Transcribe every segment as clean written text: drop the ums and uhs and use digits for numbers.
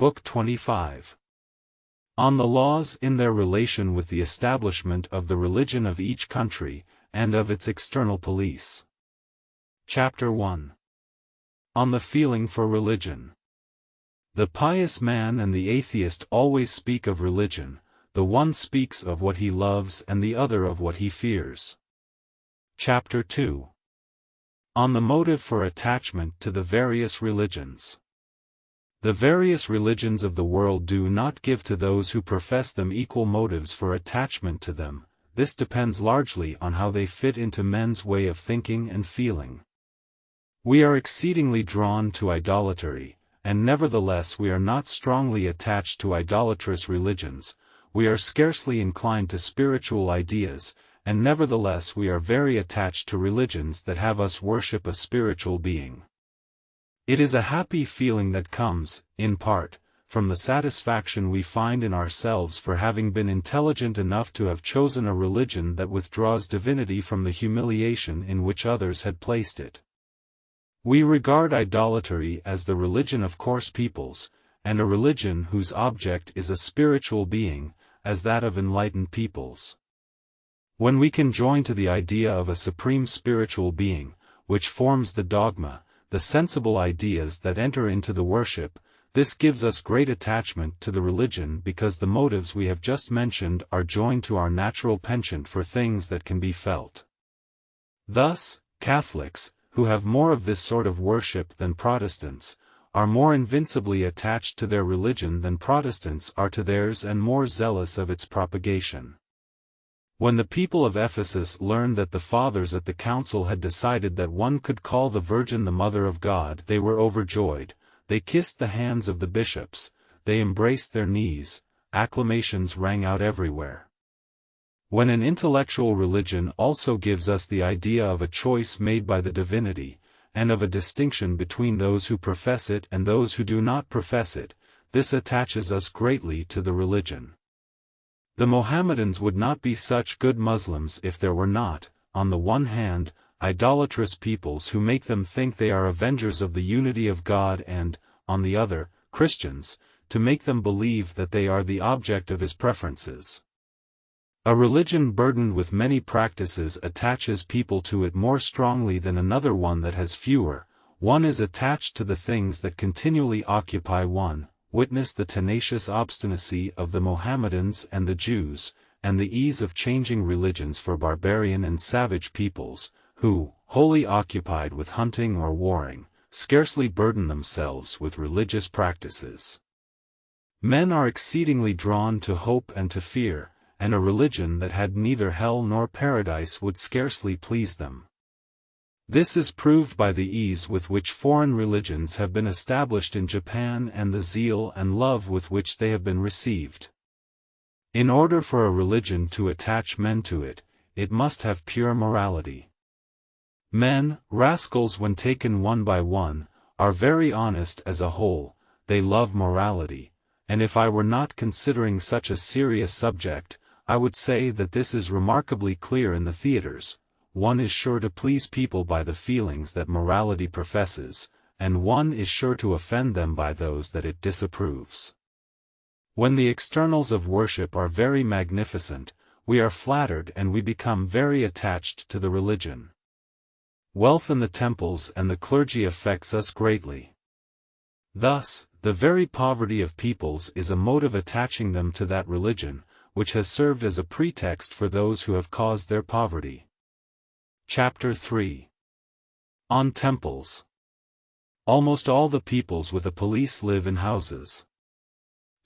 Book 25. On the laws in their relation with the establishment of the religion of each country, and of its external police. Chapter 1. On the feeling for religion. The pious man and the atheist always speak of religion, the one speaks of what he loves and the other of what he fears. Chapter 2. On the motive for attachment to the various religions. The various religions of the world do not give to those who profess them equal motives for attachment to them. This depends largely on how they fit into men's way of thinking and feeling. We are exceedingly drawn to idolatry, and nevertheless we are not strongly attached to idolatrous religions. We are scarcely inclined to spiritual ideas, and nevertheless we are very attached to religions that have us worship a spiritual being. It is a happy feeling that comes, in part, from the satisfaction we find in ourselves for having been intelligent enough to have chosen a religion that withdraws divinity from the humiliation in which others had placed it. We regard idolatry as the religion of coarse peoples, and a religion whose object is a spiritual being, as that of enlightened peoples. When we can join to the idea of a supreme spiritual being, which forms the dogma, the sensible ideas that enter into the worship, this gives us great attachment to the religion because the motives we have just mentioned are joined to our natural penchant for things that can be felt. Thus, Catholics, who have more of this sort of worship than Protestants, are more invincibly attached to their religion than Protestants are to theirs and more zealous of its propagation. When the people of Ephesus learned that the fathers at the council had decided that one could call the Virgin the Mother of God, they were overjoyed. They kissed the hands of the bishops, they embraced their knees, acclamations rang out everywhere. When an intellectual religion also gives us the idea of a choice made by the divinity, and of a distinction between those who profess it and those who do not profess it, this attaches us greatly to the religion. The Mohammedans would not be such good Muslims if there were not, on the one hand, idolatrous peoples who make them think they are avengers of the unity of God and, on the other, Christians, to make them believe that they are the object of his preferences. A religion burdened with many practices attaches people to it more strongly than another one that has fewer. One is attached to the things that continually occupy one. Witness the tenacious obstinacy of the Mohammedans and the Jews, and the ease of changing religions for barbarian and savage peoples, who, wholly occupied with hunting or warring, scarcely burden themselves with religious practices. Men are exceedingly drawn to hope and to fear, and a religion that had neither hell nor paradise would scarcely please them. This is proved by the ease with which foreign religions have been established in Japan and the zeal and love with which they have been received. In order for a religion to attach men to it, it must have pure morality. Men, rascals when taken one by one, are very honest as a whole, they love morality, and if I were not considering such a serious subject, I would say that this is remarkably clear in the theaters. One is sure to please people by the feelings that morality professes, and one is sure to offend them by those that it disapproves. When the externals of worship are very magnificent, we are flattered and we become very attached to the religion. Wealth in the temples and the clergy affects us greatly. Thus, the very poverty of peoples is a motive attaching them to that religion, which has served as a pretext for those who have caused their poverty. Chapter 3. On temples. Almost all the peoples with a police live in houses.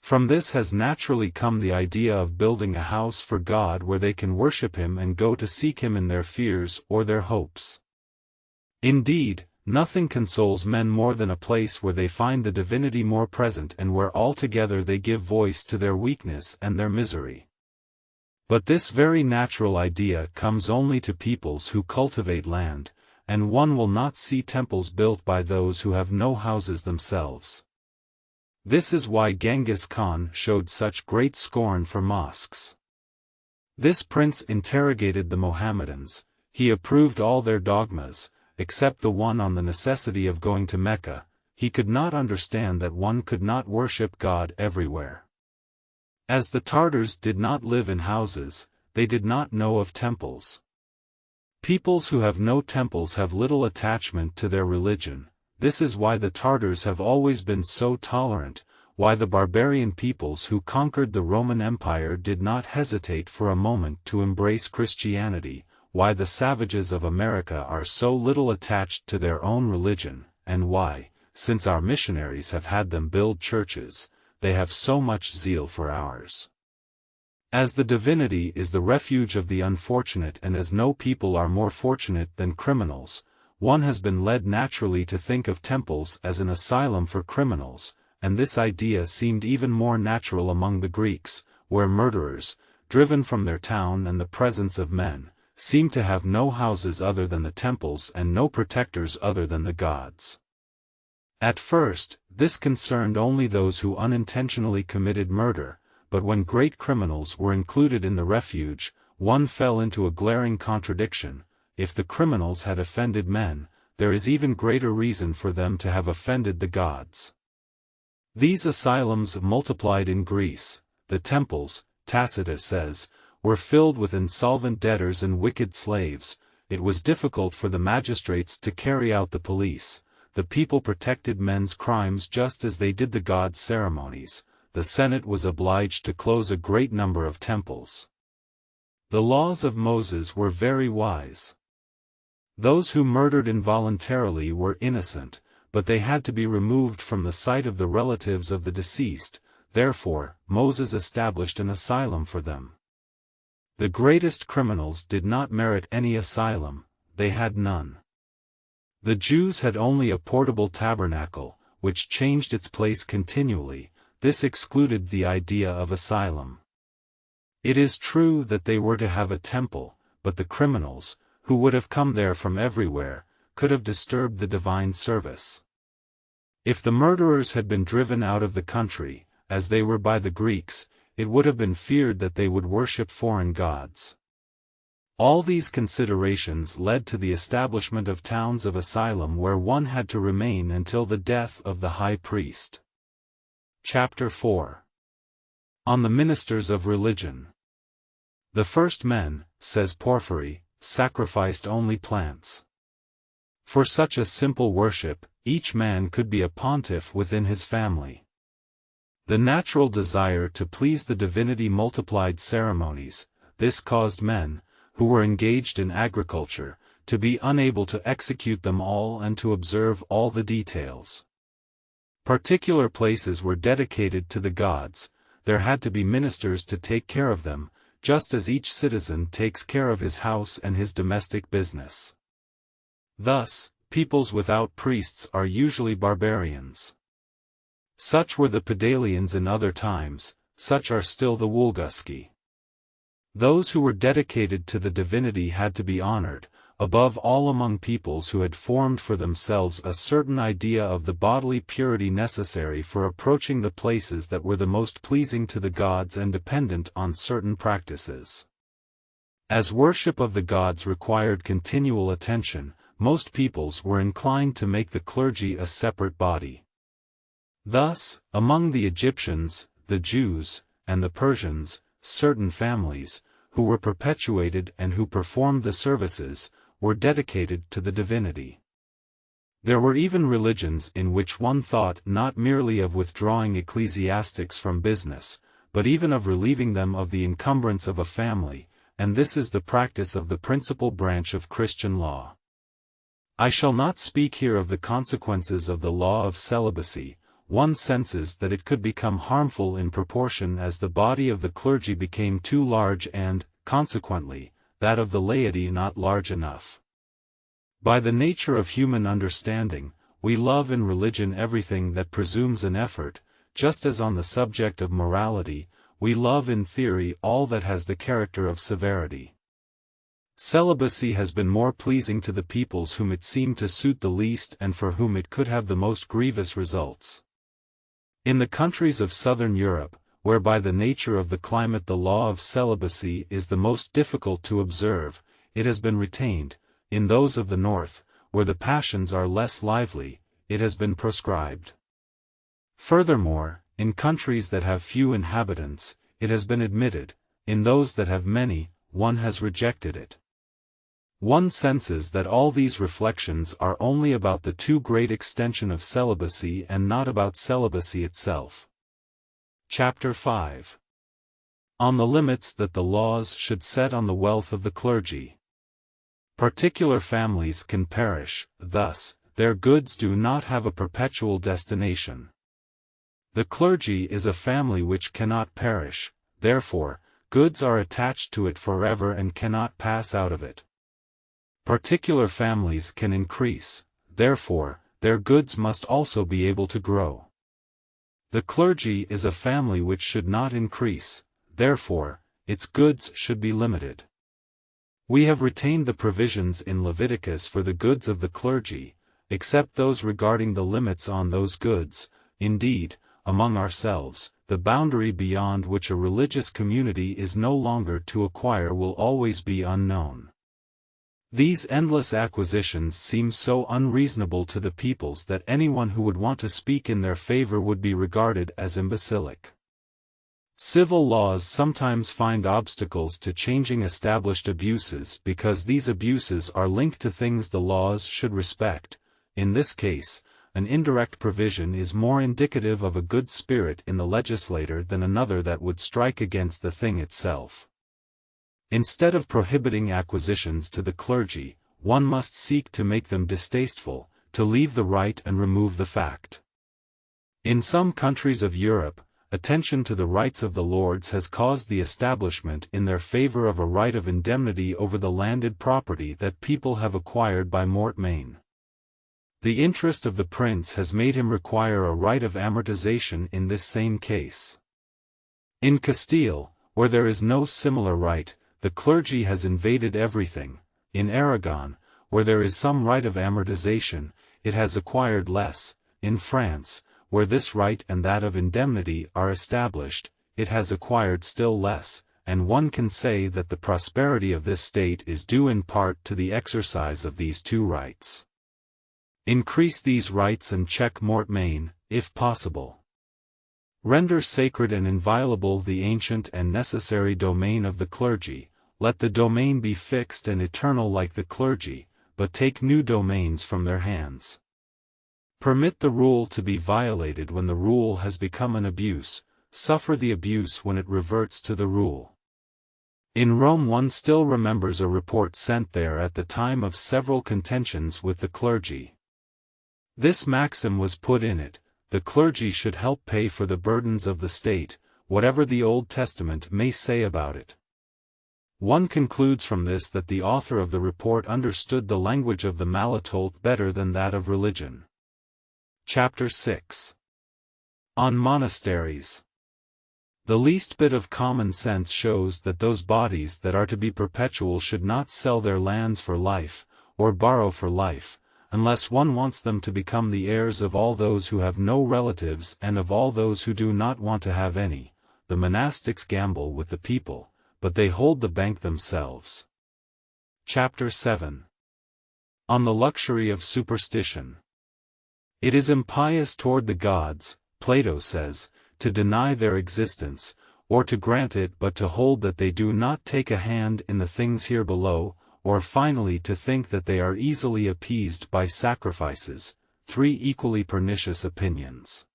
From this has naturally come the idea of building a house for God where they can worship Him and go to seek Him in their fears or their hopes. Indeed, nothing consoles men more than a place where they find the divinity more present and where altogether they give voice to their weakness and their misery. But this very natural idea comes only to peoples who cultivate land, and one will not see temples built by those who have no houses themselves. This is why Genghis Khan showed such great scorn for mosques. This prince interrogated the Mohammedans, he approved all their dogmas, except the one on the necessity of going to Mecca. he could not understand that one could not worship God everywhere. As the Tartars did not live in houses, they did not know of temples. Peoples who have no temples have little attachment to their religion. This is why the Tartars have always been so tolerant, why the barbarian peoples who conquered the Roman Empire did not hesitate for a moment to embrace Christianity, why the savages of America are so little attached to their own religion, and why, since our missionaries have had them build churches, they have so much zeal for ours. As the divinity is the refuge of the unfortunate and as no people are more fortunate than criminals, one has been led naturally to think of temples as an asylum for criminals, and this idea seemed even more natural among the Greeks, where murderers, driven from their town and the presence of men, seemed to have no houses other than the temples and no protectors other than the gods. At first, this concerned only those who unintentionally committed murder, but when great criminals were included in the refuge, one fell into a glaring contradiction. If the criminals had offended men, there is even greater reason for them to have offended the gods. These asylums multiplied in Greece. The temples, Tacitus says, were filled with insolvent debtors and wicked slaves. It was difficult for the magistrates to carry out the police. The people protected men's crimes just as they did the gods' ceremonies. The Senate was obliged to close a great number of temples. The laws of Moses were very wise. Those who murdered involuntarily were innocent, but they had to be removed from the sight of the relatives of the deceased. Therefore, Moses established an asylum for them. The greatest criminals did not merit any asylum, they had none. The Jews had only a portable tabernacle, which changed its place continually. This excluded the idea of asylum. It is true that they were to have a temple, but the criminals, who would have come there from everywhere, could have disturbed the divine service. If the murderers had been driven out of the country, as they were by the Greeks, it would have been feared that they would worship foreign gods. All these considerations led to the establishment of towns of asylum where one had to remain until the death of the high priest. Chapter 4. On the ministers of religion. The first men, says Porphyry, sacrificed only plants. For such a simple worship, each man could be a pontiff within his family. The natural desire to please the divinity multiplied ceremonies. This caused men, who were engaged in agriculture, to be unable to execute them all and to observe all the details. Particular places were dedicated to the gods. There had to be ministers to take care of them, just as each citizen takes care of his house and his domestic business. Thus, peoples without priests are usually barbarians. Such were the Pedalians in other times, such are still the Wolguski. Those who were dedicated to the divinity had to be honored, above all among peoples who had formed for themselves a certain idea of the bodily purity necessary for approaching the places that were the most pleasing to the gods and dependent on certain practices. As worship of the gods required continual attention, most peoples were inclined to make the clergy a separate body. Thus, among the Egyptians, the Jews, and the Persians, certain families, who were perpetuated and who performed the services, were dedicated to the divinity. There were even religions in which one thought not merely of withdrawing ecclesiastics from business, but even of relieving them of the encumbrance of a family, and this is the practice of the principal branch of Christian law. I shall not speak here of the consequences of the law of celibacy. One senses that it could become harmful in proportion as the body of the clergy became too large and, consequently, that of the laity not large enough. By the nature of human understanding, we love in religion everything that presumes an effort, just as on the subject of morality, we love in theory all that has the character of severity. Celibacy has been more pleasing to the peoples whom it seemed to suit the least and for whom it could have the most grievous results. In the countries of southern Europe, where by the nature of the climate the law of celibacy is the most difficult to observe, it has been retained. In those of the north, where the passions are less lively, it has been proscribed. Furthermore, in countries that have few inhabitants, it has been admitted; in those that have many, one has rejected it. One senses that all these reflections are only about the too great extension of celibacy and not about celibacy itself. Chapter 5. On the limits that the laws should set on the wealth of the clergy. Particular families can perish, thus, their goods do not have a perpetual destination. The clergy is a family which cannot perish, therefore, goods are attached to it forever and cannot pass out of it. Particular families can increase, therefore, their goods must also be able to grow. The clergy is a family which should not increase, therefore, its goods should be limited. We have retained the provisions in Leviticus for the goods of the clergy, except those regarding the limits on those goods. Indeed, among ourselves, the boundary beyond which a religious community is no longer to acquire will always be unknown. These endless acquisitions seem so unreasonable to the peoples that anyone who would want to speak in their favor would be regarded as imbecilic. Civil laws sometimes find obstacles to changing established abuses because these abuses are linked to things the laws should respect. In this case, an indirect provision is more indicative of a good spirit in the legislator than another that would strike against the thing itself. Instead of prohibiting acquisitions to the clergy, one must seek to make them distasteful, to leave the right and remove the fact. In some countries of Europe, attention to the rights of the lords has caused the establishment in their favor of a right of indemnity over the landed property that people have acquired by mortmain. The interest of the prince has made him require a right of amortization in this same case. In Castile, where there is no similar right, the clergy has invaded everything. In Aragon, where there is some right of amortization, it has acquired less. In France, where this right and that of indemnity are established, it has acquired still less, and one can say that the prosperity of this state is due in part to the exercise of these two rights. Increase these rights and check mortmain, if possible. Render sacred and inviolable the ancient and necessary domain of the clergy. Let the domain be fixed and eternal like the clergy, but take new domains from their hands. Permit the rule to be violated when the rule has become an abuse, suffer the abuse when it reverts to the rule. In Rome one still remembers a report sent there at the time of several contentions with the clergy. This maxim was put in it: the clergy should help pay for the burdens of the state, whatever the Old Testament may say about it. One concludes from this that the author of the report understood the language of the Malatolt better than that of religion. Chapter 6. On Monasteries. The least bit of common sense shows that those bodies that are to be perpetual should not sell their lands for life, or borrow for life, unless one wants them to become the heirs of all those who have no relatives and of all those who do not want to have any. The monastics gamble with the people, but they hold the bank themselves. Chapter 7. On the luxury of superstition. It is impious toward the gods, Plato says, to deny their existence, or to grant it but to hold that they do not take a hand in the things here below, or finally to think that they are easily appeased by sacrifices, three equally pernicious opinions.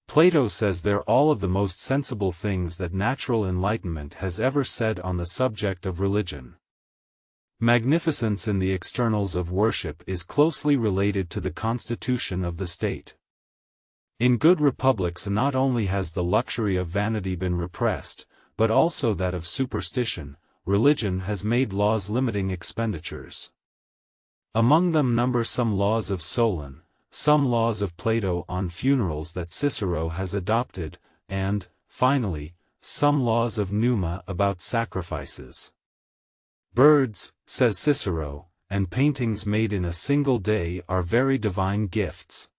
Plato says they're all of the most sensible things that natural enlightenment has ever said on the subject of religion. Magnificence in the externals of worship is closely related to the constitution of the state. In good republics not only has the luxury of vanity been repressed, but also that of superstition. Religion has made laws limiting expenditures. Among them number some laws of Solon, some laws of Plato on funerals that Cicero has adopted, and, finally, some laws of Numa about sacrifices. Birds, says Cicero, and paintings made in a single day are very divine gifts.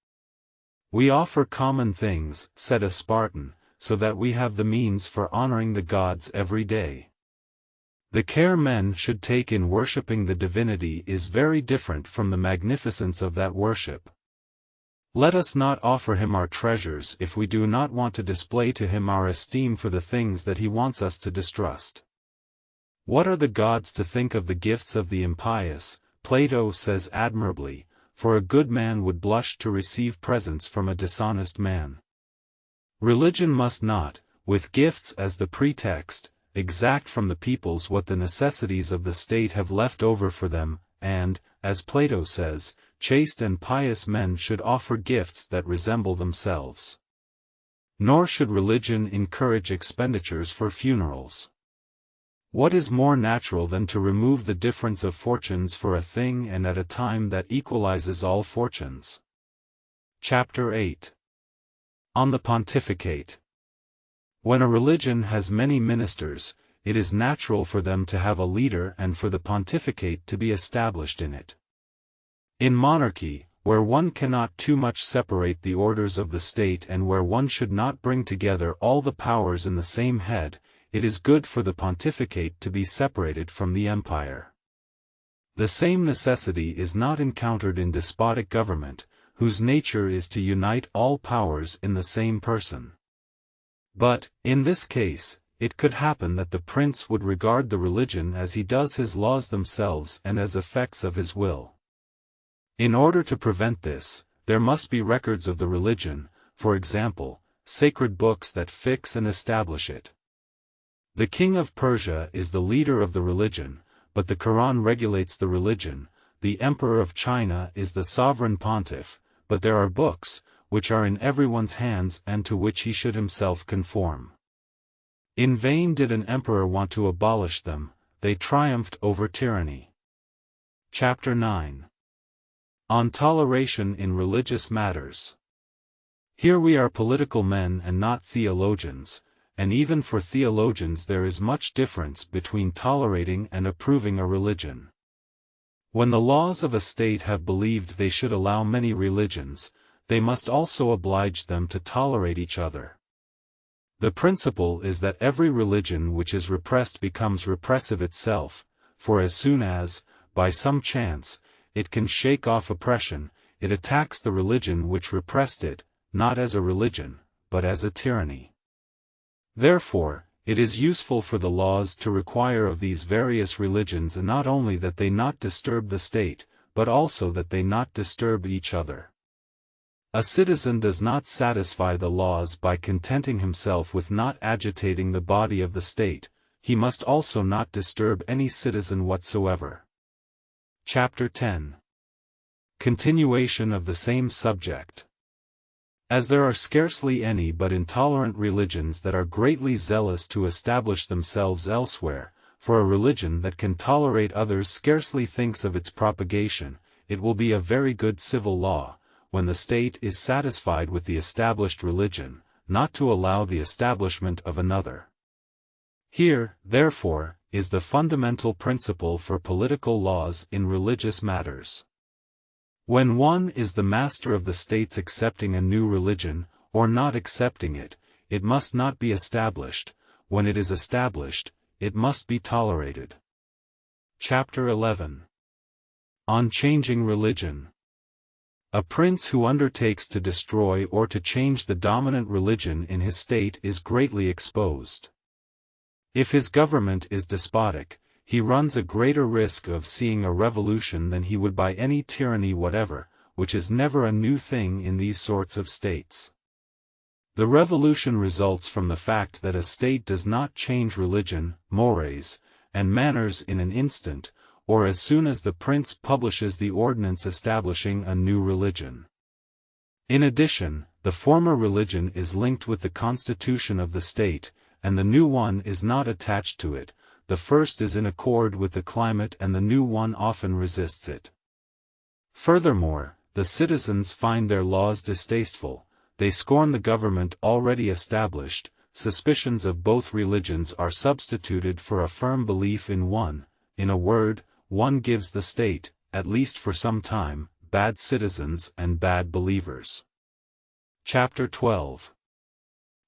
We offer common things, said a Spartan, so that we have the means for honoring the gods every day. The care men should take in worshipping the divinity is very different from the magnificence of that worship. Let us not offer him our treasures if we do not want to display to him our esteem for the things that he wants us to distrust. What are the gods to think of the gifts of the impious? Plato says admirably, for a good man would blush to receive presents from a dishonest man. Religion must not, with gifts as the pretext, exact from the peoples what the necessities of the state have left over for them, and, as Plato says, chaste and pious men should offer gifts that resemble themselves. Nor should religion encourage expenditures for funerals. What is more natural than to remove the difference of fortunes for a thing and at a time that equalizes all fortunes? Chapter 8. On the Pontificate. When a religion has many ministers, it is natural for them to have a leader and for the pontificate to be established in it. In monarchy, where one cannot too much separate the orders of the state and where one should not bring together all the powers in the same head, it is good for the pontificate to be separated from the empire. The same necessity is not encountered in despotic government, whose nature is to unite all powers in the same person. But, in this case, it could happen that the prince would regard the religion as he does his laws themselves and as effects of his will. In order to prevent this, there must be records of the religion, for example, sacred books that fix and establish it. The king of Persia is the leader of the religion, but the Quran regulates the religion. The emperor of China is the sovereign pontiff, but there are books, which are in everyone's hands and to which he should himself conform. In vain did an emperor want to abolish them, they triumphed over tyranny. Chapter 9. On Toleration in Religious Matters. Here we are political men and not theologians, and even for theologians there is much difference between tolerating and approving a religion. When the laws of a state have believed they should allow many religions, they must also oblige them to tolerate each other. The principle is that every religion which is repressed becomes repressive itself, for as soon as, by some chance, it can shake off oppression, it attacks the religion which repressed it, not as a religion, but as a tyranny. Therefore, it is useful for the laws to require of these various religions not only that they not disturb the state, but also that they not disturb each other. A citizen does not satisfy the laws by contenting himself with not agitating the body of the state, he must also not disturb any citizen whatsoever. Chapter 10. Continuation of the same subject. As there are scarcely any but intolerant religions that are greatly zealous to establish themselves elsewhere, for a religion that can tolerate others scarcely thinks of its propagation, it will be a very good civil law, when the state is satisfied with the established religion, not to allow the establishment of another. Here, therefore, is the fundamental principle for political laws in religious matters. When one is the master of the states accepting a new religion, or not accepting it, it must not be established; when it is established, it must be tolerated. Chapter 11. On changing religion. A prince who undertakes to destroy or to change the dominant religion in his state is greatly exposed. If his government is despotic, he runs a greater risk of seeing a revolution than he would by any tyranny whatever, which is never a new thing in these sorts of states. The revolution results from the fact that a state does not change religion, mores, and manners in an instant, or as soon as the prince publishes the ordinance establishing a new religion. In addition, the former religion is linked with the constitution of the state, and the new one is not attached to it. The first is in accord with the climate and the new one often resists it. Furthermore, the citizens find their laws distasteful, they scorn the government already established, suspicions of both religions are substituted for a firm belief in one, in a word, one gives the state, at least for some time, bad citizens and bad believers. Chapter 12.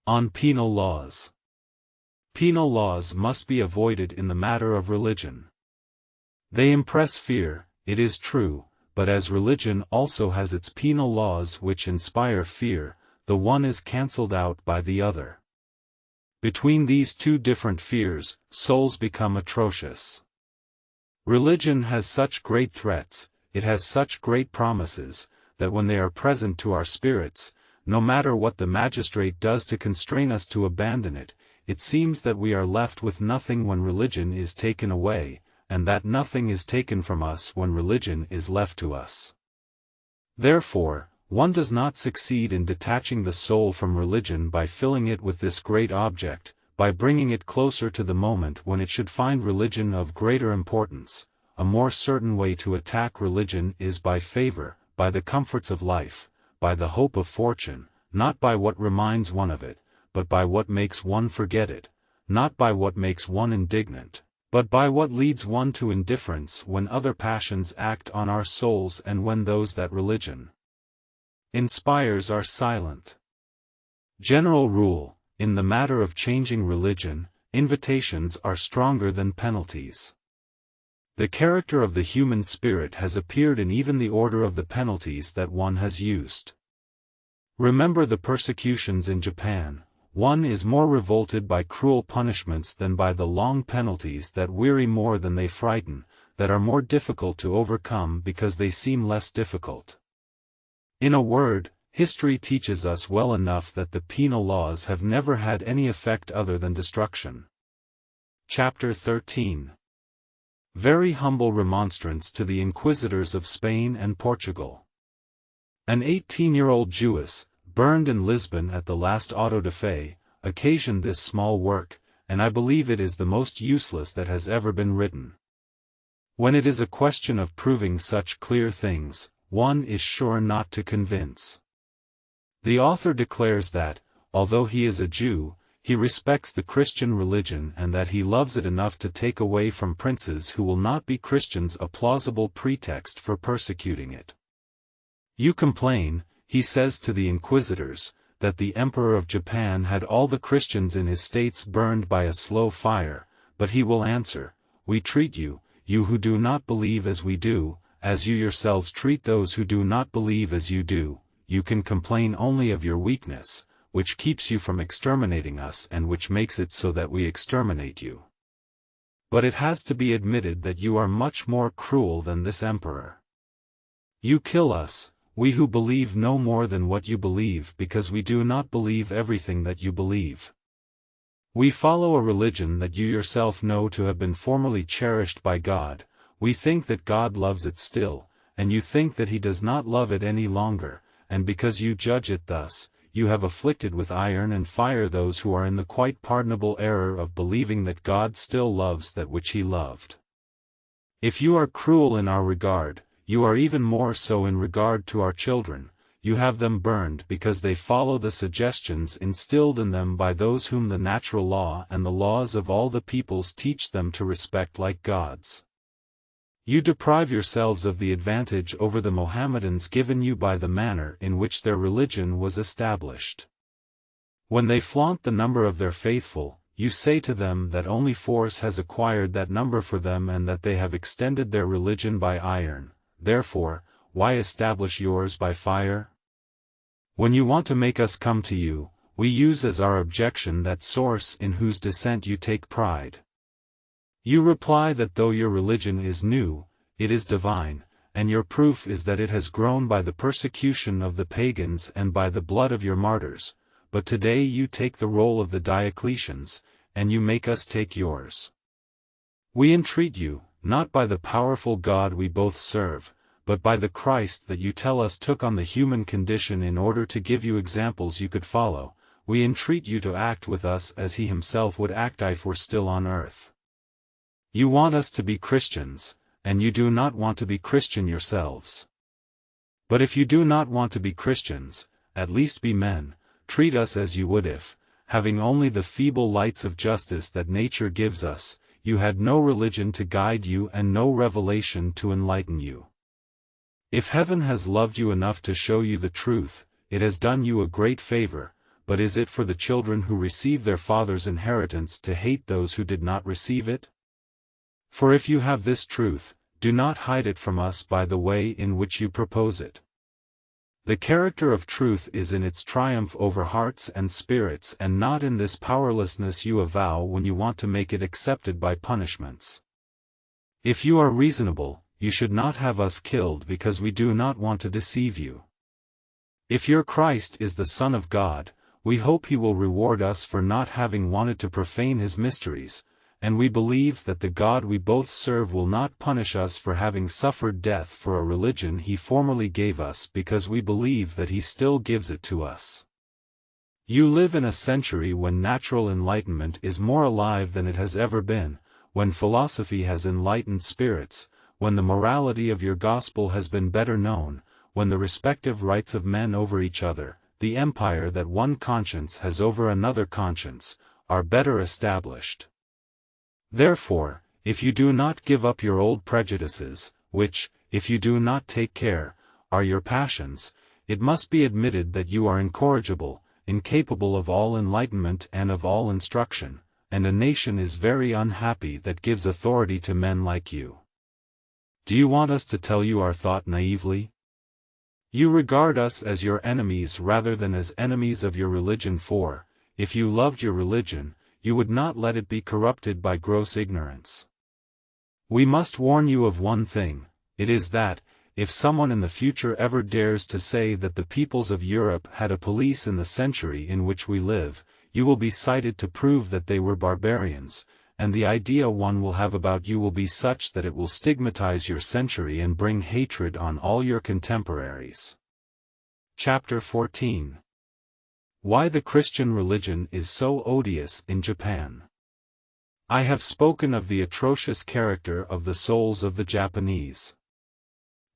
On penal laws. Penal laws must be avoided in the matter of religion. They impress fear, it is true, but as religion also has its penal laws which inspire fear, the one is cancelled out by the other. Between these two different fears, souls become atrocious. Religion has such great threats, it has such great promises, that when they are present to our spirits, no matter what the magistrate does to constrain us to abandon it, it seems that we are left with nothing when religion is taken away, and that nothing is taken from us when religion is left to us. Therefore, one does not succeed in detaching the soul from religion by filling it with this great object, by bringing it closer to the moment when it should find religion of greater importance. A more certain way to attack religion is by favor, by the comforts of life, by the hope of fortune, not by what reminds one of it, but by what makes one forget it, not by what makes one indignant, but by what leads one to indifference when other passions act on our souls and when those that religion inspires are silent. General rule: in the matter of changing religion, invitations are stronger than penalties. The character of the human spirit has appeared in even the order of the penalties that one has used. Remember the persecutions in Japan. One is more revolted by cruel punishments than by the long penalties that weary more than they frighten, that are more difficult to overcome because they seem less difficult. In a word, history teaches us well enough that the penal laws have never had any effect other than destruction. Chapter 13. Very humble remonstrance to the inquisitors of Spain and Portugal. An 18-year-old Jewess, burned in Lisbon at the last auto de fe, occasioned this small work, and I believe it is the most useless that has ever been written. When it is a question of proving such clear things, one is sure not to convince. The author declares that, although he is a Jew, he respects the Christian religion and that he loves it enough to take away from princes who will not be Christians a plausible pretext for persecuting it. You complain, he says to the inquisitors, that the Emperor of Japan had all the Christians in his states burned by a slow fire, but he will answer, we treat you, you who do not believe as we do, as you yourselves treat those who do not believe as you do. You can complain only of your weakness, which keeps you from exterminating us and which makes it so that we exterminate you. But it has to be admitted that you are much more cruel than this emperor. You kill us, we who believe no more than what you believe because we do not believe everything that you believe. We follow a religion that you yourself know to have been formerly cherished by God, we think that God loves it still, and you think that he does not love it any longer, and because you judge it thus, you have afflicted with iron and fire those who are in the quite pardonable error of believing that God still loves that which he loved. If you are cruel in our regard, you are even more so in regard to our children. You have them burned because they follow the suggestions instilled in them by those whom the natural law and the laws of all the peoples teach them to respect like gods. You deprive yourselves of the advantage over the Mohammedans given you by the manner in which their religion was established. When they flaunt the number of their faithful, you say to them that only force has acquired that number for them and that they have extended their religion by iron. Therefore, why establish yours by fire? When you want to make us come to you, we use as our objection that source in whose descent you take pride. You reply that though your religion is new, it is divine, and your proof is that it has grown by the persecution of the pagans and by the blood of your martyrs, but today you take the role of the Diocletians, and you make us take yours. We entreat you, not by the powerful God we both serve, but by the Christ that you tell us took on the human condition in order to give you examples you could follow, we entreat you to act with us as he himself would act if were still on earth. You want us to be Christians, and you do not want to be Christian yourselves. But if you do not want to be Christians, at least be men, treat us as you would if, having only the feeble lights of justice that nature gives us, you had no religion to guide you and no revelation to enlighten you. If heaven has loved you enough to show you the truth, it has done you a great favor, but is it for the children who receive their father's inheritance to hate those who did not receive it? For if you have this truth, do not hide it from us by the way in which you propose it. The character of truth is in its triumph over hearts and spirits and not in this powerlessness you avow when you want to make it accepted by punishments. If you are reasonable, you should not have us killed because we do not want to deceive you. If your Christ is the Son of God, we hope he will reward us for not having wanted to profane his mysteries, and we believe that the God we both serve will not punish us for having suffered death for a religion he formerly gave us because we believe that he still gives it to us. You live in a century when natural enlightenment is more alive than it has ever been, when philosophy has enlightened spirits, when the morality of your gospel has been better known, when the respective rights of men over each other, the empire that one conscience has over another conscience, are better established. Therefore, if you do not give up your old prejudices, which, if you do not take care, are your passions, it must be admitted that you are incorrigible, incapable of all enlightenment and of all instruction, and a nation is very unhappy that gives authority to men like you. Do you want us to tell you our thought naively? You regard us as your enemies rather than as enemies of your religion, for, if you loved your religion, you would not let it be corrupted by gross ignorance. We must warn you of one thing, it is that, if someone in the future ever dares to say that the peoples of Europe had a police in the century in which we live, you will be cited to prove that they were barbarians, and the idea one will have about you will be such that it will stigmatize your century and bring hatred on all your contemporaries. Chapter 14. Why the Christian religion is so odious in Japan. I have spoken of the atrocious character of the souls of the Japanese.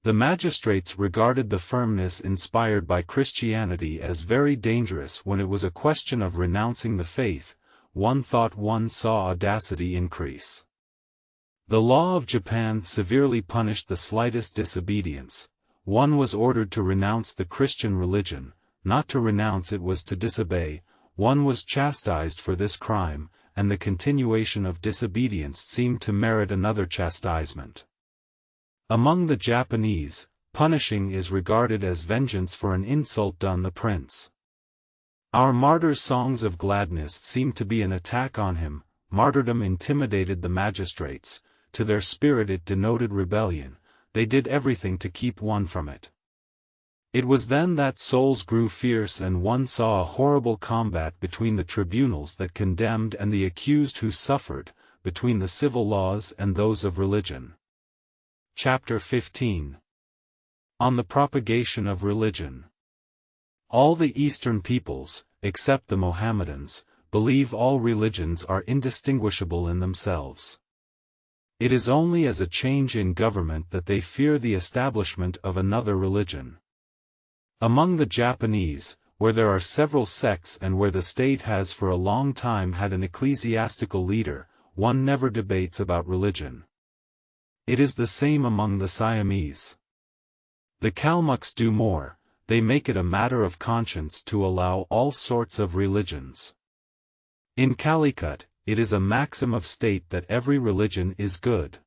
The magistrates regarded the firmness inspired by Christianity as very dangerous when it was a question of renouncing the faith. One thought one saw audacity increase. The law of Japan severely punished the slightest disobedience. One was ordered to renounce the Christian religion. Not to renounce it was to disobey. One was chastised for this crime, and the continuation of disobedience seemed to merit another chastisement. Among the Japanese, punishing is regarded as vengeance for an insult done the prince. Our martyrs' songs of gladness seemed to be an attack on him. Martyrdom intimidated the magistrates, to their spirit it denoted rebellion, they did everything to keep one from it. It was then that souls grew fierce and one saw a horrible combat between the tribunals that condemned and the accused who suffered, between the civil laws and those of religion. Chapter 15. On the propagation of religion. All the Eastern peoples, except the Mohammedans, believe all religions are indistinguishable in themselves. It is only as a change in government that they fear the establishment of another religion. Among the Japanese, where there are several sects and where the state has for a long time had an ecclesiastical leader, one never debates about religion. It is the same among the Siamese. The Kalmucks do more, they make it a matter of conscience to allow all sorts of religions. In Calicut, it is a maxim of state that every religion is good.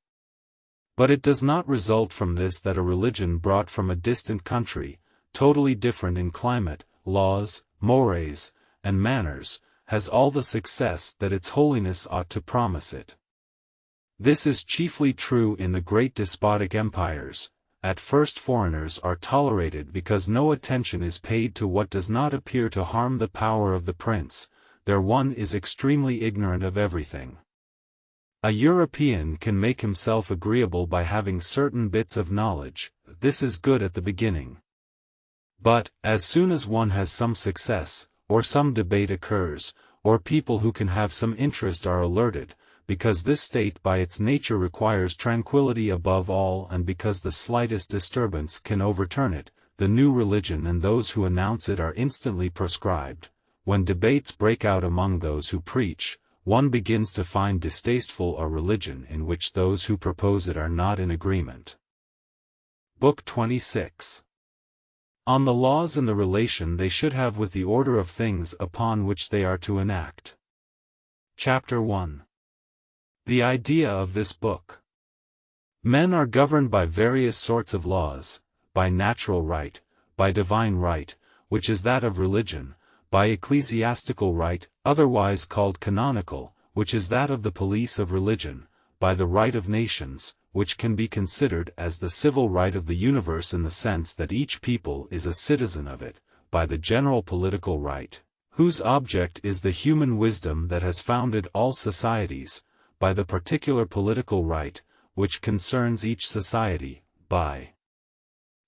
But it does not result from this that a religion brought from a distant country, totally different in climate, laws, mores, and manners, has all the success that its holiness ought to promise it. This is chiefly true in the great despotic empires. At first foreigners are tolerated because no attention is paid to what does not appear to harm the power of the prince. There one is extremely ignorant of everything. A European can make himself agreeable by having certain bits of knowledge, this is good at the beginning. But, as soon as one has some success, or some debate occurs, or people who can have some interest are alerted, because this state by its nature requires tranquility above all and because the slightest disturbance can overturn it, the new religion and those who announce it are instantly proscribed. When debates break out among those who preach, one begins to find distasteful a religion in which those who propose it are not in agreement. Book 26. On the laws and the relation they should have with the order of things upon which they are to enact. Chapter 1. The idea of this book. Men are governed by various sorts of laws, by natural right, by divine right, which is that of religion, by ecclesiastical right, otherwise called canonical, which is that of the police of religion, by the right of nations, which can be considered as the civil right of the universe in the sense that each people is a citizen of it, by the general political right, whose object is the human wisdom that has founded all societies, by the particular political right, which concerns each society, by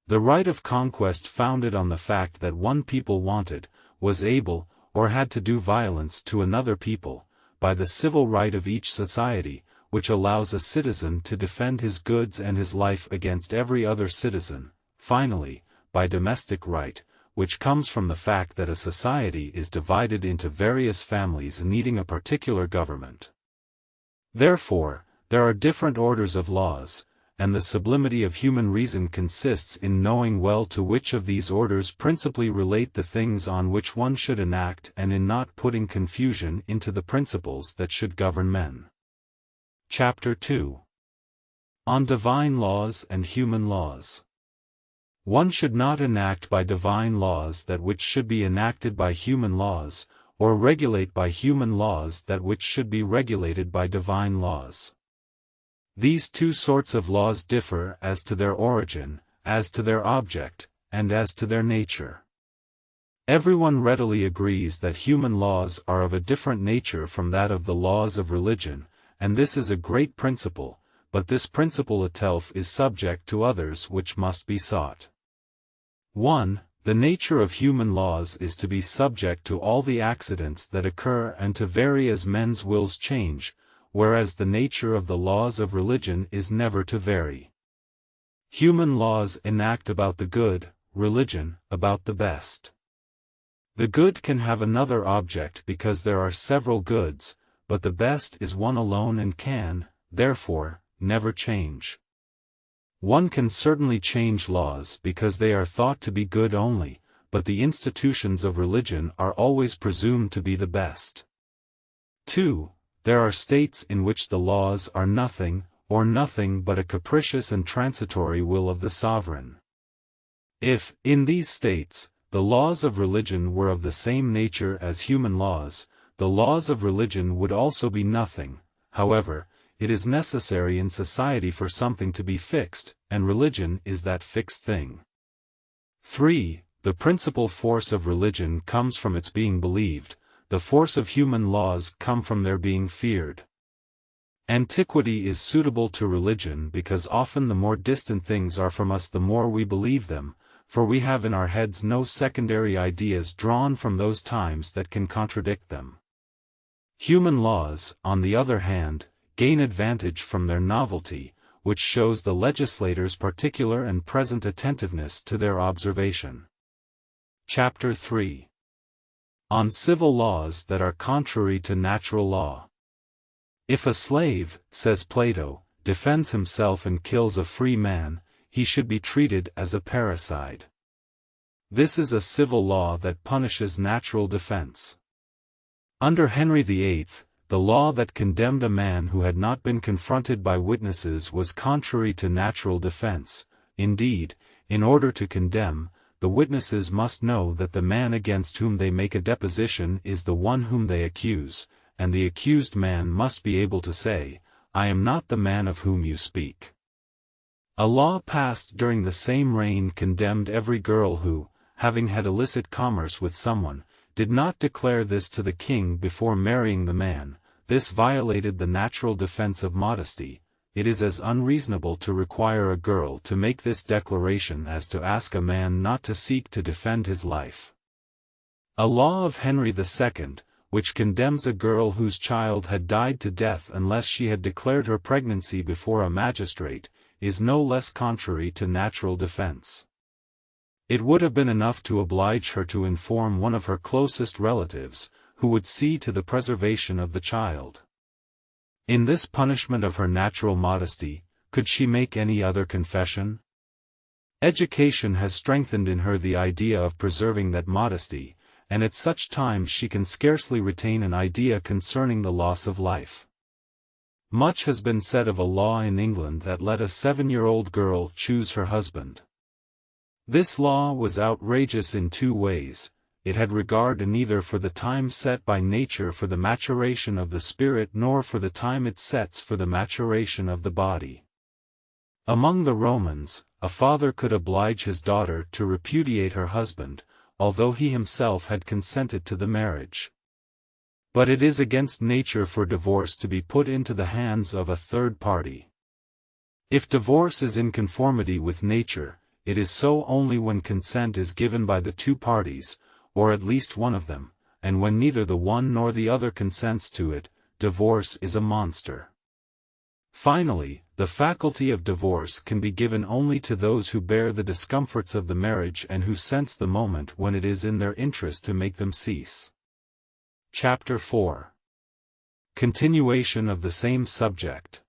the right of conquest founded on the fact that one people wanted, was able, or had to do violence to another people, by the civil right of each society, which allows a citizen to defend his goods and his life against every other citizen, finally, by domestic right, which comes from the fact that a society is divided into various families needing a particular government. Therefore, there are different orders of laws, and the sublimity of human reason consists in knowing well to which of these orders principally relate the things on which one should enact and in not putting confusion into the principles that should govern men. Chapter 2. On Divine Laws and Human Laws. One should not enact by divine laws that which should be enacted by human laws, or regulate by human laws that which should be regulated by divine laws. These two sorts of laws differ as to their origin, as to their object, and as to their nature. Everyone readily agrees that human laws are of a different nature from that of the laws of religion, and this is a great principle, but this principle itself is subject to others which must be sought. 1. The nature of human laws is to be subject to all the accidents that occur and to vary as men's wills change, whereas the nature of the laws of religion is never to vary. Human laws enact about the good, religion about the best. The good can have another object because there are several goods, but the best is one alone and can, therefore, never change. One can certainly change laws because they are thought to be good only, but the institutions of religion are always presumed to be the best. 2. There are states in which the laws are nothing, or nothing but a capricious and transitory will of the sovereign. If, in these states, the laws of religion were of the same nature as human laws, the laws of religion would also be nothing. However, it is necessary in society for something to be fixed, and religion is that fixed thing. 3. The principal force of religion comes from its being believed, the force of human laws come from their being feared. Antiquity is suitable to religion because often the more distant things are from us the more we believe them, for we have in our heads no secondary ideas drawn from those times that can contradict them. Human laws, on the other hand, gain advantage from their novelty, which shows the legislator's particular and present attentiveness to their observation. Chapter 3. On Civil Laws that are contrary to natural law. If a slave, says Plato, defends himself and kills a free man, he should be treated as a parricide. This is a civil law that punishes natural defense. Under Henry VIII, the law that condemned a man who had not been confronted by witnesses was contrary to natural defense. Indeed, in order to condemn, the witnesses must know that the man against whom they make a deposition is the one whom they accuse, and the accused man must be able to say, "I am not the man of whom you speak." A law passed during the same reign condemned every girl who, having had illicit commerce with someone, did not declare this to the king before marrying the man. This violated the natural defense of modesty. It is as unreasonable to require a girl to make this declaration as to ask a man not to seek to defend his life. A law of Henry II, which condemns a girl whose child had died to death unless she had declared her pregnancy before a magistrate, is no less contrary to natural defense. It would have been enough to oblige her to inform one of her closest relatives, who would see to the preservation of the child. In this punishment of her natural modesty, could she make any other confession? Education has strengthened in her the idea of preserving that modesty, and at such times she can scarcely retain an idea concerning the loss of life. Much has been said of a law in England that let a 7-year-old girl choose her husband. This law was outrageous in two ways. It had regard neither for the time set by nature for the maturation of the spirit nor for the time it sets for the maturation of the body. Among the Romans, a father could oblige his daughter to repudiate her husband, although he himself had consented to the marriage. But it is against nature for divorce to be put into the hands of a third party. If divorce is in conformity with nature, it is so only when consent is given by the two parties, or at least one of them, and when neither the one nor the other consents to it, divorce is a monster. Finally, the faculty of divorce can be given only to those who bear the discomforts of the marriage and who sense the moment when it is in their interest to make them cease. Chapter 4. Continuation of the same subject.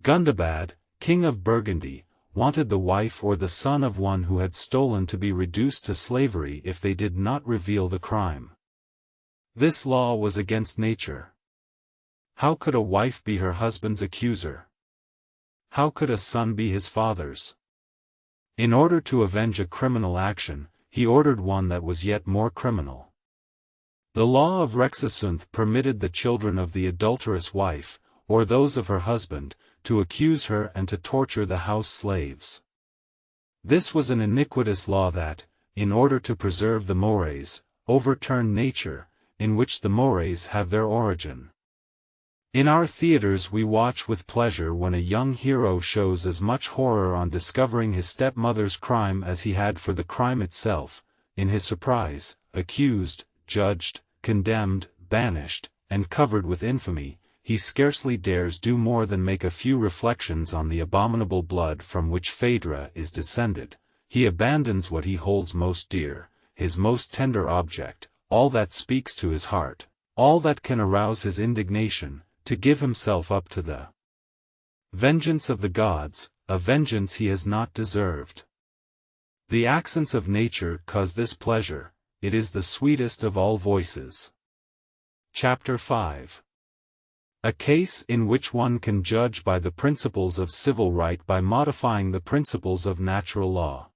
Gundobad, king of Burgundy, wanted the wife or the son of one who had stolen to be reduced to slavery if they did not reveal the crime. This law was against nature. How could a wife be her husband's accuser? How could a son be his father's? In order to avenge a criminal action, he ordered one that was yet more criminal. The law of Rexasunth permitted the children of the adulterous wife, or those of her husband, to accuse her and to torture the house slaves. This was an iniquitous law that, in order to preserve the mores, overturned nature, in which the mores have their origin. In our theaters we watch with pleasure when a young hero shows as much horror on discovering his stepmother's crime as he had for the crime itself. In his surprise, accused, judged, condemned, banished, and covered with infamy, he scarcely dares do more than make a few reflections on the abominable blood from which Phaedra is descended. He abandons what he holds most dear, his most tender object, all that speaks to his heart, all that can arouse his indignation, to give himself up to the vengeance of the gods, a vengeance he has not deserved. The accents of nature cause this pleasure, it is the sweetest of all voices. Chapter 5. A case in which one can judge by the principles of civil right by modifying the principles of natural law.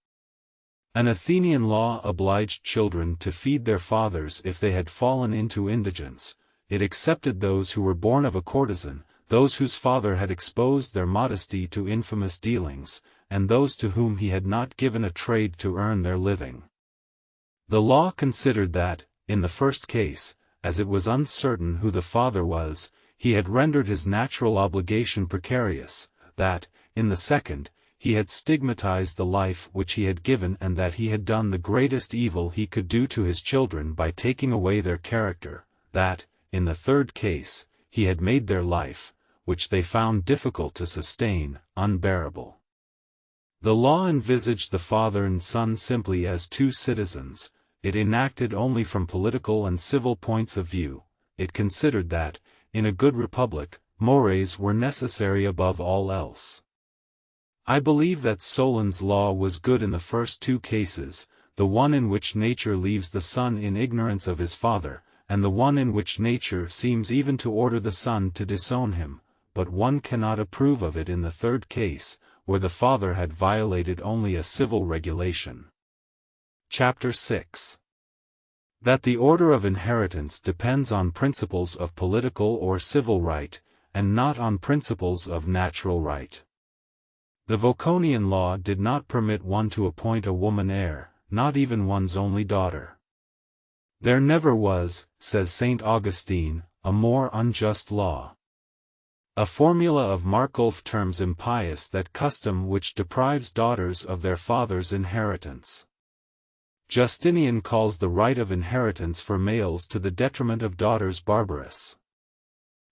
An Athenian law obliged children to feed their fathers if they had fallen into indigence. It accepted those who were born of a courtesan, those whose father had exposed their modesty to infamous dealings, and those to whom he had not given a trade to earn their living. The law considered that, in the first case, as it was uncertain who the father was, he had rendered his natural obligation precarious, that, in the second, he had stigmatized the life which he had given and that he had done the greatest evil he could do to his children by taking away their character, that, in the third case, he had made their life, which they found difficult to sustain, unbearable. The law envisaged the father and son simply as two citizens. It enacted only from political and civil points of view. It considered that, in a good republic, mores were necessary above all else. I believe that Solon's law was good in the first two cases, the one in which nature leaves the son in ignorance of his father, and the one in which nature seems even to order the son to disown him, but one cannot approve of it in the third case, where the father had violated only a civil regulation. Chapter 6. That the order of inheritance depends on principles of political or civil right, and not on principles of natural right. The Voconian law did not permit one to appoint a woman heir, not even one's only daughter. There never was, says St. Augustine, a more unjust law. A formula of Markulf terms impious that custom which deprives daughters of their father's inheritance. Justinian calls the right of inheritance for males to the detriment of daughters barbarous.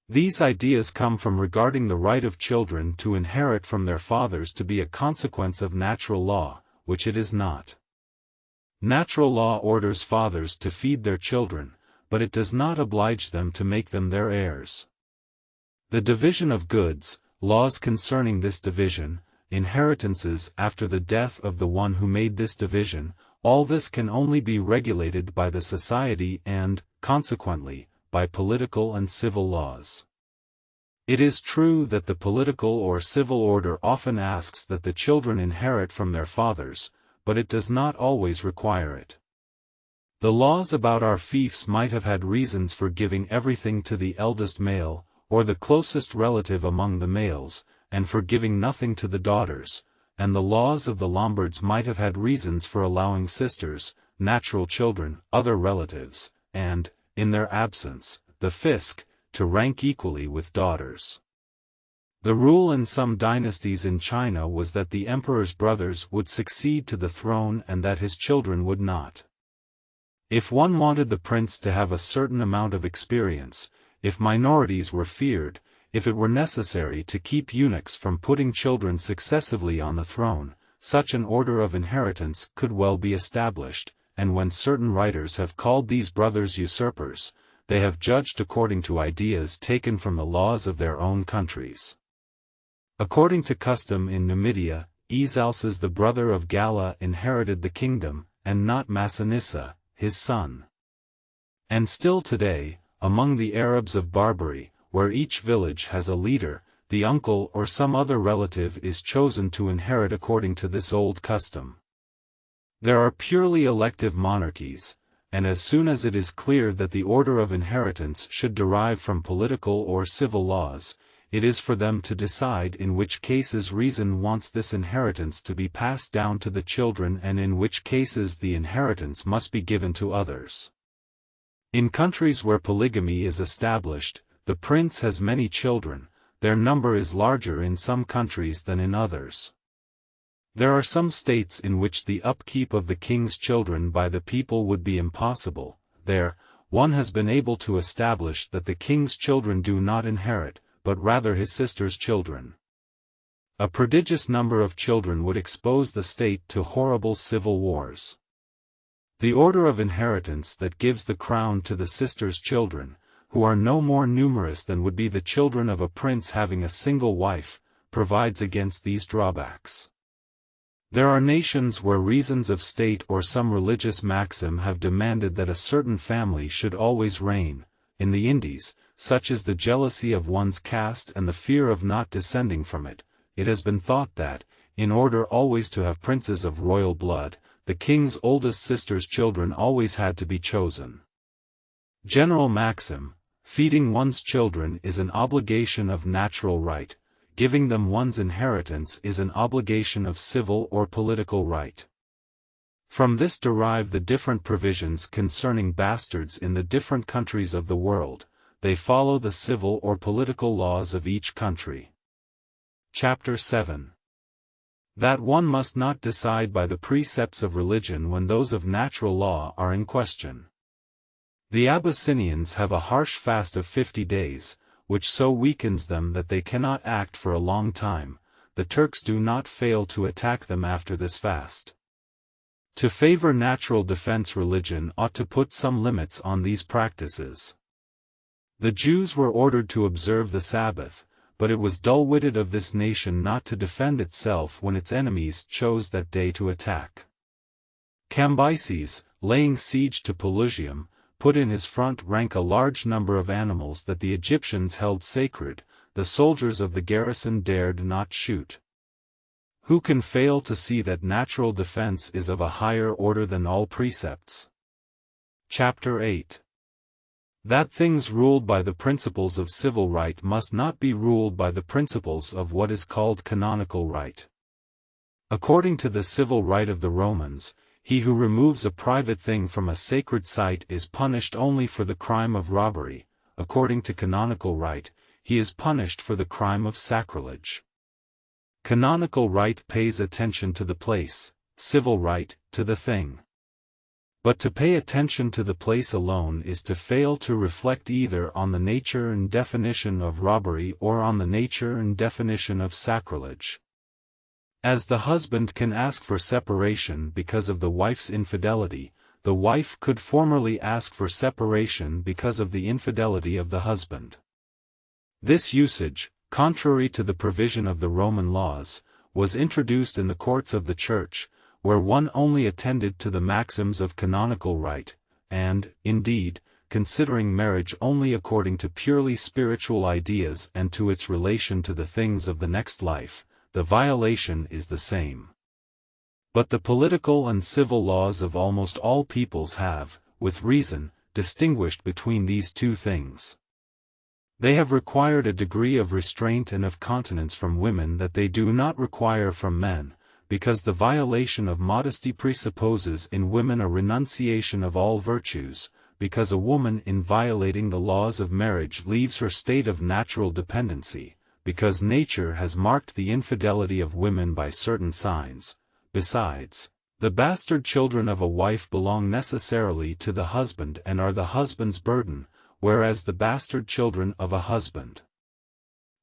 These ideas come from regarding the right of children to inherit from their fathers to be a consequence of natural law, which it is not. Natural law orders fathers to feed their children, but it does not oblige them to make them their heirs. The division of goods, laws concerning this division, inheritances after the death of the one who made this division, all this can only be regulated by the society and, consequently, by political and civil laws. It is true that the political or civil order often asks that the children inherit from their fathers, but it does not always require it. The laws about our fiefs might have had reasons for giving everything to the eldest male, or the closest relative among the males, and for giving nothing to the daughters, and the laws of the Lombards might have had reasons for allowing sisters, natural children, other relatives, and, in their absence, the fisc, to rank equally with daughters. The rule in some dynasties in China was that the emperor's brothers would succeed to the throne and that his children would not. If one wanted the prince to have a certain amount of experience, if minorities were feared, if it were necessary to keep eunuchs from putting children successively on the throne, such an order of inheritance could well be established, and when certain writers have called these brothers usurpers, they have judged according to ideas taken from the laws of their own countries. According to custom in Numidia, Esalces the brother of Galla inherited the kingdom, and not Massinissa, his son. And still today, among the Arabs of Barbary, where each village has a leader, the uncle or some other relative is chosen to inherit according to this old custom. There are purely elective monarchies, and as soon as it is clear that the order of inheritance should derive from political or civil laws, it is for them to decide in which cases reason wants this inheritance to be passed down to the children and in which cases the inheritance must be given to others. In countries where polygamy is established, the prince has many children, their number is larger in some countries than in others. There are some states in which the upkeep of the king's children by the people would be impossible. There, one has been able to establish that the king's children do not inherit, but rather his sister's children. A prodigious number of children would expose the state to horrible civil wars. The order of inheritance that gives the crown to the sister's children, who are no more numerous than would be the children of a prince having a single wife, provides against these drawbacks. There are nations where reasons of state or some religious maxim have demanded that a certain family should always reign. In the Indies, such is the jealousy of one's caste and the fear of not descending from it, it has been thought that, in order always to have princes of royal blood, the king's oldest sister's children always had to be chosen. General maxim: feeding one's children is an obligation of natural right, giving them one's inheritance is an obligation of civil or political right. From this derive the different provisions concerning bastards in the different countries of the world. They follow the civil or political laws of each country. Chapter 7. That one must not decide by the precepts of religion when those of natural law are in question. The Abyssinians have a harsh fast of 50 days, which so weakens them that they cannot act for a long time. The Turks do not fail to attack them after this fast. To favor natural defense, religion ought to put some limits on these practices. The Jews were ordered to observe the Sabbath, but it was dull-witted of this nation not to defend itself when its enemies chose that day to attack. Cambyses, laying siege to Pelusium, put in his front rank a large number of animals that the Egyptians held sacred. The soldiers of the garrison dared not shoot. Who can fail to see that natural defense is of a higher order than all precepts? Chapter 8. That things ruled by the principles of civil right must not be ruled by the principles of what is called canonical right. According to the civil right of the Romans, he who removes a private thing from a sacred site is punished only for the crime of robbery. According to canonical right, he is punished for the crime of sacrilege. Canonical right pays attention to the place, civil right, to the thing. But to pay attention to the place alone is to fail to reflect either on the nature and definition of robbery or on the nature and definition of sacrilege. As the husband can ask for separation because of the wife's infidelity, the wife could formerly ask for separation because of the infidelity of the husband. This usage, contrary to the provision of the Roman laws, was introduced in the courts of the Church, where one only attended to the maxims of canonical right, and, indeed, considering marriage only according to purely spiritual ideas and to its relation to the things of the next life, the violation is the same. But the political and civil laws of almost all peoples have, with reason, distinguished between these two things. They have required a degree of restraint and of continence from women that they do not require from men, because the violation of modesty presupposes in women a renunciation of all virtues, because a woman in violating the laws of marriage leaves her state of natural dependency, because nature has marked the infidelity of women by certain signs. Besides, the bastard children of a wife belong necessarily to the husband and are the husband's burden, whereas the bastard children of a husband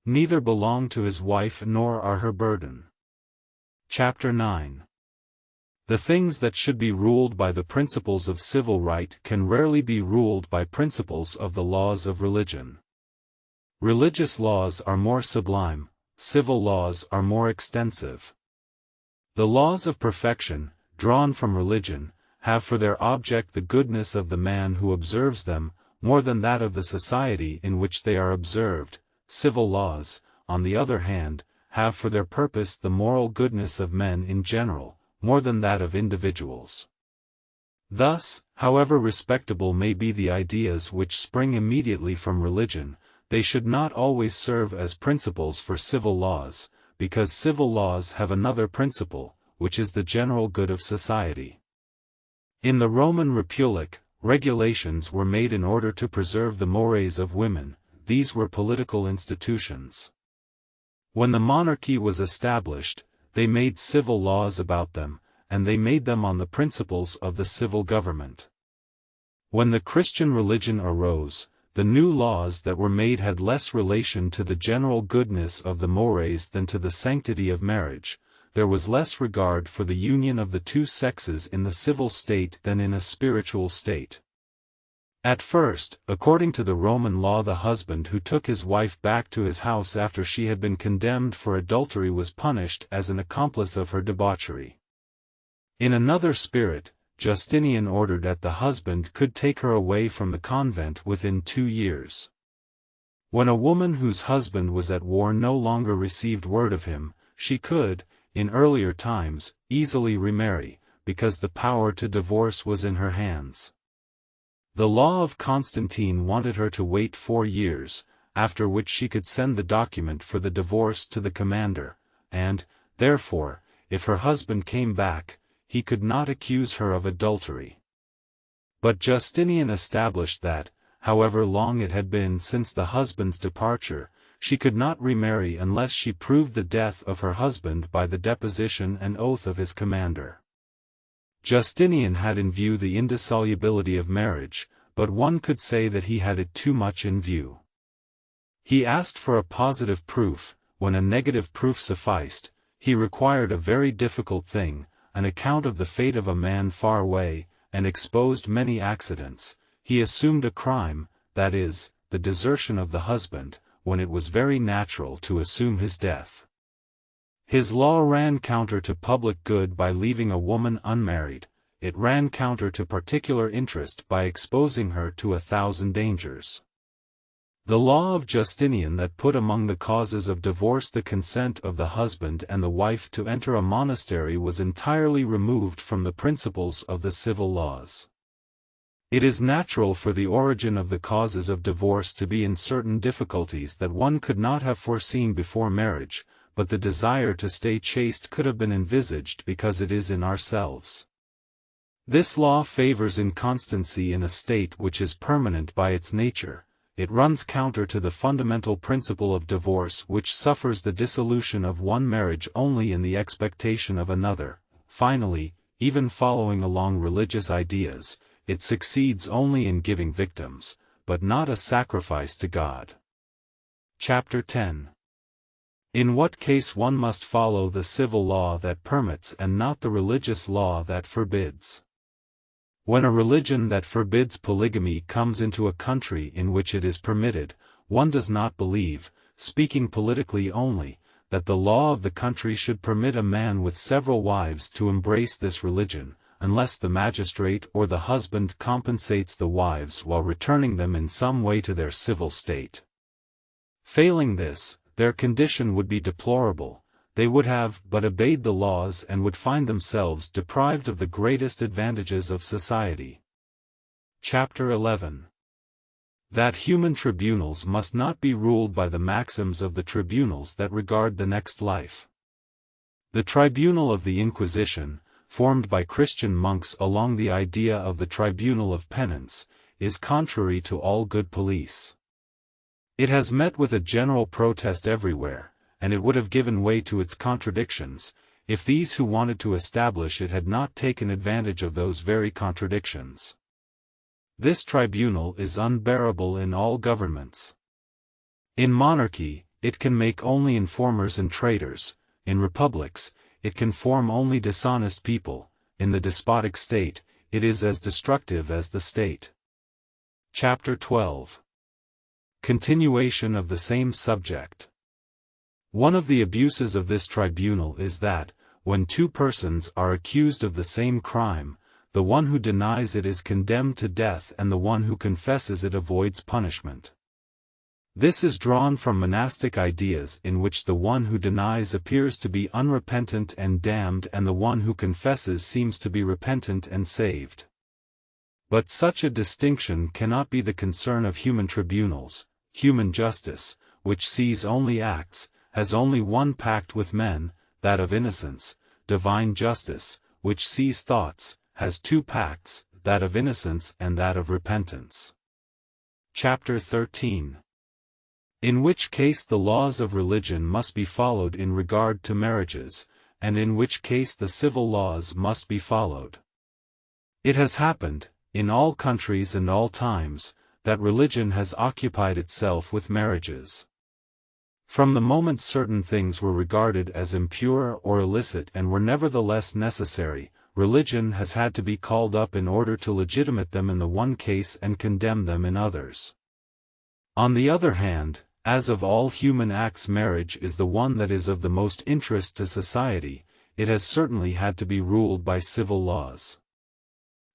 neither belong to his wife nor are her burden. Chapter 9. The things that should be ruled by the principles of civil right can rarely be ruled by principles of the laws of religion. Religious laws are more sublime, civil laws are more extensive. The laws of perfection, drawn from religion, have for their object the goodness of the man who observes them, more than that of the society in which they are observed. Civil laws, on the other hand, have for their purpose the moral goodness of men in general, more than that of individuals. Thus, however respectable may be the ideas which spring immediately from religion, they should not always serve as principles for civil laws, because civil laws have another principle, which is the general good of society. In the Roman Republic, regulations were made in order to preserve the mores of women. These were political institutions. When the monarchy was established, they made civil laws about them, and they made them on the principles of the civil government. When the Christian religion arose, the new laws that were made had less relation to the general goodness of the mores than to the sanctity of marriage. There was less regard for the union of the two sexes in the civil state than in a spiritual state. At first, according to the Roman law, the husband who took his wife back to his house after she had been condemned for adultery was punished as an accomplice of her debauchery. In another spirit, Justinian ordered that the husband could take her away from the convent within 2 years. When a woman whose husband was at war no longer received word of him, she could, in earlier times, easily remarry, because the power to divorce was in her hands. The law of Constantine wanted her to wait 4 years, after which she could send the document for the divorce to the commander, and, therefore, if her husband came back, he could not accuse her of adultery. But Justinian established that, however long it had been since the husband's departure, she could not remarry unless she proved the death of her husband by the deposition and oath of his commander. Justinian had in view the indissolubility of marriage, but one could say that he had it too much in view. He asked for a positive proof. When a negative proof sufficed, he required a very difficult thing, an account of the fate of a man far away, and exposed many accidents. He assumed a crime, that is, the desertion of the husband, when it was very natural to assume his death. His law ran counter to public good by leaving a woman unmarried. It ran counter to particular interest by exposing her to 1,000 dangers. The law of Justinian that put among the causes of divorce the consent of the husband and the wife to enter a monastery was entirely removed from the principles of the civil laws. It is natural for the origin of the causes of divorce to be in certain difficulties that one could not have foreseen before marriage, but the desire to stay chaste could have been envisaged because it is in ourselves. This law favors inconstancy in a state which is permanent by its nature. It runs counter to the fundamental principle of divorce, which suffers the dissolution of one marriage only in the expectation of another. Finally, even following along religious ideas, it succeeds only in giving victims, but not a sacrifice to God. Chapter 10. In what case one must follow the civil law that permits and not the religious law that forbids. When a religion that forbids polygamy comes into a country in which it is permitted, one does not believe, speaking politically only, that the law of the country should permit a man with several wives to embrace this religion, unless the magistrate or the husband compensates the wives while returning them in some way to their civil state. Failing this, their condition would be deplorable. They would have but obeyed the laws and would find themselves deprived of the greatest advantages of society. Chapter 11. That human tribunals must not be ruled by the maxims of the tribunals that regard the next life. The tribunal of the Inquisition, formed by Christian monks along the idea of the tribunal of penance, is contrary to all good police. It has met with a general protest everywhere, and it would have given way to its contradictions, if these who wanted to establish it had not taken advantage of those very contradictions. This tribunal is unbearable in all governments. In monarchy, it can make only informers and traitors; in republics, it can form only dishonest people; in the despotic state, it is as destructive as the state. Chapter 12. Continuation of the same subject. One of the abuses of this tribunal is that, when two persons are accused of the same crime, the one who denies it is condemned to death and the one who confesses it avoids punishment. This is drawn from monastic ideas in which the one who denies appears to be unrepentant and damned and the one who confesses seems to be repentant and saved. But such a distinction cannot be the concern of human tribunals. Human justice, which sees only acts, has only one pact with men, that of innocence; divine justice, which sees thoughts, has two pacts, that of innocence and that of repentance. Chapter 13. In which case the laws of religion must be followed in regard to marriages, and in which case the civil laws must be followed. It has happened, in all countries and all times, that religion has occupied itself with marriages. From the moment certain things were regarded as impure or illicit and were nevertheless necessary, religion has had to be called up in order to legitimate them in the one case and condemn them in others. On the other hand, as of all human acts marriage is the one that is of the most interest to society, it has certainly had to be ruled by civil laws.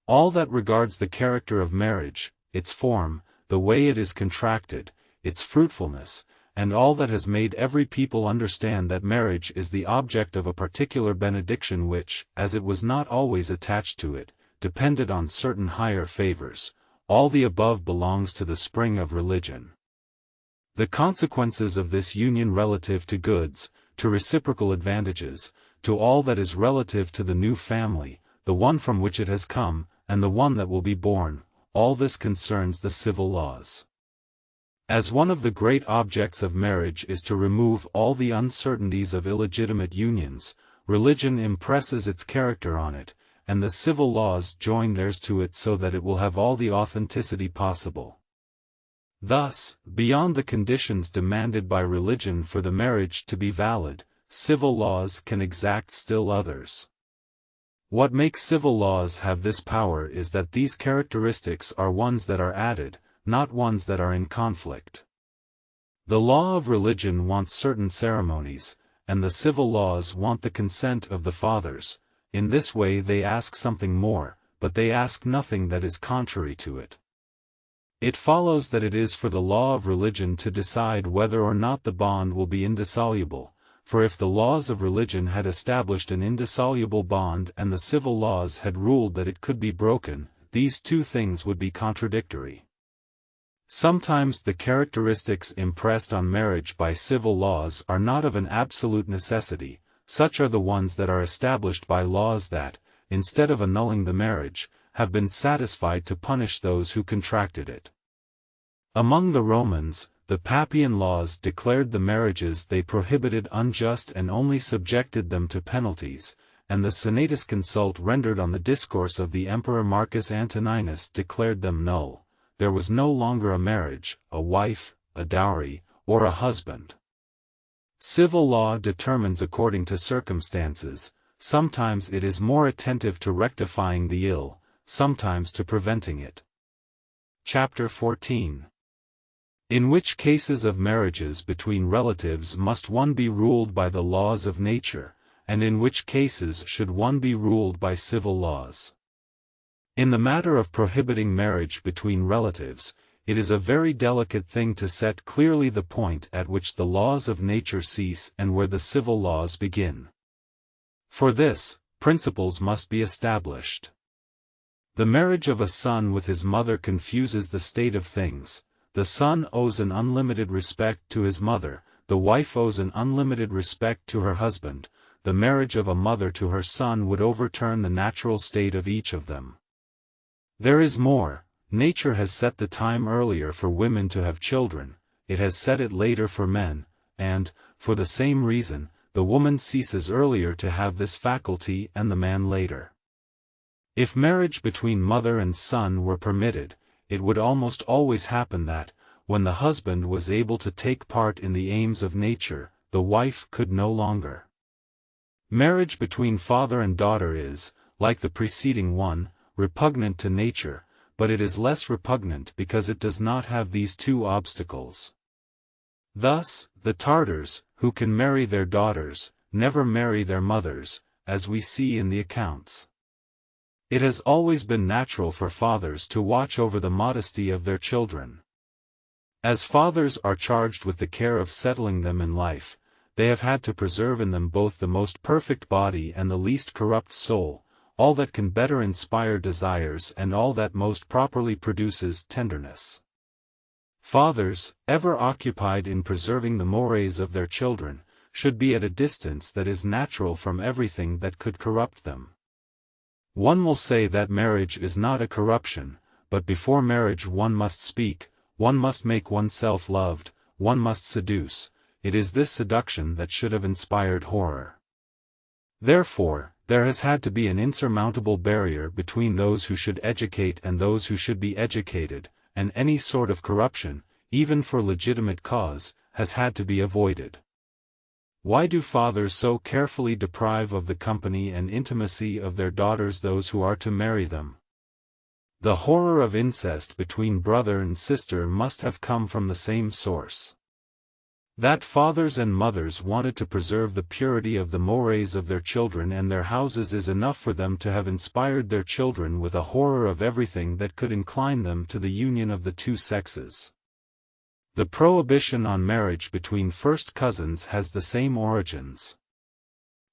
All that regards the character of marriage, its form, the way it is contracted, its fruitfulness, and all that has made every people understand that marriage is the object of a particular benediction which, as it was not always attached to it, depended on certain higher favors, all the above belongs to the spring of religion. The consequences of this union relative to goods, to reciprocal advantages, to all that is relative to the new family, the one from which it has come, and the one that will be born, all this concerns the civil laws. As one of the great objects of marriage is to remove all the uncertainties of illegitimate unions, religion impresses its character on it, and the civil laws join theirs to it so that it will have all the authenticity possible. Thus, beyond the conditions demanded by religion for the marriage to be valid, civil laws can exact still others. What makes civil laws have this power is that these characteristics are ones that are added, not ones that are in conflict. The law of religion wants certain ceremonies, and the civil laws want the consent of the fathers. In this way they ask something more, but they ask nothing that is contrary to it. It follows that it is for the law of religion to decide whether or not the bond will be indissoluble, for if the laws of religion had established an indissoluble bond and the civil laws had ruled that it could be broken, these two things would be contradictory. Sometimes the characteristics impressed on marriage by civil laws are not of an absolute necessity; such are the ones that are established by laws that, instead of annulling the marriage, have been satisfied to punish those who contracted it. Among the Romans, the Papian laws declared the marriages they prohibited unjust and only subjected them to penalties, and the Senatus Consult rendered on the discourse of the Emperor Marcus Antoninus declared them null. There was no longer a marriage, a wife, a dowry, or a husband. Civil law determines according to circumstances; sometimes it is more attentive to rectifying the ill, sometimes to preventing it. Chapter 14. In which cases of marriages between relatives must one be ruled by the laws of nature, and in which cases should one be ruled by civil laws? In the matter of prohibiting marriage between relatives, it is a very delicate thing to set clearly the point at which the laws of nature cease and where the civil laws begin. For this, principles must be established. The marriage of a son with his mother confuses the state of things. The son owes an unlimited respect to his mother, the wife owes an unlimited respect to her husband. The marriage of a mother to her son would overturn the natural state of each of them. There is more. Nature has set the time earlier for women to have children, it has set it later for men, and, for the same reason, the woman ceases earlier to have this faculty and the man later. If marriage between mother and son were permitted, it would almost always happen that, when the husband was able to take part in the aims of nature, the wife could no longer. Marriage between father and daughter is, like the preceding one, repugnant to nature, but it is less repugnant because it does not have these two obstacles. Thus, the Tartars, who can marry their daughters, never marry their mothers, as we see in the accounts. It has always been natural for fathers to watch over the modesty of their children. As fathers are charged with the care of settling them in life, they have had to preserve in them both the most perfect body and the least corrupt soul, all that can better inspire desires and all that most properly produces tenderness. Fathers, ever occupied in preserving the mores of their children, should be at a distance that is natural from everything that could corrupt them. One will say that marriage is not a corruption, but before marriage one must speak, one must make oneself loved, one must seduce. It is this seduction that should have inspired horror. Therefore, there has had to be an insurmountable barrier between those who should educate and those who should be educated, and any sort of corruption, even for legitimate cause, has had to be avoided. Why do fathers so carefully deprive of the company and intimacy of their daughters those who are to marry them? The horror of incest between brother and sister must have come from the same source. That fathers and mothers wanted to preserve the purity of the mores of their children and their houses is enough for them to have inspired their children with a horror of everything that could incline them to the union of the two sexes. The prohibition on marriage between first cousins has the same origins.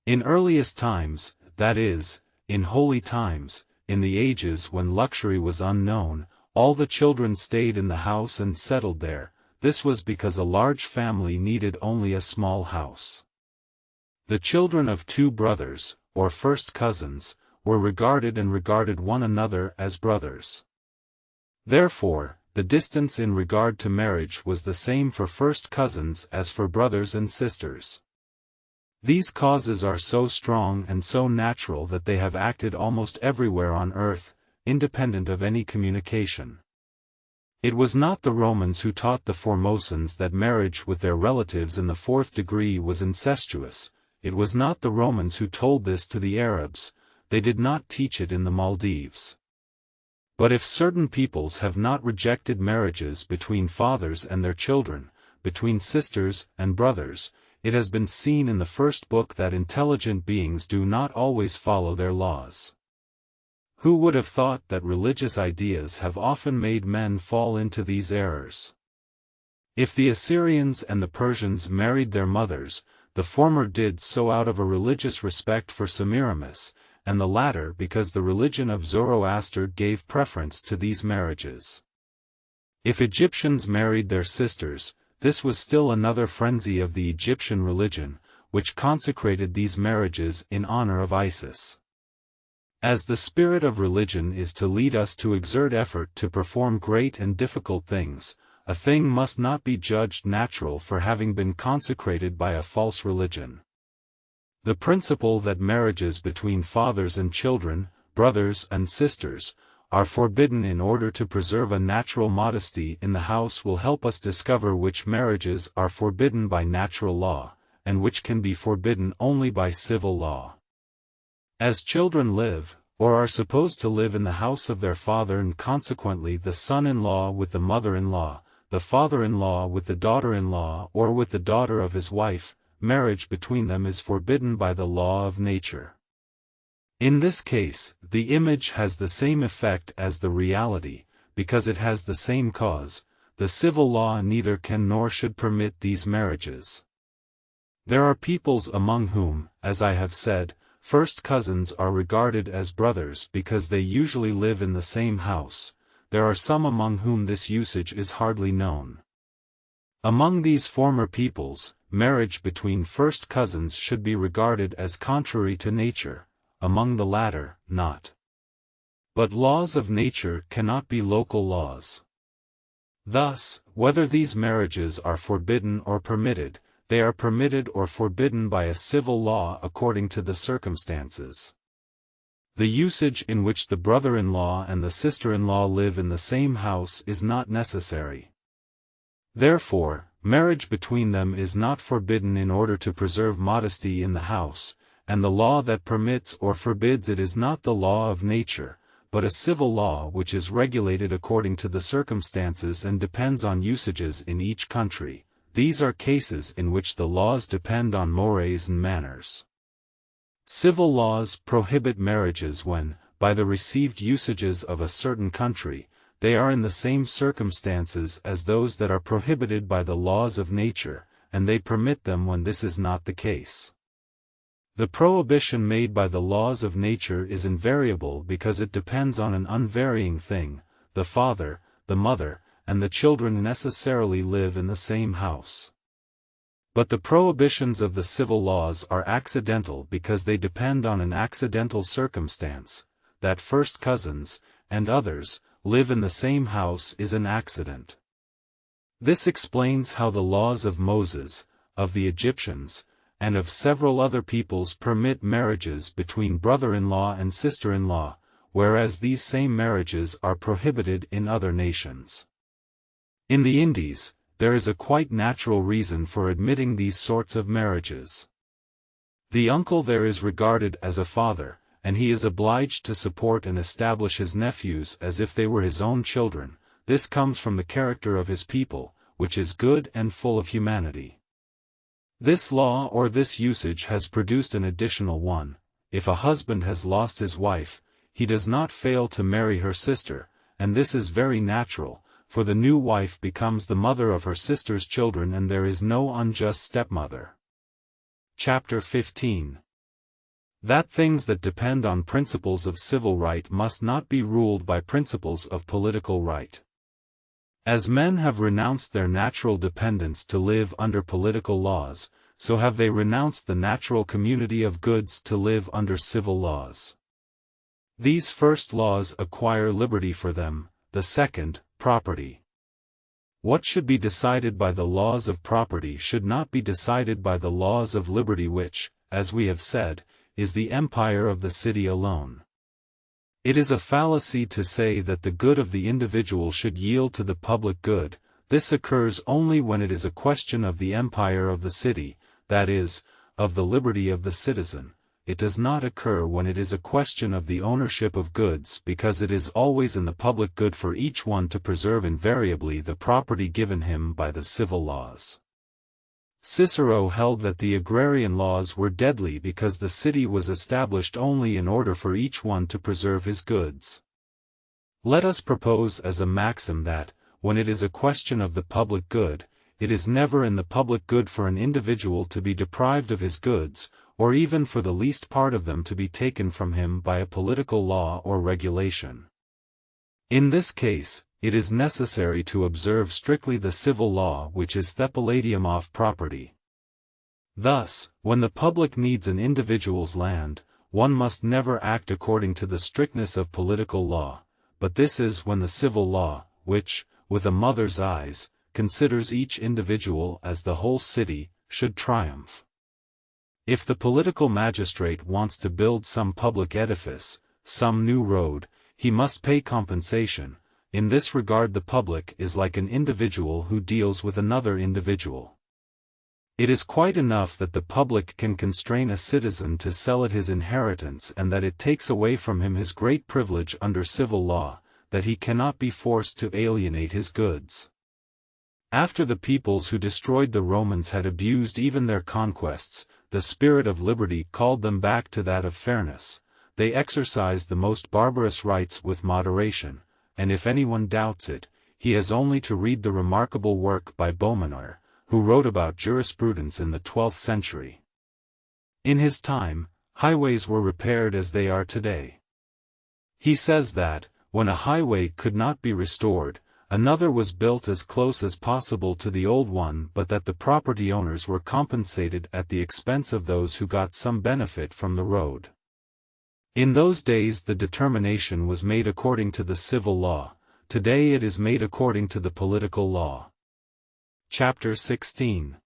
In earliest times, that is, in holy times, in the ages when luxury was unknown, all the children stayed in the house and settled there. This was because a large family needed only a small house. The children of two brothers, or first cousins, were regarded and regarded one another as brothers. Therefore, the distance in regard to marriage was the same for first cousins as for brothers and sisters. These causes are so strong and so natural that they have acted almost everywhere on earth, independent of any communication. It was not the Romans who taught the Formosans that marriage with their relatives in the fourth degree was incestuous, it was not the Romans who told this to the Arabs, they did not teach it in the Maldives. But if certain peoples have not rejected marriages between fathers and their children, between sisters and brothers, it has been seen in the first book that intelligent beings do not always follow their laws. Who would have thought that religious ideas have often made men fall into these errors? If the Assyrians and the Persians married their mothers, the former did so out of a religious respect for Semiramis, and the latter because the religion of Zoroaster gave preference to these marriages. If Egyptians married their sisters, this was still another frenzy of the Egyptian religion, which consecrated these marriages in honor of Isis. As the spirit of religion is to lead us to exert effort to perform great and difficult things, a thing must not be judged natural for having been consecrated by a false religion. The principle that marriages between fathers and children, brothers and sisters, are forbidden in order to preserve a natural modesty in the house will help us discover which marriages are forbidden by natural law, and which can be forbidden only by civil law. As children live, or are supposed to live in the house of their father and consequently the son-in-law with the mother-in-law, the father-in-law with the daughter-in-law or with the daughter of his wife, marriage between them is forbidden by the law of nature. In this case, the image has the same effect as the reality, because it has the same cause. The civil law neither can nor should permit these marriages. There are peoples among whom, as I have said, first cousins are regarded as brothers because they usually live in the same house. There are some among whom this usage is hardly known. Among these former peoples, marriage between first cousins should be regarded as contrary to nature, among the latter, not. But laws of nature cannot be local laws. Thus, whether these marriages are forbidden or permitted, they are permitted or forbidden by a civil law according to the circumstances. The usage in which the brother-in-law and the sister-in-law live in the same house is not necessary. Therefore, marriage between them is not forbidden in order to preserve modesty in the house, and the law that permits or forbids it is not the law of nature, but a civil law which is regulated according to the circumstances and depends on usages in each country. These are cases in which the laws depend on mores and manners. Civil laws prohibit marriages when, by the received usages of a certain country, they are in the same circumstances as those that are prohibited by the laws of nature, and they permit them when this is not the case. The prohibition made by the laws of nature is invariable because it depends on an unvarying thing. The father, the mother, and the children necessarily live in the same house. But the prohibitions of the civil laws are accidental because they depend on an accidental circumstance. That first cousins, and others, live in the same house is an accident. This explains how the laws of Moses, of the Egyptians, and of several other peoples permit marriages between brother-in-law and sister-in-law, whereas these same marriages are prohibited in other nations. In the Indies, there is a quite natural reason for admitting these sorts of marriages. The uncle there is regarded as a father, and he is obliged to support and establish his nephews as if they were his own children. This comes from the character of his people, which is good and full of humanity. This law or this usage has produced an additional one. If a husband has lost his wife, he does not fail to marry her sister, and this is very natural, for the new wife becomes the mother of her sister's children and there is no unjust stepmother. Chapter 15. That things that depend on principles of civil right must not be ruled by principles of political right. As men have renounced their natural dependence to live under political laws, so have they renounced the natural community of goods to live under civil laws. These first laws acquire liberty for them, the second, property. What should be decided by the laws of property should not be decided by the laws of liberty which, as we have said, is the empire of the city alone. It is a fallacy to say that the good of the individual should yield to the public good. This occurs only when it is a question of the empire of the city, that is, of the liberty of the citizen. It does not occur when it is a question of the ownership of goods because it is always in the public good for each one to preserve invariably the property given him by the civil laws. Cicero held that the agrarian laws were deadly because the city was established only in order for each one to preserve his goods. Let us propose as a maxim that, when it is a question of the public good, it is never in the public good for an individual to be deprived of his goods, or even for the least part of them to be taken from him by a political law or regulation. In this case, it is necessary to observe strictly the civil law which is the palladium of property. Thus, when the public needs an individual's land, one must never act according to the strictness of political law, but this is when the civil law, which, with a mother's eyes, considers each individual as the whole city, should triumph. If the political magistrate wants to build some public edifice, some new road, he must pay compensation. In this regard the public is like an individual who deals with another individual. It is quite enough that the public can constrain a citizen to sell it his inheritance and that it takes away from him his great privilege under civil law, that he cannot be forced to alienate his goods. After the peoples who destroyed the Romans had abused even their conquests, the spirit of liberty called them back to that of fairness. they exercise the most barbarous rights with moderation, and if anyone doubts it, he has only to read the remarkable work by Beaumanoir, who wrote about jurisprudence in the 12th century. In his time, highways were repaired as they are today. He says that, when a highway could not be restored, another was built as close as possible to the old one, but that the property owners were compensated at the expense of those who got some benefit from the road. In those days the determination was made according to the civil law, today it is made according to the political law. Chapter 16.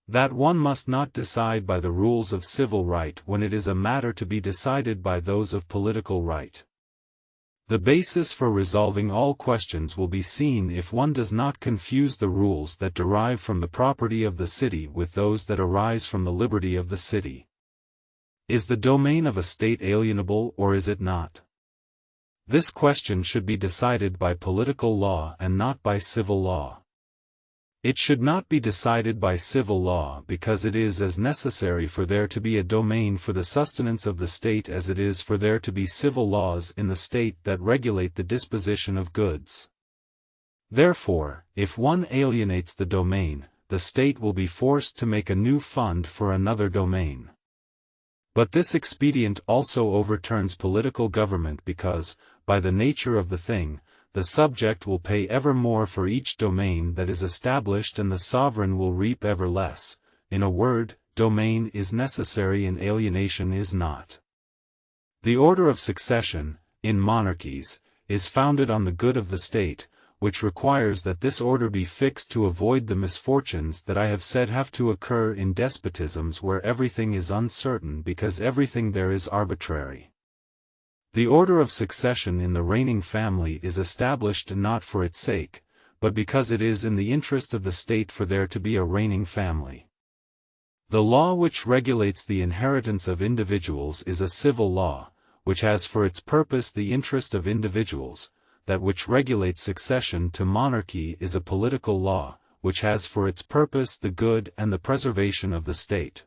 That one must not decide by the rules of civil right when it is a matter to be decided by those of political right. The basis for resolving all questions will be seen if one does not confuse the rules that derive from the property of the city with those that arise from the liberty of the city. Is the domain of a state alienable or is it not? This question should be decided by political law and not by civil law. It should not be decided by civil law because it is as necessary for there to be a domain for the sustenance of the state as it is for there to be civil laws in the state that regulate the disposition of goods. Therefore, if one alienates the domain, the state will be forced to make a new fund for another domain. But this expedient also overturns political government because, by the nature of the thing, the subject will pay ever more for each domain that is established and the sovereign will reap ever less. In a word, domain is necessary and alienation is not. The order of succession, in monarchies, is founded on the good of the state, which requires that this order be fixed to avoid the misfortunes that I have said have to occur in despotisms where everything is uncertain because everything there is arbitrary. The order of succession in the reigning family is established not for its sake, but because it is in the interest of the state for there to be a reigning family. The law which regulates the inheritance of individuals is a civil law, which has for its purpose the interest of individuals. That which regulates succession to monarchy is a political law, which has for its purpose the good and the preservation of the state.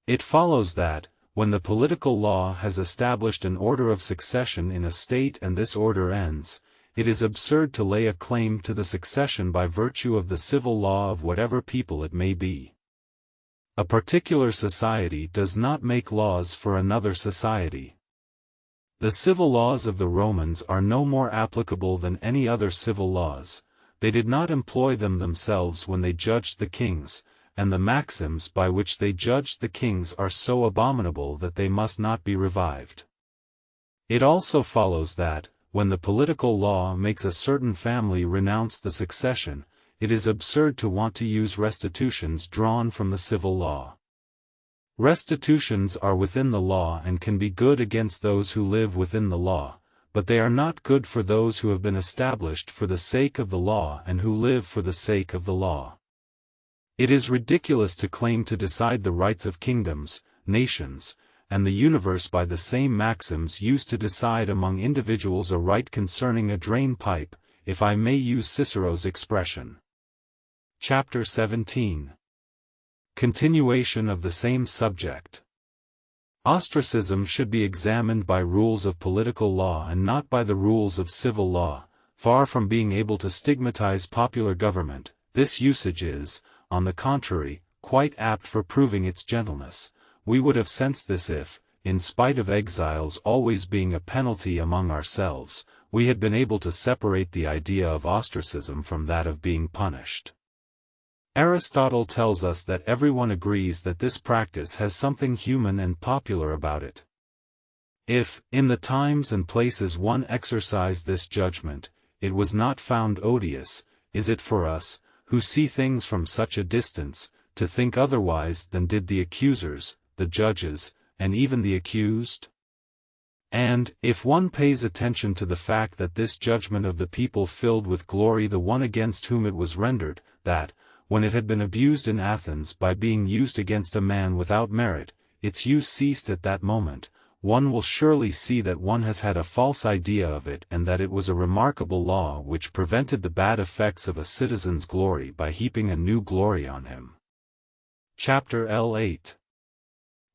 It follows that, when the political law has established an order of succession in a state and this order ends, it is absurd to lay a claim to the succession by virtue of the civil law of whatever people it may be. A particular society does not make laws for another society. The civil laws of the Romans are no more applicable than any other civil laws. They did not employ them themselves when they judged the kings, and the maxims by which they judged the kings are so abominable that they must not be revived. It also follows that, when the political law makes a certain family renounce the succession, it is absurd to want to use restitutions drawn from the civil law. Restitutions are within the law and can be good against those who live within the law, but they are not good for those who have been established for the sake of the law and who live for the sake of the law. It is ridiculous to claim to decide the rights of kingdoms, nations, and the universe by the same maxims used to decide among individuals a right concerning a drain pipe, if I may use Cicero's expression. Chapter 17. Continuation of the same subject. Ostracism should be examined by rules of political law and not by the rules of civil law. Far from being able to stigmatize popular government, this usage is, on the contrary, quite apt for proving its gentleness. We would have sensed this if, in spite of exiles always being a penalty among ourselves, we had been able to separate the idea of ostracism from that of being punished. Aristotle tells us that everyone agrees that this practice has something human and popular about it. If, in the times and places one exercised this judgment, it was not found odious, is it for us, who see things from such a distance, to think otherwise than did the accusers, the judges, and even the accused? And, if one pays attention to the fact that this judgment of the people filled with glory the one against whom it was rendered, that, when it had been abused in Athens by being used against a man without merit, its use ceased at that moment, one will surely see that one has had a false idea of it and that it was a remarkable law which prevented the bad effects of a citizen's glory by heaping a new glory on him. Chapter L8.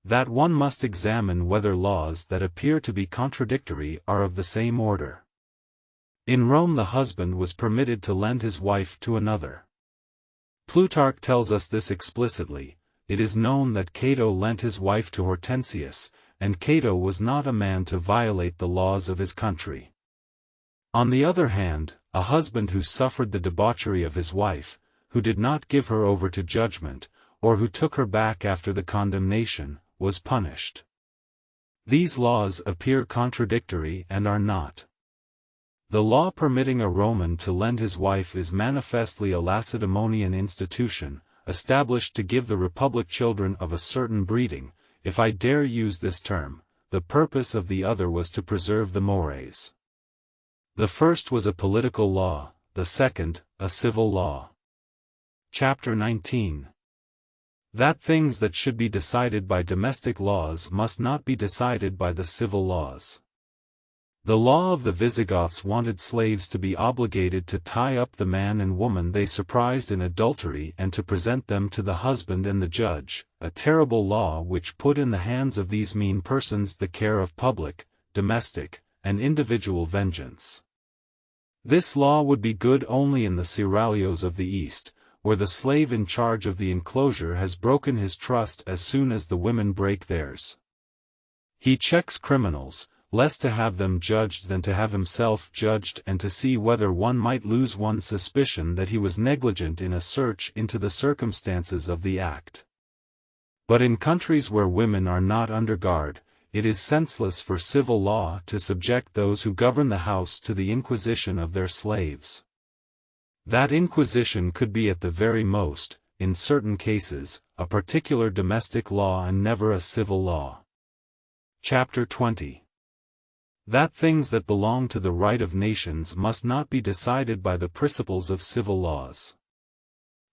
that one must examine whether laws that appear to be contradictory are of the same order. In Rome the husband was permitted to lend his wife to another. Plutarch tells us this explicitly. It is known that Cato lent his wife to Hortensius, and Cato was not a man to violate the laws of his country. On the other hand, a husband who suffered the debauchery of his wife, who did not give her over to judgment, or who took her back after the condemnation, was punished. These laws appear contradictory and are not. The law permitting a Roman to lend his wife is manifestly a Lacedaemonian institution, established to give the republic children of a certain breeding. If I dare use this term, the purpose of the other was to preserve the mores. The first was a political law, the second, a civil law. Chapter 19. That things that should be decided by domestic laws must not be decided by the civil laws. The law of the Visigoths wanted slaves to be obligated to tie up the man and woman they surprised in adultery and to present them to the husband and the judge, a terrible law which put in the hands of these mean persons the care of public, domestic, and individual vengeance. This law would be good only in the seraglios of the East, where the slave in charge of the enclosure has broken his trust as soon as the women break theirs. He checks criminals, less to have them judged than to have himself judged, and to see whether one might lose one's suspicion that he was negligent in a search into the circumstances of the act. But in countries where women are not under guard, it is senseless for civil law to subject those who govern the house to the inquisition of their slaves. That inquisition could be at the very most, in certain cases, a particular domestic law and never a civil law. Chapter 20. That things that belong to the right of nations must not be decided by the principles of civil laws.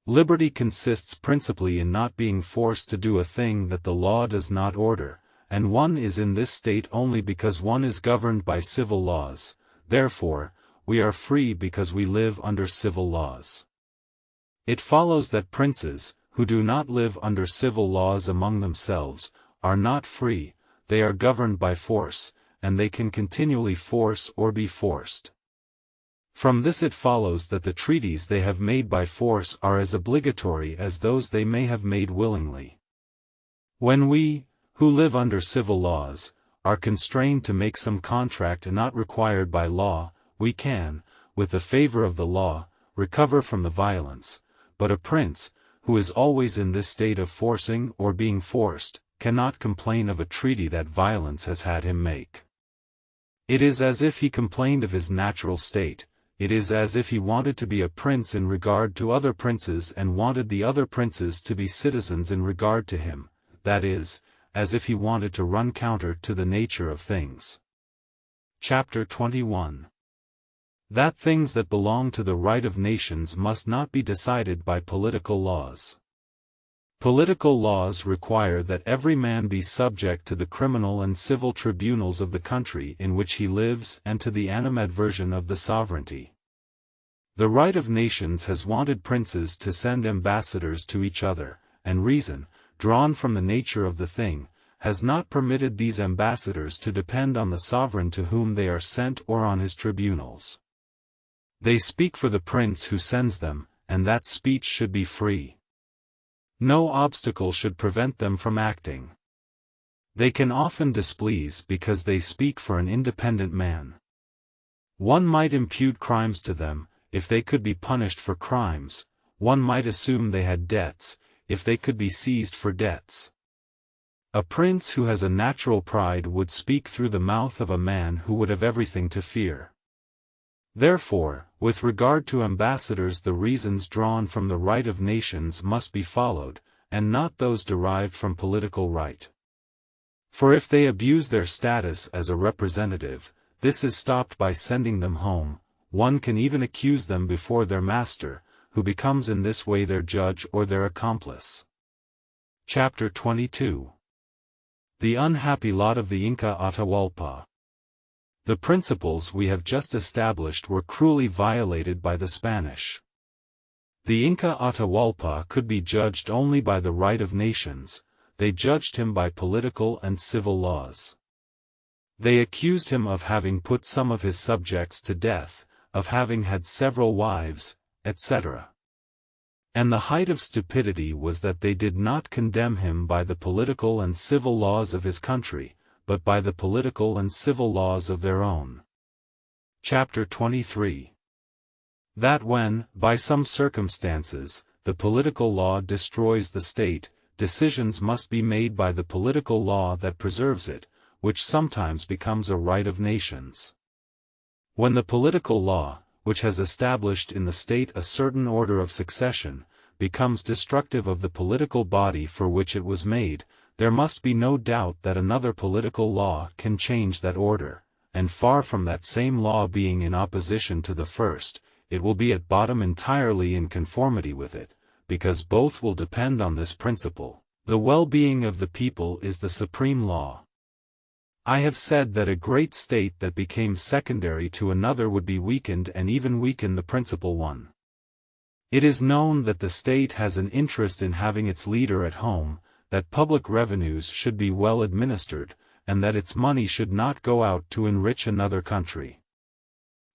Liberty consists principally in not being forced to do a thing that the law does not order, and one is in this state only because one is governed by civil laws. Therefore, we are free because we live under civil laws. It follows that princes, who do not live under civil laws among themselves, are not free, they are governed by force, and they can continually force or be forced. From this it follows that the treaties they have made by force are as obligatory as those they may have made willingly. When we, who live under civil laws, are constrained to make some contract not required by law, we can, with the favor of the law, recover from the violence, but a prince, who is always in this state of forcing or being forced, cannot complain of a treaty that violence has had him make. It is as if he complained of his natural state, it is as if he wanted to be a prince in regard to other princes and wanted the other princes to be citizens in regard to him, that is, as if he wanted to run counter to the nature of things. Chapter 21. That things that belong to the right of nations must not be decided by political laws. Political laws require that every man be subject to the criminal and civil tribunals of the country in which he lives and to the animadversion of the sovereignty. The right of nations has wanted princes to send ambassadors to each other, and reason, drawn from the nature of the thing, has not permitted these ambassadors to depend on the sovereign to whom they are sent or on his tribunals. They speak for the prince who sends them, and that speech should be free. No obstacle should prevent them from acting. They can often displease because they speak for an independent man. One might impute crimes to them, if they could be punished for crimes; one might assume they had debts, if they could be seized for debts. A prince who has a natural pride would speak through the mouth of a man who would have everything to fear. Therefore, with regard to ambassadors, the reasons drawn from the right of nations must be followed, and not those derived from political right. For if they abuse their status as a representative, this is stopped by sending them home. One can even accuse them before their master, who becomes in this way their judge or their accomplice. Chapter 22. The unhappy lot of the Inca Atahualpa. The principles we have just established were cruelly violated by the Spanish. The Inca Atahualpa could be judged only by the right of nations, they judged him by political and civil laws. They accused him of having put some of his subjects to death, of having had several wives, etc. And the height of stupidity was that they did not condemn him by the political and civil laws of his country, but by the political and civil laws of their own. Chapter 23. That when, by some circumstances, the political law destroys the state, decisions must be made by the political law that preserves it, which sometimes becomes a right of nations. When the political law, which has established in the state a certain order of succession, becomes destructive of the political body for which it was made, there must be no doubt that another political law can change that order, and far from that same law being in opposition to the first, it will be at bottom entirely in conformity with it, because both will depend on this principle: the well-being of the people is the supreme law. I have said that a great state that became secondary to another would be weakened and even weaken the principal one. It is known that the state has an interest in having its leader at home, that public revenues should be well administered, and that its money should not go out to enrich another country.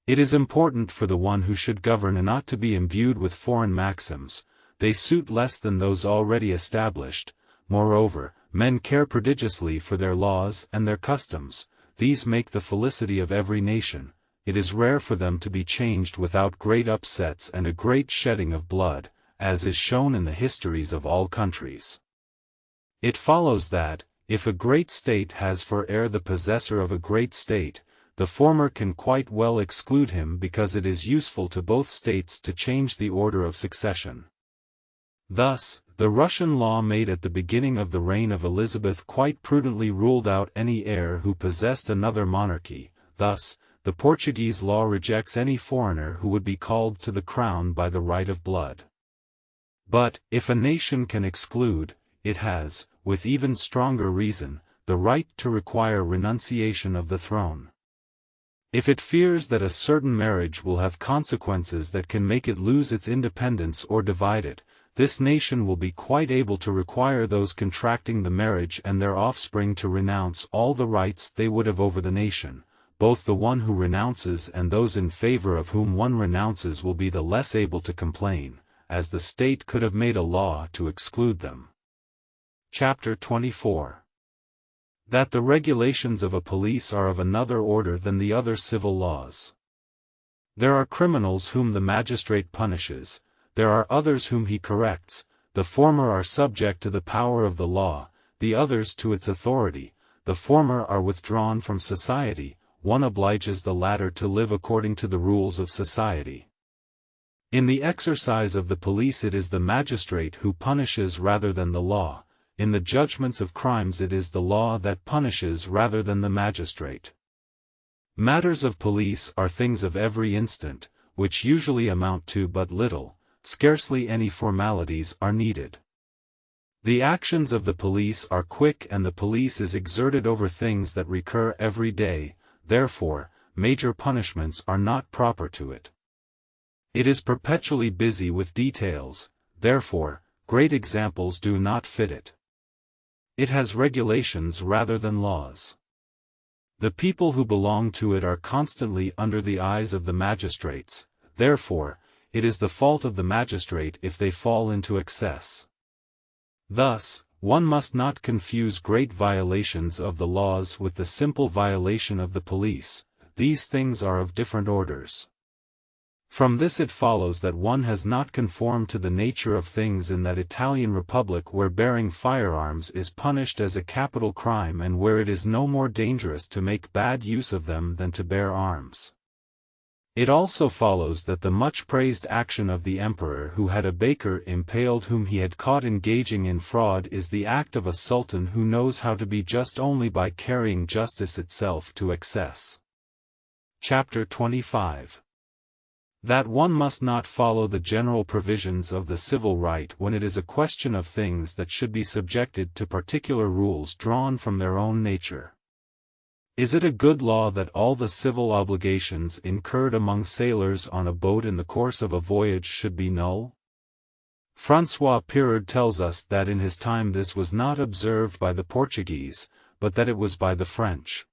It is important for the one who should govern not to be imbued with foreign maxims; they suit less than those already established. Moreover, men care prodigiously for their laws and their customs; these make the felicity of every nation. It is rare for them to be changed without great upsets and a great shedding of blood, as is shown in the histories of all countries. It follows that, if a great state has for heir the possessor of a great state, the former can quite well exclude him because it is useful to both states to change the order of succession. Thus, the Russian law made at the beginning of the reign of Elizabeth quite prudently ruled out any heir who possessed another monarchy. Thus, the Portuguese law rejects any foreigner who would be called to the crown by the right of blood. But, if a nation can exclude, it has, with even stronger reason, the right to require renunciation of the throne. If it fears that a certain marriage will have consequences that can make it lose its independence or divide it, this nation will be quite able to require those contracting the marriage and their offspring to renounce all the rights they would have over the nation. Both the one who renounces and those in favor of whom one renounces will be the less able to complain, as the state could have made a law to exclude them. Chapter 24. That the regulations of a police are of another order than the other civil laws. There are criminals whom the magistrate punishes, there are others whom he corrects; the former are subject to the power of the law, the others to its authority; the former are withdrawn from society, one obliges the latter to live according to the rules of society. In the exercise of the police it is the magistrate who punishes rather than the law; in the judgments of crimes it is the law that punishes rather than the magistrate. Matters of police are things of every instant, which usually amount to but little; scarcely any formalities are needed. The actions of the police are quick and the police is exerted over things that recur every day, therefore, major punishments are not proper to it. It is perpetually busy with details, therefore, great examples do not fit it. It has regulations rather than laws. The people who belong to it are constantly under the eyes of the magistrates, therefore, it is the fault of the magistrate if they fall into excess. Thus, one must not confuse great violations of the laws with the simple violation of the police; these things are of different orders. From this it follows that one has not conformed to the nature of things in that Italian republic where bearing firearms is punished as a capital crime and where it is no more dangerous to make bad use of them than to bear arms. It also follows that the much praised action of the emperor who had a baker impaled whom he had caught engaging in fraud is the act of a sultan who knows how to be just only by carrying justice itself to excess. Chapter 25. That one must not follow the general provisions of the civil right when it is a question of things that should be subjected to particular rules drawn from their own nature. Is it a good law that all the civil obligations incurred among sailors on a boat in the course of a voyage should be null? François Pérard tells us that in his time this was not observed by the Portuguese, but that it was by the French.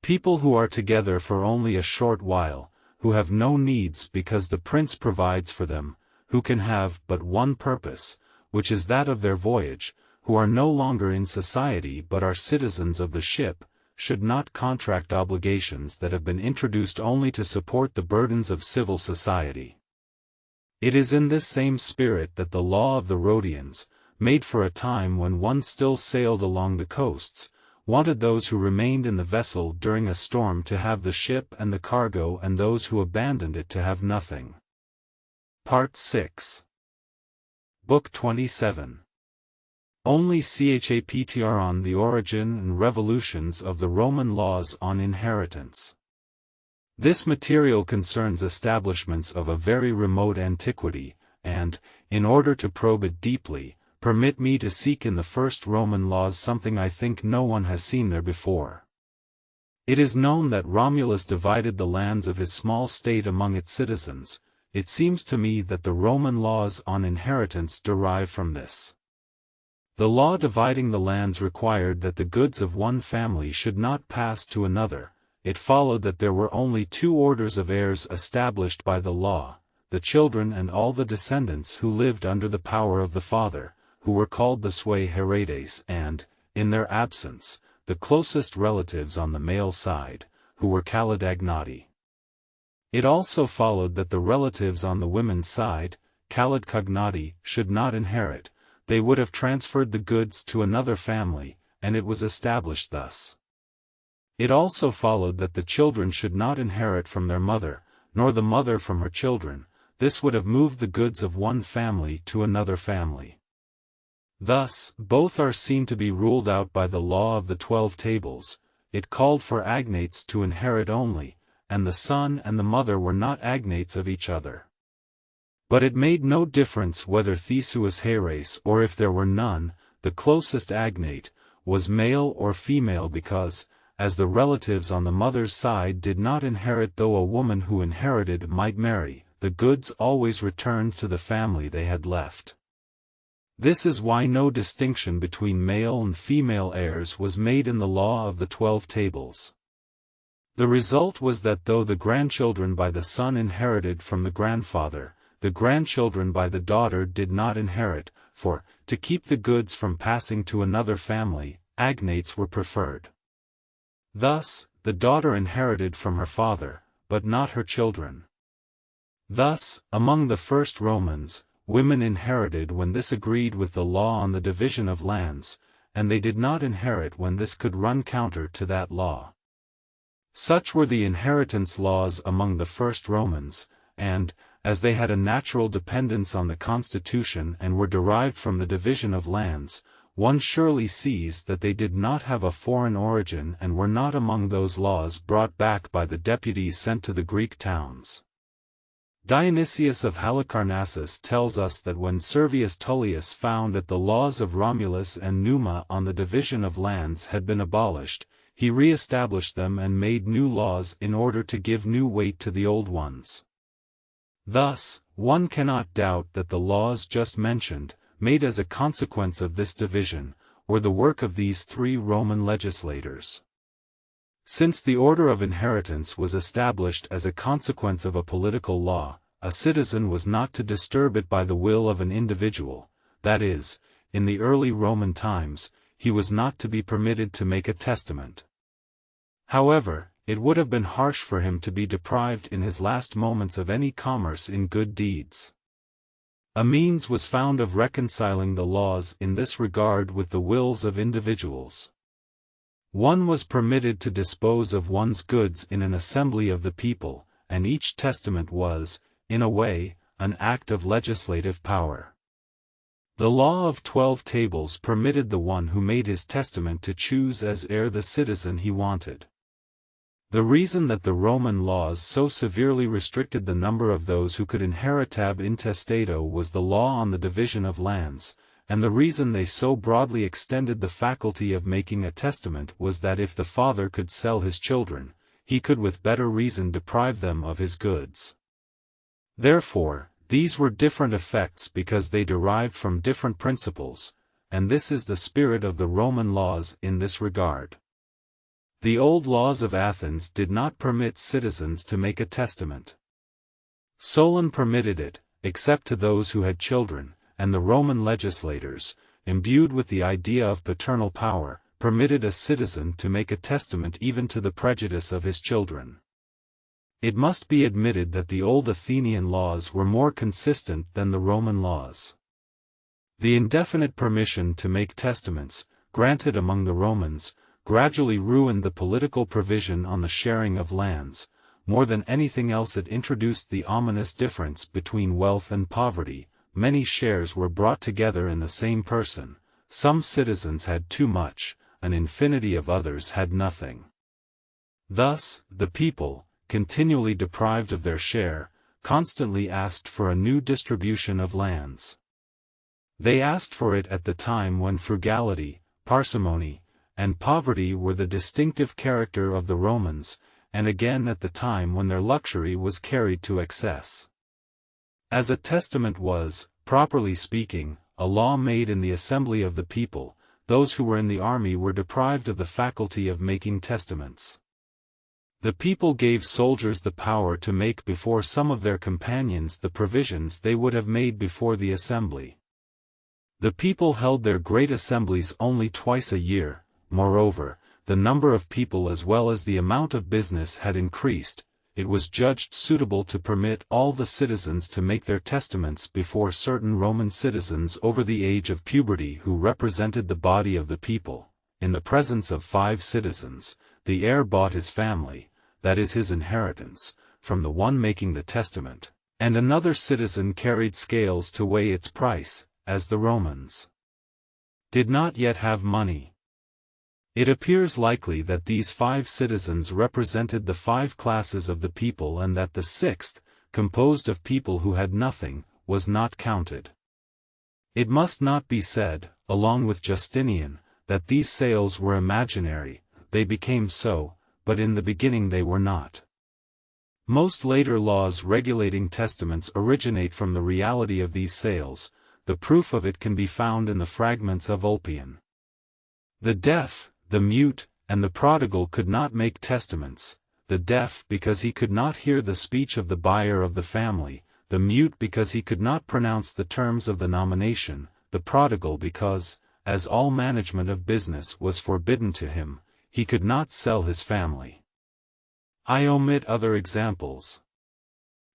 People who are together for only a short while, who have no needs because the prince provides for them, who can have but one purpose, which is that of their voyage, who are no longer in society but are citizens of the ship, should not contract obligations that have been introduced only to support the burdens of civil society. It is in this same spirit that the law of the Rhodians, made for a time when one still sailed along the coasts, wanted those who remained in the vessel during a storm to have the ship and the cargo and those who abandoned it to have nothing. Part 6. Book 27. Only chapter on the origin and revolutions of the Roman laws on inheritance. This material concerns establishments of a very remote antiquity, and, in order to probe it deeply, permit me to seek in the first Roman laws something I think no one has seen there before. It is known that Romulus divided the lands of his small state among its citizens. It seems to me that the Roman laws on inheritance derive from this. The law dividing the lands required that the goods of one family should not pass to another. It followed that there were only two orders of heirs established by the law, the children and all the descendants who lived under the power of the father, who were called the sui heredes, and, in their absence, the closest relatives on the male side, who were callidagnati. It also followed that the relatives on the women's side, calidcognati, should not inherit. They would have transferred the goods to another family, and it was established thus. It also followed that the children should not inherit from their mother, nor the mother from her children. This would have moved the goods of one family to another family. Thus, both are seen to be ruled out by the law of the 12 tables. It called for agnates to inherit only, and the son and the mother were not agnates of each other. But it made no difference whether thesuus heres or if there were none, the closest agnate, was male or female because, as the relatives on the mother's side did not inherit though a woman who inherited might marry, the goods always returned to the family they had left. This is why no distinction between male and female heirs was made in the law of the 12 tables. The result was that though the grandchildren by the son inherited from the grandfather, the grandchildren by the daughter did not inherit, for, to keep the goods from passing to another family, agnates were preferred. Thus, the daughter inherited from her father, but not her children. Thus, among the first Romans, women inherited when this agreed with the law on the division of lands, and they did not inherit when this could run counter to that law. Such were the inheritance laws among the first Romans, and, as they had a natural dependence on the constitution and were derived from the division of lands, one surely sees that they did not have a foreign origin and were not among those laws brought back by the deputies sent to the Greek towns. Dionysius of Halicarnassus tells us that when Servius Tullius found that the laws of Romulus and Numa on the division of lands had been abolished, he re-established them and made new laws in order to give new weight to the old ones. Thus, one cannot doubt that the laws just mentioned, made as a consequence of this division, were the work of these three Roman legislators. Since the order of inheritance was established as a consequence of a political law, a citizen was not to disturb it by the will of an individual, that is, in the early Roman times, he was not to be permitted to make a testament. However, it would have been harsh for him to be deprived in his last moments of any commerce in good deeds. A means was found of reconciling the laws in this regard with the wills of individuals. One was permitted to dispose of one's goods in an assembly of the people, and each testament was, in a way, an act of legislative power. The law of 12 tables permitted the one who made his testament to choose as heir the citizen he wanted. The reason that the Roman laws so severely restricted the number of those who could inherit ab intestato was the law on the division of lands, and the reason they so broadly extended the faculty of making a testament was that if the father could sell his children, he could with better reason deprive them of his goods. Therefore, These were different effects because they derived from different principles, and this is the spirit of the Roman laws in this regard. The old laws of Athens did not permit citizens to make a testament. Solon permitted it, except to those who had children, and the Roman legislators, imbued with the idea of paternal power, permitted a citizen to make a testament even to the prejudice of his children. It must be admitted that the old Athenian laws were more consistent than the Roman laws. The indefinite permission to make testaments, granted among the Romans, gradually ruined the political provision on the sharing of lands. More than anything else, it introduced the ominous difference between wealth and poverty. Many shares were brought together in the same person. Some citizens had too much, an infinity of others had nothing. Thus, the people, continually deprived of their share, constantly asked for a new distribution of lands. They asked for it at the time when frugality, parsimony, and poverty were the distinctive character of the Romans, and again at the time when their luxury was carried to excess. As a testament was, properly speaking, a law made in the assembly of the people, those who were in the army were deprived of the faculty of making testaments. The people gave soldiers the power to make before some of their companions the provisions they would have made before the assembly. The people held their great assemblies only twice a year. Moreover, the number of people as well as the amount of business had increased. It was judged suitable to permit all the citizens to make their testaments before certain Roman citizens over the age of puberty who represented the body of the people. In the presence of 5 citizens, the heir bought his family, that is his inheritance, from the one making the testament, and another citizen carried scales to weigh its price, as the Romans did not yet have money. It appears likely that these 5 citizens represented the 5 classes of the people and that the 6th, composed of people who had nothing, was not counted. It must not be said, along with Justinian, that these sales were imaginary. They became so, but in the beginning they were not. Most later laws regulating testaments originate from the reality of these sales. The proof of it can be found in the fragments of Ulpian. The deaf, the mute, and the prodigal could not make testaments, the deaf because he could not hear the speech of the buyer of the family, the mute because he could not pronounce the terms of the nomination, the prodigal because, as all management of business was forbidden to him, he could not sell his family. I omit other examples.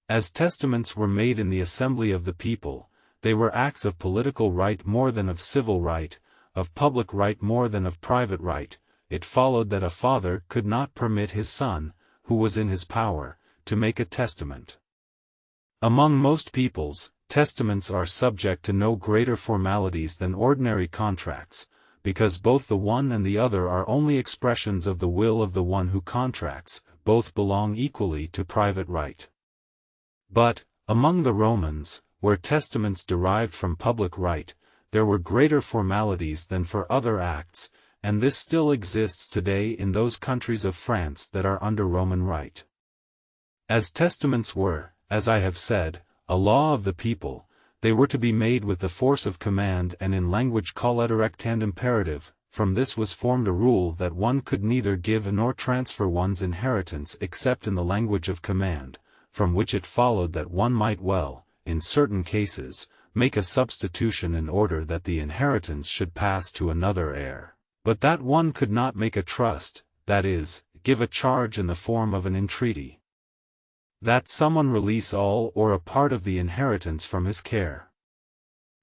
As testaments were made in the assembly of the people, they were acts of political right more than of civil right, of public right more than of private right. It followed that a father could not permit his son, who was in his power, to make a testament. Among most peoples, testaments are subject to no greater formalities than ordinary contracts, because both the one and the other are only expressions of the will of the one who contracts. Both belong equally to private right. But, among the Romans, where testaments derived from public right, there were greater formalities than for other acts, and this still exists today in those countries of France that are under Roman right. As testaments were, as I have said, a law of the people, they were to be made with the force of command and in language colletterect and imperative. From this was formed a rule that one could neither give nor transfer one's inheritance except in the language of command, from which it followed that one might well, in certain cases, make a substitution in order that the inheritance should pass to another heir, but that one could not make a trust, that is, give a charge in the form of an entreaty. That someone release all or a part of the inheritance from his care.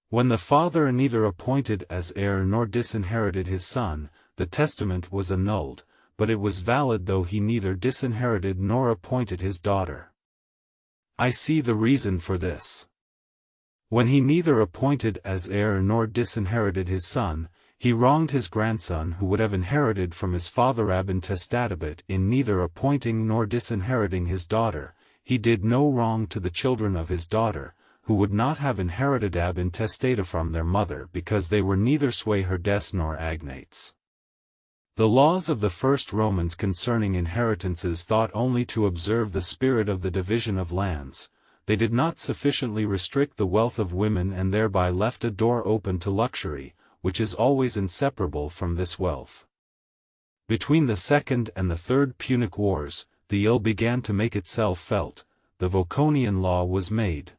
When the father neither appointed as heir nor disinherited his son, the testament was annulled, but it was valid though he neither disinherited nor appointed his daughter. I see the reason for this. When he neither appointed as heir nor disinherited his son, he wronged his grandson who would have inherited from his father ab intestatabit in neither appointing nor disinheriting his daughter. He did no wrong to the children of his daughter, who would not have inherited ab intestata from their mother because they were neither sui herdes nor agnates. The laws of the first Romans concerning inheritances thought only to observe the spirit of the division of lands. they did not sufficiently restrict the wealth of women and thereby left a door open to luxury, which is always inseparable from this wealth. Between the Second and the Third Punic Wars, the ill began to make itself felt, the Voconian law was made.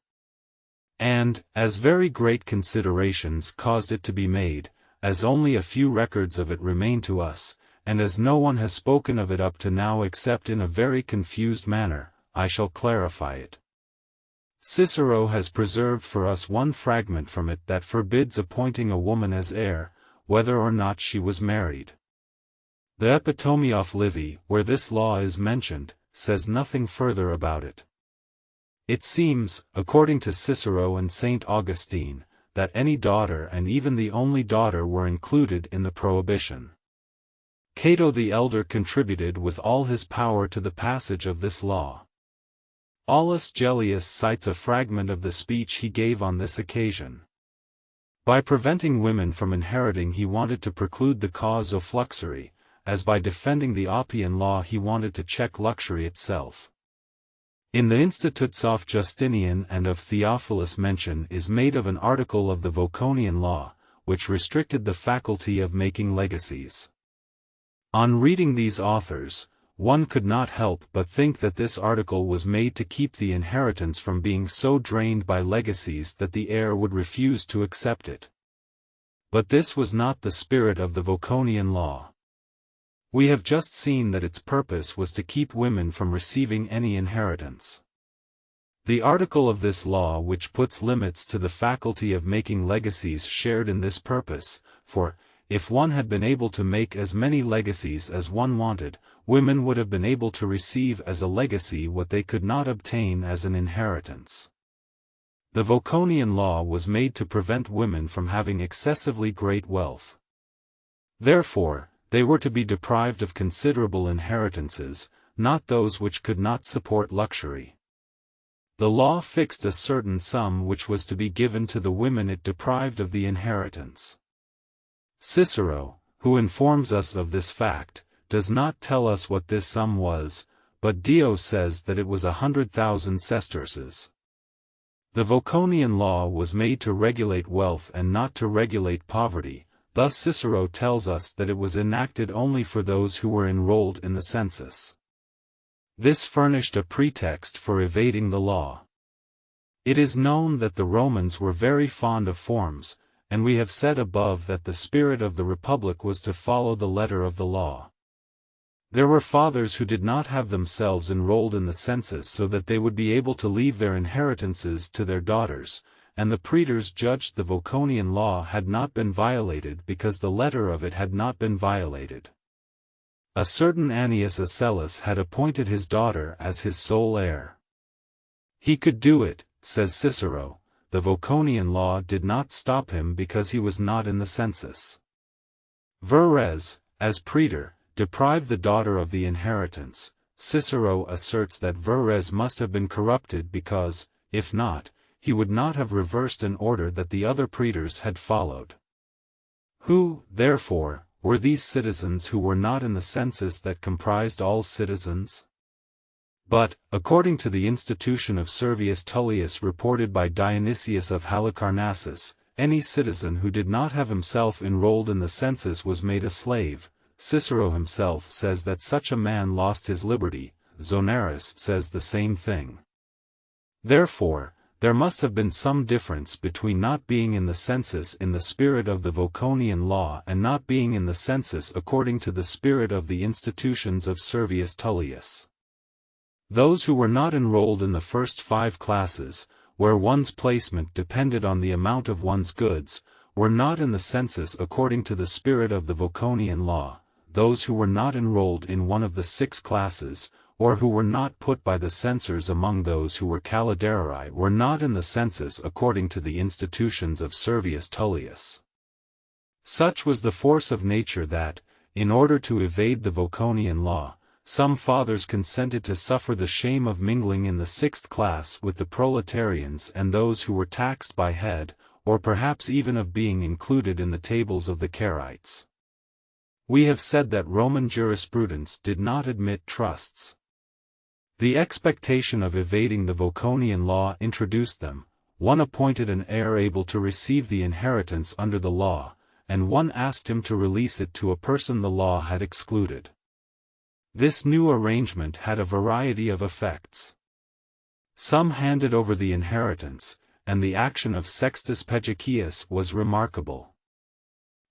And, as very great considerations caused it to be made, as only a few records of it remain to us, and as no one has spoken of it up to now except in a very confused manner, I shall clarify it. Cicero has preserved for us one fragment from it that forbids appointing a woman as heir, whether or not she was married. The Epitome of Livy, where this law is mentioned, says nothing further about it. It seems, according to Cicero and St. Augustine, that any daughter and even the only daughter were included in the prohibition. Cato the Elder contributed with all his power to the passage of this law. Aulus Gellius cites a fragment of the speech he gave on this occasion. By preventing women from inheriting he wanted to preclude the cause of luxury, as by defending the Oppian law he wanted to check luxury itself. In the Institutes of Justinian and of Theophilus mention is made of an article of the Voconian law, which restricted the faculty of making legacies. On reading these authors, one could not help but think that this article was made to keep the inheritance from being so drained by legacies that the heir would refuse to accept it. But this was not the spirit of the Voconian law. We have just seen that its purpose was to keep women from receiving any inheritance. The article of this law which puts limits to the faculty of making legacies shared in this purpose, for, if one had been able to make as many legacies as one wanted, women would have been able to receive as a legacy what they could not obtain as an inheritance. The Voconian law was made to prevent women from having excessively great wealth. Therefore, they were to be deprived of considerable inheritances, not those which could not support luxury. The law fixed a certain sum which was to be given to the women it deprived of the inheritance. Cicero, who informs us of this fact, does not tell us what this sum was, but Dio says that it was 100,000 sesterces. The Voconian law was made to regulate wealth and not to regulate poverty, thus Cicero tells us that it was enacted only for those who were enrolled in the census. This furnished a pretext for evading the law. It is known that the Romans were very fond of forms, and we have said above that the spirit of the Republic was to follow the letter of the law. There were fathers who did not have themselves enrolled in the census so that they would be able to leave their inheritances to their daughters, and the praetors judged the Voconian law had not been violated because the letter of it had not been violated. A certain Annius Asellus had appointed his daughter as his sole heir. He could do it, says Cicero. The Voconian law did not stop him because he was not in the census. Verres, as praetor, deprived the daughter of the inheritance. Cicero asserts that Verres must have been corrupted because, if not, he would not have reversed an order that the other praetors had followed. Who, therefore, were these citizens who were not in the census that comprised all citizens? But, according to the institution of Servius Tullius reported by Dionysius of Halicarnassus, any citizen who did not have himself enrolled in the census was made a slave. Cicero himself says that such a man lost his liberty. Zonaras says the same thing. Therefore, there must have been some difference between not being in the census in the spirit of the Voconian law and not being in the census according to the spirit of the institutions of Servius Tullius. Those who were not enrolled in the first 5 classes, where one's placement depended on the amount of one's goods, were not in the census according to the spirit of the Voconian law. Those who were not enrolled in one of the 6 classes, or who were not put by the censors among those who were Calidarii, were not in the census according to the institutions of Servius Tullius. Such was the force of nature that, in order to evade the Voconian law, some fathers consented to suffer the shame of mingling in the 6th class with the proletarians and those who were taxed by head, or perhaps even of being included in the tables of the Carites. We have said that Roman jurisprudence did not admit trusts. The expectation of evading the Voconian law introduced them. One appointed an heir able to receive the inheritance under the law, and one asked him to release it to a person the law had excluded. This new arrangement had a variety of effects. Some handed over the inheritance, and the action of Sextus Pegicius was remarkable.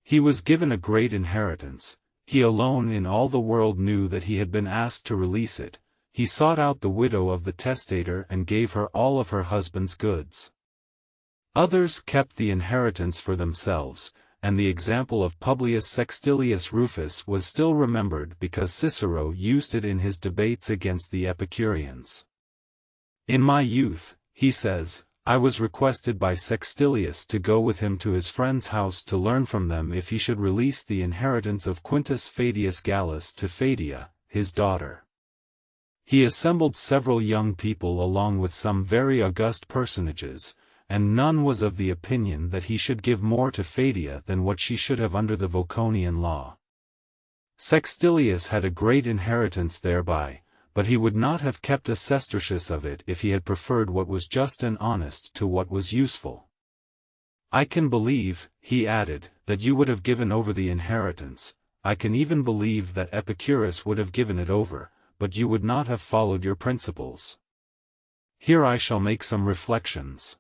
He was given a great inheritance. He alone in all the world knew that he had been asked to release it. He sought out the widow of the testator and gave her all of her husband's goods. Others kept the inheritance for themselves, and the example of Publius Sextilius Rufus was still remembered because Cicero used it in his debates against the Epicureans. In my youth, he says, I was requested by Sextilius to go with him to his friend's house to learn from them if he should release the inheritance of Quintus Fadius Gallus to Fadia, his daughter. He assembled several young people along with some very august personages, and none was of the opinion that he should give more to Fadia than what she should have under the Voconian law. Sextilius had a great inheritance thereby, but he would not have kept a sestertius of it if he had preferred what was just and honest to what was useful. I can believe, he added, that you would have given over the inheritance. I can even believe that Epicurus would have given it over, but you would not have followed your principles. Here I shall make some reflections.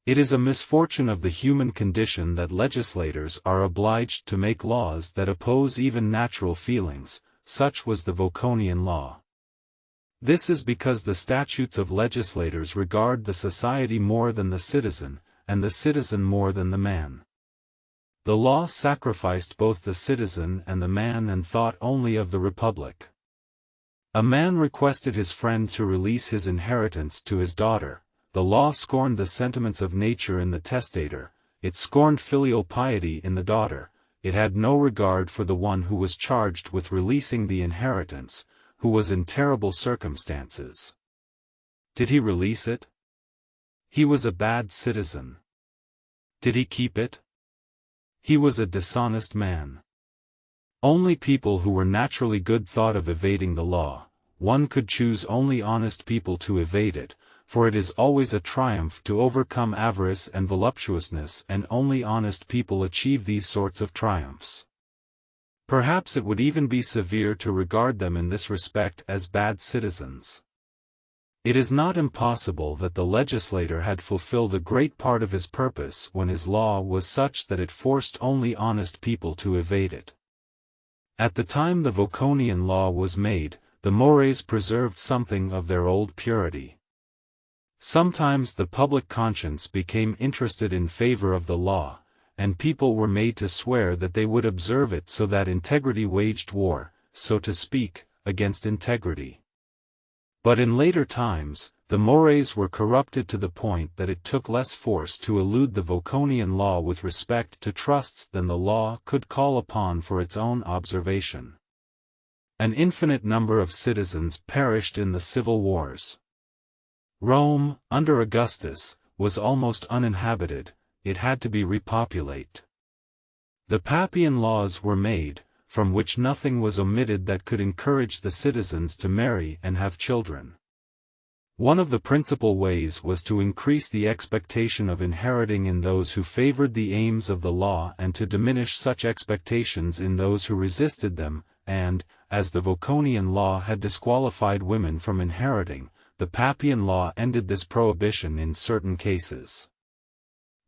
It is a misfortune of the human condition that legislators are obliged to make laws that oppose even natural feelings. Such was the Voconian law. This is because the statutes of legislators regard the society more than the citizen, and the citizen more than the man. The law sacrificed both the citizen and the man and thought only of the republic. A man requested his friend to release his inheritance to his daughter. The law scorned the sentiments of nature in the testator, it scorned filial piety in the daughter, it had no regard for the one who was charged with releasing the inheritance, who was in terrible circumstances. Did he release it? He was a bad citizen. Did he keep it? He was a dishonest man. Only people who were naturally good thought of evading the law. One could choose only honest people to evade it, for it is always a triumph to overcome avarice and voluptuousness, and only honest people achieve these sorts of triumphs. Perhaps it would even be severe to regard them in this respect as bad citizens. It is not impossible that the legislator had fulfilled a great part of his purpose when his law was such that it forced only honest people to evade it. At the time the Voconian law was made, the mores preserved something of their old purity. Sometimes the public conscience became interested in favor of the law, and people were made to swear that they would observe it so that integrity waged war, so to speak, against integrity. But in later times, the mores were corrupted to the point that it took less force to elude the Voconian law with respect to trusts than the law could call upon for its own observation. An infinite number of citizens perished in the civil wars. Rome, under Augustus, was almost uninhabited. It had to be repopulated. The Papian laws were made, from which nothing was omitted that could encourage the citizens to marry and have children. One of the principal ways was to increase the expectation of inheriting in those who favored the aims of the law and to diminish such expectations in those who resisted them, and, as the Voconian law had disqualified women from inheriting, the Papian law ended this prohibition in certain cases.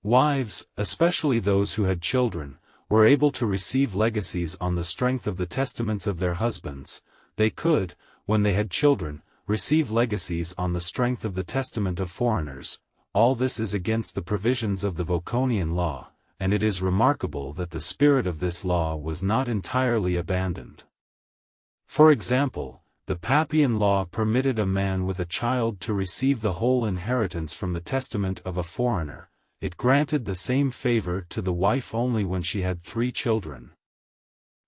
Wives, especially those who had children, were able to receive legacies on the strength of the testaments of their husbands. They could, when they had children, receive legacies on the strength of the testament of foreigners. All this is against the provisions of the Voconian law, and it is remarkable that the spirit of this law was not entirely abandoned. For example, the Papian law permitted a man with a child to receive the whole inheritance from the testament of a foreigner. It granted the same favor to the wife only when she had 3 children.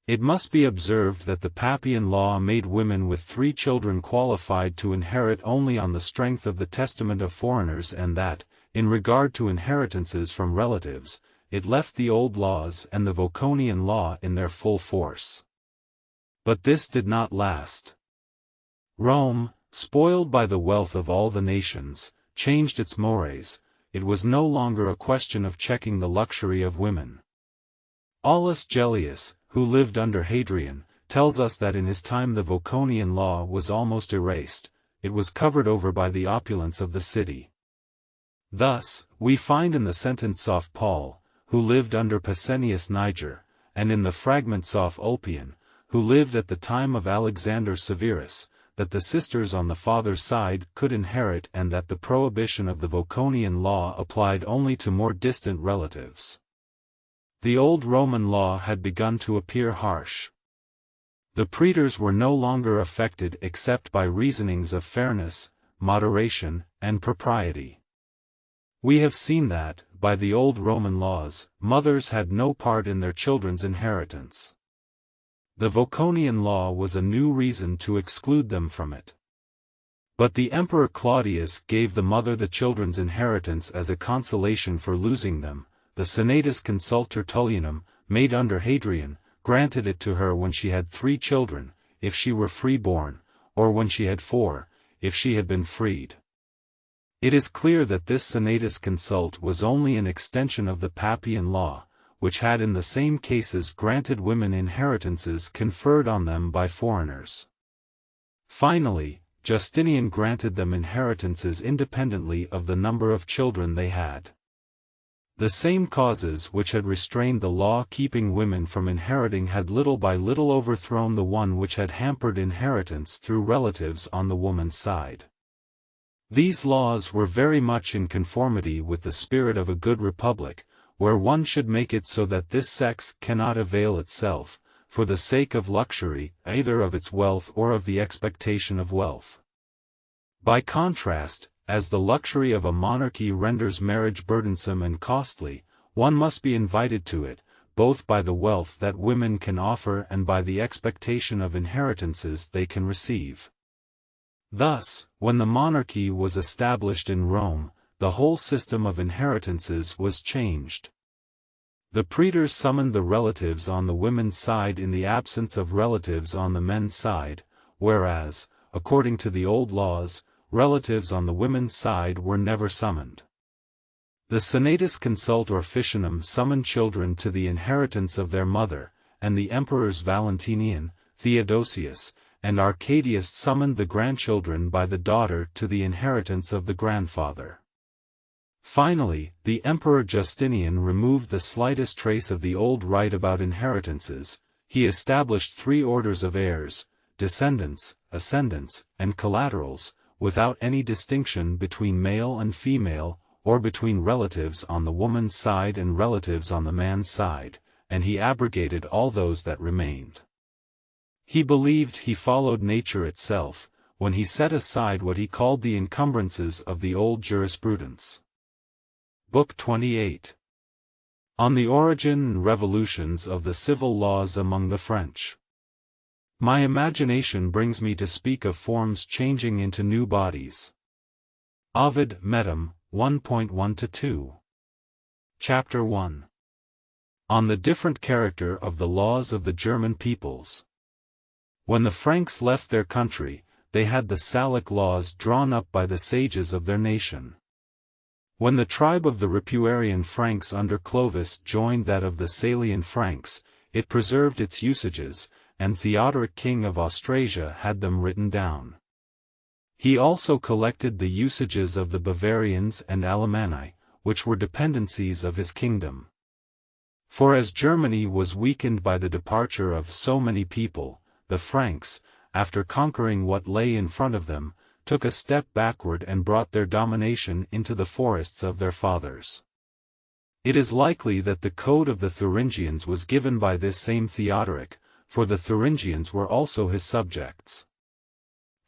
It must be observed that the Papian law made women with 3 children qualified to inherit only on the strength of the testament of foreigners, and that, in regard to inheritances from relatives, it left the old laws and the Voconian law in their full force. But this did not last. Rome, spoiled by the wealth of all the nations, changed its mores. It was no longer a question of checking the luxury of women. Aulus Gellius, who lived under Hadrian, tells us that in his time the Voconian law was almost erased. It was covered over by the opulence of the city. Thus, we find in the sentence of Paul, who lived under Pescennius Niger, and in the fragments of Ulpian, who lived at the time of Alexander Severus, that the sisters on the father's side could inherit and that the prohibition of the Voconian law applied only to more distant relatives. The old Roman law had begun to appear harsh. The praetors were no longer affected except by reasonings of fairness, moderation, and propriety. We have seen that, by the old Roman laws, mothers had no part in their children's inheritance. The Voconian law was a new reason to exclude them from it. But the Emperor Claudius gave the mother the children's inheritance as a consolation for losing them. The Senatus Consultor Tullianum, made under Hadrian, granted it to her when she had 3 children, if she were free-born, or when she had 4, if she had been freed. It is clear that this Senatus Consult was only an extension of the Papian law, which had in the same cases granted women inheritances conferred on them by foreigners. Finally, Justinian granted them inheritances independently of the number of children they had. The same causes which had restrained the law keeping women from inheriting had little by little overthrown the one which had hampered inheritance through relatives on the woman's side. These laws were very much in conformity with the spirit of a good republic, where one should make it so that this sex cannot avail itself, for the sake of luxury, either of its wealth or of the expectation of wealth. By contrast, as the luxury of a monarchy renders marriage burdensome and costly, one must be invited to it, both by the wealth that women can offer and by the expectation of inheritances they can receive. Thus, when the monarchy was established in Rome, the whole system of inheritances was changed. The praetors summoned the relatives on the women's side in the absence of relatives on the men's side, whereas, according to the old laws, relatives on the women's side were never summoned. The Senatus Consult Officium summoned children to the inheritance of their mother, and the emperors Valentinian, Theodosius, and Arcadius summoned the grandchildren by the daughter to the inheritance of the grandfather. Finally, the Emperor Justinian removed the slightest trace of the old right about inheritances. He established 3 orders of heirs, descendants, ascendants, and collaterals, without any distinction between male and female, or between relatives on the woman's side and relatives on the man's side, and he abrogated all those that remained. He believed he followed nature itself, when he set aside what he called the encumbrances of the old jurisprudence. Book 28. On the Origin and Revolutions of the Civil Laws among the French. My imagination brings me to speak of forms changing into new bodies. Ovid, Medum, 1.1-2. Chapter 1. On the different character of the laws of the German peoples. When the Franks left their country, they had the Salic laws drawn up by the sages of their nation. When the tribe of the Ripuarian Franks under Clovis joined that of the Salian Franks, it preserved its usages, and Theodoric king of Austrasia had them written down. He also collected the usages of the Bavarians and Alemanni, which were dependencies of his kingdom. For as Germany was weakened by the departure of so many people, the Franks, after conquering what lay in front of them, took a step backward and brought their domination into the forests of their fathers. It is likely that the code of the Thuringians was given by this same Theodoric, for the Thuringians were also his subjects.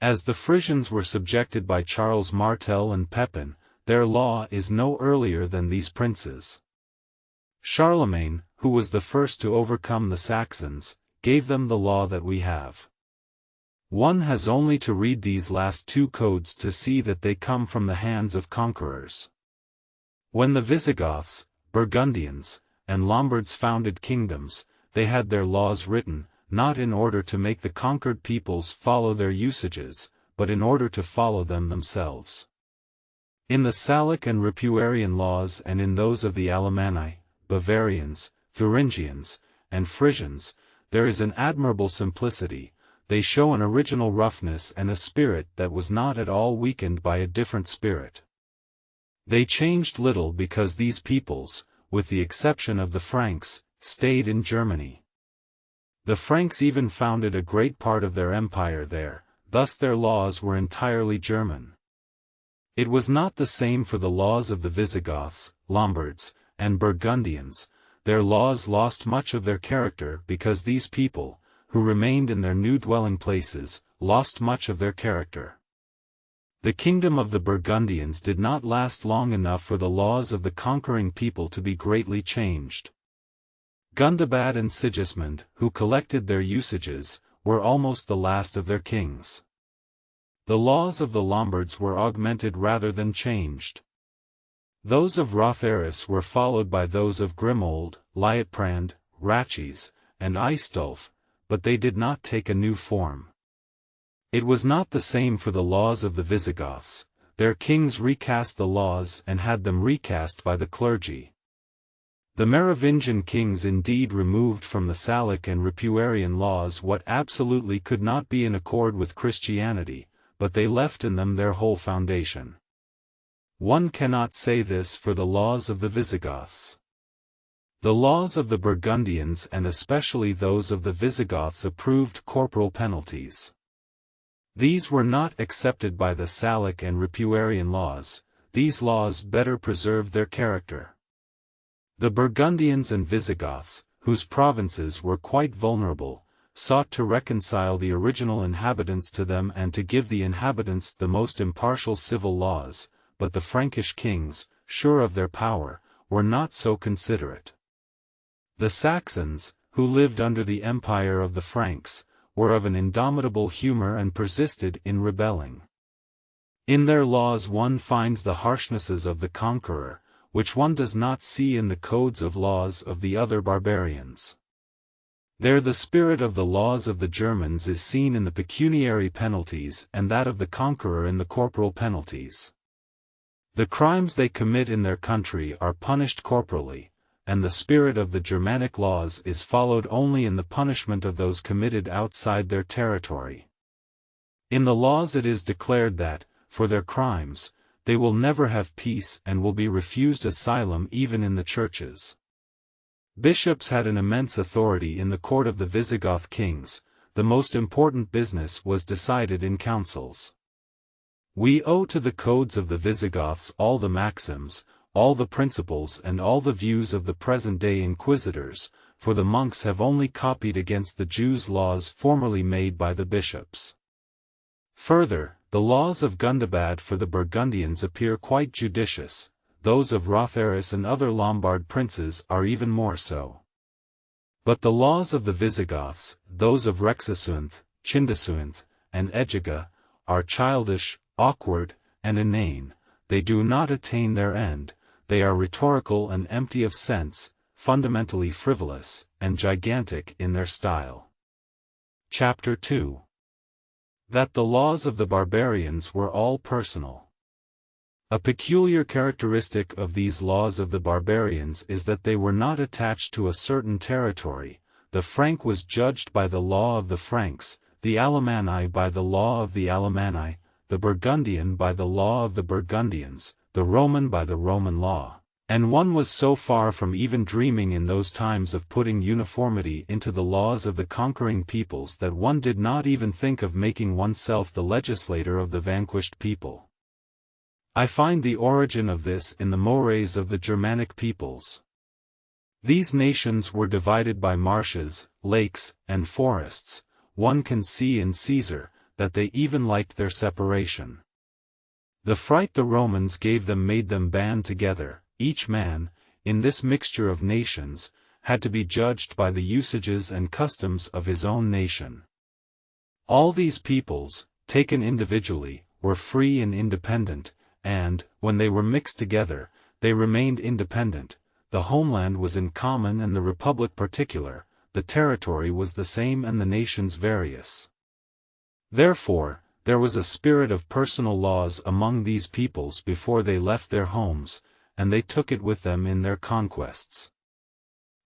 As the Frisians were subjected by Charles Martel and Pepin, their law is no earlier than these princes. Charlemagne, who was the first to overcome the Saxons, gave them the law that we have. One has only to read these last 2 codes to see that they come from the hands of conquerors. When the Visigoths, Burgundians, and Lombards founded kingdoms, they had their laws written, not in order to make the conquered peoples follow their usages, but in order to follow them themselves. In the Salic and Ripuarian laws and in those of the Alemanni, Bavarians, Thuringians, and Frisians, there is an admirable simplicity. They show an original roughness and a spirit that was not at all weakened by a different spirit. They changed little because these peoples, with the exception of the Franks, stayed in Germany. The Franks even founded a great part of their empire there, thus their laws were entirely German. It was not the same for the laws of the Visigoths, Lombards, and Burgundians. Their laws lost much of their character because these people, who remained in their new dwelling places, lost much of their character. The kingdom of the Burgundians did not last long enough for the laws of the conquering people to be greatly changed. Gundobad and Sigismund, who collected their usages, were almost the last of their kings. The laws of the Lombards were augmented rather than changed. Those of Rotharis were followed by those of Grimoald, Liutprand, Ratchis, and Aistulf, but they did not take a new form. It was not the same for the laws of the Visigoths. Their kings recast the laws and had them recast by the clergy. The Merovingian kings indeed removed from the Salic and Ripuarian laws what absolutely could not be in accord with Christianity, but they left in them their whole foundation. One cannot say this for the laws of the Visigoths. The laws of the Burgundians and especially those of the Visigoths approved corporal penalties. These were not accepted by the Salic and Ripuarian laws. These laws better preserved their character. The Burgundians and Visigoths, whose provinces were quite vulnerable, sought to reconcile the original inhabitants to them and to give the inhabitants the most impartial civil laws, but the Frankish kings, sure of their power, were not so considerate. The Saxons, who lived under the empire of the Franks, were of an indomitable humor and persisted in rebelling. In their laws one finds the harshnesses of the conqueror, which one does not see in the codes of laws of the other barbarians. There the spirit of the laws of the Germans is seen in the pecuniary penalties and that of the conqueror in the corporal penalties. The crimes they commit in their country are punished corporally, and the spirit of the Germanic laws is followed only in the punishment of those committed outside their territory. In the laws it is declared that, for their crimes, they will never have peace and will be refused asylum even in the churches. Bishops had an immense authority in the court of the Visigoth kings. The most important business was decided in councils. We owe to the codes of the Visigoths all the maxims, all the principles and all the views of the present-day inquisitors, for the monks have only copied against the Jews laws formerly made by the bishops. Further, the laws of Gundobad for the Burgundians appear quite judicious. Those of Rotharis and other Lombard princes are even more so. But the laws of the Visigoths, those of Rexasuinth, Chindasuinth, and Egiga, are childish, awkward, and inane. They do not attain their end. They are rhetorical and empty of sense, fundamentally frivolous, and gigantic in their style. Chapter 2. That the laws of the barbarians were all personal. A peculiar characteristic of these laws of the barbarians is that they were not attached to a certain territory. The Frank was judged by the law of the Franks, the Alemanni by the law of the Alemanni, the Burgundian by the law of the Burgundians, the Roman by the Roman law. And one was so far from even dreaming in those times of putting uniformity into the laws of the conquering peoples that one did not even think of making oneself the legislator of the vanquished people. I find the origin of this in the mores of the Germanic peoples. These nations were divided by marshes, lakes, and forests. One can see in Caesar that they even liked their separation. The fright the Romans gave them made them band together. Each man, in this mixture of nations, had to be judged by the usages and customs of his own nation. All these peoples, taken individually, were free and independent, and, when they were mixed together, they remained independent. The homeland was in common and the republic particular, the territory was the same and the nations various. Therefore, There was a spirit of personal laws among these peoples before they left their homes, and they took it with them in their conquests.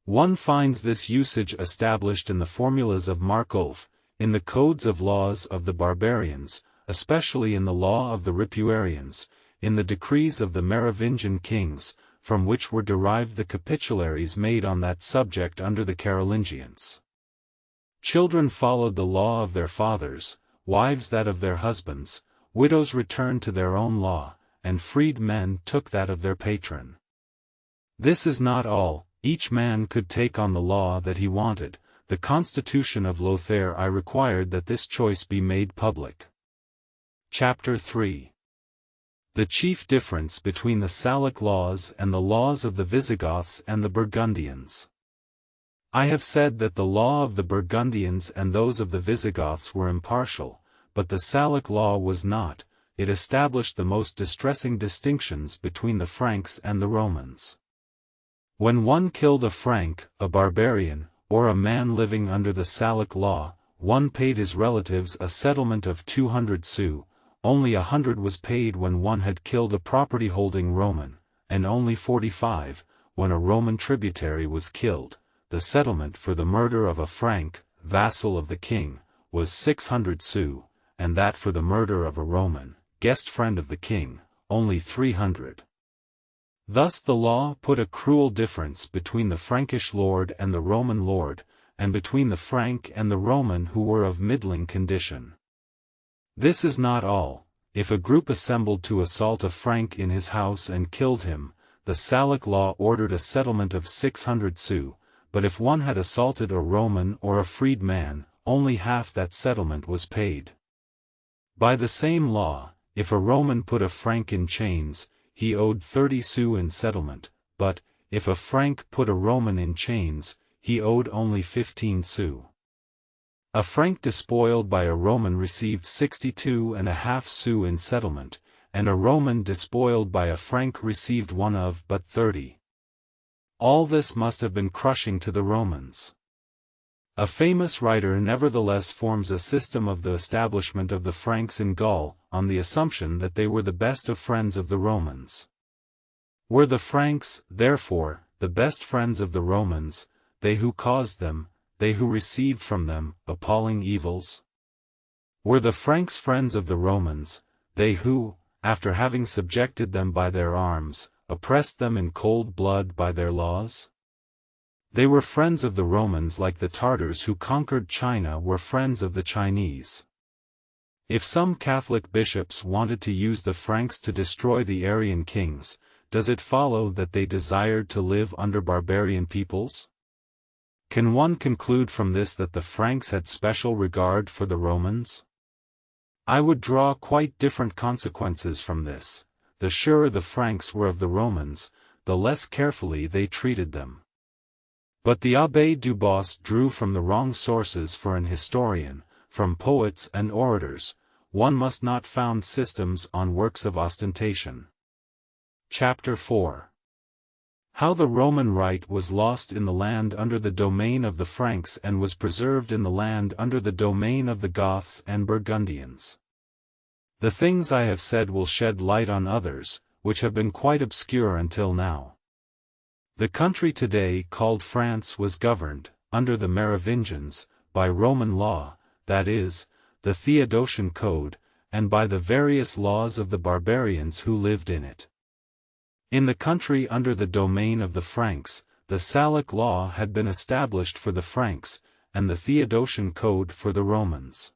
One finds this usage established in the formulas of Markulf, in the codes of laws of the barbarians, especially in the law of the Ripuarians, in the decrees of the Merovingian kings, from which were derived the capitularies made on that subject under the Carolingians. Children followed the law of their fathers, wives that of their husbands, widows returned to their own law, and freed men took that of their patron. This is not all, each man could take on the law that he wanted. The Constitution of Lothair I required that this choice be made public. Chapter 3. The chief difference between the Salic laws and the laws of the Visigoths and the Burgundians. I have said that the law of the Burgundians and those of the Visigoths were impartial, but the Salic law was not. It established the most distressing distinctions between the Franks and the Romans. When one killed a Frank, a barbarian, or a man living under the Salic law, one paid his relatives a settlement of 200 sous, only 100 was paid when one had killed a property-holding Roman, and only 45, when a Roman tributary was killed. The settlement for the murder of a Frank, vassal of the king, was 600 sous, and that for the murder of a Roman, guest friend of the king, only 300. Thus the law put a cruel difference between the Frankish lord and the Roman lord, and between the Frank and the Roman who were of middling condition. This is not all. If a group assembled to assault a Frank in his house and killed him, the Salic law ordered a settlement of 600 sous, but if one had assaulted a Roman or a freed man, only half that settlement was paid. By the same law, if a Roman put a Frank in chains, he owed 30 sous in settlement, but, if a Frank put a Roman in chains, he owed only 15 sous. A Frank despoiled by a Roman received 62.5 sous in settlement, and a Roman despoiled by a Frank received one of but 30. All this must have been crushing to the Romans. A famous writer nevertheless forms a system of the establishment of the Franks in Gaul, on the assumption that they were the best of friends of the Romans. Were the Franks, therefore, the best friends of the Romans, they who caused them, they who received from them, appalling evils? Were the Franks friends of the Romans, they who, after having subjected them by their arms, oppressed them in cold blood by their laws? They were friends of the Romans like the Tartars who conquered China were friends of the Chinese. If some Catholic bishops wanted to use the Franks to destroy the Arian kings, does it follow that they desired to live under barbarian peoples? Can one conclude from this that the Franks had special regard for the Romans? I would draw quite different consequences from this. The surer the Franks were of the Romans, the less carefully they treated them. But the Abbé Dubos drew from the wrong sources for an historian, from poets and orators. One must not found systems on works of ostentation. Chapter 4. How the Roman right was lost in the land under the domain of the Franks and was preserved in the land under the domain of the Goths and Burgundians. The things I have said will shed light on others, which have been quite obscure until now. The country today called France was governed, under the Merovingians, by Roman law, that is, the Theodosian Code, and by the various laws of the barbarians who lived in it. In the country under the domain of the Franks, the Salic law had been established for the Franks, and the Theodosian Code for the Romans.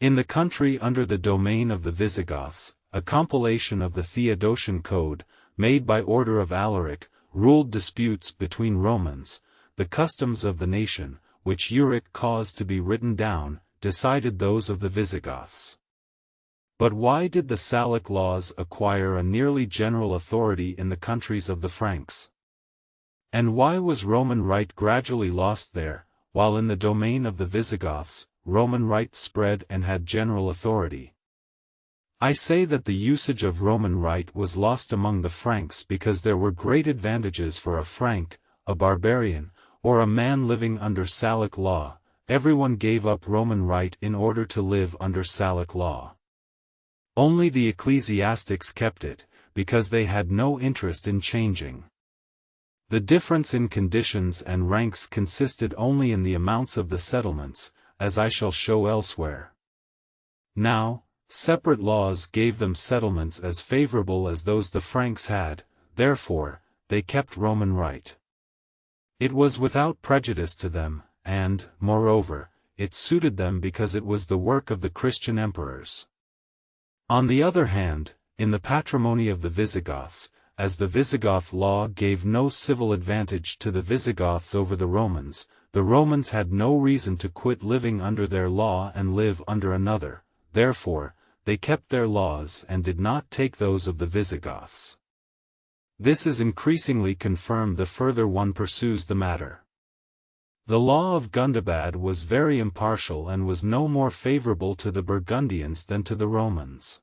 In the country under the domain of the Visigoths, a compilation of the Theodosian Code, made by order of Alaric, ruled disputes between Romans. The customs of the nation, which Euric caused to be written down, decided those of the Visigoths. But why did the Salic laws acquire a nearly general authority in the countries of the Franks? And why was Roman right gradually lost there, while in the domain of the Visigoths, Roman right spread and had general authority? I say that the usage of Roman right was lost among the Franks because there were great advantages for a Frank, a barbarian, or a man living under Salic law, everyone gave up Roman right in order to live under Salic law. Only the ecclesiastics kept it, because they had no interest in changing. The difference in conditions and ranks consisted only in the amounts of the settlements, as I shall show elsewhere. Now, separate laws gave them settlements as favorable as those the Franks had, therefore, they kept Roman right. It was without prejudice to them, and, moreover, it suited them because it was the work of the Christian emperors. On the other hand, in the patrimony of the Visigoths, as the Visigoth law gave no civil advantage to the Visigoths over the Romans had no reason to quit living under their law and live under another, therefore, they kept their laws and did not take those of the Visigoths. This is increasingly confirmed the further one pursues the matter. The law of Gundobad was very impartial and was no more favorable to the Burgundians than to the Romans.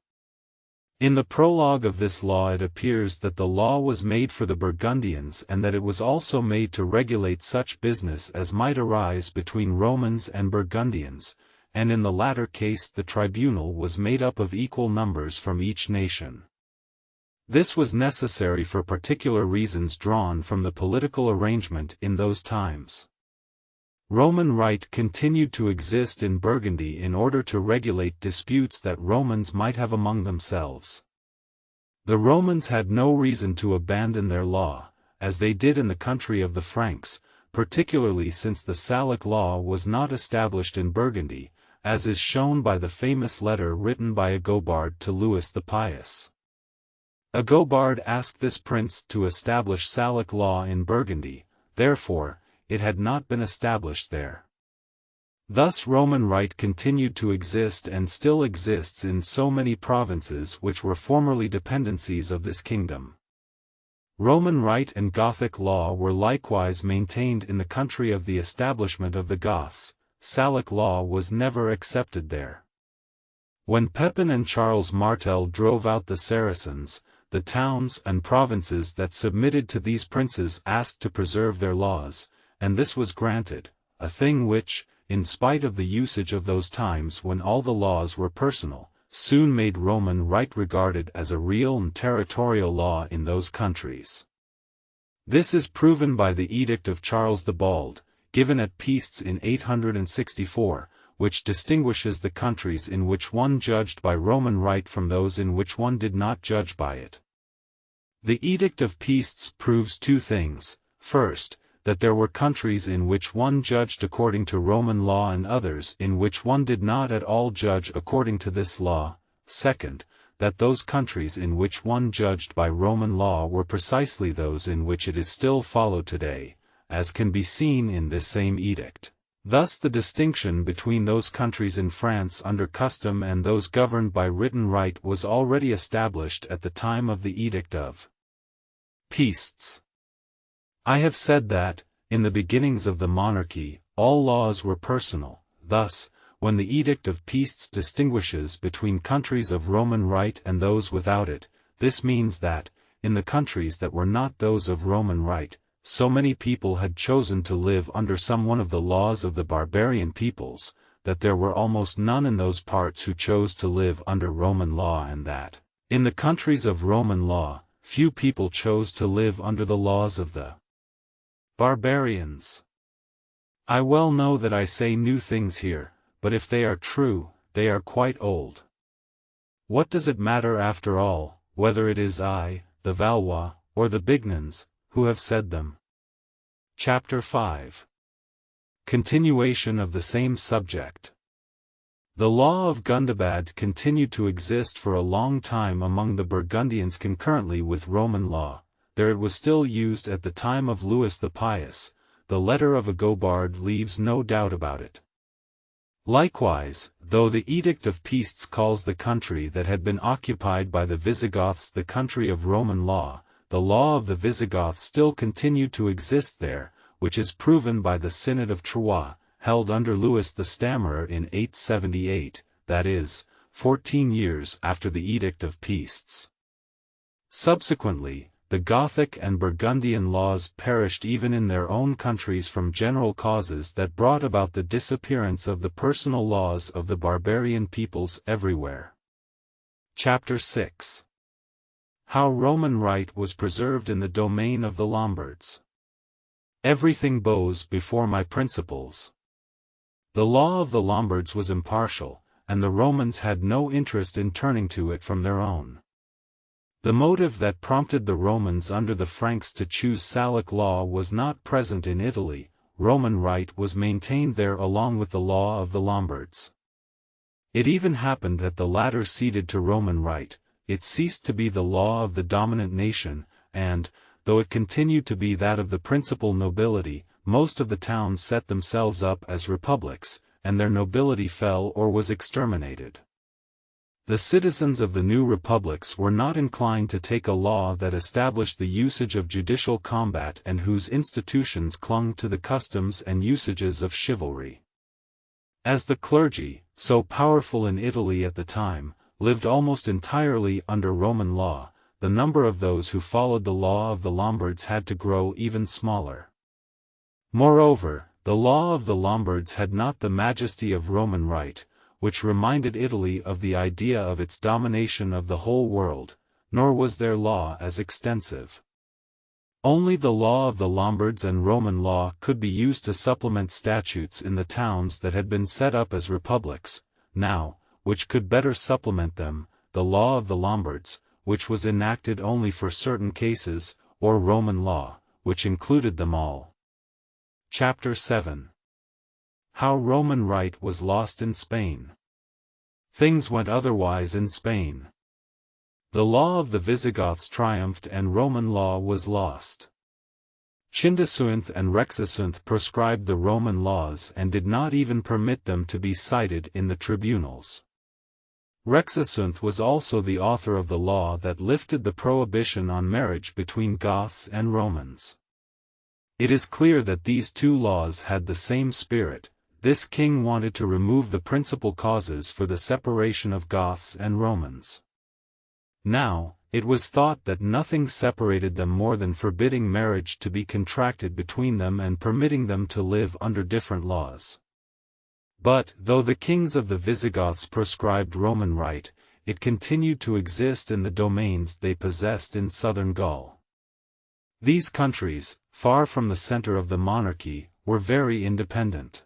In the prologue of this law it appears that the law was made for the Burgundians and that it was also made to regulate such business as might arise between Romans and Burgundians, and in the latter case the tribunal was made up of equal numbers from each nation. This was necessary for particular reasons drawn from the political arrangement in those times. Roman right continued to exist in Burgundy in order to regulate disputes that Romans might have among themselves. The Romans had no reason to abandon their law, as they did in the country of the Franks, particularly since the Salic law was not established in Burgundy, as is shown by the famous letter written by Agobard to Louis the Pious. Agobard asked this prince to establish Salic law in Burgundy, therefore, it had not been established there. Thus Roman right continued to exist and still exists in so many provinces which were formerly dependencies of this kingdom. Roman right and Gothic law were likewise maintained in the country of the establishment of the Goths. Salic law was never accepted there. When Pepin and Charles Martel drove out the Saracens, the towns and provinces that submitted to these princes asked to preserve their laws, and this was granted, a thing which, in spite of the usage of those times when all the laws were personal, soon made Roman right regarded as a real and territorial law in those countries. This is proven by the Edict of Charles the Bald, given at Peasts in 864, which distinguishes the countries in which one judged by Roman right from those in which one did not judge by it. The Edict of Peasts proves two things: first, that there were countries in which one judged according to Roman law and others in which one did not at all judge according to this law; second, that those countries in which one judged by Roman law were precisely those in which it is still followed today, as can be seen in this same edict. Thus the distinction between those countries in France under custom and those governed by written right was already established at the time of the Edict of Peasts. I have said that, in the beginnings of the monarchy, all laws were personal. Thus, when the Edict of Peasts distinguishes between countries of Roman right and those without it, this means that, in the countries that were not those of Roman right, so many people had chosen to live under some one of the laws of the barbarian peoples, that there were almost none in those parts who chose to live under Roman law, and that, in the countries of Roman law, few people chose to live under the laws of the barbarians. I well know that I say new things here, but if they are true, they are quite old. What does it matter after all, whether it is I, the Valois, or the Bignons, who have said them? Chapter 5. Continuation of the same subject. The law of Gundobad continued to exist for a long time among the Burgundians concurrently with Roman law. There it was still used at the time of Louis the Pious. The letter of Agobard leaves no doubt about it. Likewise, though the Edict of Peasts calls the country that had been occupied by the Visigoths the country of Roman law, the law of the Visigoths still continued to exist there, which is proven by the Synod of Troyes, held under Louis the Stammerer in 878, that is, 14 years after the Edict of Peasts. Subsequently, the Gothic and Burgundian laws perished even in their own countries from general causes that brought about the disappearance of the personal laws of the barbarian peoples everywhere. Chapter 6. How Roman right was preserved in the domain of the Lombards. Everything bows before my principles. The law of the Lombards was impartial, and the Romans had no interest in turning to it from their own. The motive that prompted the Romans under the Franks to choose Salic law was not present in Italy. Roman right was maintained there along with the law of the Lombards. It even happened that the latter ceded to Roman right, it ceased to be the law of the dominant nation, and, though it continued to be that of the principal nobility, most of the towns set themselves up as republics, and their nobility fell or was exterminated. The citizens of the new republics were not inclined to take a law that established the usage of judicial combat and whose institutions clung to the customs and usages of chivalry. As the clergy, so powerful in Italy at the time, lived almost entirely under Roman law, the number of those who followed the law of the Lombards had to grow even smaller. Moreover, the law of the Lombards had not the majesty of Roman right, which reminded Italy of the idea of its domination of the whole world, nor was their law as extensive. Only the law of the Lombards and Roman law could be used to supplement statutes in the towns that had been set up as republics, now, which could better supplement them, the law of the Lombards, which was enacted only for certain cases, or Roman law, which included them all. Chapter 7. How Roman right was lost in Spain. Things went otherwise in Spain. The law of the Visigoths triumphed and Roman law was lost. Chindasuinth and Rexasuinth proscribed the Roman laws and did not even permit them to be cited in the tribunals. Rexasuinth was also the author of the law that lifted the prohibition on marriage between Goths and Romans. It is clear that these two laws had the same spirit. This king wanted to remove the principal causes for the separation of Goths and Romans. Now, it was thought that nothing separated them more than forbidding marriage to be contracted between them and permitting them to live under different laws. But, though the kings of the Visigoths proscribed Roman right, it continued to exist in the domains they possessed in southern Gaul. These countries, far from the center of the monarchy, were very independent.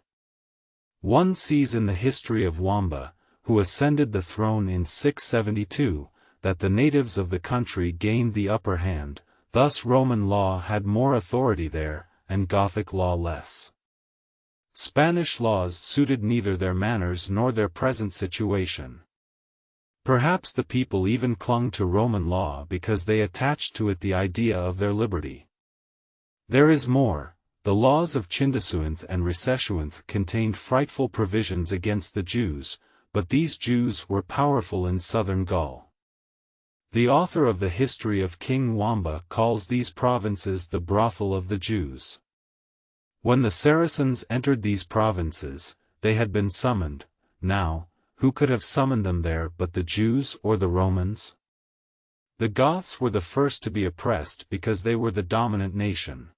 One sees in the history of Wamba, who ascended the throne in 672, that the natives of the country gained the upper hand, thus Roman law had more authority there, and Gothic law less. Spanish laws suited neither their manners nor their present situation. Perhaps the people even clung to Roman law because they attached to it the idea of their liberty. There is more. The laws of Chindasuinth and Recessuinth contained frightful provisions against the Jews, but these Jews were powerful in southern Gaul. The author of the history of King Wamba calls these provinces the brothel of the Jews. When the Saracens entered these provinces, they had been summoned. Now, who could have summoned them there but the Jews or the Romans? The Goths were the first to be oppressed because they were the dominant nation.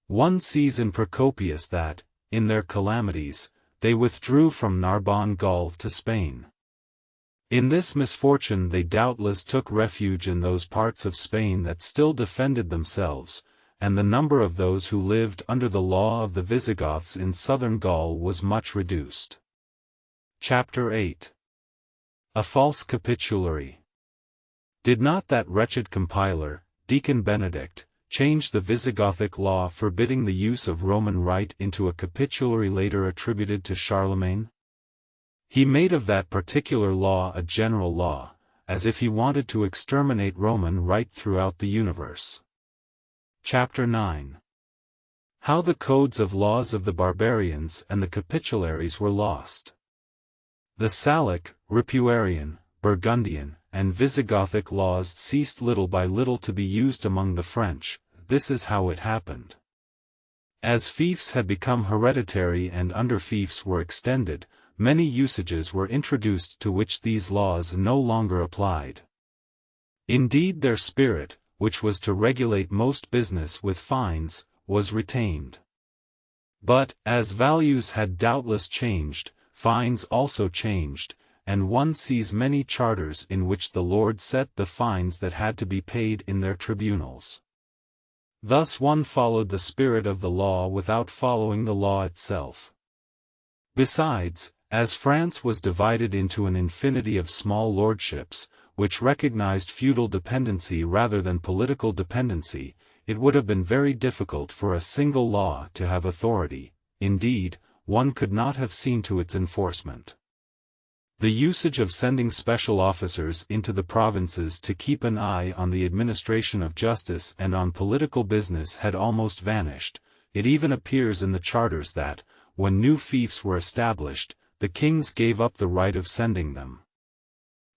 One sees in Procopius that, in their calamities, they withdrew from Narbonne Gaul to Spain. In this misfortune they doubtless took refuge in those parts of Spain that still defended themselves, and the number of those who lived under the law of the Visigoths in southern Gaul was much reduced. Chapter 8. A false capitulary. Did not that wretched compiler, Deacon Benedict, change the Visigothic law forbidding the use of Roman right into a capitulary later attributed to Charlemagne? He made of that particular law a general law, as if he wanted to exterminate Roman right throughout the universe. Chapter 9. How the codes of laws of the barbarians and the capitularies were lost. The Salic, Ripuarian, Burgundian, and Visigothic laws ceased little by little to be used among the French. This is how it happened. As fiefs had become hereditary and underfiefs were extended, many usages were introduced to which these laws no longer applied. Indeed, their spirit, which was to regulate most business with fines, was retained. But, as values had doubtless changed, fines also changed, and one sees many charters in which the lord set the fines that had to be paid in their tribunals. Thus one followed the spirit of the law without following the law itself. Besides, as France was divided into an infinity of small lordships, which recognized feudal dependency rather than political dependency, it would have been very difficult for a single law to have authority. Indeed, one could not have seen to its enforcement. The usage of sending special officers into the provinces to keep an eye on the administration of justice and on political business had almost vanished. It even appears in the charters that, when new fiefs were established, the kings gave up the right of sending them.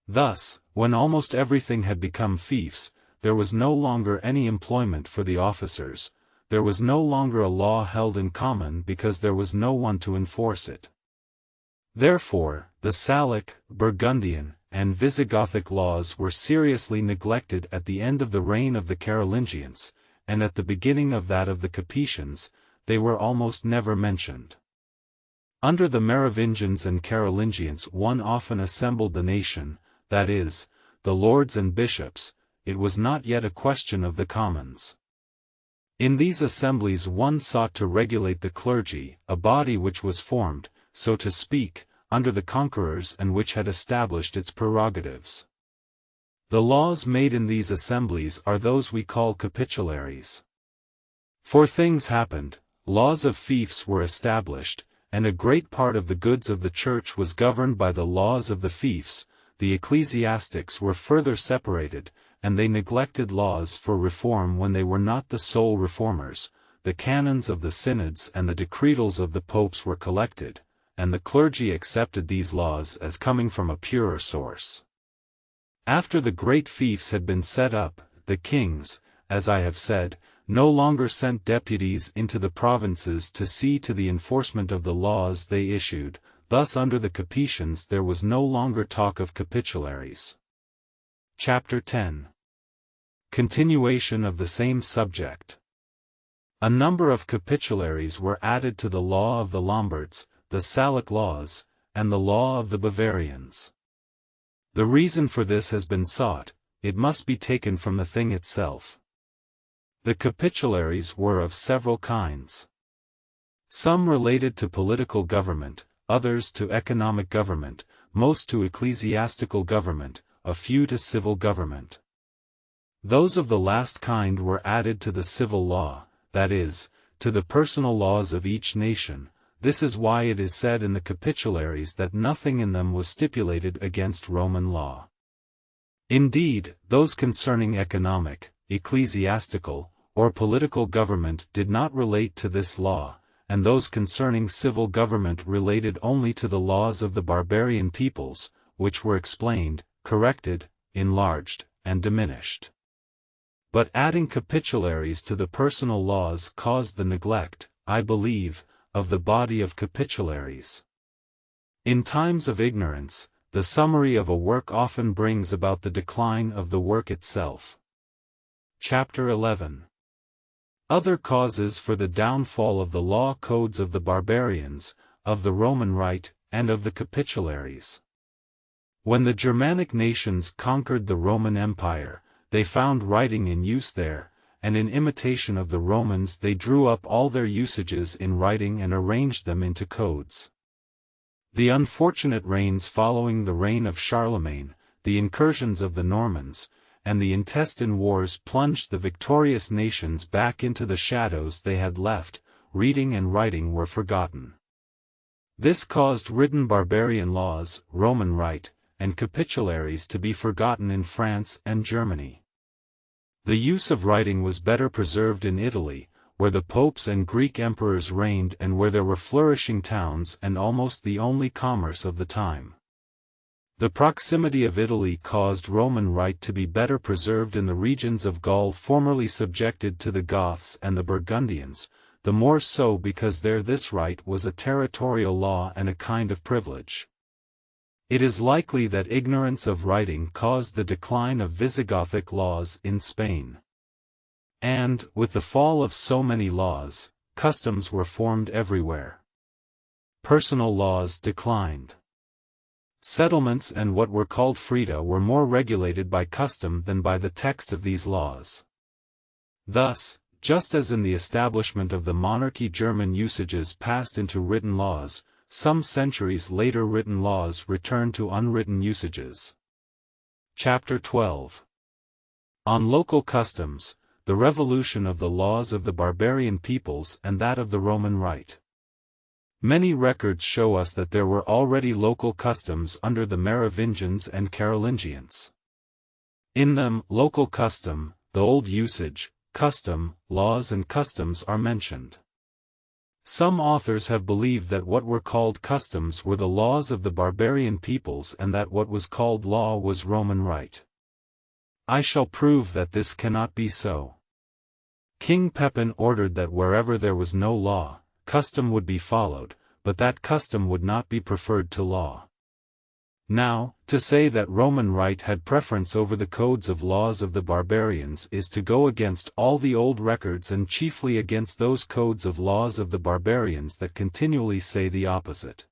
Thus, when almost everything had become fiefs, there was no longer any employment for the officers, there was no longer a law held in common because there was no one to enforce it. Therefore, the Salic, Burgundian, and Visigothic laws were seriously neglected at the end of the reign of the Carolingians, and at the beginning of that of the Capetians, they were almost never mentioned. Under the Merovingians and Carolingians one often assembled the nation, that is, the lords and bishops. It was not yet a question of the commons. In these assemblies one sought to regulate the clergy, a body which was formed, so to speak, under the conquerors and which had established its prerogatives. The laws made in these assemblies are those we call capitularies. For things happened, laws of fiefs were established, and a great part of the goods of the church was governed by the laws of the fiefs. The ecclesiastics were further separated, and they neglected laws for reform when they were not the sole reformers. The canons of the synods and the decretals of the popes were collected, and the clergy accepted these laws as coming from a purer source. After the great fiefs had been set up, the kings, as I have said, no longer sent deputies into the provinces to see to the enforcement of the laws they issued. Thus under the Capetians there was no longer talk of capitularies. Chapter 10. Continuation of the same subject. A number of capitularies were added to the law of the Lombards, the Salic laws, and the law of the Bavarians. The reason for this has been sought. It must be taken from the thing itself. The capitularies were of several kinds. Some related to political government, others to economic government, most to ecclesiastical government, a few to civil government. Those of the last kind were added to the civil law, that is, to the personal laws of each nation. This is why it is said in the capitularies that nothing in them was stipulated against Roman law. Indeed, those concerning economic, ecclesiastical, or political government did not relate to this law, and those concerning civil government related only to the laws of the barbarian peoples, which were explained, corrected, enlarged, and diminished. But adding capitularies to the personal laws caused the neglect, I believe, of the body of capitularies. In times of ignorance, the summary of a work often brings about the decline of the work itself. Chapter 11. Other causes for the downfall of the law codes of the barbarians, of the Roman Rite, and of the capitularies. When the Germanic nations conquered the Roman Empire, they found writing in use there, and in imitation of the Romans they drew up all their usages in writing and arranged them into codes. The unfortunate reigns following the reign of Charlemagne, the incursions of the Normans, and the intestine wars plunged the victorious nations back into the shadows they had left. Reading and writing were forgotten. This caused written barbarian laws, Roman Rite, and capitularies to be forgotten in France and Germany. The use of writing was better preserved in Italy, where the popes and Greek emperors reigned and where there were flourishing towns and almost the only commerce of the time. The proximity of Italy caused Roman Rite to be better preserved in the regions of Gaul formerly subjected to the Goths and the Burgundians, the more so because there this right was a territorial law and a kind of privilege. It is likely that ignorance of writing caused the decline of Visigothic laws in Spain. And, with the fall of so many laws, customs were formed everywhere. Personal laws declined. Settlements and what were called freeda were more regulated by custom than by the text of these laws. Thus, just as in the establishment of the monarchy German usages passed into written laws, some centuries later written laws returned to unwritten usages. Chapter 12. On local customs, the revolution of the laws of the barbarian peoples and that of the Roman Rite. Many records show us that there were already local customs under the Merovingians and Carolingians. In them, local custom, the old usage, custom, laws and customs are mentioned. Some authors have believed that what were called customs were the laws of the barbarian peoples and that what was called law was Roman Rite. I shall prove that this cannot be so. King Pepin ordered that wherever there was no law, custom would be followed, but that custom would not be preferred to law. Now, to say that Roman Rite had preference over the codes of laws of the barbarians is to go against all the old records and chiefly against those codes of laws of the barbarians that continually say the opposite.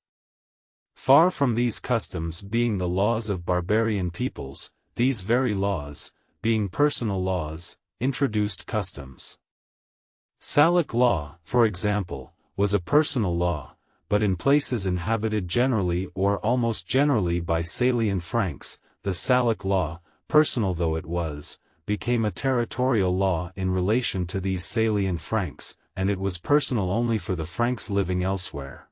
Far from these customs being the laws of barbarian peoples, these very laws, being personal laws, introduced customs. Salic law, for example, was a personal law, but in places inhabited generally or almost generally by Salian Franks, the Salic law, personal though it was, became a territorial law in relation to these Salian Franks, and it was personal only for the Franks living elsewhere.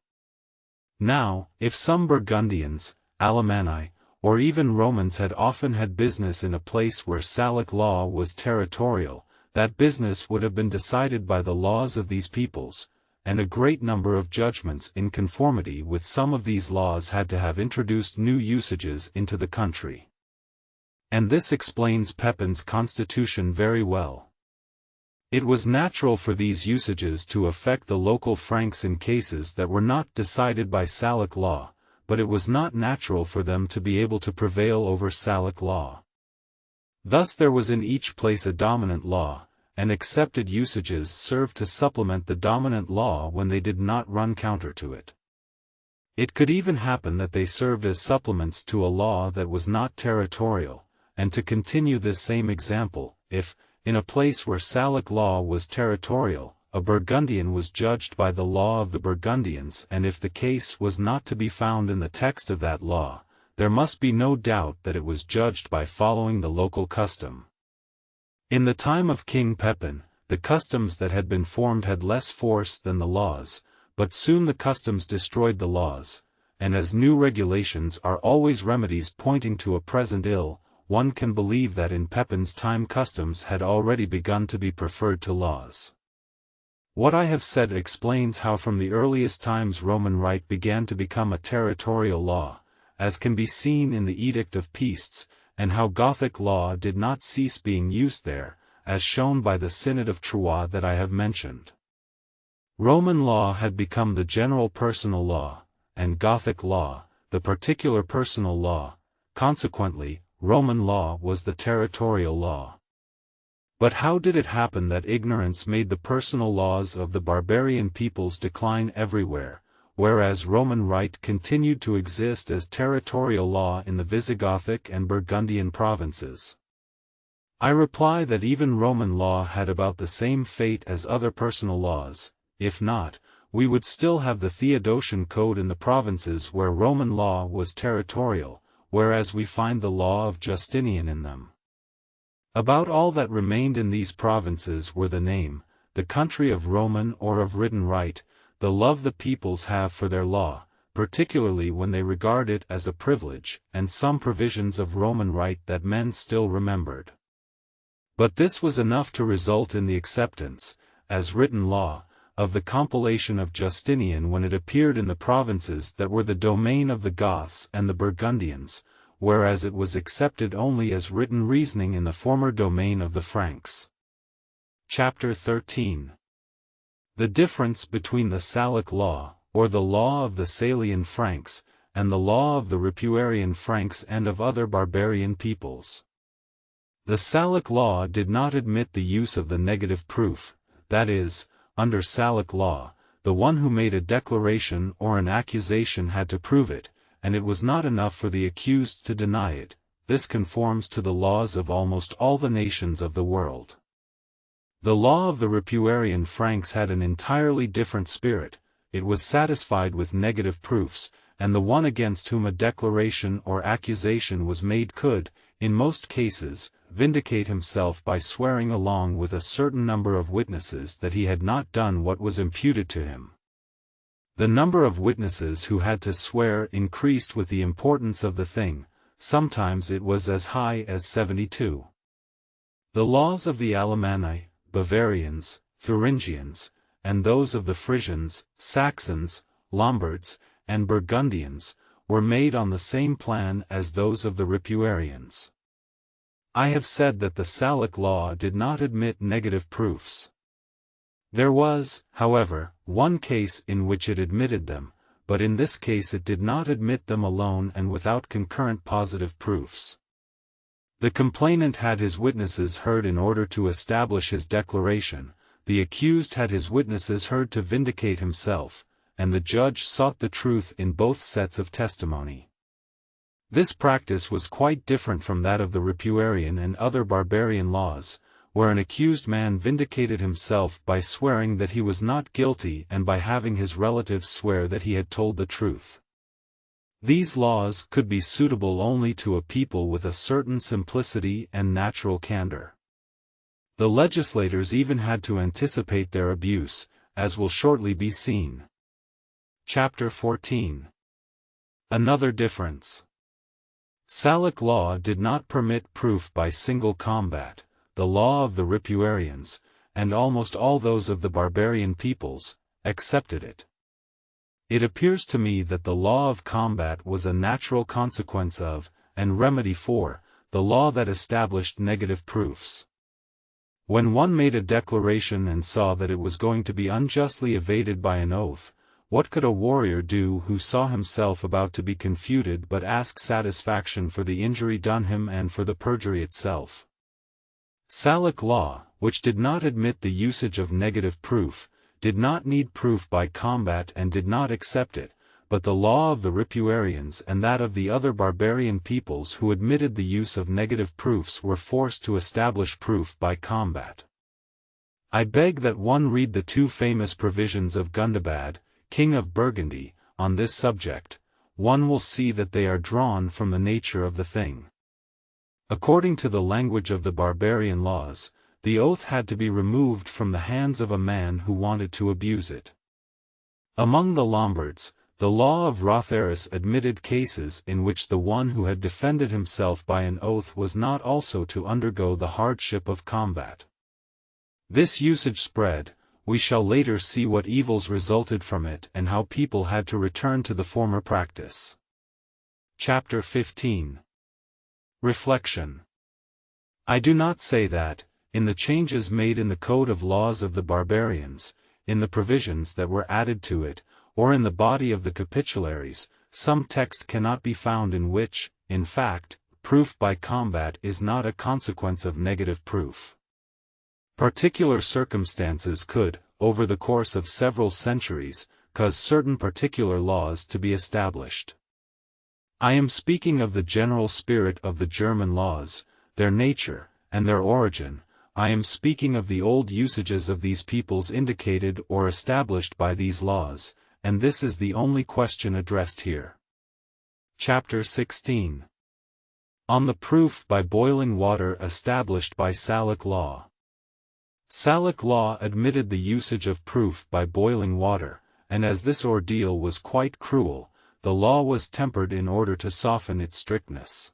Now, if some Burgundians, Alemanni, or even Romans had often had business in a place where Salic law was territorial, that business would have been decided by the laws of these peoples, and a great number of judgments in conformity with some of these laws had to have introduced new usages into the country. And this explains Pepin's constitution very well. It was natural for these usages to affect the local Franks in cases that were not decided by Salic law, but it was not natural for them to be able to prevail over Salic law. Thus there was in each place a dominant law, and accepted usages served to supplement the dominant law when they did not run counter to it. It could even happen that they served as supplements to a law that was not territorial, and to continue this same example, if, in a place where Salic law was territorial, a Burgundian was judged by the law of the Burgundians, and if the case was not to be found in the text of that law, there must be no doubt that it was judged by following the local custom. In the time of King Pepin, the customs that had been formed had less force than the laws, but soon the customs destroyed the laws, and as new regulations are always remedies pointing to a present ill, one can believe that in Pepin's time customs had already begun to be preferred to laws. What I have said explains how from the earliest times Roman Rite began to become a territorial law, as can be seen in the Edict of Peace, and how Gothic law did not cease being used there, as shown by the Synod of Troyes that I have mentioned. Roman law had become the general personal law, and Gothic law, the particular personal law. Consequently, Roman law was the territorial law. But how did it happen that ignorance made the personal laws of the barbarian peoples decline everywhere, whereas Roman Rite continued to exist as territorial law in the Visigothic and Burgundian provinces? I reply that even Roman law had about the same fate as other personal laws. If not, we would still have the Theodosian Code in the provinces where Roman law was territorial, whereas we find the law of Justinian in them. About all that remained in these provinces were the name, the country of Roman or of written right, the love the peoples have for their law, particularly when they regard it as a privilege, and some provisions of Roman right that men still remembered. But this was enough to result in the acceptance, as written law, of the compilation of Justinian when it appeared in the provinces that were the domain of the Goths and the Burgundians, whereas it was accepted only as written reasoning in the former domain of the Franks. Chapter 13. The difference between the Salic law, or the law of the Salian Franks, and the law of the Ripuarian Franks and of other barbarian peoples. The Salic law did not admit the use of the negative proof, that is, under Salic law, the one who made a declaration or an accusation had to prove it, and it was not enough for the accused to deny it. This conforms to the laws of almost all the nations of the world. The law of the Ripuarian Franks had an entirely different spirit. It was satisfied with negative proofs, and the one against whom a declaration or accusation was made could, in most cases, vindicate himself by swearing along with a certain number of witnesses that he had not done what was imputed to him. The number of witnesses who had to swear increased with the importance of the thing. Sometimes it was as high as 72. The laws of the Alemanni, Bavarians, Thuringians, and those of the Frisians, Saxons, Lombards, and Burgundians, were made on the same plan as those of the Ripuarians. I have said that the Salic law did not admit negative proofs. There was, however, one case in which it admitted them, but in this case it did not admit them alone and without concurrent positive proofs. The complainant had his witnesses heard in order to establish his declaration, the accused had his witnesses heard to vindicate himself, and the judge sought the truth in both sets of testimony. This practice was quite different from that of the Ripuarian and other barbarian laws, where an accused man vindicated himself by swearing that he was not guilty and by having his relatives swear that he had told the truth. These laws could be suitable only to a people with a certain simplicity and natural candor. The legislators even had to anticipate their abuse, as will shortly be seen. Chapter 14. Another difference. Salic law did not permit proof by single combat. The law of the Ripuarians, and almost all those of the barbarian peoples, accepted it. It appears to me that the law of combat was a natural consequence of, and remedy for, the law that established negative proofs. When one made a declaration and saw that it was going to be unjustly evaded by an oath, what could a warrior do who saw himself about to be confuted but ask satisfaction for the injury done him and for the perjury itself? Salic law, which did not admit the usage of negative proof, did not need proof by combat and did not accept it, but the law of the Ripuarians and that of the other barbarian peoples who admitted the use of negative proofs were forced to establish proof by combat. I beg that one read the two famous provisions of Gundobad, King of Burgundy, on this subject. One will see that they are drawn from the nature of the thing. According to the language of the barbarian laws, the oath had to be removed from the hands of a man who wanted to abuse it. Among the Lombards, the law of Rotharius admitted cases in which the one who had defended himself by an oath was not also to undergo the hardship of combat. This usage spread. We shall later see what evils resulted from it and how people had to return to the former practice. Chapter 15. Reflection. I do not say that, in the changes made in the code of laws of the barbarians, in the provisions that were added to it, or in the body of the capitularies, some text cannot be found in which, in fact, proof by combat is not a consequence of negative proof. Particular circumstances could, over the course of several centuries, cause certain particular laws to be established. I am speaking of the general spirit of the German laws, their nature, and their origin. I am speaking of the old usages of these peoples indicated or established by these laws, and this is the only question addressed here. Chapter 16. On the proof by boiling water established by Salic law. Salic law admitted the usage of proof by boiling water, and as this ordeal was quite cruel, the law was tempered in order to soften its strictness.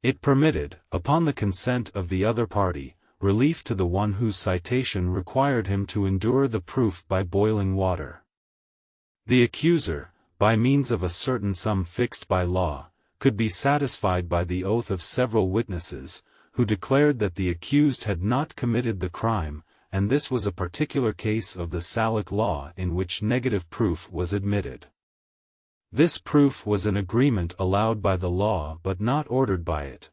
It permitted, upon the consent of the other party, relief to the one whose citation required him to endure the proof by boiling water. The accuser, by means of a certain sum fixed by law, could be satisfied by the oath of several witnesses, who declared that the accused had not committed the crime, and this was a particular case of the Salic law in which negative proof was admitted. This proof was an agreement allowed by the law but not ordered by it.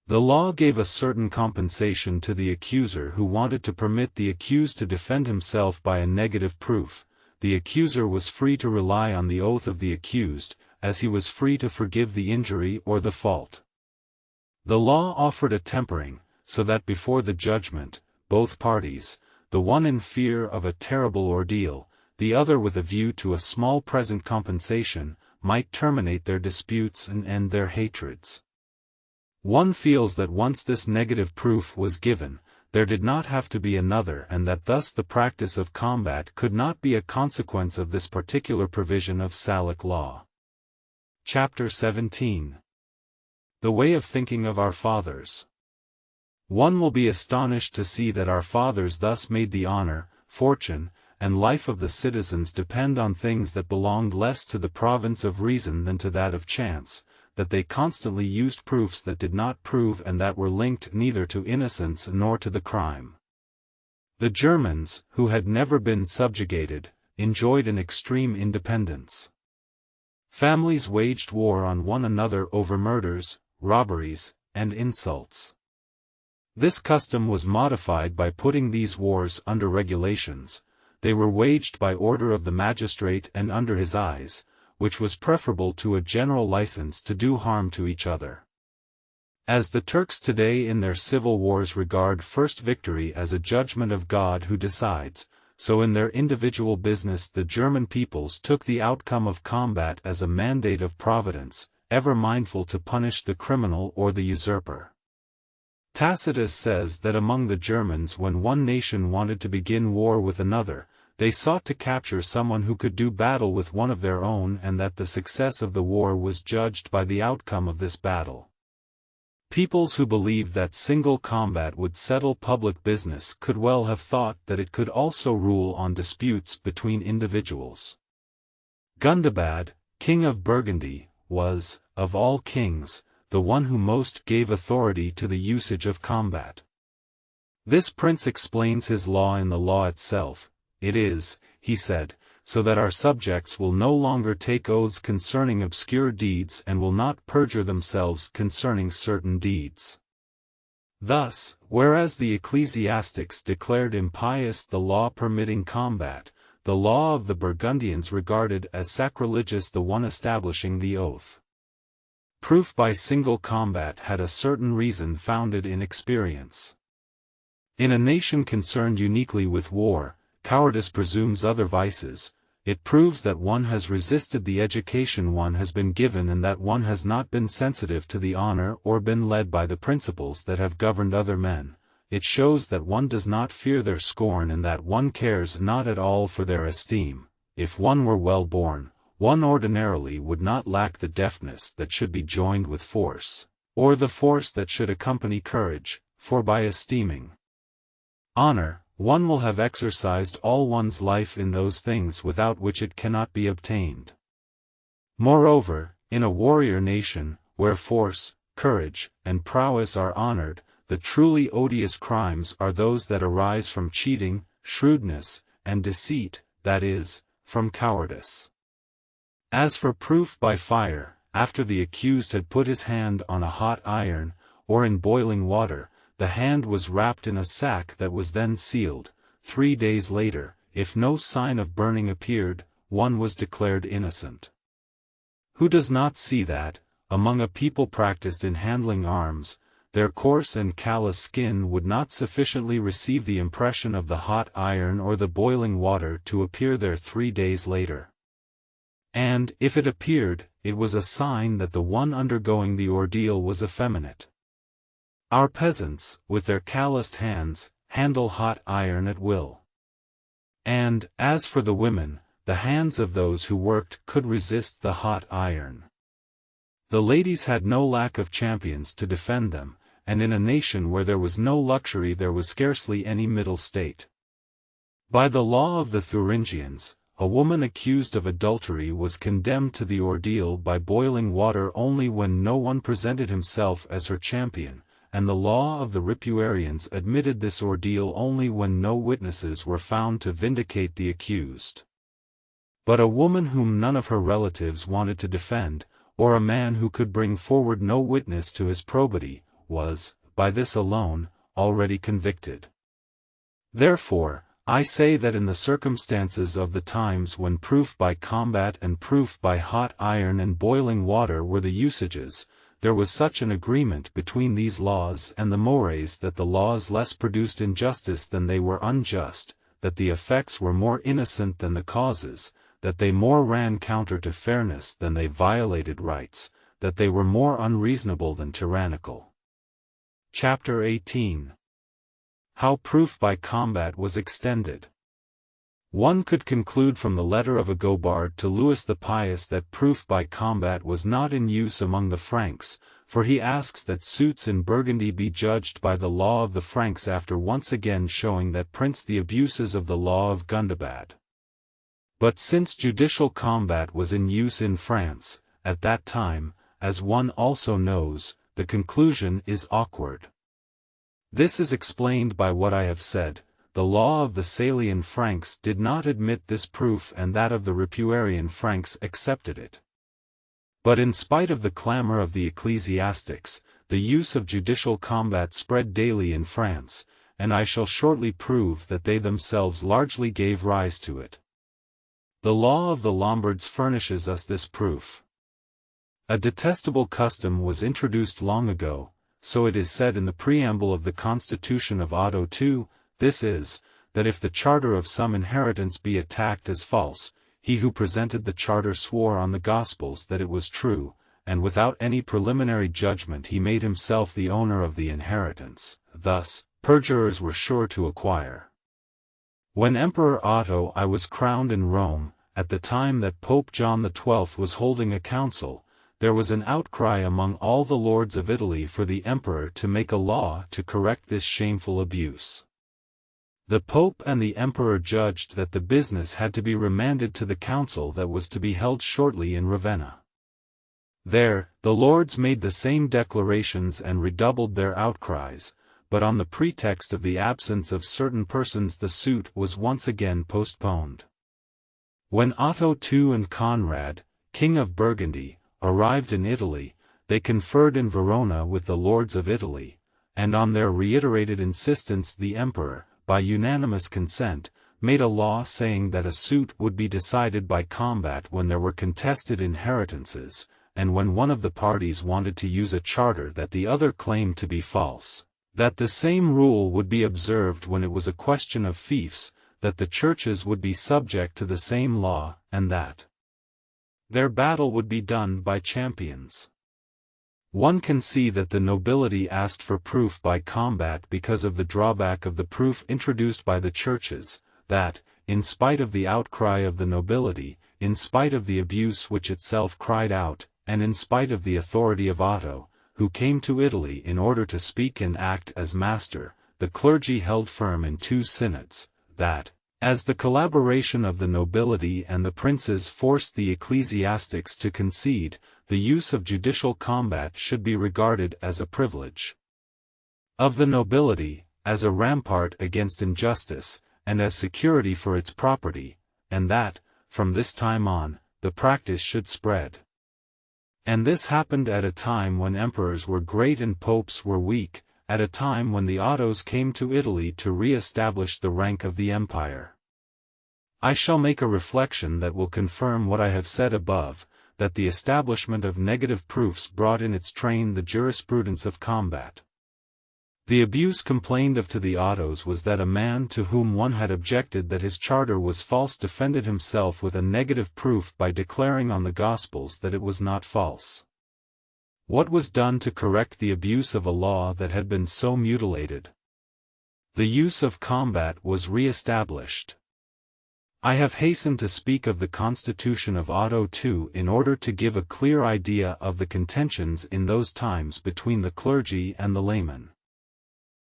The law gave a certain compensation to the accuser who wanted to permit the accused to defend himself by a negative proof. The accuser was free to rely on the oath of the accused, as he was free to forgive the injury or the fault. The law offered a tempering, so that before the judgment, both parties, the one in fear of a terrible ordeal, the other with a view to a small present compensation, might terminate their disputes and end their hatreds. One feels that once this negative proof was given, there did not have to be another, and that thus the practice of combat could not be a consequence of this particular provision of Salic law. Chapter 17. The way of thinking of our fathers. One will be astonished to see that our fathers thus made the honor, fortune, and life of the citizens depend on things that belonged less to the province of reason than to that of chance, that they constantly used proofs that did not prove and that were linked neither to innocence nor to the crime. The Germans, who had never been subjugated, enjoyed an extreme independence. Families waged war on one another over murders, robberies, and insults. This custom was modified by putting these wars under regulations. They were waged by order of the magistrate and under his eyes, which was preferable to a general license to do harm to each other. As the Turks today in their civil wars regard first victory as a judgment of God who decides, so in their individual business the German peoples took the outcome of combat as a mandate of Providence, ever mindful to punish the criminal or the usurper. Tacitus says that among the Germans, when one nation wanted to begin war with another, they sought to capture someone who could do battle with one of their own, and that the success of the war was judged by the outcome of this battle. Peoples who believed that single combat would settle public business could well have thought that it could also rule on disputes between individuals. Gundobad, king of Burgundy, was, of all kings, the one who most gave authority to the usage of combat. This prince explains his law in the law itself. It is, he said, so that our subjects will no longer take oaths concerning obscure deeds and will not perjure themselves concerning certain deeds. Thus, whereas the ecclesiastics declared impious the law permitting combat, the law of the Burgundians regarded as sacrilegious the one establishing the oath. Proof by single combat had a certain reason founded in experience. In a nation concerned uniquely with war, cowardice presumes other vices. It proves that one has resisted the education one has been given and that one has not been sensitive to the honor or been led by the principles that have governed other men. It shows that one does not fear their scorn and that one cares not at all for their esteem. If one were well born, one ordinarily would not lack the deftness that should be joined with force, or the force that should accompany courage, for by esteeming honor, one will have exercised all one's life in those things without which it cannot be obtained. Moreover, in a warrior nation, where force, courage, and prowess are honored, the truly odious crimes are those that arise from cheating, shrewdness, and deceit, that is, from cowardice. As for proof by fire, after the accused had put his hand on a hot iron, or in boiling water, the hand was wrapped in a sack that was then sealed. 3 days later, if no sign of burning appeared, one was declared innocent. Who does not see that, among a people practiced in handling arms, their coarse and callous skin would not sufficiently receive the impression of the hot iron or the boiling water to appear there 3 days later? And, if it appeared, it was a sign that the one undergoing the ordeal was effeminate. Our peasants, with their calloused hands, handle hot iron at will. And, as for the women, the hands of those who worked could resist the hot iron. The ladies had no lack of champions to defend them, and in a nation where there was no luxury there was scarcely any middle state. By the law of the Thuringians, a woman accused of adultery was condemned to the ordeal by boiling water only when no one presented himself as her champion, and the law of the Ripuarians admitted this ordeal only when no witnesses were found to vindicate the accused. But a woman whom none of her relatives wanted to defend, or a man who could bring forward no witness to his probity, was, by this alone, already convicted. Therefore, I say that in the circumstances of the times when proof by combat and proof by hot iron and boiling water were the usages, there was such an agreement between these laws and the mores that the laws less produced injustice than they were unjust, that the effects were more innocent than the causes, that they more ran counter to fairness than they violated rights, that they were more unreasonable than tyrannical. Chapter 18. How proof by combat was extended. One could conclude from the letter of Agobard to Louis the Pious that proof by combat was not in use among the Franks, for he asks that suits in Burgundy be judged by the law of the Franks, after once again showing that prince the abuses of the law of Gundobad. But since judicial combat was in use in France, at that time, as one also knows, the conclusion is awkward. This is explained by what I have said. The law of the Salian Franks did not admit this proof, and that of the Ripuarian Franks accepted it. But in spite of the clamor of the ecclesiastics, the use of judicial combat spread daily in France, and I shall shortly prove that they themselves largely gave rise to it. The law of the Lombards furnishes us this proof. A detestable custom was introduced long ago, so it is said in the preamble of the Constitution of Otto II, this is, that if the charter of some inheritance be attacked as false, he who presented the charter swore on the Gospels that it was true, and without any preliminary judgment he made himself the owner of the inheritance. Thus, perjurers were sure to acquire. When Emperor Otto I was crowned in Rome, at the time that Pope John XII was holding a council, there was an outcry among all the lords of Italy for the emperor to make a law to correct this shameful abuse. The Pope and the Emperor judged that the business had to be remanded to the council that was to be held shortly in Ravenna. There, the lords made the same declarations and redoubled their outcries, but on the pretext of the absence of certain persons the suit was once again postponed. When Otto II and Conrad, King of Burgundy, arrived in Italy, they conferred in Verona with the lords of Italy, and on their reiterated insistence the emperor, by unanimous consent, made a law saying that a suit would be decided by combat when there were contested inheritances, and when one of the parties wanted to use a charter that the other claimed to be false, that the same rule would be observed when it was a question of fiefs, that the churches would be subject to the same law, and that their battle would be done by champions. One can see that the nobility asked for proof by combat because of the drawback of the proof introduced by the churches, that, in spite of the outcry of the nobility, in spite of the abuse which itself cried out, and in spite of the authority of Otto, who came to Italy in order to speak and act as master, the clergy held firm in two synods, that, as the collaboration of the nobility and the princes forced the ecclesiastics to concede, the use of judicial combat should be regarded as a privilege of the nobility, as a rampart against injustice, and as security for its property, and that, from this time on, the practice should spread. And this happened at a time when emperors were great and popes were weak, at a time when the Ottos came to Italy to re-establish the rank of the empire. I shall make a reflection that will confirm what I have said above, that the establishment of negative proofs brought in its train the jurisprudence of combat. The abuse complained of to the Ottos was that a man to whom one had objected that his charter was false defended himself with a negative proof by declaring on the Gospels that it was not false. What was done to correct the abuse of a law that had been so mutilated? The use of combat was re-established. I have hastened to speak of the Constitution of Otto II in order to give a clear idea of the contentions in those times between the clergy and the laymen.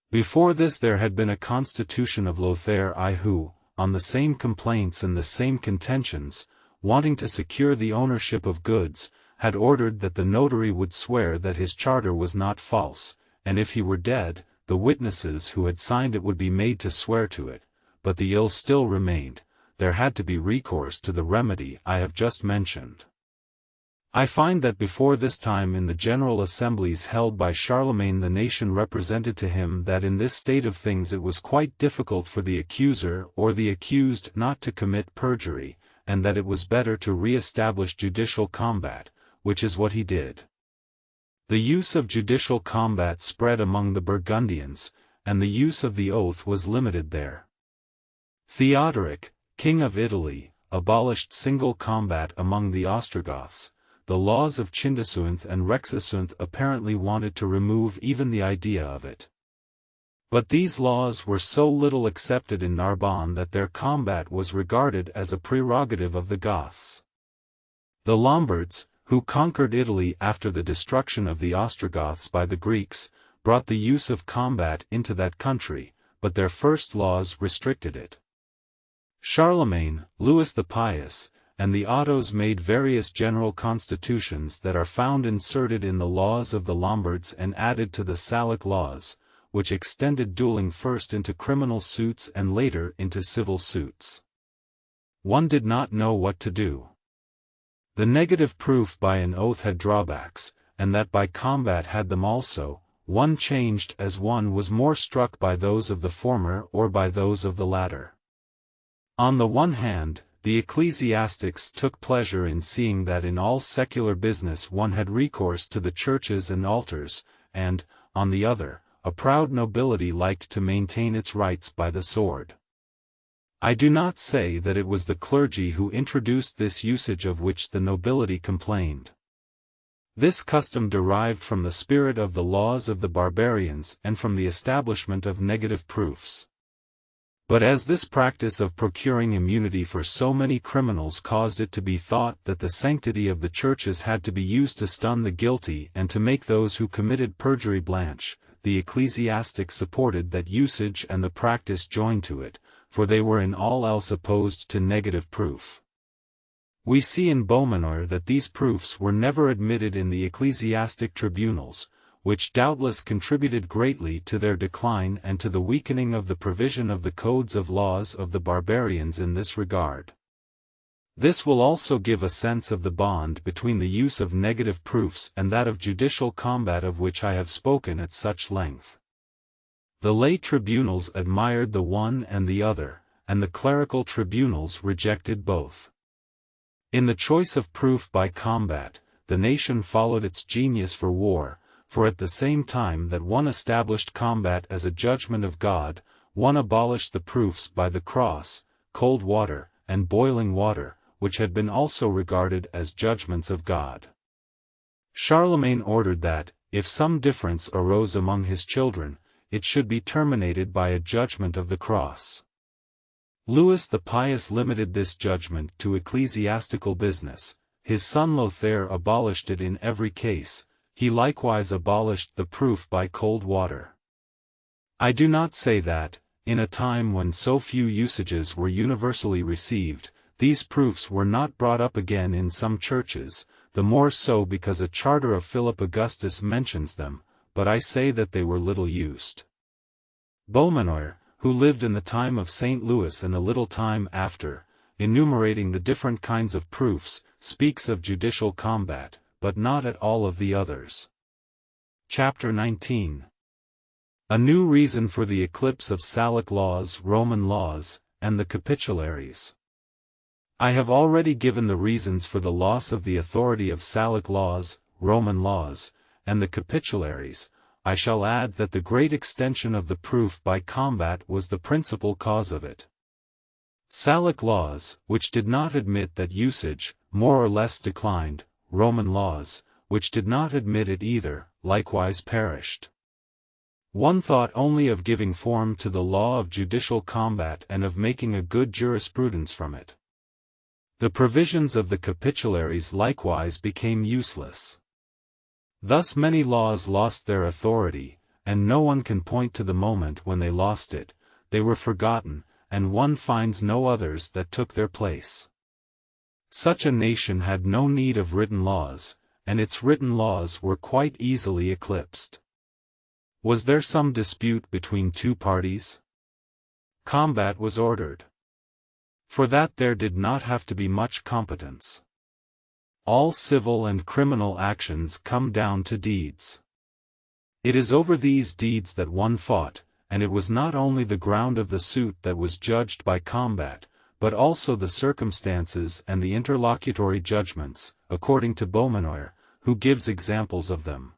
Before this there had been a Constitution of Lothair I who, on the same complaints and the same contentions, wanting to secure the ownership of goods, had ordered that the notary would swear that his charter was not false, and if he were dead, the witnesses who had signed it would be made to swear to it, but the ill still remained. There had to be recourse to the remedy I have just mentioned. I find that before this time in the general assemblies held by Charlemagne the nation represented to him that in this state of things it was quite difficult for the accuser or the accused not to commit perjury, and that it was better to re-establish judicial combat, which is what he did. The use of judicial combat spread among the Burgundians, and the use of the oath was limited there. Theodoric, king of Italy, abolished single combat among the Ostrogoths. The laws of Chindasuinth and Rexasuinth apparently wanted to remove even the idea of it. But these laws were so little accepted in Narbonne that their combat was regarded as a prerogative of the Goths. The Lombards, who conquered Italy after the destruction of the Ostrogoths by the Greeks, brought the use of combat into that country, but their first laws restricted it. Charlemagne, Louis the Pious, and the Ottos made various general constitutions that are found inserted in the laws of the Lombards and added to the Salic laws, which extended dueling first into criminal suits and later into civil suits. One did not know what to do. The negative proof by an oath had drawbacks, and that by combat had them also. One changed as one was more struck by those of the former or by those of the latter. On the one hand, the ecclesiastics took pleasure in seeing that in all secular business one had recourse to the churches and altars, and, on the other, a proud nobility liked to maintain its rights by the sword. I do not say that it was the clergy who introduced this usage of which the nobility complained. This custom derived from the spirit of the laws of the barbarians and from the establishment of negative proofs. But as this practice of procuring immunity for so many criminals caused it to be thought that the sanctity of the churches had to be used to stun the guilty and to make those who committed perjury blanch, the ecclesiastics supported that usage and the practice joined to it, for they were in all else opposed to negative proof. We see in Beaumanoir that these proofs were never admitted in the ecclesiastic tribunals, which doubtless contributed greatly to their decline and to the weakening of the provision of the codes of laws of the barbarians in this regard. This will also give a sense of the bond between the use of negative proofs and that of judicial combat of which I have spoken at such length. The lay tribunals admired the one and the other, and the clerical tribunals rejected both. In the choice of proof by combat, the nation followed its genius for war, for at the same time that one established combat as a judgment of God, one abolished the proofs by the cross, cold water, and boiling water, which had been also regarded as judgments of God. Charlemagne ordered that, if some difference arose among his children, it should be terminated by a judgment of the cross. Louis the Pious limited this judgment to ecclesiastical business. His son Lothair abolished it in every case. He likewise abolished the proof by cold water. I do not say that, in a time when so few usages were universally received, these proofs were not brought up again in some churches, the more so because a charter of Philip Augustus mentions them, but I say that they were little used. Beaumanoir, who lived in the time of St. Louis and a little time after, enumerating the different kinds of proofs, speaks of judicial combat, but not at all of the others. Chapter 19. A new reason for the eclipse of Salic laws, Roman laws, and the capitularies. I have already given the reasons for the loss of the authority of Salic laws, Roman laws, and the capitularies. I shall add that the great extension of the proof by combat was the principal cause of it. Salic laws, which did not admit that usage, more or less declined. Roman laws, which did not admit it either, likewise perished. One thought only of giving form to the law of judicial combat and of making a good jurisprudence from it. The provisions of the capitularies likewise became useless. Thus many laws lost their authority, and no one can point to the moment when they lost it. They were forgotten, and one finds no others that took their place. Such a nation had no need of written laws, and its written laws were quite easily eclipsed. Was there some dispute between two parties? Combat was ordered. For that there did not have to be much competence. All civil and criminal actions come down to deeds. It is over these deeds that one fought, and it was not only the ground of the suit that was judged by combat, but also the circumstances and the interlocutory judgments, according to Beaumanoir, who gives examples of them.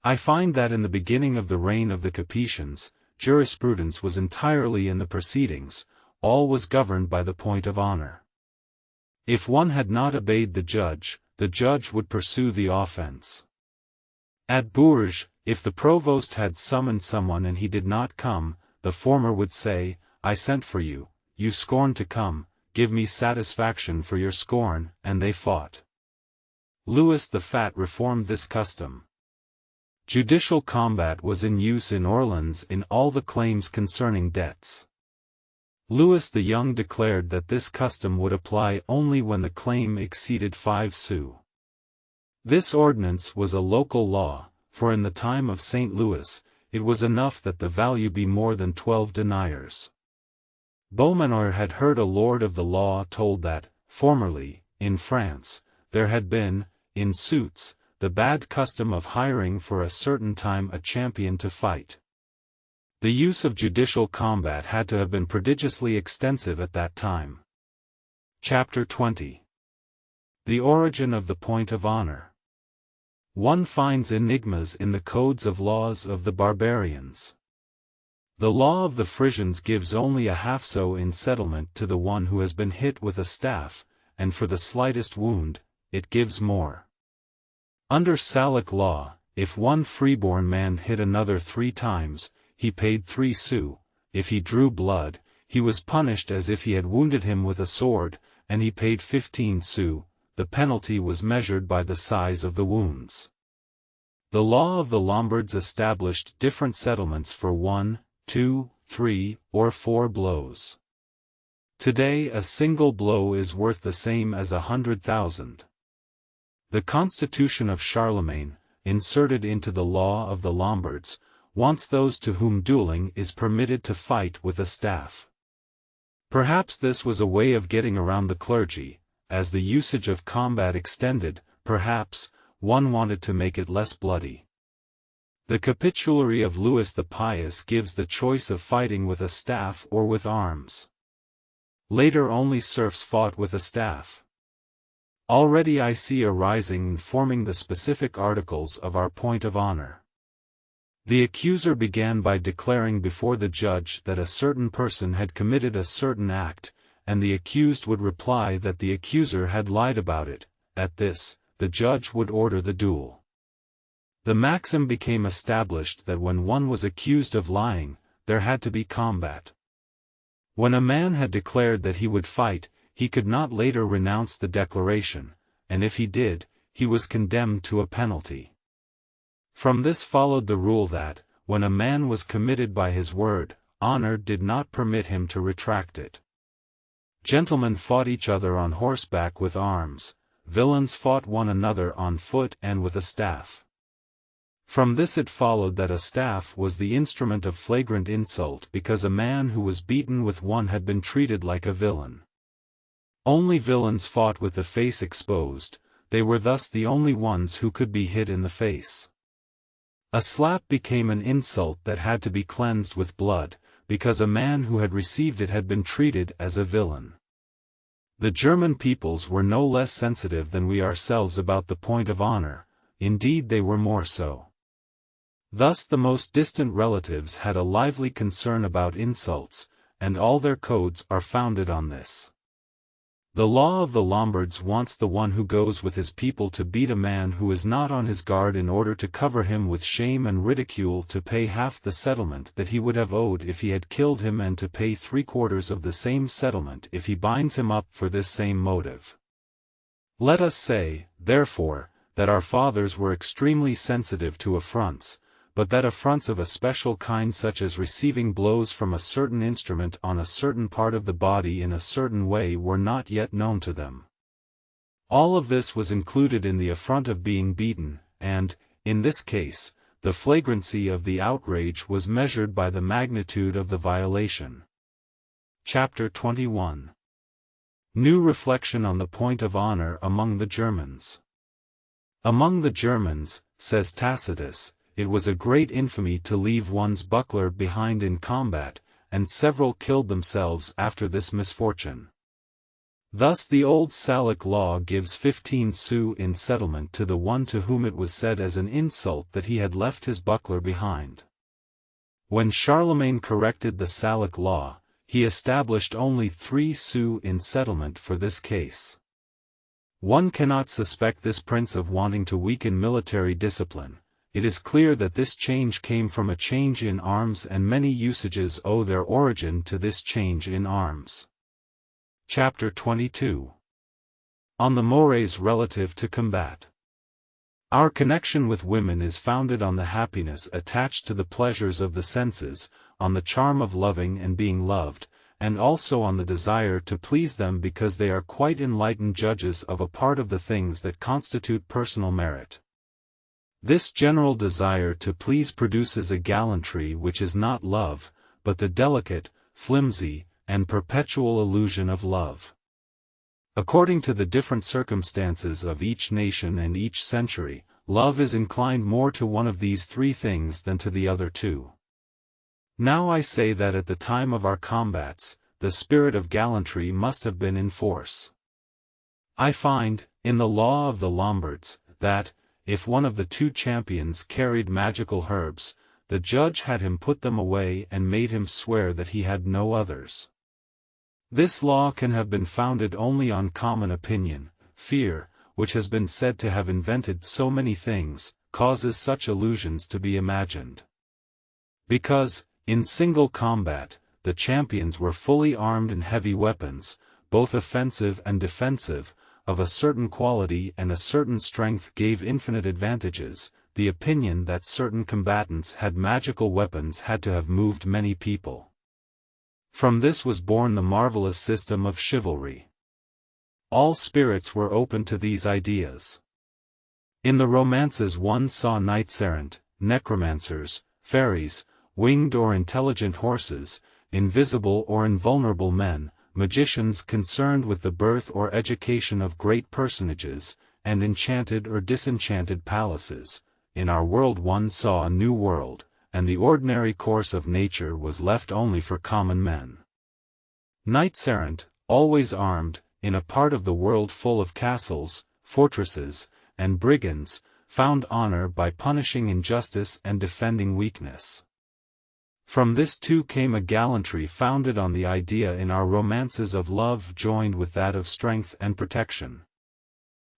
I find that in the beginning of the reign of the Capetians, jurisprudence was entirely in the proceedings, all was governed by the point of honor. If one had not obeyed the judge would pursue the offense. At Bourges, if the provost had summoned someone and he did not come, the former would say, "I sent for you, you scorned to come, give me satisfaction for your scorn," and they fought. Louis the Fat reformed this custom. Judicial combat was in use in Orleans in all the claims concerning debts. Louis the Young declared that this custom would apply only when the claim exceeded 5 sous. This ordinance was a local law, for in the time of St. Louis, it was enough that the value be more than 12 deniers. Beaumanoir had heard a lord of the law told that, formerly, in France, there had been, in suits, the bad custom of hiring for a certain time a champion to fight. The use of judicial combat had to have been prodigiously extensive at that time. Chapter 20. The origin of the point of honor. One finds enigmas in the codes of laws of the barbarians. The law of the Frisians gives only a half sou in settlement to the one who has been hit with a staff, and for the slightest wound, it gives more. Under Salic law, if one freeborn man hit another 3 times, he paid 3 sous, if he drew blood, he was punished as if he had wounded him with a sword, and he paid 15 sous, the penalty was measured by the size of the wounds. The law of the Lombards established different settlements for 1, 2, 3, or 4 blows. Today a single blow is worth the same as 100,000. The Constitution of Charlemagne, inserted into the law of the Lombards, wants those to whom dueling is permitted to fight with a staff. Perhaps this was a way of getting around the clergy. As the usage of combat extended, perhaps, one wanted to make it less bloody. The Capitulary of Louis the Pious gives the choice of fighting with a staff or with arms. Later only serfs fought with a staff. Already I see a rising and forming the specific articles of our point of honor. The accuser began by declaring before the judge that a certain person had committed a certain act, and the accused would reply that the accuser had lied about it. At this, the judge would order the duel. The maxim became established that when one was accused of lying, there had to be combat. When a man had declared that he would fight, he could not later renounce the declaration, and if he did, he was condemned to a penalty. From this followed the rule that, when a man was committed by his word, honor did not permit him to retract it. Gentlemen fought each other on horseback with arms, villains fought one another on foot and with a staff. From this it followed that a staff was the instrument of flagrant insult because a man who was beaten with one had been treated like a villain. Only villains fought with the face exposed, they were thus the only ones who could be hit in the face. A slap became an insult that had to be cleansed with blood, because a man who had received it had been treated as a villain. The German peoples were no less sensitive than we ourselves about the point of honor, indeed they were more so. Thus the most distant relatives had a lively concern about insults, and all their codes are founded on this. The law of the Lombards wants the one who goes with his people to beat a man who is not on his guard in order to cover him with shame and ridicule to pay half the settlement that he would have owed if he had killed him and to pay 3/4 of the same settlement if he binds him up for this same motive. Let us say, therefore, that our fathers were extremely sensitive to affronts, but that affronts of a special kind such as receiving blows from a certain instrument on a certain part of the body in a certain way were not yet known to them. All of this was included in the affront of being beaten, and, in this case, the flagrancy of the outrage was measured by the magnitude of the violation. Chapter 21. New reflection on the point of honor among the Germans. Among the Germans, says Tacitus, it was a great infamy to leave one's buckler behind in combat, and several killed themselves after this misfortune. Thus the old Salic law gives 15 sous in settlement to the one to whom it was said as an insult that he had left his buckler behind. When Charlemagne corrected the Salic law, he established only 3 sous in settlement for this case. One cannot suspect this prince of wanting to weaken military discipline. It is clear that this change came from a change in arms, and many usages owe their origin to this change in arms. Chapter 22. On the mores relative to combat. Our connection with women is founded on the happiness attached to the pleasures of the senses, on the charm of loving and being loved, and also on the desire to please them because they are quite enlightened judges of a part of the things that constitute personal merit. This general desire to please produces a gallantry which is not love, but the delicate, flimsy, and perpetual illusion of love. According to the different circumstances of each nation and each century, love is inclined more to one of these 3 things than to the other 2. Now I say that at the time of our combats, the spirit of gallantry must have been in force. I find, in the law of the Lombards, that, if one of the 2 champions carried magical herbs, the judge had him put them away and made him swear that he had no others. This law can have been founded only on common opinion. Fear, which has been said to have invented so many things, causes such illusions to be imagined. Because, in single combat, the champions were fully armed in heavy weapons, both offensive and defensive, of a certain quality and a certain strength gave infinite advantages. The opinion that certain combatants had magical weapons had to have moved many people. From this was born the marvelous system of chivalry. All spirits were open to these ideas. In the romances one saw knights-errant, necromancers, fairies, winged or intelligent horses, invisible or invulnerable men, magicians concerned with the birth or education of great personages, and enchanted or disenchanted palaces. In our world one saw a new world, and the ordinary course of nature was left only for common men. Knights-errant, always armed, in a part of the world full of castles, fortresses, and brigands, found honor by punishing injustice and defending weakness. From this too came a gallantry founded on the idea in our romances of love joined with that of strength and protection.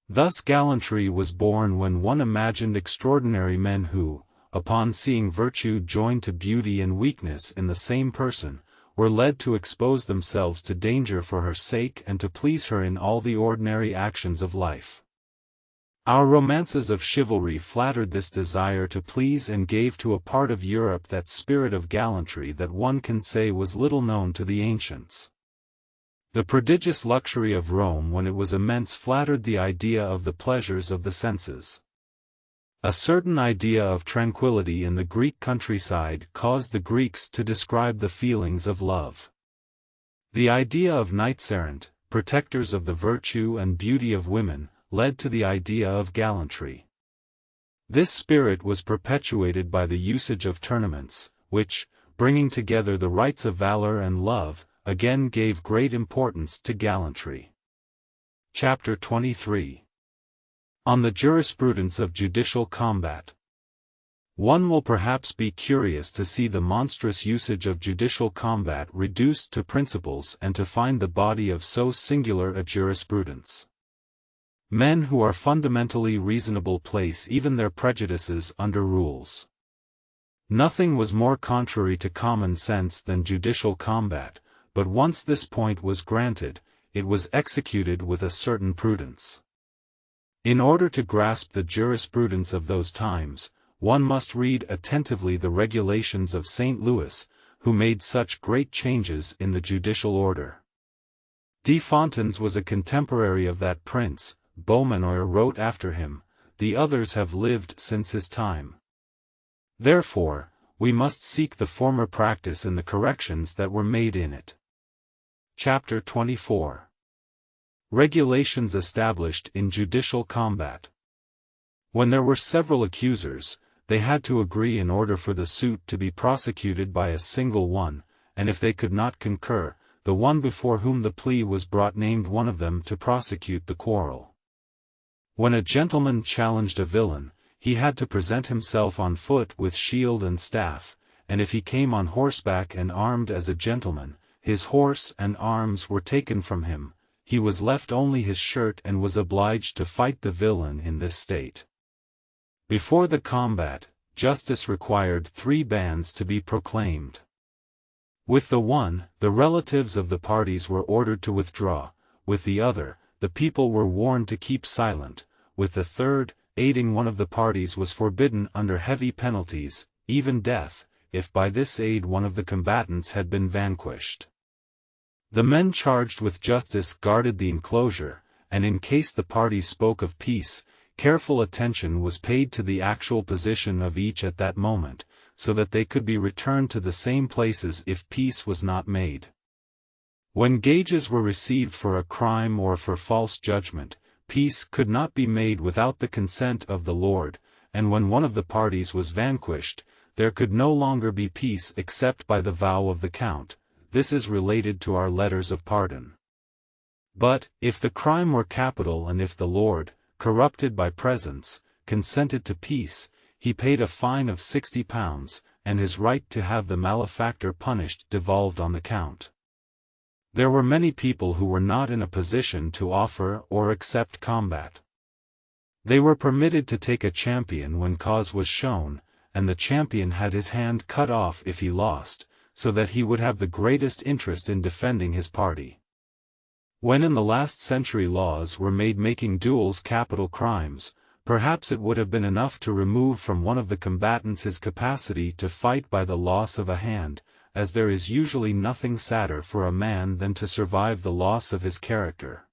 Thus gallantry was born when one imagined extraordinary men who, upon seeing virtue joined to beauty and weakness in the same person, were led to expose themselves to danger for her sake and to please her in all the ordinary actions of life. Our romances of chivalry flattered this desire to please and gave to a part of Europe that spirit of gallantry that one can say was little known to the ancients. The prodigious luxury of Rome when it was immense flattered the idea of the pleasures of the senses. A certain idea of tranquility in the Greek countryside caused the Greeks to describe the feelings of love. The idea of knights-errant, protectors of the virtue and beauty of women, led to the idea of gallantry. This spirit was perpetuated by the usage of tournaments, which, bringing together the rights of valor and love, again gave great importance to gallantry. Chapter 23. On the jurisprudence of judicial combat. One will perhaps be curious to see the monstrous usage of judicial combat reduced to principles and to find the body of so singular a jurisprudence. Men who are fundamentally reasonable place even their prejudices under rules. Nothing was more contrary to common sense than judicial combat, but once this point was granted, it was executed with a certain prudence. In order to grasp the jurisprudence of those times, one must read attentively the regulations of St. Louis, who made such great changes in the judicial order. De Fontaines was a contemporary of that prince. Beaumanoir wrote after him, the others have lived since his time. Therefore, we must seek the former practice in the corrections that were made in it. Chapter 24. Regulations established in judicial combat. When there were several accusers, they had to agree in order for the suit to be prosecuted by a single one, and if they could not concur, the one before whom the plea was brought named one of them to prosecute the quarrel. When a gentleman challenged a villain, he had to present himself on foot with shield and staff, and if he came on horseback and armed as a gentleman, his horse and arms were taken from him, he was left only his shirt and was obliged to fight the villain in this state. Before the combat, justice required 3 bans to be proclaimed. With the one, the relatives of the parties were ordered to withdraw, with the other, the people were warned to keep silent, with the third, aiding one of the parties was forbidden under heavy penalties, even death, if by this aid one of the combatants had been vanquished. The men charged with justice guarded the enclosure, and in case the parties spoke of peace, careful attention was paid to the actual position of each at that moment, so that they could be returned to the same places if peace was not made. When gages were received for a crime or for false judgment, peace could not be made without the consent of the Lord, and when one of the parties was vanquished, there could no longer be peace except by the vow of the count. This is related to our letters of pardon. But, if the crime were capital and if the Lord, corrupted by presents, consented to peace, he paid a fine of £60, and his right to have the malefactor punished devolved on the count. There were many people who were not in a position to offer or accept combat. They were permitted to take a champion when cause was shown, and the champion had his hand cut off if he lost, so that he would have the greatest interest in defending his party. When in the last century laws were made making duels capital crimes, perhaps it would have been enough to remove from one of the combatants his capacity to fight by the loss of a hand, as there is usually nothing sadder for a man than to survive the loss of his character.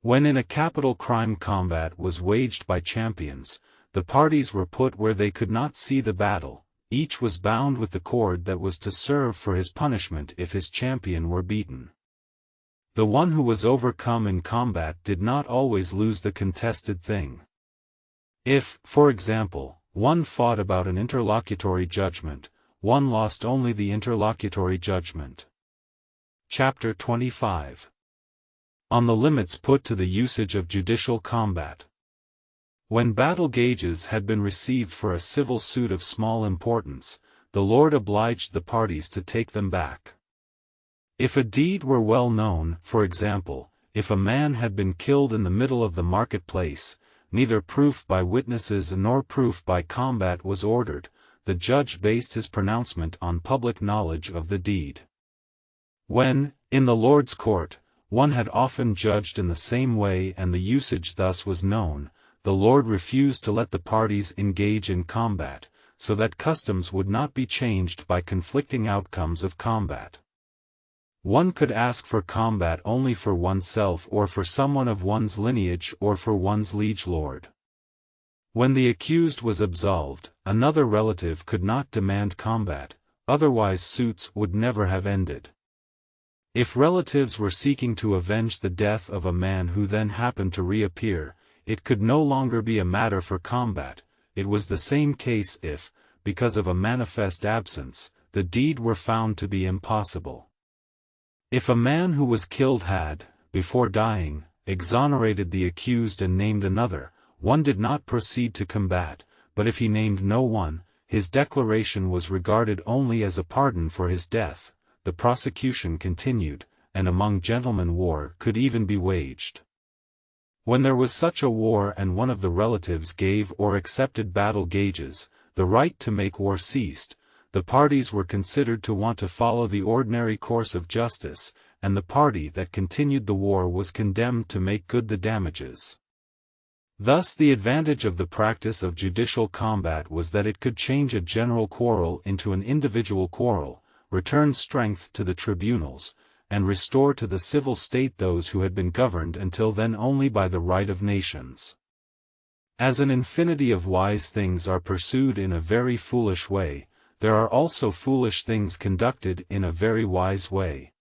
When in a capital crime combat was waged by champions, the parties were put where they could not see the battle, each was bound with the cord that was to serve for his punishment if his champion were beaten. The one who was overcome in combat did not always lose the contested thing. If, for example, one fought about an interlocutory judgment, one lost only the interlocutory judgment. Chapter 25. On the limits put to the usage of judicial combat. When battle gages had been received for a civil suit of small importance, the Lord obliged the parties to take them back. If a deed were well known, for example, if a man had been killed in the middle of the marketplace, neither proof by witnesses nor proof by combat was ordered, the judge based his pronouncement on public knowledge of the deed. When, in the Lord's court, one had often judged in the same way and the usage thus was known, the Lord refused to let the parties engage in combat, so that customs would not be changed by conflicting outcomes of combat. One could ask for combat only for oneself or for someone of one's lineage or for one's liege lord. When the accused was absolved, another relative could not demand combat, otherwise suits would never have ended. If relatives were seeking to avenge the death of a man who then happened to reappear, it could no longer be a matter for combat. It was the same case if, because of a manifest absence, the deed were found to be impossible. If a man who was killed had, before dying, exonerated the accused and named another, one did not proceed to combat, but if he named no one, his declaration was regarded only as a pardon for his death. The prosecution continued, and among gentlemen war could even be waged. When there was such a war and one of the relatives gave or accepted battle gages, the right to make war ceased. The parties were considered to want to follow the ordinary course of justice, and the party that continued the war was condemned to make good the damages. Thus the advantage of the practice of judicial combat was that it could change a general quarrel into an individual quarrel, return strength to the tribunals, and restore to the civil state those who had been governed until then only by the right of nations. As an infinity of wise things are pursued in a very foolish way, there are also foolish things conducted in a very wise way.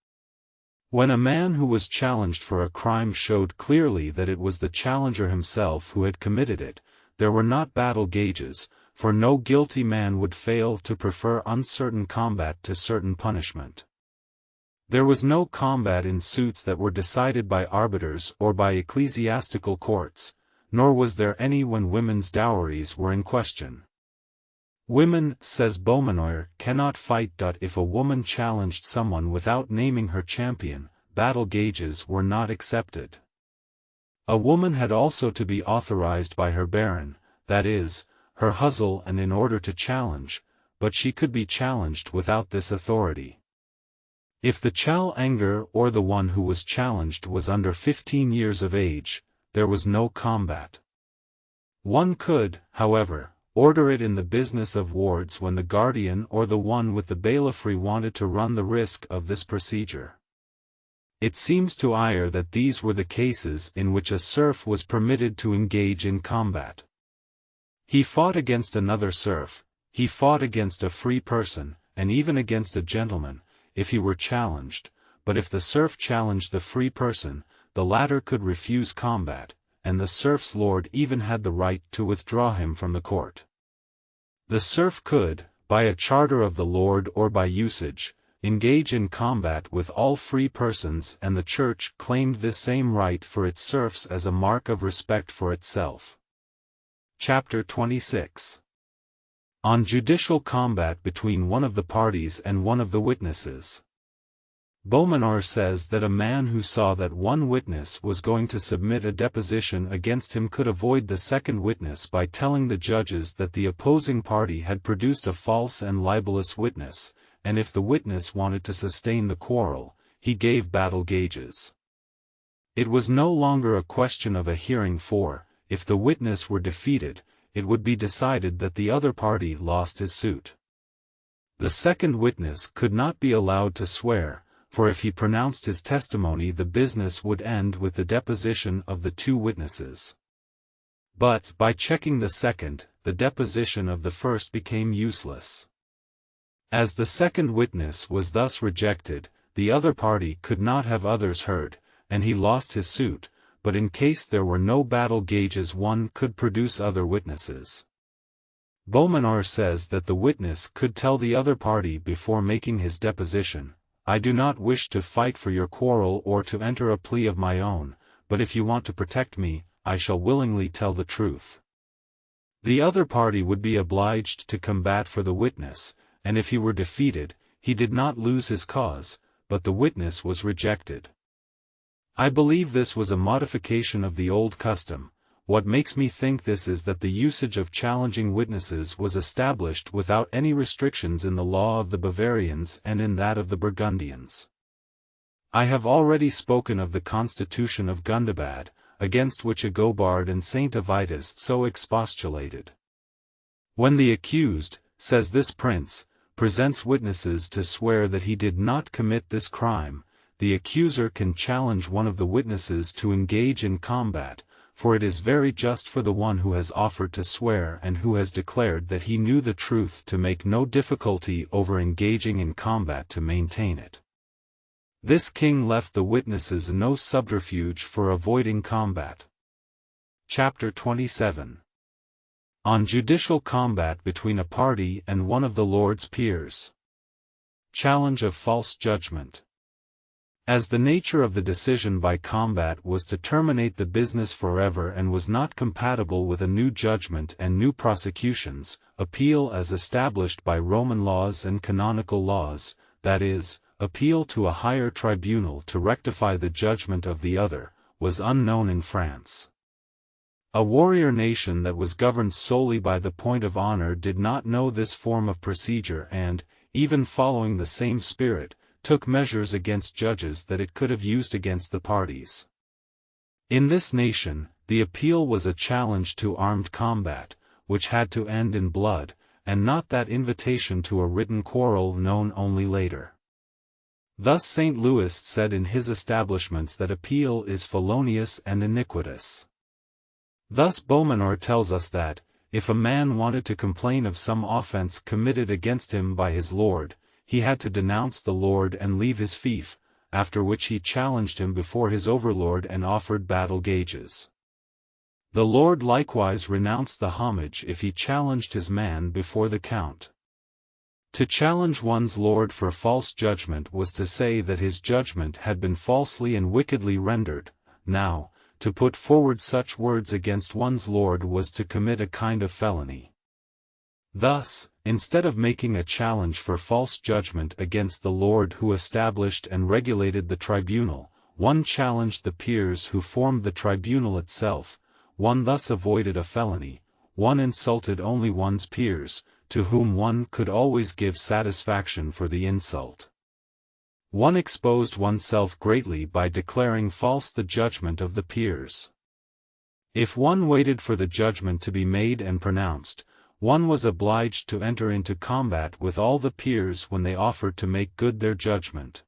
When a man who was challenged for a crime showed clearly that it was the challenger himself who had committed it, there were not battle gauges, for no guilty man would fail to prefer uncertain combat to certain punishment. There was no combat in suits that were decided by arbiters or by ecclesiastical courts, nor was there any when women's dowries were in question. Women, says Beaumanoir, cannot fight. If a woman challenged someone without naming her champion, battle gauges were not accepted. A woman had also to be authorized by her baron, that is, her husband, and in order to challenge, but she could be challenged without this authority. If the challenger or the one who was challenged was under 15 years of age, there was no combat. One could, however, order it in the business of wards when the guardian or the one with the bailiffry wanted to run the risk of this procedure. It seems to Eyre that these were the cases in which a serf was permitted to engage in combat. He fought against another serf, he fought against a free person, and even against a gentleman, if he were challenged, but if the serf challenged the free person, the latter could refuse combat, and the serf's lord even had the right to withdraw him from the court. The serf could, by a charter of the lord or by usage, engage in combat with all free persons, and the Church claimed this same right for its serfs as a mark of respect for itself. Chapter 26. On judicial combat between one of the parties and one of the witnesses. Beaumanoir says that a man who saw that one witness was going to submit a deposition against him could avoid the second witness by telling the judges that the opposing party had produced a false and libelous witness, and if the witness wanted to sustain the quarrel, he gave battle gauges. It was no longer a question of a hearing, for, if the witness were defeated, it would be decided that the other party lost his suit. The second witness could not be allowed to swear, for if he pronounced his testimony the business would end with the deposition of the two witnesses. But, by checking the second, the deposition of the first became useless. As the second witness was thus rejected, the other party could not have others heard, and he lost his suit, but in case there were no battle gauges one could produce other witnesses. Beaumanoir says that the witness could tell the other party before making his deposition, "I do not wish to fight for your quarrel or to enter a plea of my own, but if you want to protect me, I shall willingly tell the truth." The other party would be obliged to combat for the witness, and if he were defeated, he did not lose his cause, but the witness was rejected. I believe this was a modification of the old custom. What makes me think this is that the usage of challenging witnesses was established without any restrictions in the law of the Bavarians and in that of the Burgundians. I have already spoken of the Constitution of Gundobad, against which Agobard and Saint Avitus so expostulated. When the accused, says this prince, presents witnesses to swear that he did not commit this crime, the accuser can challenge one of the witnesses to engage in combat, for it is very just for the one who has offered to swear and who has declared that he knew the truth to make no difficulty over engaging in combat to maintain it. This king left the witnesses no subterfuge for avoiding combat. Chapter 27. On judicial combat between a party and one of the Lord's peers. Challenge of false judgment. As the nature of the decision by combat was to terminate the business forever and was not compatible with a new judgment and new prosecutions, appeal as established by Roman laws and canonical laws, that is, appeal to a higher tribunal to rectify the judgment of the other, was unknown in France. A warrior nation that was governed solely by the point of honor did not know this form of procedure and, even following the same spirit, took measures against judges that it could have used against the parties. In this nation, the appeal was a challenge to armed combat, which had to end in blood, and not that invitation to a written quarrel known only later. Thus St. Louis said in his establishments that appeal is felonious and iniquitous. Thus Beaumanoir tells us that, if a man wanted to complain of some offense committed against him by his lord, he had to denounce the lord and leave his fief, after which he challenged him before his overlord and offered battle gages. The lord likewise renounced the homage if he challenged his man before the count. To challenge one's lord for false judgment was to say that his judgment had been falsely and wickedly rendered. Now, to put forward such words against one's lord was to commit a kind of felony. Thus, instead of making a challenge for false judgment against the lord who established and regulated the tribunal, one challenged the peers who formed the tribunal itself. One thus avoided a felony. One insulted only one's peers, to whom one could always give satisfaction for the insult. One exposed oneself greatly by declaring false the judgment of the peers. If one waited for the judgment to be made and pronounced, one was obliged to enter into combat with all the peers when they offered to make good their judgment.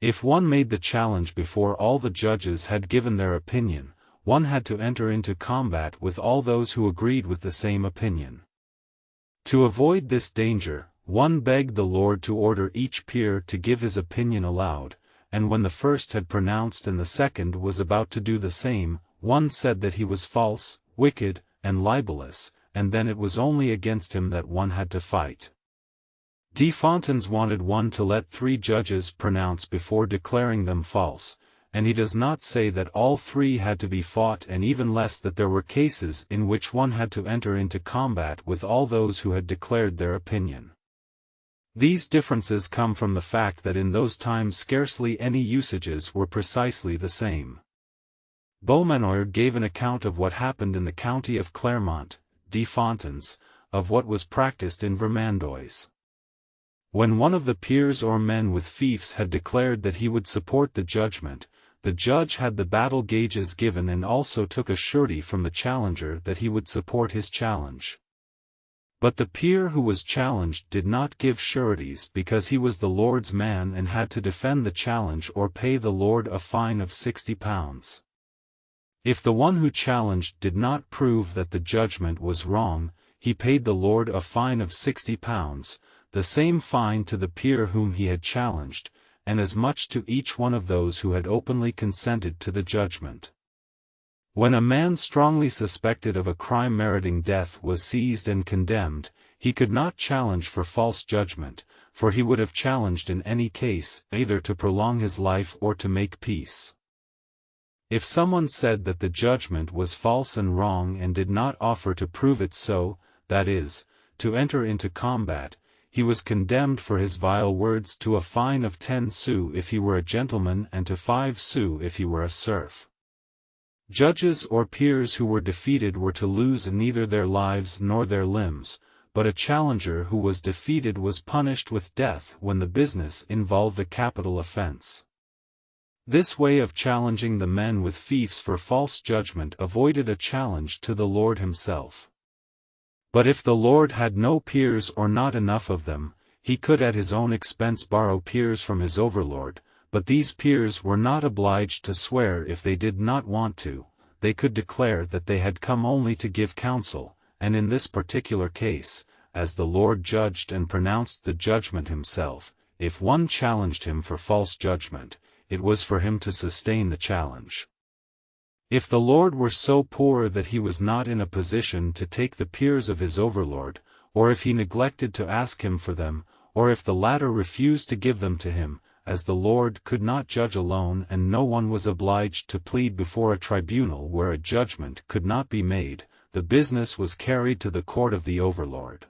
If one made the challenge before all the judges had given their opinion, one had to enter into combat with all those who agreed with the same opinion. To avoid this danger, one begged the lord to order each peer to give his opinion aloud, and when the first had pronounced and the second was about to do the same, one said that he was false, wicked, and libelous, and then it was only against him that one had to fight. De Fontaines wanted one to let 3 judges pronounce before declaring them false, and he does not say that all 3 had to be fought, and even less that there were cases in which one had to enter into combat with all those who had declared their opinion. These differences come from the fact that in those times scarcely any usages were precisely the same. Beaumanoir gave an account of what happened in the county of Clermont, De Fontaines, of what was practiced in Vermandois. When one of the peers or men with fiefs had declared that he would support the judgment, the judge had the battle gages given and also took a surety from the challenger that he would support his challenge. But the peer who was challenged did not give sureties because he was the lord's man and had to defend the challenge or pay the lord a fine of £60. If the one who challenged did not prove that the judgment was wrong, he paid the lord a fine of £60, the same fine to the peer whom he had challenged, and as much to each one of those who had openly consented to the judgment. When a man strongly suspected of a crime meriting death was seized and condemned, he could not challenge for false judgment, for he would have challenged in any case, either to prolong his life or to make peace. If someone said that the judgment was false and wrong and did not offer to prove it so, that is, to enter into combat, he was condemned for his vile words to a fine of 10 sous if he were a gentleman and to 5 sous if he were a serf. Judges or peers who were defeated were to lose neither their lives nor their limbs, but a challenger who was defeated was punished with death when the business involved a capital offense. This way of challenging the men with fiefs for false judgment avoided a challenge to the lord himself. But if the lord had no peers or not enough of them, he could at his own expense borrow peers from his overlord, but these peers were not obliged to swear if they did not want to. They could declare that they had come only to give counsel, and in this particular case, as the lord judged and pronounced the judgment himself, if one challenged him for false judgment, it was for him to sustain the challenge. If the lord were so poor that he was not in a position to take the peers of his overlord, or if he neglected to ask him for them, or if the latter refused to give them to him, as the lord could not judge alone and no one was obliged to plead before a tribunal where a judgment could not be made, the business was carried to the court of the overlord.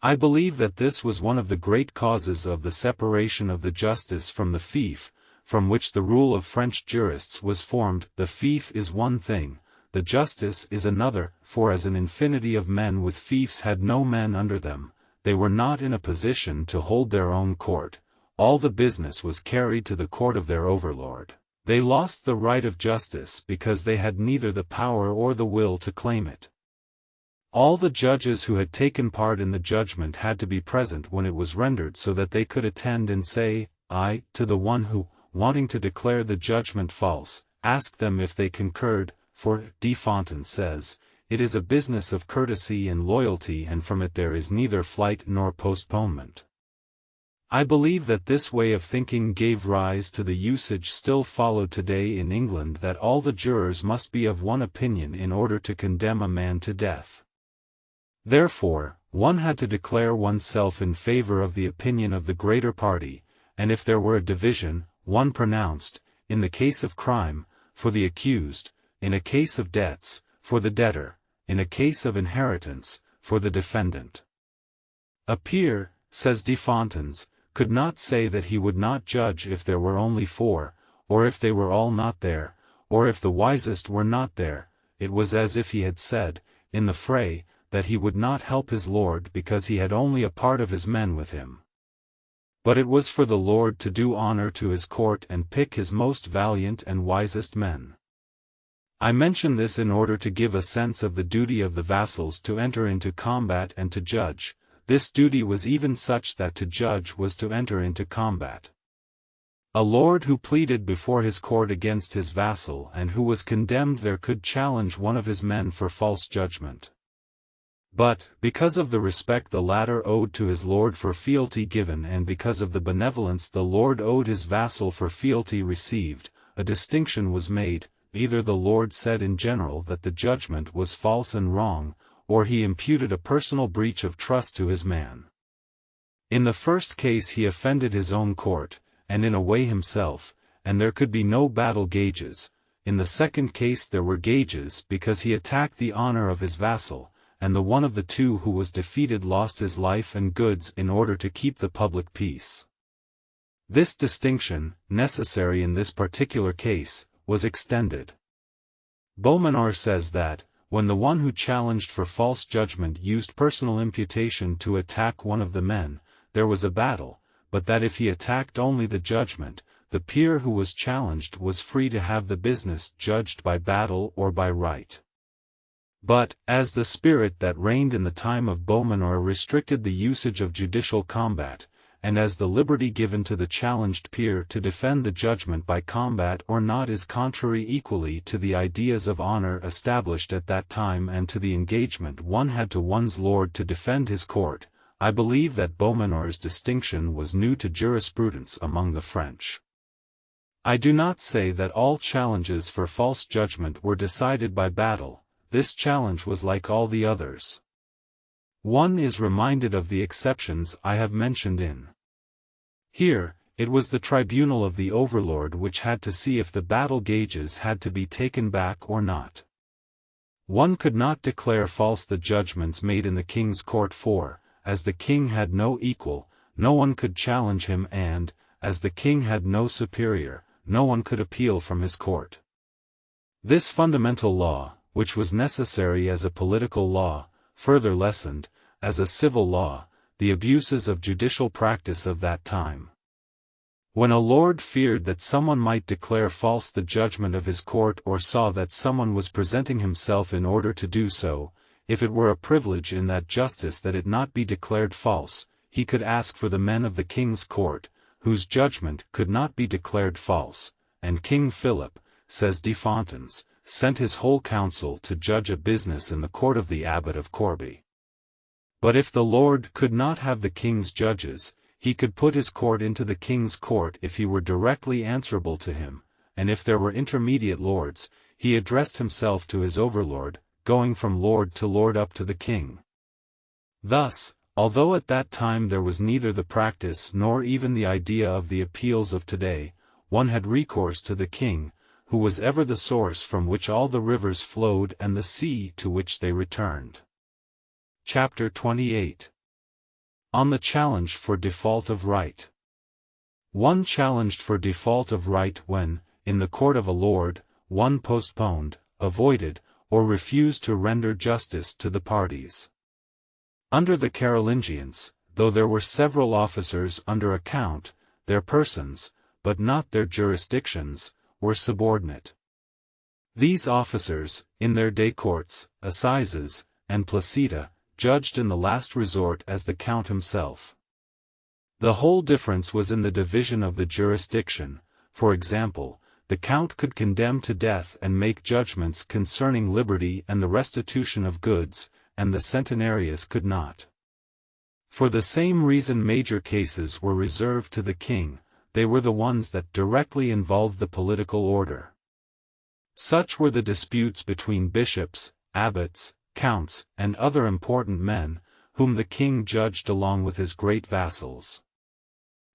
I believe that this was one of the great causes of the separation of the justice from the fief, from which the rule of French jurists was formed. The fief is one thing, the justice is another, for as an infinity of men with fiefs had no men under them, they were not in a position to hold their own court, all the business was carried to the court of their overlord. They lost the right of justice because they had neither the power or the will to claim it. All the judges who had taken part in the judgment had to be present when it was rendered so that they could attend and say, "Aye," to the one who, wanting to declare the judgment false, asked them if they concurred, for, De Fontaines says, it is a business of courtesy and loyalty and from it there is neither flight nor postponement. I believe that this way of thinking gave rise to the usage still followed today in England that all the jurors must be of one opinion in order to condemn a man to death. Therefore, one had to declare oneself in favor of the opinion of the greater party, and if there were a division, one pronounced, in the case of crime, for the accused, in a case of debts, for the debtor, in a case of inheritance, for the defendant. A peer, says de Fontaines, could not say that he would not judge if there were only four, or if they were all not there, or if the wisest were not there. It was as if he had said, in the fray, that he would not help his lord because he had only a part of his men with him. But it was for the Lord to do honor to his court and pick his most valiant and wisest men. I mention this in order to give a sense of the duty of the vassals to enter into combat and to judge. This duty was even such that to judge was to enter into combat. A lord who pleaded before his court against his vassal and who was condemned there could challenge one of his men for false judgment. But, because of the respect the latter owed to his lord for fealty given and because of the benevolence the lord owed his vassal for fealty received, a distinction was made. Either the lord said in general that the judgment was false and wrong, or he imputed a personal breach of trust to his man. In the first case he offended his own court, and in a way himself, and there could be no battle gauges. In the second case there were gauges because he attacked the honor of his vassal, and the one of the two who was defeated lost his life and goods in order to keep the public peace. This distinction, necessary in this particular case, was extended. Beaumanoir says that, when the one who challenged for false judgment used personal imputation to attack one of the men, there was a battle, but that if he attacked only the judgment, the peer who was challenged was free to have the business judged by battle or by right. But, as the spirit that reigned in the time of Beaumanoir restricted the usage of judicial combat, and as the liberty given to the challenged peer to defend the judgment by combat or not is contrary equally to the ideas of honor established at that time and to the engagement one had to one's lord to defend his court, I believe that Beaumanoir's distinction was new to jurisprudence among the French. I do not say that all challenges for false judgment were decided by battle. This challenge was like all the others. One is reminded of the exceptions I have mentioned in. Here, it was the tribunal of the overlord which had to see if the battle gauges had to be taken back or not. One could not declare false the judgments made in the king's court for, as the king had no equal, no one could challenge him and, as the king had no superior, no one could appeal from his court. This fundamental law, which was necessary as a political law, further lessened, as a civil law, the abuses of judicial practice of that time. When a lord feared that someone might declare false the judgment of his court or saw that someone was presenting himself in order to do so, if it were a privilege in that justice that it not be declared false, he could ask for the men of the king's court, whose judgment could not be declared false, and King Philip, says de Fontaines, sent his whole council to judge a business in the court of the abbot of Corbie. But if the lord could not have the king's judges, he could put his court into the king's court if he were directly answerable to him, and if there were intermediate lords, he addressed himself to his overlord, going from lord to lord up to the king. Thus, although at that time there was neither the practice nor even the idea of the appeals of today, one had recourse to the king, who was ever the source from which all the rivers flowed and the sea to which they returned. Chapter 28. On the challenge for default of right. One challenged for default of right when, in the court of a lord, one postponed, avoided, or refused to render justice to the parties. Under the Carolingians, though there were several officers under account, their persons, but not their jurisdictions, were subordinate. These officers, in their day courts, assizes, and placida, judged in the last resort as the count himself. The whole difference was in the division of the jurisdiction. For example, the count could condemn to death and make judgments concerning liberty and the restitution of goods, and the centenarius could not. For the same reason major cases were reserved to the king, they were the ones that directly involved the political order. Such were the disputes between bishops, abbots, counts, and other important men, whom the king judged along with his great vassals.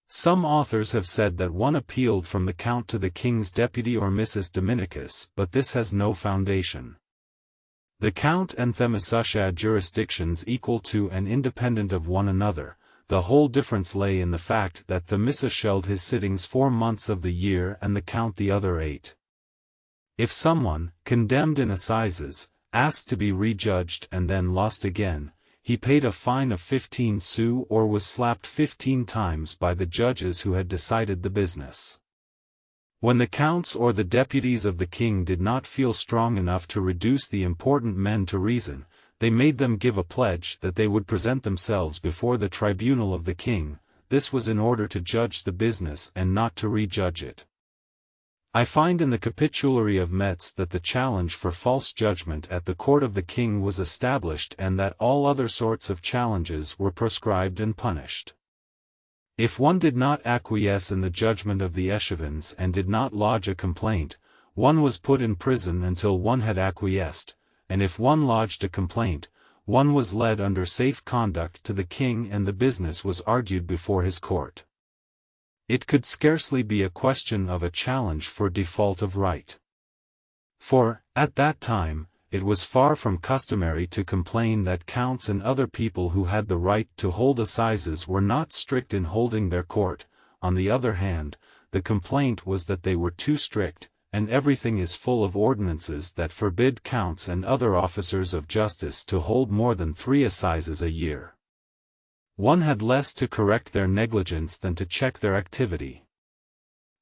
Some authors have said that one appealed from the count to the king's deputy or missus Dominicus, but this has no foundation. The count and themissus had jurisdictions equal to and independent of one another. The whole difference lay in the fact that themissus held his sittings 4 months of the year and the count the other 8. If someone, condemned in assizes, asked to be rejudged and then lost again, he paid a fine of 15 sous or was slapped 15 times by the judges who had decided the business. When the counts or the deputies of the king did not feel strong enough to reduce the important men to reason, they made them give a pledge that they would present themselves before the tribunal of the king. This was in order to judge the business and not to rejudge it. I find in the Capitulary of Metz that the challenge for false judgment at the court of the king was established and that all other sorts of challenges were proscribed and punished. If one did not acquiesce in the judgment of the échevins and did not lodge a complaint, one was put in prison until one had acquiesced, and if one lodged a complaint, one was led under safe conduct to the king and the business was argued before his court. It could scarcely be a question of a challenge for default of right. For, at that time, it was far from customary to complain that counts and other people who had the right to hold assizes were not strict in holding their court. On the other hand, the complaint was that they were too strict, and everything is full of ordinances that forbid counts and other officers of justice to hold more than 3 assizes a year. One had less to correct their negligence than to check their activity.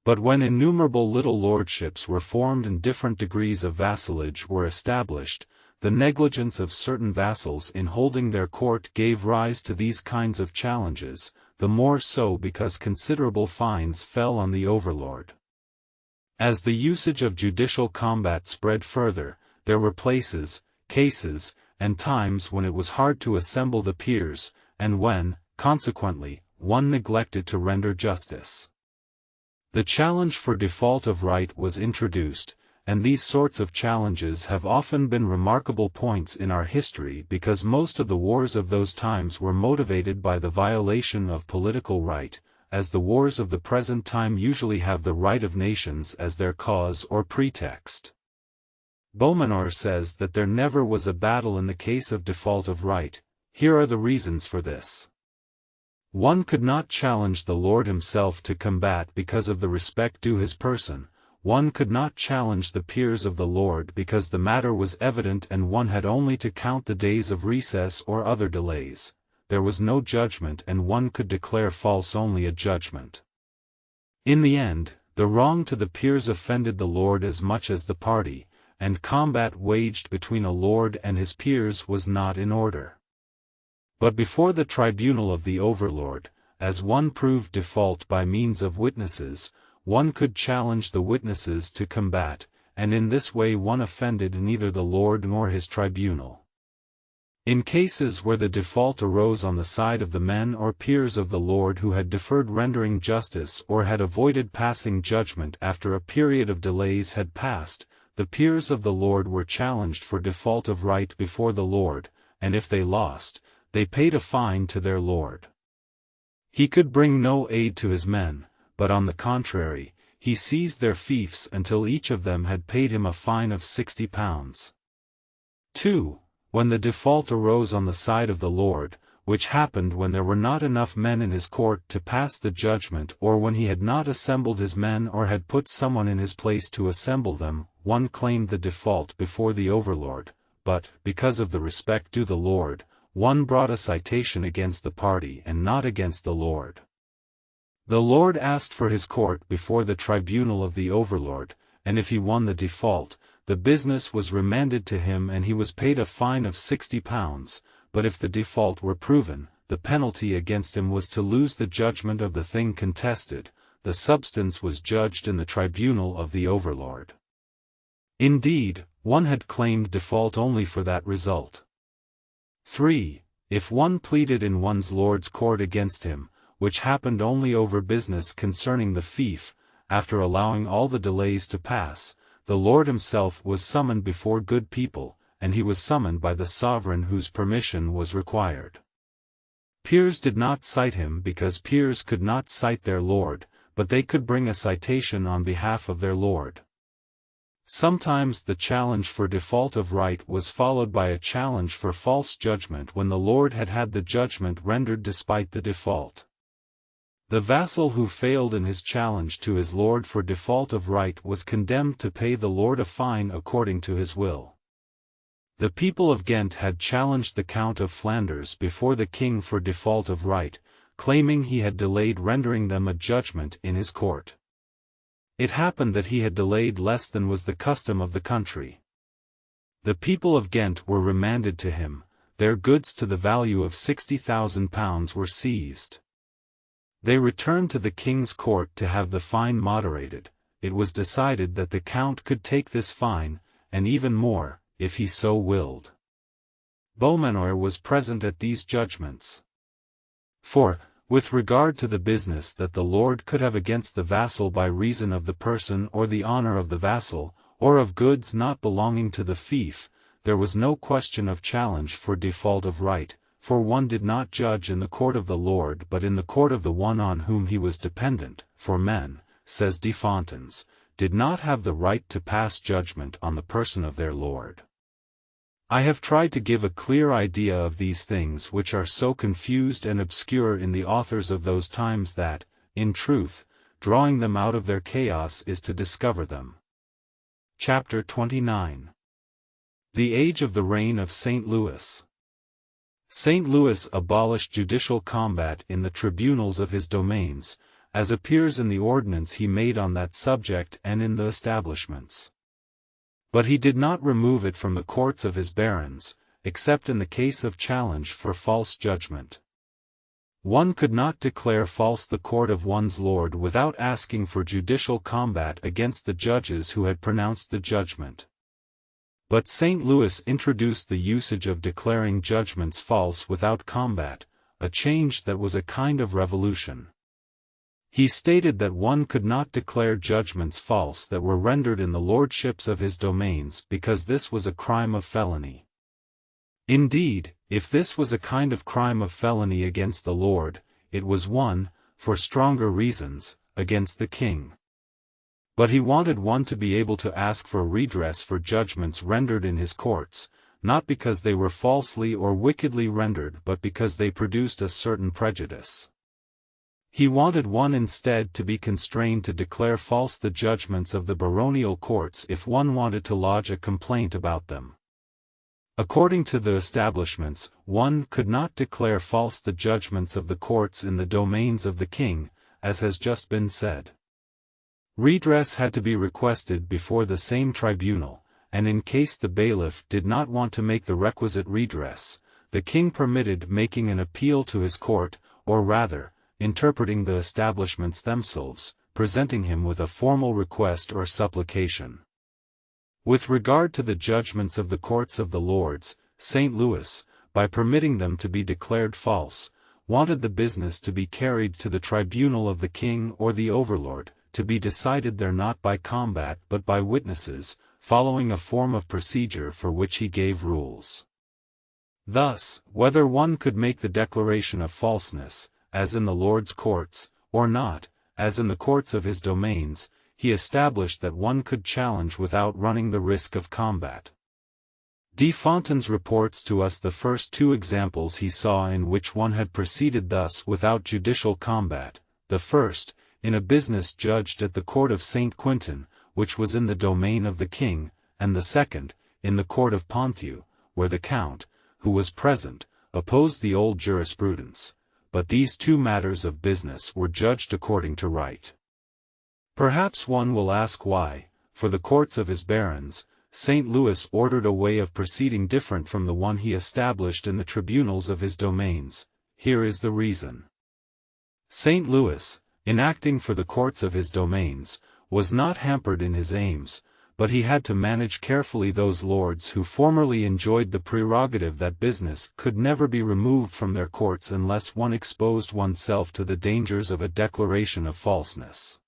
But when innumerable little lordships were formed and different degrees of vassalage were established, the negligence of certain vassals in holding their court gave rise to these kinds of challenges, the more so because considerable fines fell on the overlord. As the usage of judicial combat spread further, there were places, cases, and times when it was hard to assemble the peers, and when, consequently, one neglected to render justice. The challenge for default of right was introduced, and these sorts of challenges have often been remarkable points in our history because most of the wars of those times were motivated by the violation of political right, as the wars of the present time usually have the right of nations as their cause or pretext. Beaumanoir says that there never was a battle in the case of default of right. Here are the reasons for this. One could not challenge the Lord himself to combat because of the respect due his person, one could not challenge the peers of the Lord because the matter was evident and one had only to count the days of recess or other delays. There was no judgment and one could declare false only a judgment. In the end, the wrong to the peers offended the Lord as much as the party, and combat waged between a lord and his peers was not in order. But before the tribunal of the overlord, as one proved default by means of witnesses, one could challenge the witnesses to combat, and in this way one offended neither the lord nor his tribunal. In cases where the default arose on the side of the men or peers of the lord who had deferred rendering justice or had avoided passing judgment after a period of delays had passed, the peers of the lord were challenged for default of right before the lord, and if they lost, they paid a fine to their lord. He could bring no aid to his men, but on the contrary, he seized their fiefs until each of them had paid him a fine of 60 pounds. 2. When the default arose on the side of the lord, which happened when there were not enough men in his court to pass the judgment or when he had not assembled his men or had put someone in his place to assemble them, one claimed the default before the overlord, but, because of the respect due the lord, one brought a citation against the party and not against the lord. The lord asked for his court before the tribunal of the overlord, and if he won the default, the business was remanded to him and he was paid a fine of 60 pounds, but if the default were proven, the penalty against him was to lose the judgment of the thing contested. The substance was judged in the tribunal of the overlord. Indeed, one had claimed default only for that result. 3. If one pleaded in one's lord's court against him, which happened only over business concerning the fief, after allowing all the delays to pass, the lord himself was summoned before good people, and he was summoned by the sovereign whose permission was required. Peers did not cite him because peers could not cite their lord, but they could bring a citation on behalf of their lord. Sometimes the challenge for default of right was followed by a challenge for false judgment when the lord had had the judgment rendered despite the default. The vassal who failed in his challenge to his lord for default of right was condemned to pay the lord a fine according to his will. The people of Ghent had challenged the Count of Flanders before the king for default of right, claiming he had delayed rendering them a judgment in his court. It happened that he had delayed less than was the custom of the country. The people of Ghent were remanded to him, their goods to the value of £60,000 were seized. They returned to the king's court to have the fine moderated. It was decided that the count could take this fine, and even more, if he so willed. Beaumanoir was present at these judgments. For, with regard to the business that the lord could have against the vassal by reason of the person or the honor of the vassal, or of goods not belonging to the fief, there was no question of challenge for default of right, for one did not judge in the court of the lord but in the court of the one on whom he was dependent, for men, says De Fontaines, did not have the right to pass judgment on the person of their lord. I have tried to give a clear idea of these things which are so confused and obscure in the authors of those times that, in truth, drawing them out of their chaos is to discover them. Chapter 29. The Age of the Reign of St. Louis. St. Louis abolished judicial combat in the tribunals of his domains, as appears in the ordinance he made on that subject and in the establishments. But he did not remove it from the courts of his barons, except in the case of challenge for false judgment. One could not declare false the court of one's lord without asking for judicial combat against the judges who had pronounced the judgment. But St. Louis introduced the usage of declaring judgments false without combat, a change that was a kind of revolution. He stated that one could not declare judgments false that were rendered in the lordships of his domains because this was a crime of felony. Indeed, if this was a kind of crime of felony against the lord, it was one, for stronger reasons, against the king. But he wanted one to be able to ask for redress for judgments rendered in his courts, not because they were falsely or wickedly rendered but because they produced a certain prejudice. He wanted one instead to be constrained to declare false the judgments of the baronial courts if one wanted to lodge a complaint about them. According to the establishments, one could not declare false the judgments of the courts in the domains of the king, as has just been said. Redress had to be requested before the same tribunal, and in case the bailiff did not want to make the requisite redress, the king permitted making an appeal to his court, or rather, interpreting the establishments themselves, presenting him with a formal request or supplication. With regard to the judgments of the courts of the lords, St. Louis, by permitting them to be declared false, wanted the business to be carried to the tribunal of the king or the overlord, to be decided there not by combat but by witnesses, following a form of procedure for which he gave rules. Thus, whether one could make the declaration of falseness, as in the lord's courts, or not, as in the courts of his domains, he established that one could challenge without running the risk of combat. De Fontaines reports to us the first two examples he saw in which one had proceeded thus without judicial combat, the first, in a business judged at the court of St. Quentin, which was in the domain of the king, and the second, in the court of Ponthieu, where the count, who was present, opposed the old jurisprudence. But these two matters of business were judged according to right. Perhaps one will ask why, for the courts of his barons, St. Louis ordered a way of proceeding different from the one he established in the tribunals of his domains. Here is the reason. St. Louis, in acting for the courts of his domains, was not hampered in his aims, but he had to manage carefully those lords who formerly enjoyed the prerogative that business could never be removed from their courts unless one exposed oneself to the dangers of a declaration of falseness.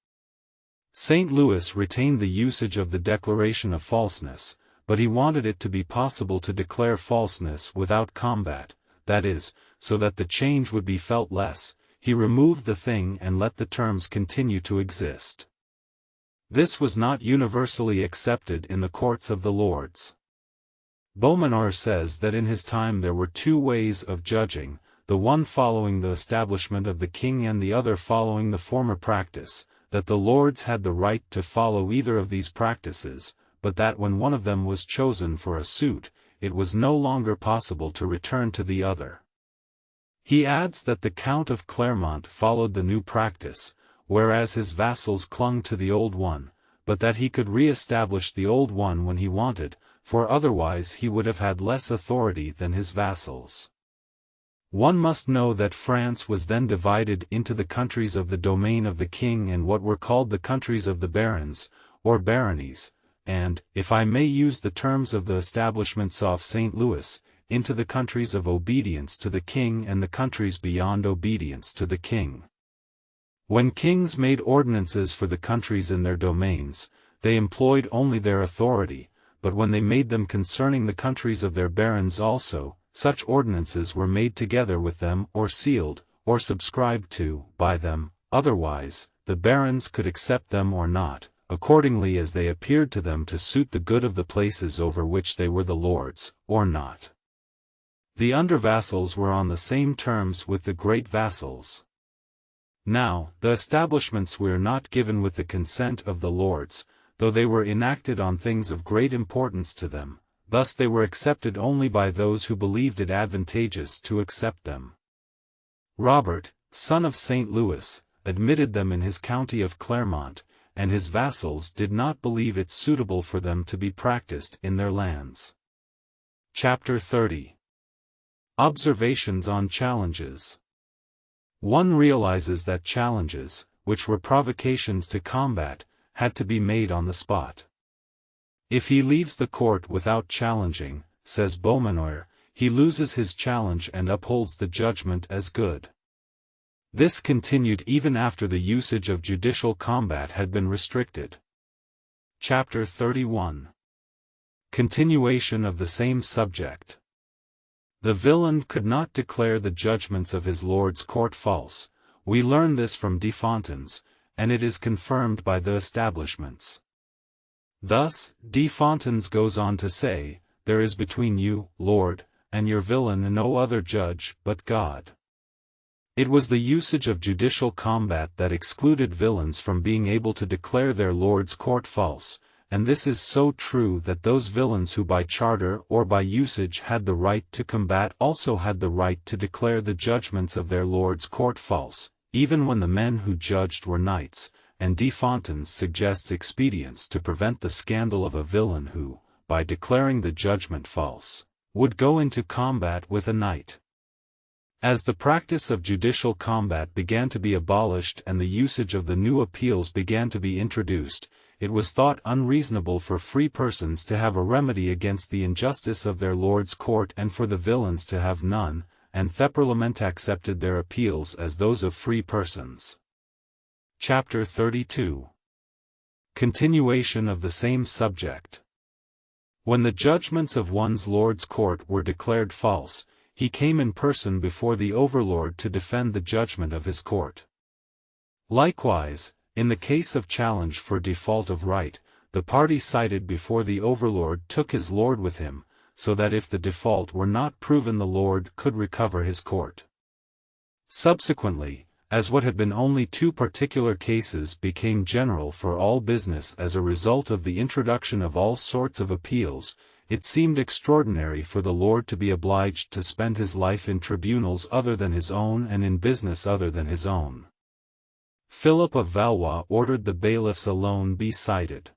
St. Louis retained the usage of the declaration of falseness, but he wanted it to be possible to declare falseness without combat, that is, so that the change would be felt less. He removed the thing and let the terms continue to exist. This was not universally accepted in the courts of the lords. Beaumanoir says that in his time there were two ways of judging, the one following the establishment of the king and the other following the former practice, that the lords had the right to follow either of these practices, but that when one of them was chosen for a suit, it was no longer possible to return to the other. He adds that the Count of Clermont followed the new practice, whereas his vassals clung to the old one, but that he could re-establish the old one when he wanted, for otherwise he would have had less authority than his vassals. One must know that France was then divided into the countries of the domain of the king and what were called the countries of the barons, or baronies, and, if I may use the terms of the establishments of St. Louis, into the countries of obedience to the king and the countries beyond obedience to the king. When kings made ordinances for the countries in their domains, they employed only their authority, but when they made them concerning the countries of their barons also, such ordinances were made together with them or sealed, or subscribed to, by them, otherwise, the barons could accept them or not, accordingly as they appeared to them to suit the good of the places over which they were the lords, or not. The under-vassals were on the same terms with the great vassals. Now, the establishments were not given with the consent of the lords, though they were enacted on things of great importance to them, thus they were accepted only by those who believed it advantageous to accept them. Robert, son of St. Louis, admitted them in his county of Clermont, and his vassals did not believe it suitable for them to be practiced in their lands. Chapter 30. Observations on challenges. One realizes that challenges, which were provocations to combat, had to be made on the spot. If he leaves the court without challenging, says Beaumanoir, he loses his challenge and upholds the judgment as good. This continued even after the usage of judicial combat had been restricted. Chapter 31. Continuation of the same subject. The villain could not declare the judgments of his lord's court false. We learn this from Desfontaines, and it is confirmed by the establishments. Thus, Desfontaines goes on to say, "There is between you, Lord, and your villain no other judge but God." It was the usage of judicial combat that excluded villains from being able to declare their lord's court false, and this is so true that those villains who by charter or by usage had the right to combat also had the right to declare the judgments of their lord's court false, even when the men who judged were knights, and Desfontaines suggests expedients to prevent the scandal of a villain who, by declaring the judgment false, would go into combat with a knight. As the practice of judicial combat began to be abolished and the usage of the new appeals began to be introduced, it was thought unreasonable for free persons to have a remedy against the injustice of their lord's court and for the villains to have none, and Parlement accepted their appeals as those of free persons. Chapter 32. Continuation of the same subject. When the judgments of one's lord's court were declared false, he came in person before the overlord to defend the judgment of his court. Likewise, in the case of challenge for default of right, the party cited before the overlord took his lord with him, so that if the default were not proven the lord could recover his court. Subsequently, as what had been only two particular cases became general for all business as a result of the introduction of all sorts of appeals, it seemed extraordinary for the lord to be obliged to spend his life in tribunals other than his own and in business other than his own. Philip of Valois ordered the bailiffs alone be cited.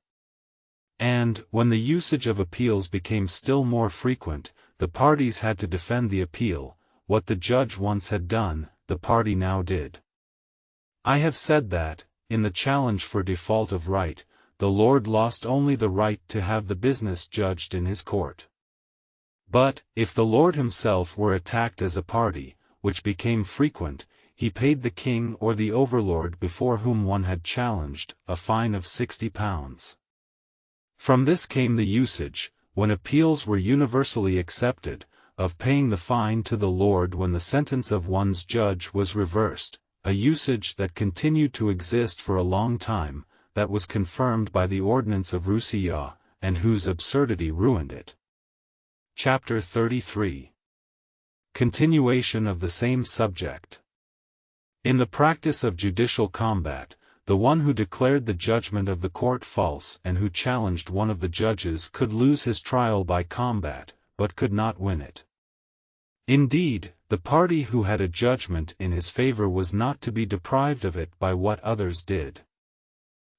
And, when the usage of appeals became still more frequent, the parties had to defend the appeal. What the judge once had done, the party now did. I have said that, in the challenge for default of right, the Lord lost only the right to have the business judged in his court. But, if the Lord himself were attacked as a party, which became frequent, he paid the king or the overlord before whom one had challenged, a fine of £60. From this came the usage, when appeals were universally accepted, of paying the fine to the Lord when the sentence of one's judge was reversed, a usage that continued to exist for a long time, that was confirmed by the Ordinance of Roussillon, and whose absurdity ruined it. Chapter 33. Continuation of the same subject. In the practice of judicial combat, the one who declared the judgment of the court false and who challenged one of the judges could lose his trial by combat, but could not win it. Indeed, the party who had a judgment in his favor was not to be deprived of it by what others did.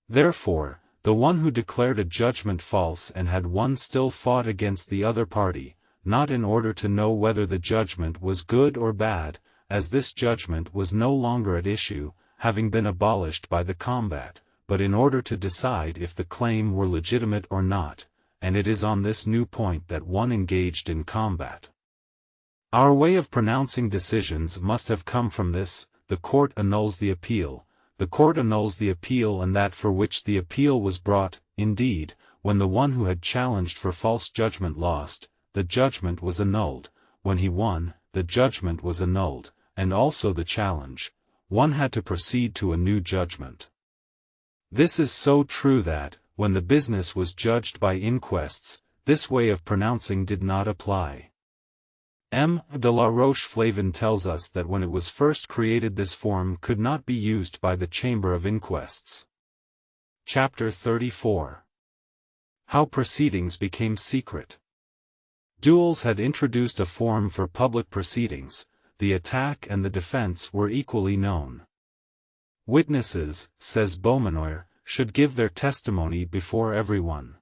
Therefore, the one who declared a judgment false and had won still fought against the other party, not in order to know whether the judgment was good or bad, as this judgment was no longer at issue, having been abolished by the combat, but in order to decide if the claim were legitimate or not, and it is on this new point that one engaged in combat. Our way of pronouncing decisions must have come from this: the court annuls the appeal, the court annuls the appeal and that for which the appeal was brought. Indeed, when the one who had challenged for false judgment lost, the judgment was annulled; when he won, the judgment was annulled, and also the challenge. One had to proceed to a new judgment. This is so true that, when the business was judged by inquests, this way of pronouncing did not apply. M. de la Roche-Flavin tells us that when it was first created this form could not be used by the Chamber of Inquests. Chapter 34. How proceedings became secret. Duels had introduced a form for public proceedings. The attack and the defense were equally known. Witnesses, says Beaumanoir, should give their testimony before everyone.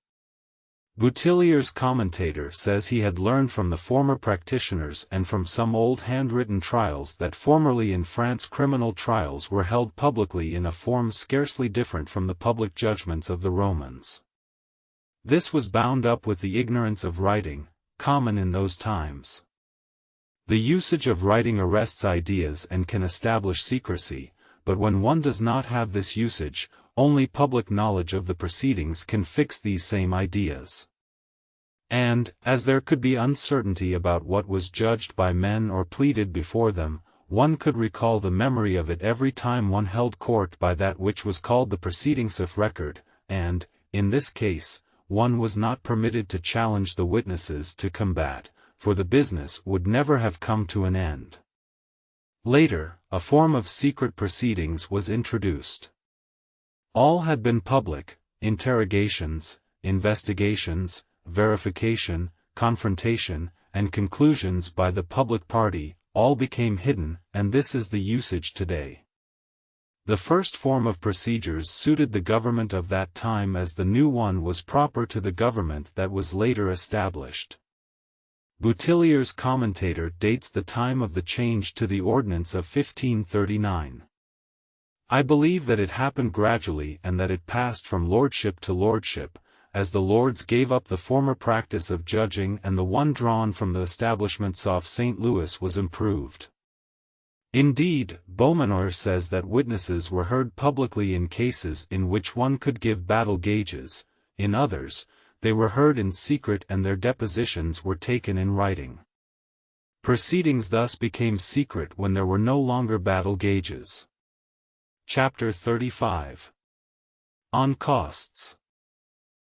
Boutilier's commentator says he had learned from the former practitioners and from some old handwritten trials that formerly in France criminal trials were held publicly in a form scarcely different from the public judgments of the Romans. This was bound up with the ignorance of writing, common in those times. The usage of writing arrests ideas and can establish secrecy, but when one does not have this usage, only public knowledge of the proceedings can fix these same ideas. And, as there could be uncertainty about what was judged by men or pleaded before them, one could recall the memory of it every time one held court by that which was called the proceedings of record, and, in this case, one was not permitted to challenge the witnesses to combat, for the business would never have come to an end. Later, a form of secret proceedings was introduced. All had been public: interrogations, investigations, verification, confrontation, and conclusions by the public party, all became hidden, and this is the usage today. The first form of procedures suited the government of that time as the new one was proper to the government that was later established. Boutilier's commentator dates the time of the change to the Ordinance of 1539. I believe that it happened gradually and that it passed from lordship to lordship, as the lords gave up the former practice of judging and the one drawn from the establishments off St. Louis was improved. Indeed, Beaumanoir says that witnesses were heard publicly in cases in which one could give battle gauges; in others, they were heard in secret and their depositions were taken in writing. Proceedings thus became secret when there were no longer battle gauges. Chapter 35. On costs.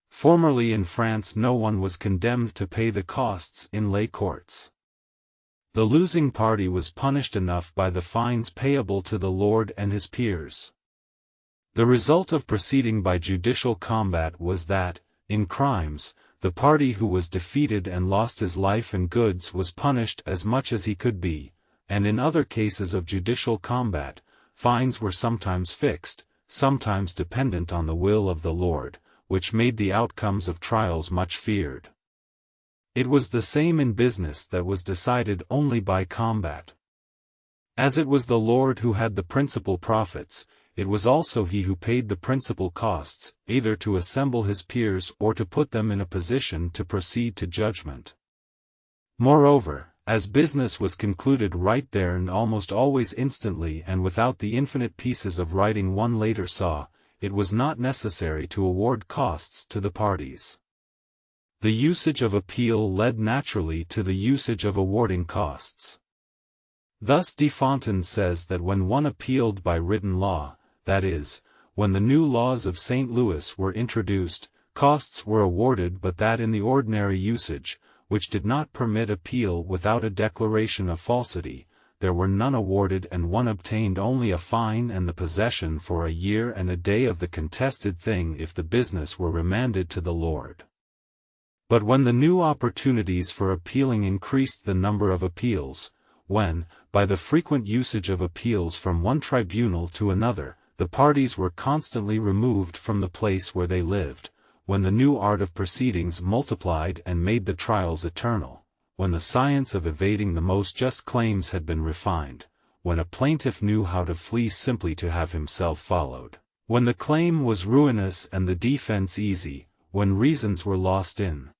Formerly in France no one was condemned to pay the costs in lay courts. The losing party was punished enough by the fines payable to the lord and his peers. The result of proceeding by judicial combat was that, in crimes, the party who was defeated and lost his life and goods was punished as much as he could be, and in other cases of judicial combat, fines were sometimes fixed, sometimes dependent on the will of the lord, which made the outcomes of trials much feared. It was the same in business that was decided only by combat. As it was the lord who had the principal profits, it was also he who paid the principal costs, either to assemble his peers or to put them in a position to proceed to judgment. Moreover, as business was concluded right there and almost always instantly and without the infinite pieces of writing one later saw, it was not necessary to award costs to the parties. The usage of appeal led naturally to the usage of awarding costs. Thus de Fontaine says that when one appealed by written law, that is, when the new laws of St. Louis were introduced, costs were awarded, but that in the ordinary usage, which did not permit appeal without a declaration of falsity, there were none awarded, and one obtained only a fine and the possession for a year and a day of the contested thing if the business were remanded to the Lord. But when the new opportunities for appealing increased the number of appeals, when, by the frequent usage of appeals from one tribunal to another, the parties were constantly removed from the place where they lived, when the new art of proceedings multiplied and made the trials eternal, when the science of evading the most just claims had been refined, when a plaintiff knew how to flee simply to have himself followed, when the claim was ruinous and the defense easy, when reasons were lost in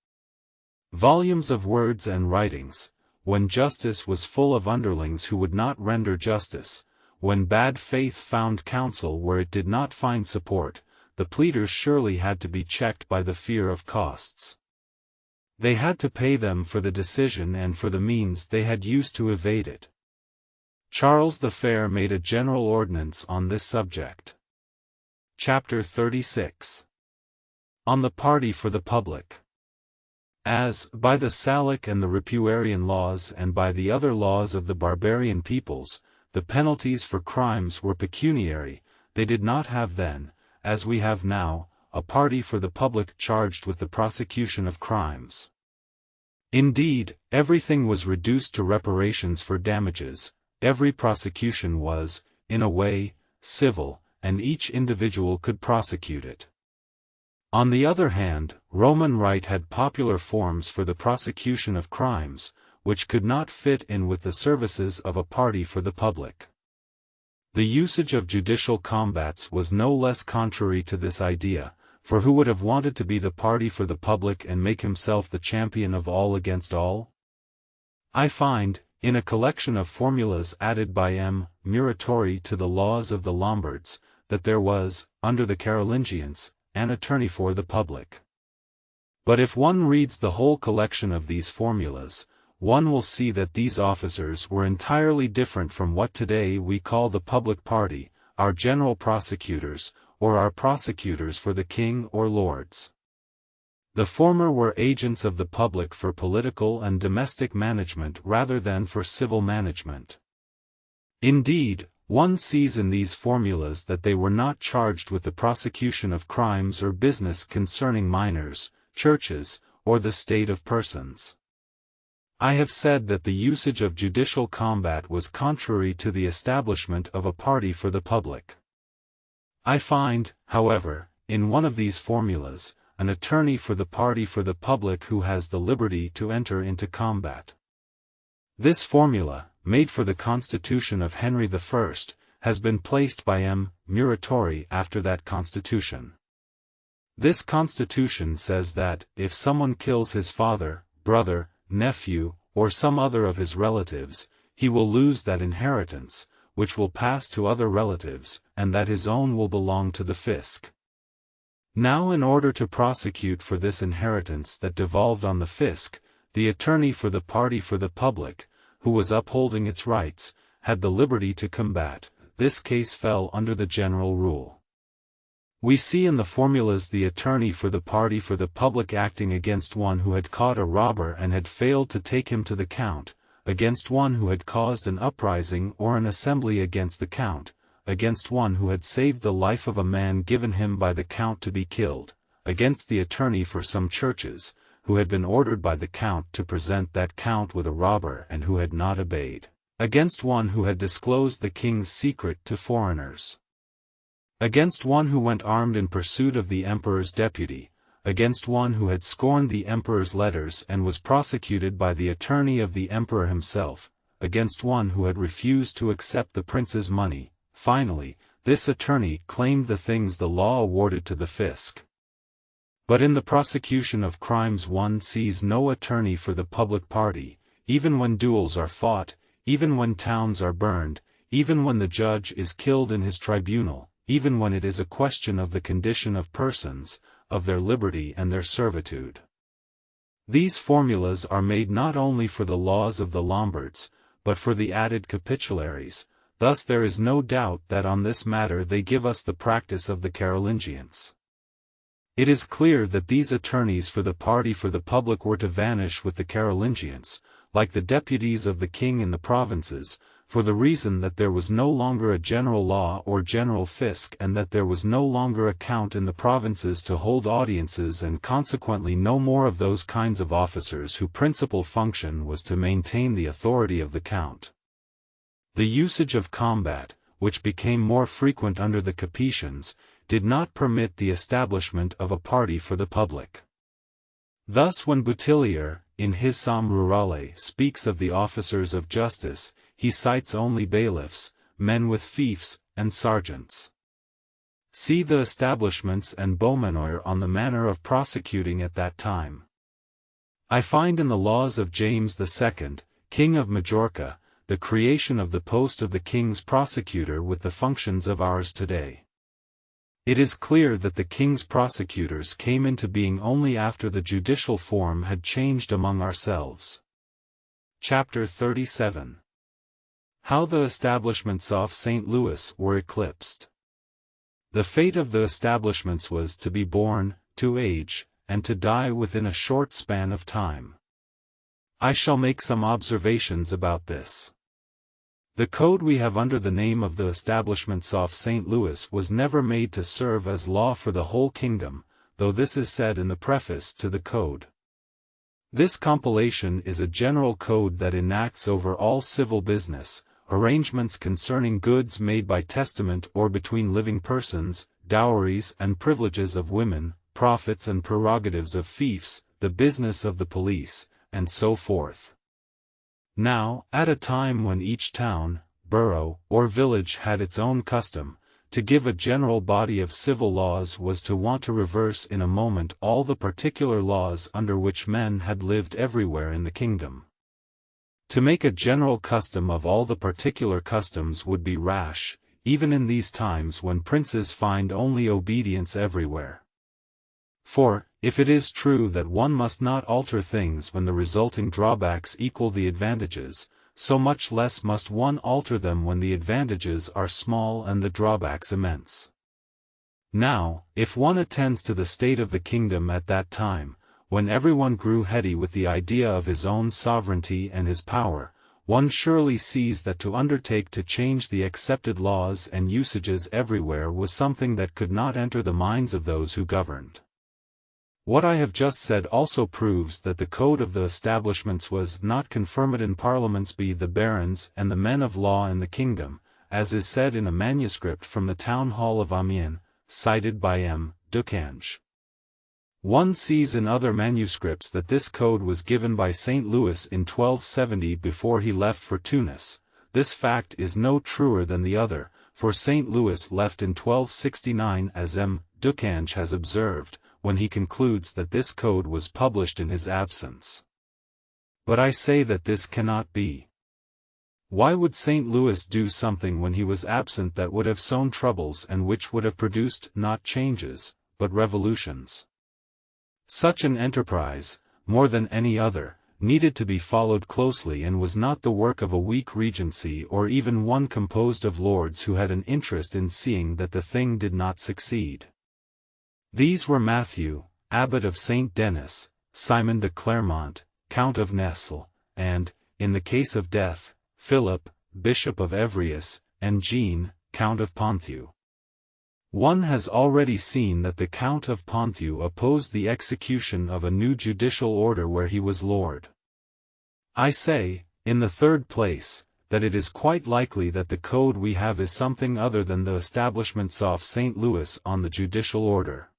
volumes of words and writings, when justice was full of underlings who would not render justice, when bad faith found counsel where it did not find support, the pleaders surely had to be checked by the fear of costs. They had to pay them for the decision and for the means they had used to evade it. Charles the Fair made a general ordinance on this subject. Chapter 36. On the party for the public. As, by the Salic and the Ripuarian laws and by the other laws of the barbarian peoples, the penalties for crimes were pecuniary, they did not have then, as we have now, a party for the public charged with the prosecution of crimes. Indeed, everything was reduced to reparations for damages, every prosecution was, in a way, civil, and each individual could prosecute it. On the other hand, Roman right had popular forms for the prosecution of crimes, which could not fit in with the services of a party for the public. The usage of judicial combats was no less contrary to this idea, for who would have wanted to be the party for the public and make himself the champion of all against all? I find, in a collection of formulas added by M. Muratori to the laws of the Lombards, that there was, under the Carolingians, an attorney for the public. But if one reads the whole collection of these formulas, one will see that these officers were entirely different from what today we call the public party, our general prosecutors, or our prosecutors for the king or lords. The former were agents of the public for political and domestic management rather than for civil management. Indeed, one sees in these formulas that they were not charged with the prosecution of crimes or business concerning minors, churches, or the state of persons. I have said that the usage of judicial combat was contrary to the establishment of a party for the public. I find, however, in one of these formulas, an attorney for the party for the public who has the liberty to enter into combat. This formula, made for the Constitution of Henry I, has been placed by M. Muratori after that Constitution. This Constitution says that, if someone kills his father, brother, nephew, or some other of his relatives, he will lose that inheritance, which will pass to other relatives, and that his own will belong to the fisc. Now, in order to prosecute for this inheritance that devolved on the fisc, the attorney for the party for the public, who was upholding its rights, had the liberty to combat. This case fell under the general rule. We see in the formulas the attorney for the party for the public acting against one who had caught a robber and had failed to take him to the count, against one who had caused an uprising or an assembly against the count, against one who had saved the life of a man given him by the count to be killed, against the attorney for some churches, who had been ordered by the count to present that count with a robber and who had not obeyed, against one who had disclosed the king's secret to foreigners, against one who went armed in pursuit of the emperor's deputy, against one who had scorned the emperor's letters and was prosecuted by the attorney of the emperor himself, against one who had refused to accept the prince's money, finally, this attorney claimed the things the law awarded to the fisc. But in the prosecution of crimes one sees no attorney for the public party, even when duels are fought, even when towns are burned, even when the judge is killed in his tribunal, even when it is a question of the condition of persons, of their liberty and their servitude. These formulas are made not only for the laws of the Lombards, but for the added capitularies, thus there is no doubt that on this matter they give us the practice of the Carolingians. It is clear that these attorneys for the party for the public were to vanish with the Carolingians, like the deputies of the king in the provinces, for the reason that there was no longer a general law or general fisc and that there was no longer a count in the provinces to hold audiences and consequently no more of those kinds of officers whose principal function was to maintain the authority of the count. The usage of combat, which became more frequent under the Capetians, did not permit the establishment of a party for the public. Thus when Boutillier, in his Somme Rurale, speaks of the officers of justice, he cites only bailiffs, men with fiefs, and sergeants. See the establishments and Beaumanoir on the manner of prosecuting at that time. I find in the laws of James II, King of Majorca, the creation of the post of the king's prosecutor with the functions of ours today. It is clear that the king's prosecutors came into being only after the judicial form had changed among ourselves. Chapter 37. How the establishments of St. Louis were eclipsed. The fate of the establishments was to be born, to age, and to die within a short span of time. I shall make some observations about this. The code we have under the name of the establishments of St. Louis was never made to serve as law for the whole kingdom, though this is said in the preface to the code. This compilation is a general code that enacts over all civil business, arrangements concerning goods made by testament or between living persons, dowries and privileges of women, profits and prerogatives of fiefs, the business of the police, and so forth. Now, at a time when each town, borough, or village had its own custom, to give a general body of civil laws was to want to reverse in a moment all the particular laws under which men had lived everywhere in the kingdom. To make a general custom of all the particular customs would be rash, even in these times when princes find only obedience everywhere. For, if it is true that one must not alter things when the resulting drawbacks equal the advantages, so much less must one alter them when the advantages are small and the drawbacks immense. Now, if one attends to the state of the kingdom at that time, when everyone grew heady with the idea of his own sovereignty and his power, one surely sees that to undertake to change the accepted laws and usages everywhere was something that could not enter the minds of those who governed. What I have just said also proves that the code of the establishments was not confirmed in parliaments by the barons and the men of law in the kingdom, as is said in a manuscript from the town hall of Amiens, cited by M. Ducange. One sees in other manuscripts that this code was given by St. Louis in 1270 before he left for Tunis. This fact is no truer than the other, for St. Louis left in 1269 as M. Ducange has observed, when he concludes that this code was published in his absence. But I say that this cannot be. Why would St. Louis do something when he was absent that would have sown troubles and which would have produced not changes, but revolutions? Such an enterprise, more than any other, needed to be followed closely and was not the work of a weak regency or even one composed of lords who had an interest in seeing that the thing did not succeed. These were Matthew, abbot of St. Denis, Simon de Clermont, count of Nesle, and, in the case of death, Philip, bishop of Evrius, and Jean, count of Ponthieu. One has already seen that the Count of Ponthieu opposed the execution of a new judicial order where he was lord. I say, in the third place, that it is quite likely that the code we have is something other than the establishments of St. Louis on the judicial order.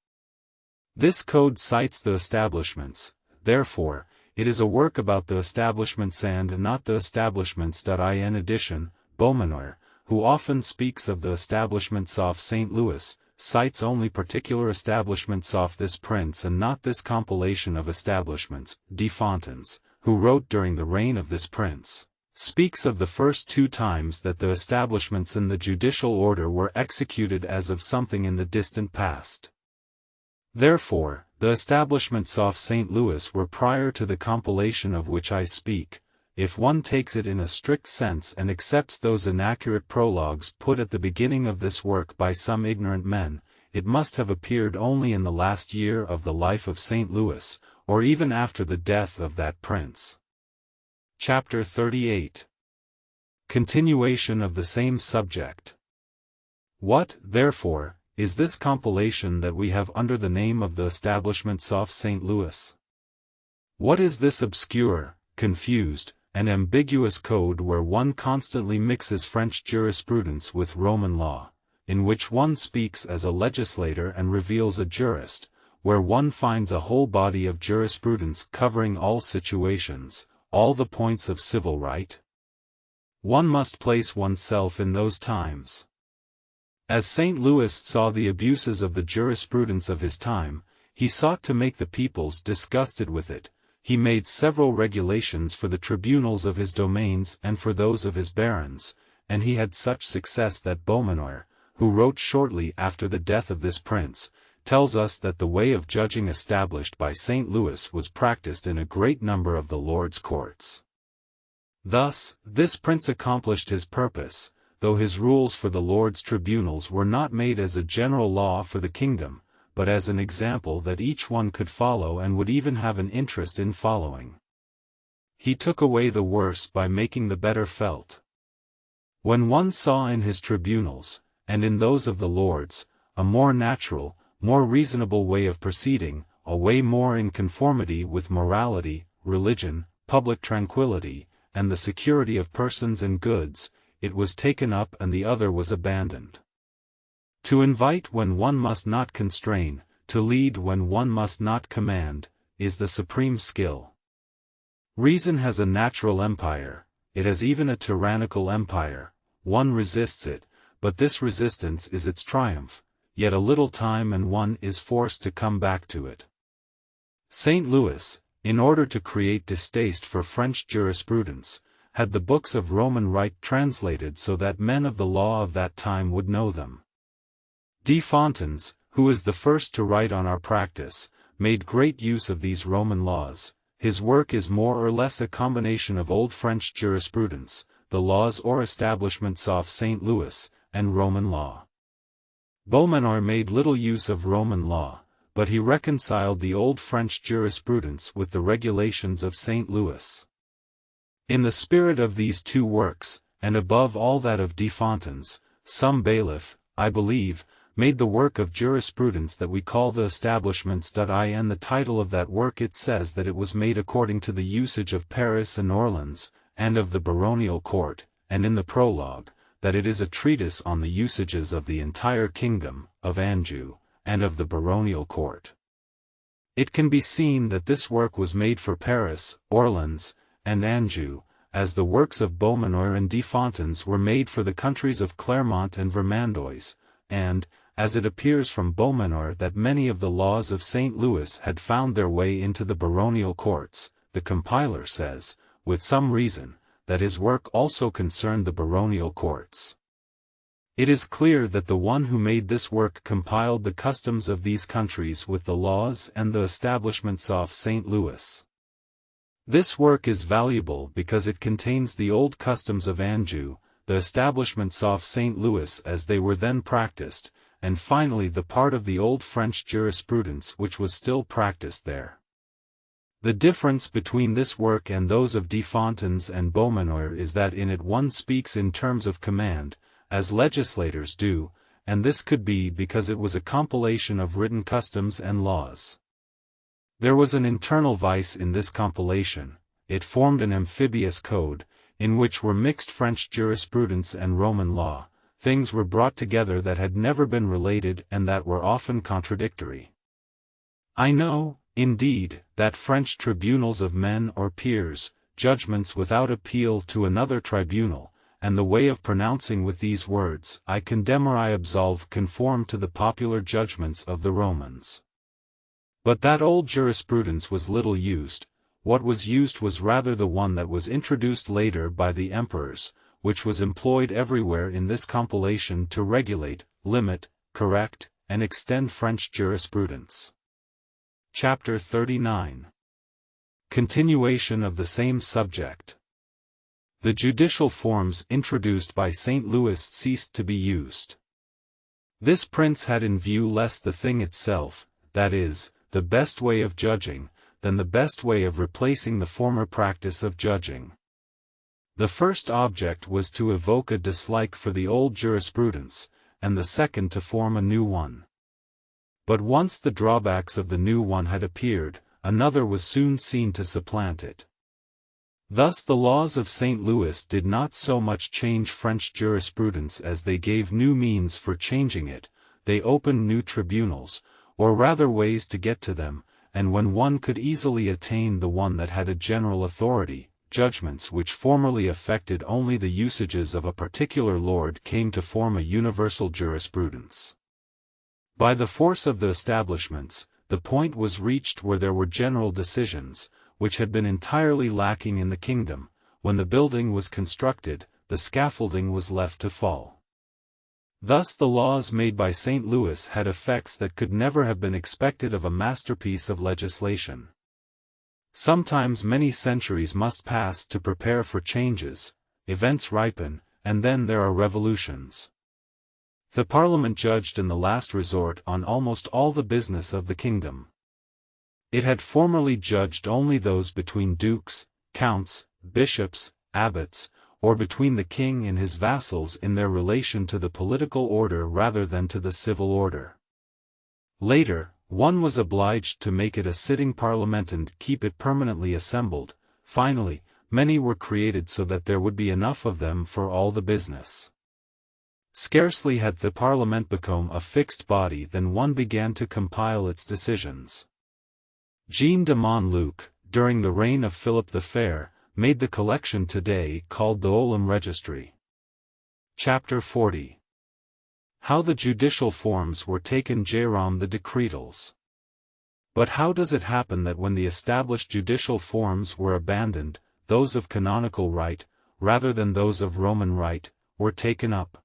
This code cites the establishments, therefore, it is a work about the establishments and not the establishments. In addition, Beaumanoir, who often speaks of the establishments of St. Louis, cites only particular establishments of this prince and not this compilation of establishments. De Fontaines, who wrote during the reign of this prince, speaks of the first 2 times that the establishments in the judicial order were executed as of something in the distant past. Therefore, the establishments of St. Louis were prior to the compilation of which I speak, if one takes it in a strict sense and accepts those inaccurate prologues put at the beginning of this work by some ignorant men. It must have appeared only in the last year of the life of St. Louis, or even after the death of that prince. Chapter 38. Continuation of the same subject. What, therefore, is this compilation that we have under the name of the establishments of St. Louis? What is this obscure, confused, and ambiguous code where one constantly mixes French jurisprudence with Roman law, in which one speaks as a legislator and reveals a jurist, where one finds a whole body of jurisprudence covering all situations, all the points of civil right? One must place oneself in those times. As St. Louis saw the abuses of the jurisprudence of his time, he sought to make the peoples disgusted with it. He made several regulations for the tribunals of his domains and for those of his barons, and he had such success that Beaumanoir, who wrote shortly after the death of this prince, tells us that the way of judging established by St. Louis was practiced in a great number of the Lord's courts. Thus, this prince accomplished his purpose, though his rules for the Lord's tribunals were not made as a general law for the kingdom, but as an example that each one could follow and would even have an interest in following. He took away the worse by making the better felt. When one saw in his tribunals, and in those of the Lords, a more natural, more reasonable way of proceeding, a way more in conformity with morality, religion, public tranquility, and the security of persons and goods, it was taken up and the other was abandoned. To invite when one must not constrain, to lead when one must not command, is the supreme skill. Reason has a natural empire, it has even a tyrannical empire. One resists it, but this resistance is its triumph, yet a little time and one is forced to come back to it. St. Louis, in order to create distaste for French jurisprudence, had the books of Roman right translated so that men of the law of that time would know them. De Fontaines, who is the first to write on our practice, made great use of these Roman laws. His work is more or less a combination of Old French jurisprudence, the laws or establishments of St. Louis, and Roman law. Beaumanoir made little use of Roman law, but he reconciled the Old French jurisprudence with the regulations of St. Louis. In the spirit of these 2 works, and above all that of De Fontaines, some bailiff, I believe, made the work of jurisprudence that we call the establishments. In the title of that work it says that it was made according to the usage of Paris and Orleans, and of the baronial court, and in the prologue, that it is a treatise on the usages of the entire kingdom, of Anjou, and of the baronial court. It can be seen that this work was made for Paris, Orleans, and Anjou, as the works of Beaumanoir and De Fontaines were made for the countries of Clermont and Vermandois, and, as it appears from Beaumanoir that many of the laws of St. Louis had found their way into the baronial courts, the compiler says, with some reason, that his work also concerned the baronial courts. It is clear that the one who made this work compiled the customs of these countries with the laws and the establishments of St. Louis. This work is valuable because it contains the old customs of Anjou, the establishments of St. Louis as they were then practiced, and finally the part of the old French jurisprudence which was still practiced there. The difference between this work and those of De Fontaines and Beaumanoir is that in it one speaks in terms of command, as legislators do, and this could be because it was a compilation of written customs and laws. There was an internal vice in this compilation. It formed an amphibious code, in which were mixed French jurisprudence and Roman law. Things were brought together that had never been related and that were often contradictory. I know, indeed, that French tribunals of men or peers, judgments without appeal to another tribunal, and the way of pronouncing with these words, I condemn or I absolve, conform to the popular judgments of the Romans. But that old jurisprudence was little used. What was used was rather the one that was introduced later by the emperors, which was employed everywhere in this compilation to regulate, limit, correct, and extend French jurisprudence. Chapter 39. Continuation of the same subject. The judicial forms introduced by St. Louis ceased to be used. This prince had in view less the thing itself, that is, the best way of judging, than the best way of replacing the former practice of judging. The first object was to evoke a dislike for the old jurisprudence, and the second to form a new one. But once the drawbacks of the new one had appeared, another was soon seen to supplant it. Thus the laws of St. Louis did not so much change French jurisprudence as they gave new means for changing it. They opened new tribunals, or rather ways to get to them, and when one could easily attain the one that had a general authority, judgments which formerly affected only the usages of a particular lord came to form a universal jurisprudence. By the force of the establishments, the point was reached where there were general decisions, which had been entirely lacking in the kingdom. When the building was constructed, the scaffolding was left to fall. Thus the laws made by St. Louis had effects that could never have been expected of a masterpiece of legislation. Sometimes many centuries must pass to prepare for changes, events ripen, and then there are revolutions. The Parliament judged in the last resort on almost all the business of the kingdom. It had formerly judged only those between dukes, counts, bishops, abbots, or between the king and his vassals in their relation to the political order rather than to the civil order. Later, one was obliged to make it a sitting parliament and keep it permanently assembled. Finally, many were created so that there would be enough of them for all the business. Scarcely had the parliament become a fixed body than one began to compile its decisions. Jean de Montluc, during the reign of Philip the Fair, made the collection today called the Olim Registry. Chapter 40. How the judicial forms were taken. Jérôme the Decretals. But how does it happen that when the established judicial forms were abandoned, those of canonical right, rather than those of Roman right, were taken up?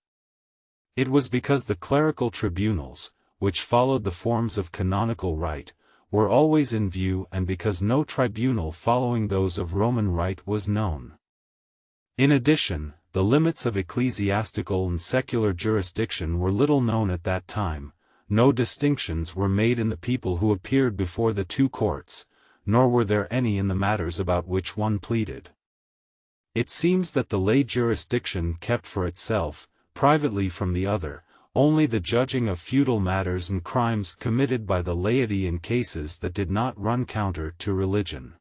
It was because the clerical tribunals, which followed the forms of canonical right, were always in view, and because no tribunal following those of Roman right was known. In addition, the limits of ecclesiastical and secular jurisdiction were little known at that time. No distinctions were made in the people who appeared before the two courts, nor were there any in the matters about which one pleaded. It seems that the lay jurisdiction kept for itself, privately from the other, only the judging of feudal matters and crimes committed by the laity in cases that did not run counter to religion.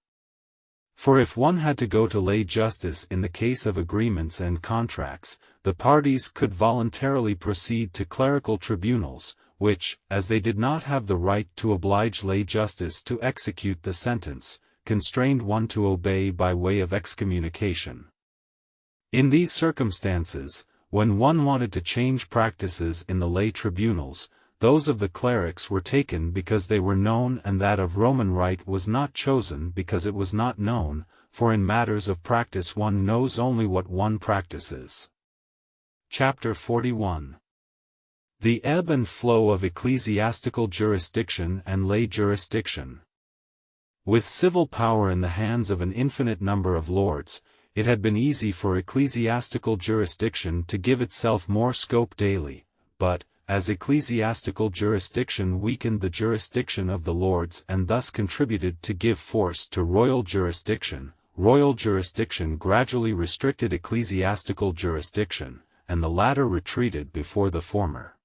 For if one had to go to lay justice in the case of agreements and contracts, the parties could voluntarily proceed to clerical tribunals, which, as they did not have the right to oblige lay justice to execute the sentence, constrained one to obey by way of excommunication. In these circumstances, when one wanted to change practices in the lay tribunals, those of the clerics were taken because they were known, and that of Roman right was not chosen because it was not known, for in matters of practice one knows only what one practices. Chapter 41. The ebb and flow of ecclesiastical jurisdiction and lay jurisdiction. With civil power in the hands of an infinite number of lords, it had been easy for ecclesiastical jurisdiction to give itself more scope daily, but, as ecclesiastical jurisdiction weakened the jurisdiction of the lords and thus contributed to give force to royal jurisdiction gradually restricted ecclesiastical jurisdiction, and the latter retreated before the former.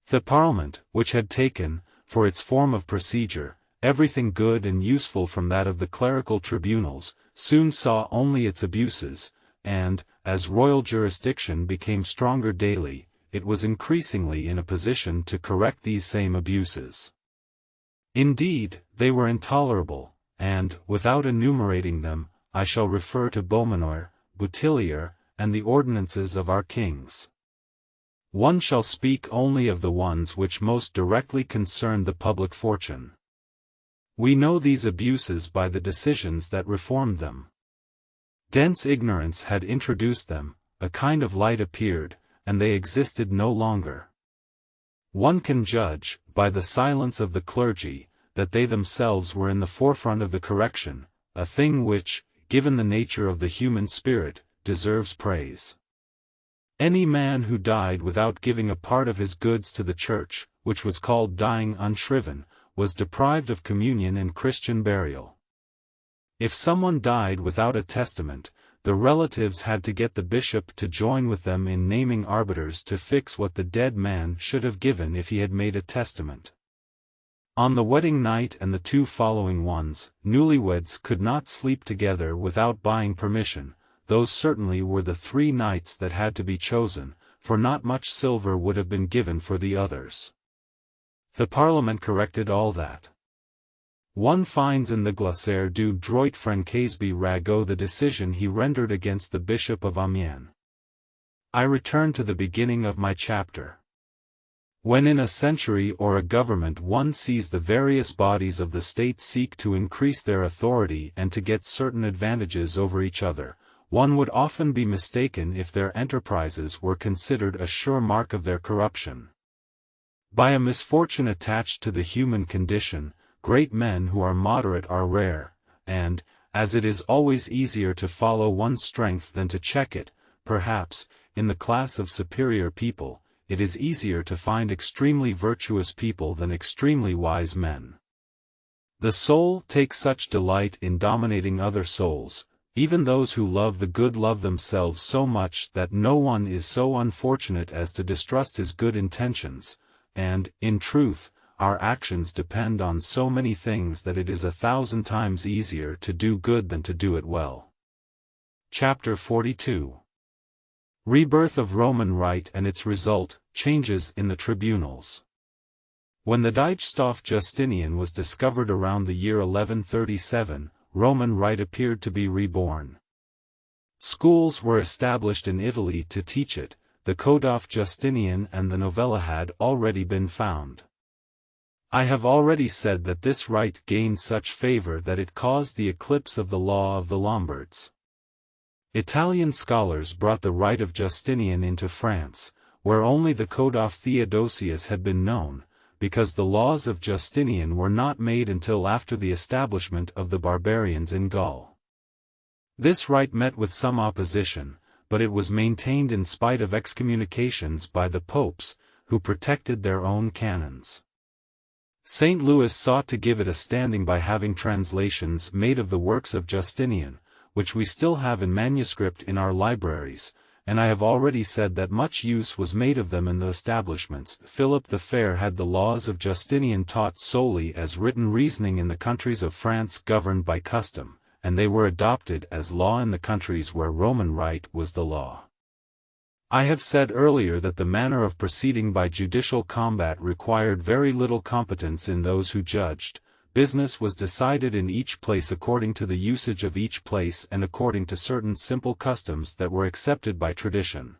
The Parliament, which had taken, for its form of procedure, everything good and useful from that of the clerical tribunals, soon saw only its abuses, and, as royal jurisdiction became stronger daily, it was increasingly in a position to correct these same abuses. Indeed, they were intolerable, and, without enumerating them, I shall refer to Beaumanoir, Boutillier, and the ordinances of our kings. One shall speak only of the ones which most directly concern the public fortune. We know these abuses by the decisions that reformed them. Dense ignorance had introduced them, a kind of light appeared, and they existed no longer. One can judge, by the silence of the clergy, that they themselves were in the forefront of the correction, a thing which, given the nature of the human spirit, deserves praise. Any man who died without giving a part of his goods to the church, which was called dying unshriven, was deprived of communion and Christian burial. If someone died without a testament, the relatives had to get the bishop to join with them in naming arbiters to fix what the dead man should have given if he had made a testament. On the wedding night and the 2 following ones, newlyweds could not sleep together without buying permission. Those certainly were the 3 nights that had to be chosen, for not much silver would have been given for the others. The Parliament corrected all that. One finds in the Glossaire du droit Francais Ragot the decision he rendered against the Bishop of Amiens. I return to the beginning of my chapter. When in a century or a government one sees the various bodies of the state seek to increase their authority and to get certain advantages over each other, one would often be mistaken if their enterprises were considered a sure mark of their corruption. By a misfortune attached to the human condition, great men who are moderate are rare, and, as it is always easier to follow one's strength than to check it, perhaps, in the class of superior people, it is easier to find extremely virtuous people than extremely wise men. The soul takes such delight in dominating other souls. Even those who love the good love themselves so much that no one is so unfortunate as to distrust his good intentions, and, in truth, our actions depend on so many things that it is 1,000 times easier to do good than to do it well. Chapter 42. Rebirth of Roman right and its result, changes in the tribunals. When the Dichtstoff Justinian was discovered around the year 1137, Roman right appeared to be reborn. Schools were established in Italy to teach it. The Code of Justinian and the Novella had already been found. I have already said that this right gained such favor that it caused the eclipse of the law of the Lombards. Italian scholars brought the right of Justinian into France, where only the Code of Theodosius had been known, because the laws of Justinian were not made until after the establishment of the barbarians in Gaul. This right met with some opposition, but it was maintained in spite of excommunications by the popes, who protected their own canons. St. Louis sought to give it a standing by having translations made of the works of Justinian, which we still have in manuscript in our libraries, and I have already said that much use was made of them in the establishments. Philip the Fair had the laws of Justinian taught solely as written reasoning in the countries of France governed by custom, and they were adopted as law in the countries where Roman right was the law. I have said earlier that the manner of proceeding by judicial combat required very little competence in those who judged. Business was decided in each place according to the usage of each place and according to certain simple customs that were accepted by tradition.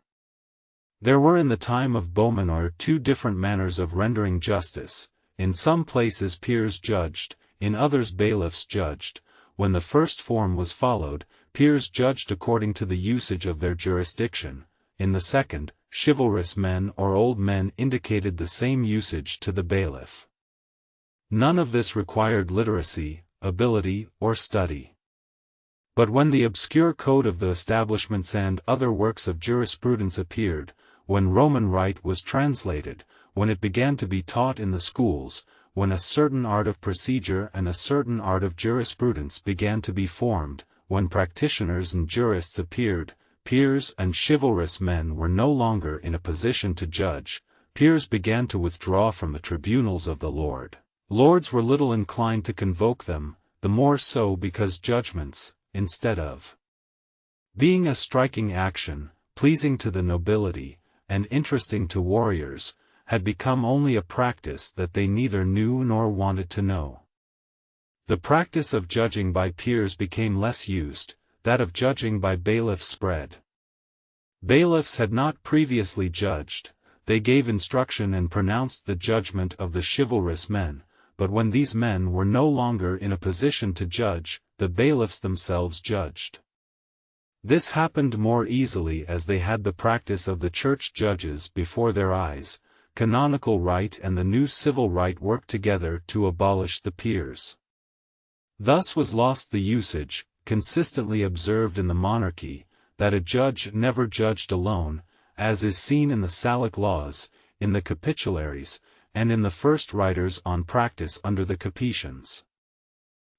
There were in the time of Beaumanoir 2 different manners of rendering justice. In some places peers judged, in others bailiffs judged. When the first form was followed, peers judged according to the usage of their jurisdiction. In the second, chivalrous men or old men indicated the same usage to the bailiff. None of this required literacy, ability, or study. But when the obscure code of the establishments and other works of jurisprudence appeared, when Roman right was translated, when it began to be taught in the schools, when a certain art of procedure and a certain art of jurisprudence began to be formed, when practitioners and jurists appeared, peers and chivalrous men were no longer in a position to judge. Peers began to withdraw from the tribunals of the Lord. Lords were little inclined to convoke them, the more so because judgments, instead of being a striking action, pleasing to the nobility, and interesting to warriors, had become only a practice that they neither knew nor wanted to know. The practice of judging by peers became less used, that of judging by bailiffs spread. Bailiffs had not previously judged, they gave instruction and pronounced the judgment of the chivalrous men, but when these men were no longer in a position to judge, the bailiffs themselves judged. This happened more easily as they had the practice of the church judges before their eyes. Canonical right and the new civil right worked together to abolish the peers. Thus was lost the usage, consistently observed in the monarchy, that a judge never judged alone, as is seen in the Salic laws, in the Capitularies, and in the first writers on practice under the Capetians.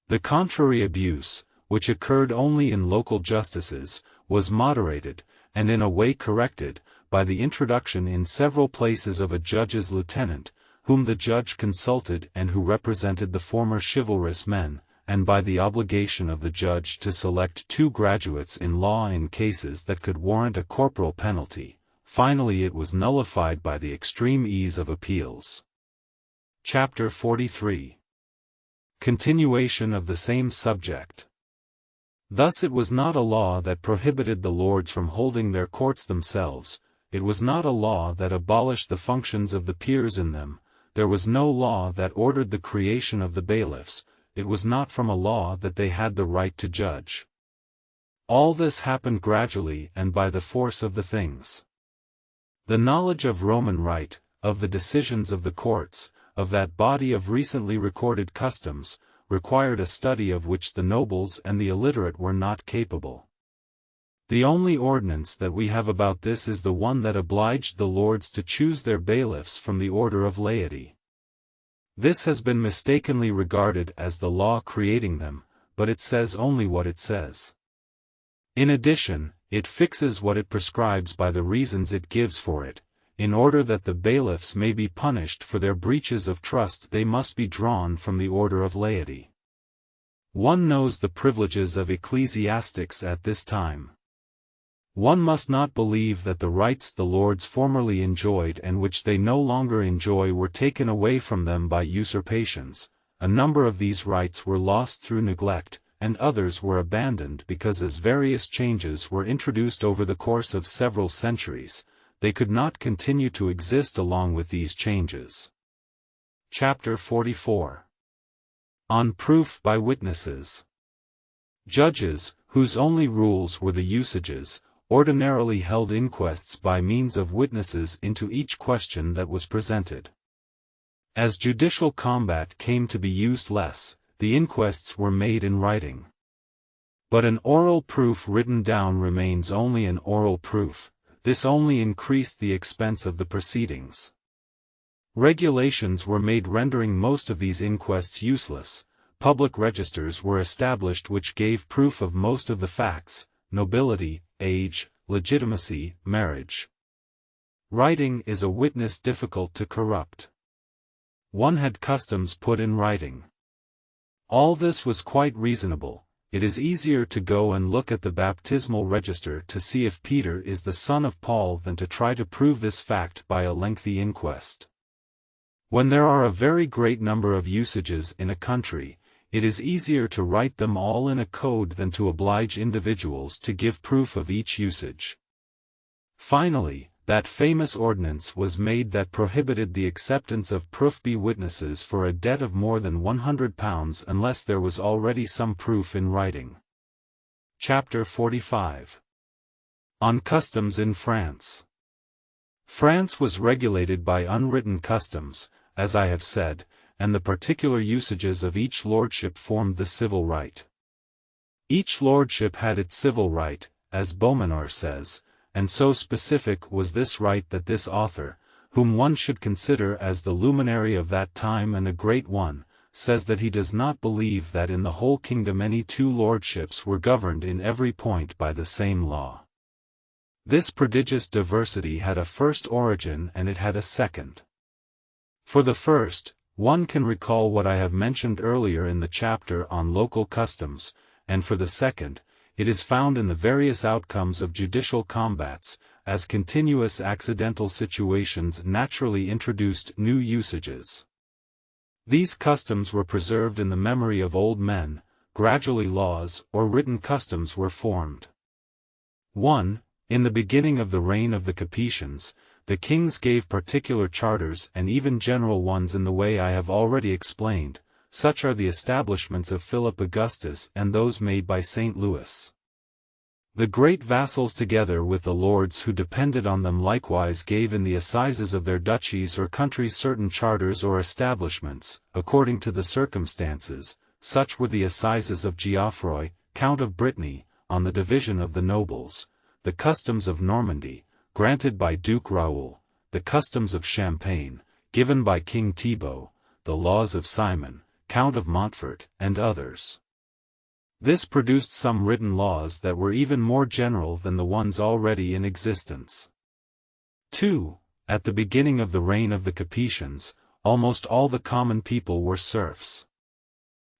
The contrary abuse, which occurred only in local justices, was moderated, and in a way corrected, by the introduction in several places of a judge's lieutenant, whom the judge consulted and who represented the former chivalrous men, and by the obligation of the judge to select 2 graduates in law in cases that could warrant a corporal penalty. Finally it was nullified by the extreme ease of appeals. Chapter 43. Continuation of the same subject. Thus it was not a law that prohibited the lords from holding their courts themselves, it was not a law that abolished the functions of the peers in them, there was no law that ordered the creation of the bailiffs, it was not from a law that they had the right to judge. All this happened gradually and by the force of the things. The knowledge of Roman right, of the decisions of the courts, of that body of recently recorded customs, required a study of which the nobles and the illiterate were not capable. The only ordinance that we have about this is the one that obliged the lords to choose their bailiffs from the order of laity. This has been mistakenly regarded as the law creating them, but it says only what it says. In addition, it fixes what it prescribes by the reasons it gives for it. In order that the bailiffs may be punished for their breaches of trust, they must be drawn from the order of laity. One knows the privileges of ecclesiastics at this time. One must not believe that the rights the lords formerly enjoyed and which they no longer enjoy were taken away from them by usurpations. A number of these rights were lost through neglect, and others were abandoned because as various changes were introduced over the course of several centuries, they could not continue to exist along with these changes. Chapter 44. On Proof by Witnesses. Judges, whose only rules were the usages, ordinarily held inquests by means of witnesses into each question that was presented. As judicial combat came to be used less, the inquests were made in writing. But an oral proof written down remains only an oral proof. This only increased the expense of the proceedings. Regulations were made rendering most of these inquests useless. Public registers were established which gave proof of most of the facts: nobility, age, legitimacy, marriage. Writing is a witness difficult to corrupt. One had customs put in writing. All this was quite reasonable. It is easier to go and look at the baptismal register to see if Peter is the son of Paul than to try to prove this fact by a lengthy inquest. When there are a very great number of usages in a country, it is easier to write them all in a code than to oblige individuals to give proof of each usage. Finally, that famous ordinance was made that prohibited the acceptance of proof-be witnesses for a debt of more than £100 unless there was already some proof in writing. Chapter 45. On Customs in France. France was regulated by unwritten customs, as I have said, and the particular usages of each lordship formed the civil right. Each lordship had its civil right, as Beaumanoir says, and so specific was this right that this author, whom one should consider as the luminary of that time and a great one, says that he does not believe that in the whole kingdom any 2 lordships were governed in every point by the same law. This prodigious diversity had a first origin and it had a second. For the first, one can recall what I have mentioned earlier in the chapter on local customs, and for the second, it is found in the various outcomes of judicial combats, as continuous accidental situations naturally introduced new usages. These customs were preserved in the memory of old men, gradually laws or written customs were formed. 1. In the beginning of the reign of the Capetians, the kings gave particular charters and even general ones in the way I have already explained. Such are the establishments of Philip Augustus and those made by St. Louis. The great vassals together with the lords who depended on them likewise gave in the assizes of their duchies or countries certain charters or establishments, according to the circumstances. Such were the assizes of Geoffroy, Count of Brittany, on the division of the nobles, the customs of Normandy, granted by Duke Raoul, the customs of Champagne, given by King Thibaut, the laws of Simon, Count of Montfort, and others. This produced some written laws that were even more general than the ones already in existence. 2. At the beginning of the reign of the Capetians, almost all the common people were serfs.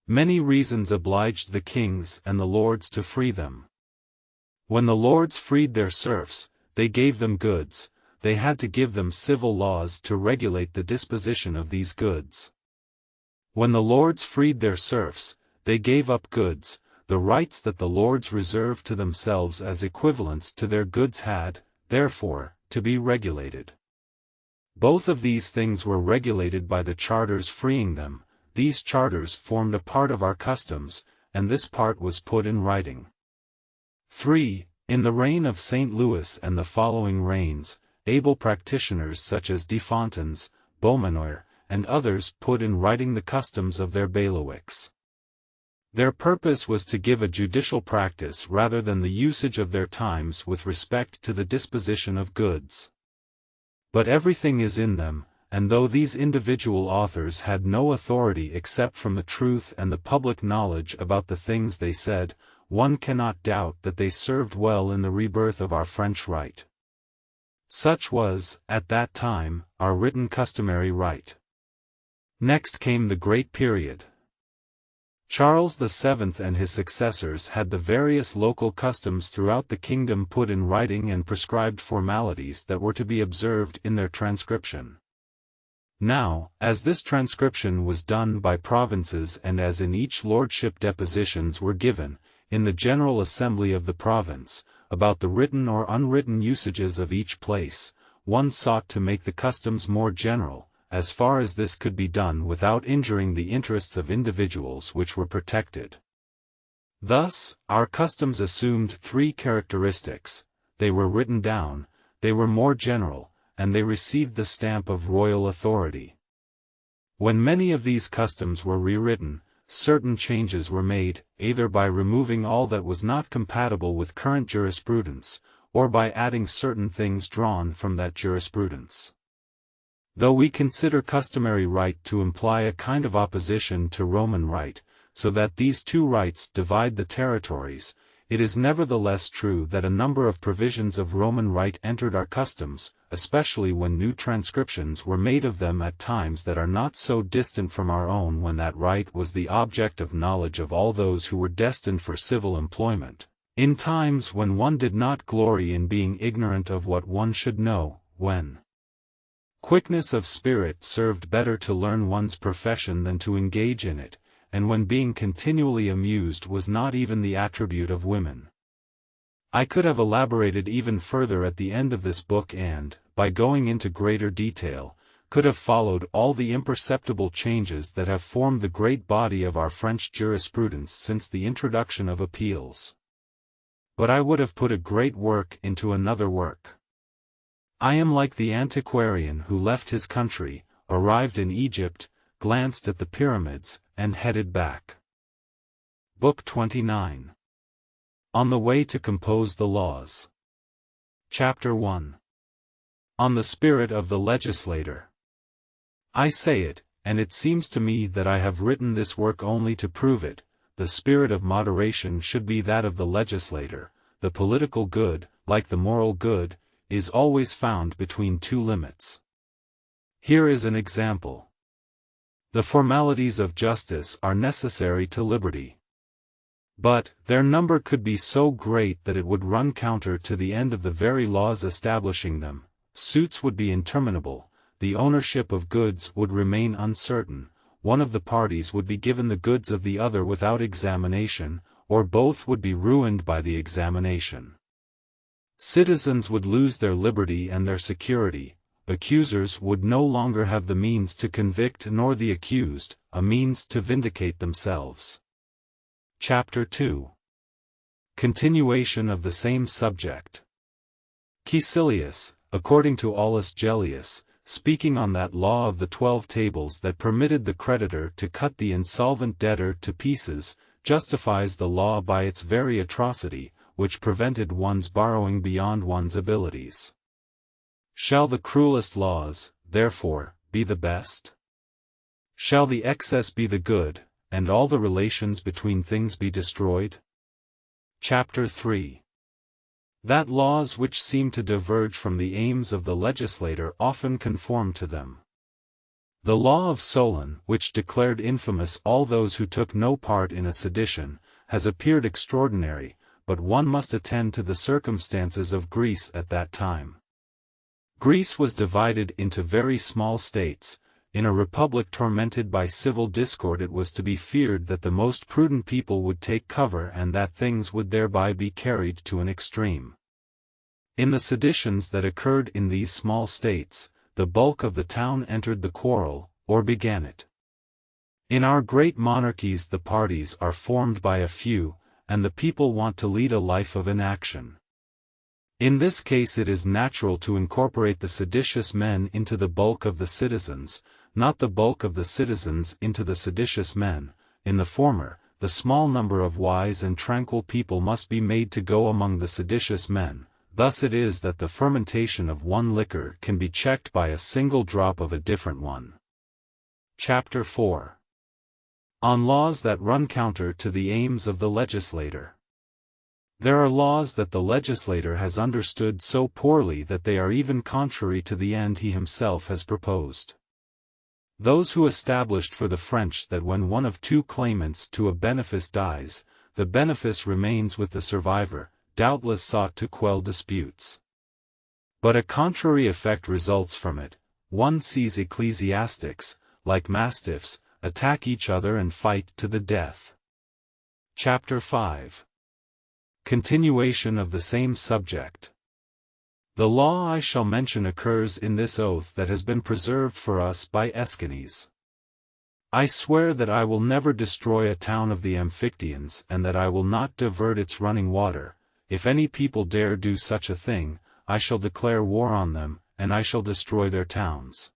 Many reasons obliged the kings and the lords to free them. When the lords freed their serfs, they gave them goods. They had to give them civil laws to regulate the disposition of these goods. When the lords freed their serfs, they gave up goods. The rights that the lords reserved to themselves as equivalents to their goods had, therefore, to be regulated. Both of these things were regulated by the charters freeing them. These charters formed a part of our customs, and this part was put in writing. 3. In the reign of St. Louis and the following reigns, able practitioners such as De Fontaines, Beaumanoir, and others put in writing the customs of their bailiwicks. Their purpose was to give a judicial practice rather than the usage of their times with respect to the disposition of goods. But everything is in them, and though these individual authors had no authority except from the truth and the public knowledge about the things they said, one cannot doubt that they served well in the rebirth of our French right. Such was, at that time, our written customary right. Next came the Great Period. Charles VII and his successors had the various local customs throughout the kingdom put in writing and prescribed formalities that were to be observed in their transcription. Now, as this transcription was done by provinces and as in each lordship depositions were given, in the General Assembly of the province, about the written or unwritten usages of each place, one sought to make the customs more general, as far as this could be done without injuring the interests of individuals which were protected. Thus, our customs assumed three characteristics: they were written down, they were more general, and they received the stamp of royal authority. When many of these customs were rewritten, certain changes were made, either by removing all that was not compatible with current jurisprudence, or by adding certain things drawn from that jurisprudence. Though we consider customary right to imply a kind of opposition to Roman right, so that these two rights divide the territories, it is nevertheless true that a number of provisions of Roman right entered our customs, especially when new transcriptions were made of them at times that are not so distant from our own, when that right was the object of knowledge of all those who were destined for civil employment, in times when one did not glory in being ignorant of what one should know, when quickness of spirit served better to learn one's profession than to engage in it, and when being continually amused was not even the attribute of women. I could have elaborated even further at the end of this book and, by going into greater detail, could have followed all the imperceptible changes that have formed the great body of our French jurisprudence since the introduction of appeals. But I would have put a great work into another work. I am like the antiquarian who left his country, arrived in Egypt, glanced at the pyramids, and headed back. Book 29. On the Way to Compose the Laws. Chapter 1. On the Spirit of the Legislator. I say it, and it seems to me that I have written this work only to prove it. The spirit of moderation should be that of the legislator. The political good, like the moral good, is always found between two limits. Here is an example. The formalities of justice are necessary to liberty. But, their number could be so great that it would run counter to the end of the very laws establishing them. Suits would be interminable, the ownership of goods would remain uncertain, one of the parties would be given the goods of the other without examination, or both would be ruined by the examination. Citizens would lose their liberty and their security, accusers would no longer have the means to convict nor the accused, a means to vindicate themselves. Chapter 2. Continuation of the same subject. Caecilius, according to Aulus Gellius, speaking on that law of the 12 tables that permitted the creditor to cut the insolvent debtor to pieces, justifies the law by its very atrocity, which prevented one's borrowing beyond one's abilities. Shall the cruelest laws, therefore, be the best? Shall the excess be the good, and all the relations between things be destroyed? Chapter 3. That laws which seem to diverge from the aims of the legislator often conform to them. The law of Solon, which declared infamous all those who took no part in a sedition, has appeared extraordinary, but one must attend to the circumstances of Greece at that time. Greece was divided into very small states. In a republic tormented by civil discord, it was to be feared that the most prudent people would take cover and that things would thereby be carried to an extreme. In the seditions that occurred in these small states, the bulk of the town entered the quarrel, or began it. In our great monarchies the parties are formed by a few, and the people want to lead a life of inaction. In this case it is natural to incorporate the seditious men into the bulk of the citizens, not the bulk of the citizens into the seditious men. In the former, the small number of wise and tranquil people must be made to go among the seditious men. Thus it is that the fermentation of one liquor can be checked by a single drop of a different one. Chapter 4. On laws that run counter to the aims of the legislator. There are laws that the legislator has understood so poorly that they are even contrary to the end he himself has proposed. Those who established for the French that when one of two claimants to a benefice dies, the benefice remains with the survivor, doubtless sought to quell disputes. But a contrary effect results from it. One sees ecclesiastics, like mastiffs, attack each other and fight to the death. Chapter 5. Continuation of the same subject. The law I shall mention occurs in this oath that has been preserved for us by Aeschines. I swear that I will never destroy a town of the Amphictyons and that I will not divert its running water. If any people dare do such a thing, I shall declare war on them, and I shall destroy their towns.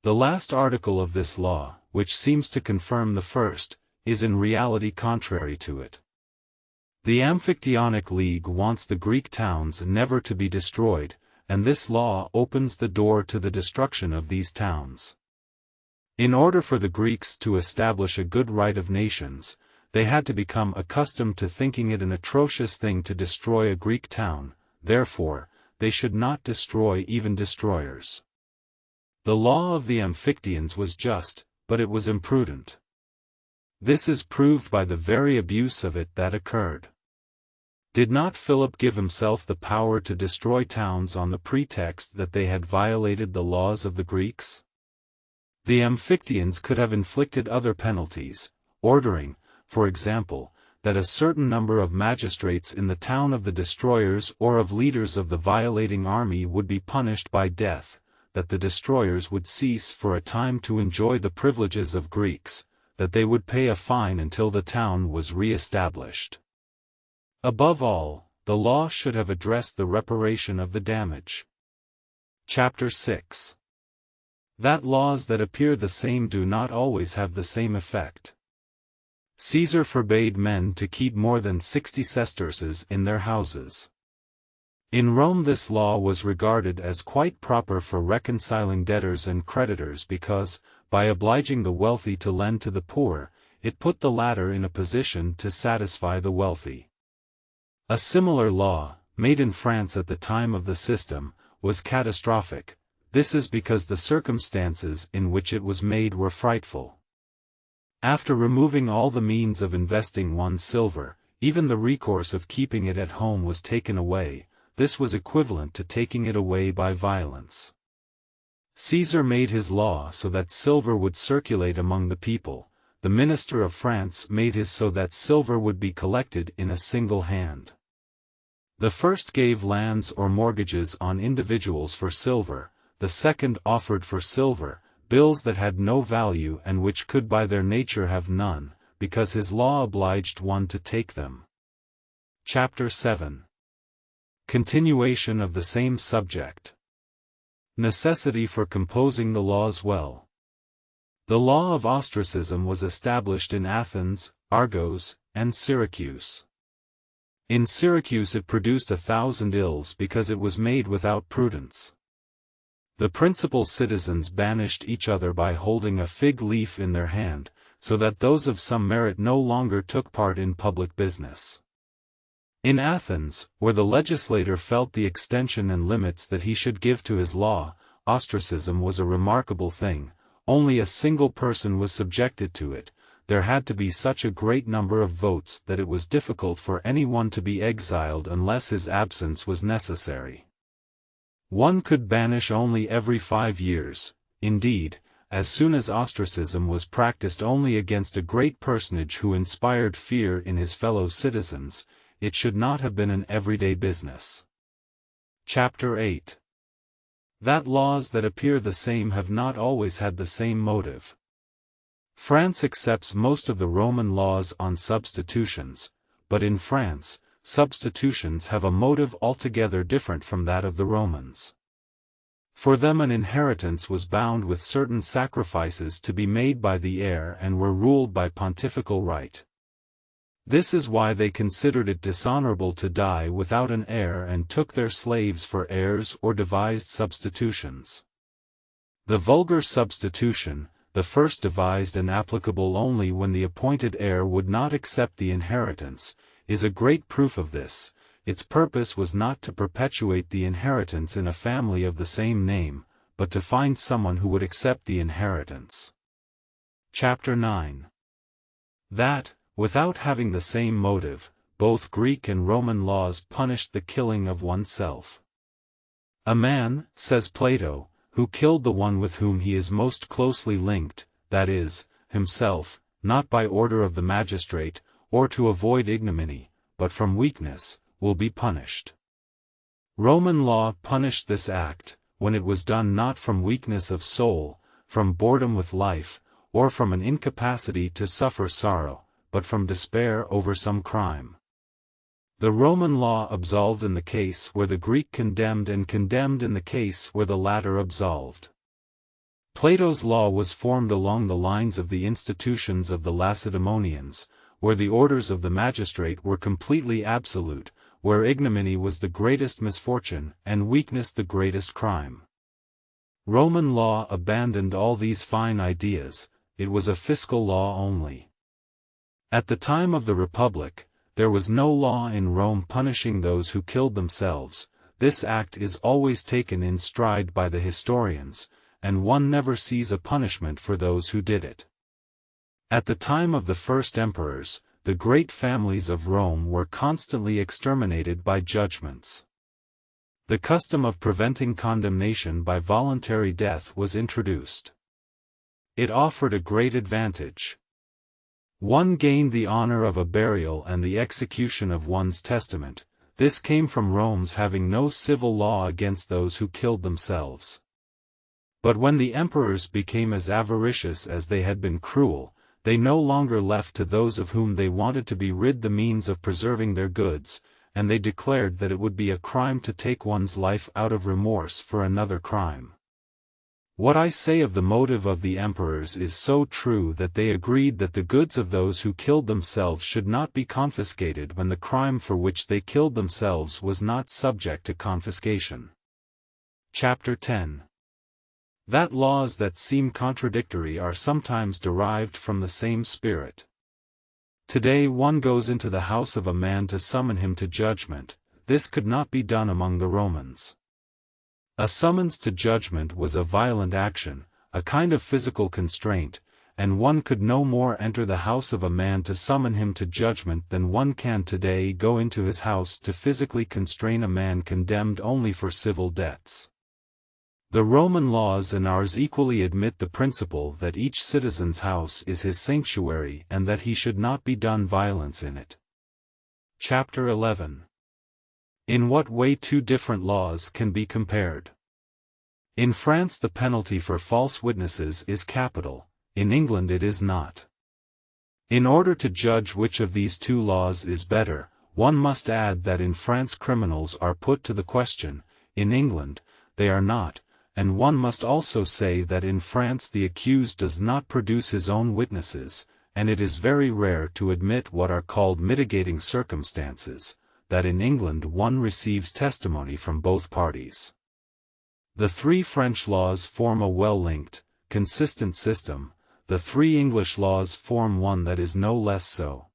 The last article of this law, which seems to confirm the first, is in reality contrary to it. The Amphictyonic League wants the Greek towns never to be destroyed, and this law opens the door to the destruction of these towns. In order for the Greeks to establish a good right of nations, they had to become accustomed to thinking it an atrocious thing to destroy a Greek town, therefore, they should not destroy even destroyers. The law of the Amphictyons was just, but it was imprudent. This is proved by the very abuse of it that occurred. Did not Philip give himself the power to destroy towns on the pretext that they had violated the laws of the Greeks? The Amphictyons could have inflicted other penalties, ordering, for example, that a certain number of magistrates in the town of the destroyers or of leaders of the violating army would be punished by death, that the destroyers would cease for a time to enjoy the privileges of Greeks, that they would pay a fine until the town was re-established. Above all, the law should have addressed the reparation of the damage. Chapter 6. That laws that appear the same do not always have the same effect. Caesar forbade men to keep more than 60 sesterces in their houses. In Rome this law was regarded as quite proper for reconciling debtors and creditors because, by obliging the wealthy to lend to the poor, it put the latter in a position to satisfy the wealthy. A similar law, made in France at the time of the system, was catastrophic. This is because the circumstances in which it was made were frightful. After removing all the means of investing one's silver, even the recourse of keeping it at home was taken away. This was equivalent to taking it away by violence. Caesar made his law so that silver would circulate among the people. The minister of France made his so that silver would be collected in a single hand. The first gave lands or mortgages on individuals for silver, the second offered for silver, bills that had no value and which could by their nature have none, because his law obliged one to take them. Chapter 7. Continuation of the same subject. Necessity for composing the laws well. The law of ostracism was established in Athens, Argos, and Syracuse. In Syracuse it produced 1,000 ills because it was made without prudence. The principal citizens banished each other by holding a fig leaf in their hand, so that those of some merit no longer took part in public business. In Athens, where the legislator felt the extension and limits that he should give to his law, ostracism was a remarkable thing. Only a single person was subjected to it. There had to be such a great number of votes that it was difficult for anyone to be exiled unless his absence was necessary. One could banish only every 5 years. Indeed, as soon as ostracism was practiced only against a great personage who inspired fear in his fellow citizens, it should not have been an everyday business. Chapter 8. That laws that appear the same have not always had the same motive. France accepts most of the Roman laws on substitutions, but in France, substitutions have a motive altogether different from that of the Romans. For them an inheritance was bound with certain sacrifices to be made by the heir and were ruled by pontifical right. This is why they considered it dishonorable to die without an heir and took their slaves for heirs or devised substitutions. The vulgar substitution, the first devised and applicable only when the appointed heir would not accept the inheritance, is a great proof of this. Its purpose was not to perpetuate the inheritance in a family of the same name, but to find someone who would accept the inheritance. Chapter 9. That, without having the same motive, both Greek and Roman laws punished the killing of oneself. A man, says Plato, who killed the one with whom he is most closely linked, that is, himself, not by order of the magistrate, or to avoid ignominy, but from weakness, will be punished. Roman law punished this act, when it was done not from weakness of soul, from boredom with life, or from an incapacity to suffer sorrow, but from despair over some crime. The Roman law absolved in the case where the Greek condemned and condemned in the case where the latter absolved. Plato's law was formed along the lines of the institutions of the Lacedaemonians, where the orders of the magistrate were completely absolute, where ignominy was the greatest misfortune and weakness the greatest crime. Roman law abandoned all these fine ideas, it was a fiscal law only. At the time of the Republic, there was no law in Rome punishing those who killed themselves. This act is always taken in stride by the historians, and one never sees a punishment for those who did it. At the time of the first emperors, the great families of Rome were constantly exterminated by judgments. The custom of preventing condemnation by voluntary death was introduced. It offered a great advantage. One gained the honor of a burial and the execution of one's testament. This came from Rome's having no civil law against those who killed themselves. But when the emperors became as avaricious as they had been cruel, they no longer left to those of whom they wanted to be rid the means of preserving their goods, and they declared that it would be a crime to take one's life out of remorse for another crime. What I say of the motive of the emperors is so true that they agreed that the goods of those who killed themselves should not be confiscated when the crime for which they killed themselves was not subject to confiscation. Chapter 10. That laws that seem contradictory are sometimes derived from the same spirit. Today one goes into the house of a man to summon him to judgment. This could not be done among the Romans. A summons to judgment was a violent action, a kind of physical constraint, and one could no more enter the house of a man to summon him to judgment than one can today go into his house to physically constrain a man condemned only for civil debts. The Roman laws and ours equally admit the principle that each citizen's house is his sanctuary and that he should not be done violence in it. Chapter 11. In what way two different laws can be compared? In France the penalty for false witnesses is capital, in England it is not. In order to judge which of these two laws is better, one must add that in France criminals are put to the question, in England, they are not, and one must also say that in France the accused does not produce his own witnesses, and it is very rare to admit what are called mitigating circumstances, that in England one receives testimony from both parties. The three French laws form a well-linked, consistent system, the three English laws form one that is no less so.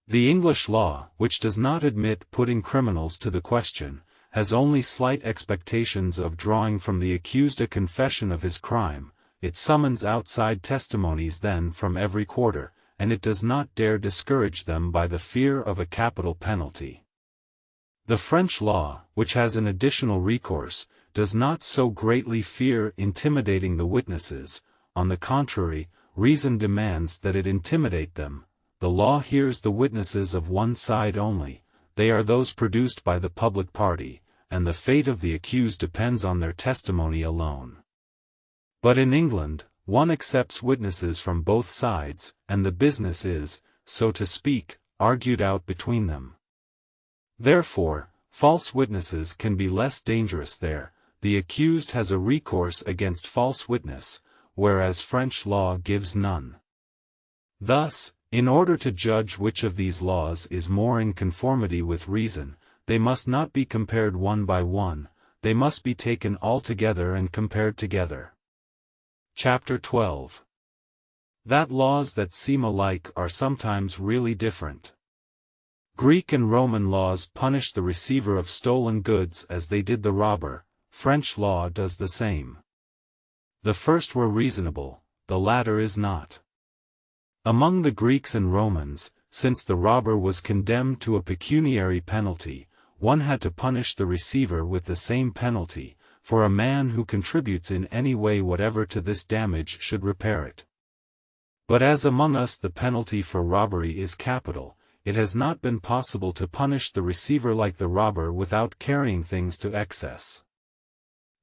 The English law, which does not admit putting criminals to the question, has only slight expectations of drawing from the accused a confession of his crime, it summons outside testimonies then from every quarter, and it does not dare discourage them by the fear of a capital penalty. The French law, which has an additional recourse, does not so greatly fear intimidating the witnesses, on the contrary, reason demands that it intimidate them. The law hears the witnesses of one side only, they are those produced by the public party, and the fate of the accused depends on their testimony alone. But in England, one accepts witnesses from both sides, and the business is, so to speak, argued out between them. Therefore, false witnesses can be less dangerous there, the accused has a recourse against false witness, whereas French law gives none. Thus, in order to judge which of these laws is more in conformity with reason, they must not be compared one by one, they must be taken all together and compared together. Chapter 12. That laws that seem alike are sometimes really different. Greek and Roman laws punish the receiver of stolen goods as they did the robber, French law does the same. The first were reasonable, the latter is not. Among the Greeks and Romans, since the robber was condemned to a pecuniary penalty, one had to punish the receiver with the same penalty, for a man who contributes in any way whatever to this damage should repair it. But as among us the penalty for robbery is capital, it has not been possible to punish the receiver like the robber without carrying things to excess.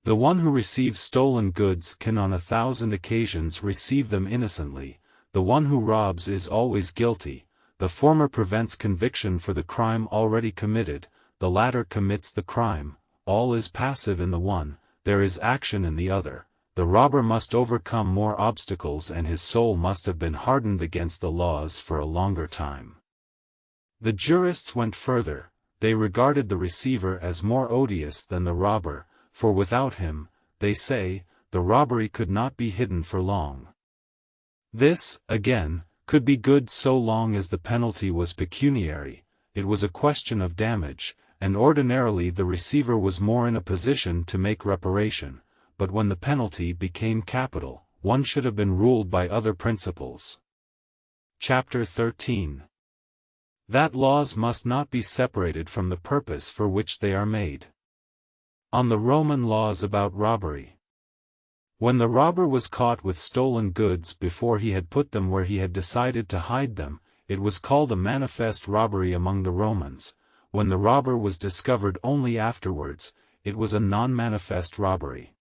The one who receives stolen goods can on 1,000 occasions receive them innocently, the one who robs is always guilty, the former prevents conviction for the crime already committed, the latter commits the crime, all is passive in the one, there is action in the other, the robber must overcome more obstacles and his soul must have been hardened against the laws for a longer time. The jurists went further, they regarded the receiver as more odious than the robber, for without him, they say, the robbery could not be hidden for long. This, again, could be good so long as the penalty was pecuniary, it was a question of damage, and ordinarily the receiver was more in a position to make reparation, but when the penalty became capital, one should have been ruled by other principles. Chapter 13. That laws must not be separated from the purpose for which they are made. On the Roman laws about robbery. When the robber was caught with stolen goods before he had put them where he had decided to hide them, it was called a manifest robbery among the Romans. When the robber was discovered only afterwards, it was a non-manifest robbery.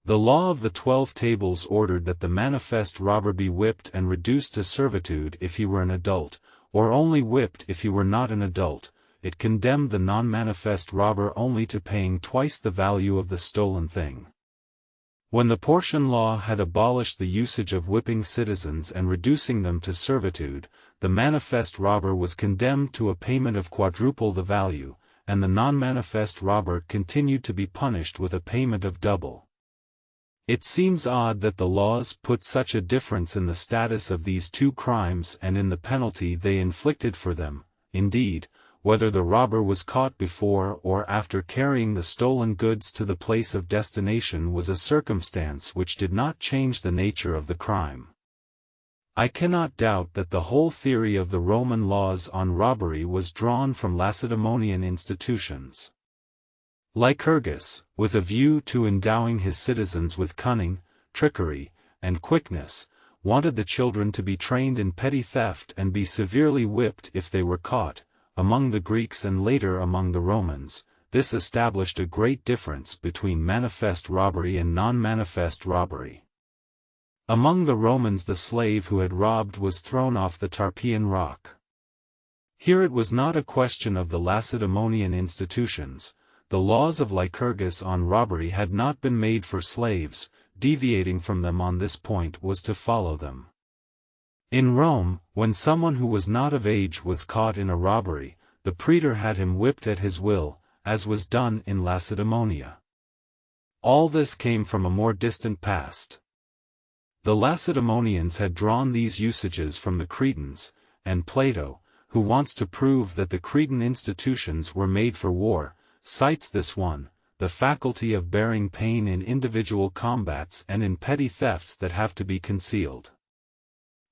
The law of the 12 Tables ordered that the manifest robber be whipped and reduced to servitude if he were an adult, or only whipped if he were not an adult. It condemned the non-manifest robber only to paying twice the value of the stolen thing. When the Porcian law had abolished the usage of whipping citizens and reducing them to servitude, the manifest robber was condemned to a payment of quadruple the value, and the non-manifest robber continued to be punished with a payment of double. It seems odd that the laws put such a difference in the status of these two crimes and in the penalty they inflicted for them. Indeed, whether the robber was caught before or after carrying the stolen goods to the place of destination was a circumstance which did not change the nature of the crime. I cannot doubt that the whole theory of the Roman laws on robbery was drawn from Lacedaemonian institutions. Lycurgus, with a view to endowing his citizens with cunning, trickery, and quickness, wanted the children to be trained in petty theft and be severely whipped if they were caught. among the Greeks and later among the Romans, this established a great difference between manifest robbery and non-manifest robbery. Among the Romans the slave who had robbed was thrown off the Tarpeian rock. Here it was not a question of the Lacedaemonian institutions. The laws of Lycurgus on robbery had not been made for slaves. Deviating from them on this point was to follow them. In Rome, when someone who was not of age was caught in a robbery, the praetor had him whipped at his will, as was done in Lacedaemonia. All this came from a more distant past. The Lacedaemonians had drawn these usages from the Cretans, and Plato, who wants to prove that the Cretan institutions were made for war, cites this one, the faculty of bearing pain in individual combats and in petty thefts that have to be concealed.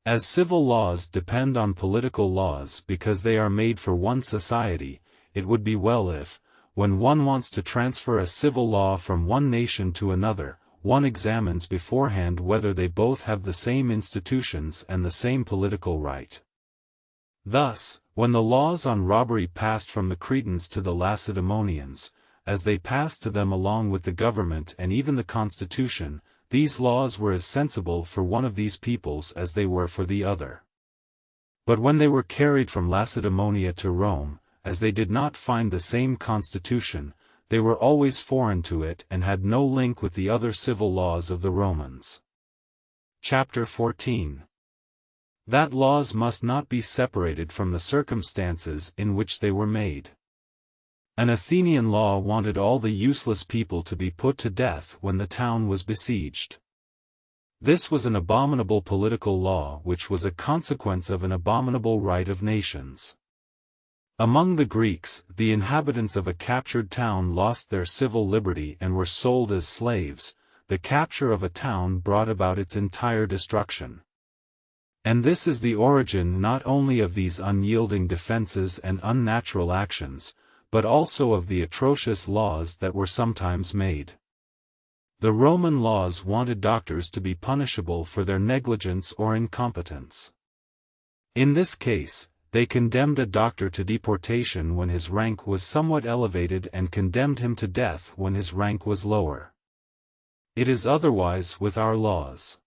As civil laws depend on political laws because they are made for one society, it would be well if, when one wants to transfer a civil law from one nation to another, one examines beforehand whether they both have the same institutions and the same political right. Thus, when the laws on robbery passed from the Cretans to the Lacedaemonians, as they passed to them along with the government and even the constitution, these laws were as sensible for one of these peoples as they were for the other. But when they were carried from Lacedaemonia to Rome, as they did not find the same constitution, they were always foreign to it and had no link with the other civil laws of the Romans. Chapter 14. That laws must not be separated from the circumstances in which they were made. An Athenian law wanted all the useless people to be put to death when the town was besieged. This was an abominable political law which was a consequence of an abominable right of nations. Among the Greeks, the inhabitants of a captured town lost their civil liberty and were sold as slaves. The capture of a town brought about its entire destruction. And this is the origin not only of these unyielding defenses and unnatural actions, but also of the atrocious laws that were sometimes made. The Roman laws wanted doctors to be punishable for their negligence or incompetence. In this case, they condemned a doctor to deportation when his rank was somewhat elevated and condemned him to death when his rank was lower. It is otherwise with our laws.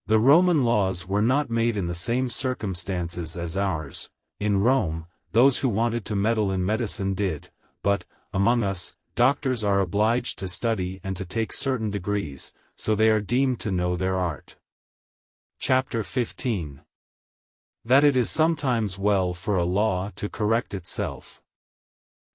The Roman laws were not made in the same circumstances as ours. In Rome, those who wanted to meddle in medicine did, but, among us, doctors are obliged to study and to take certain degrees, so they are deemed to know their art. Chapter 15. That it is sometimes well for a law to correct itself.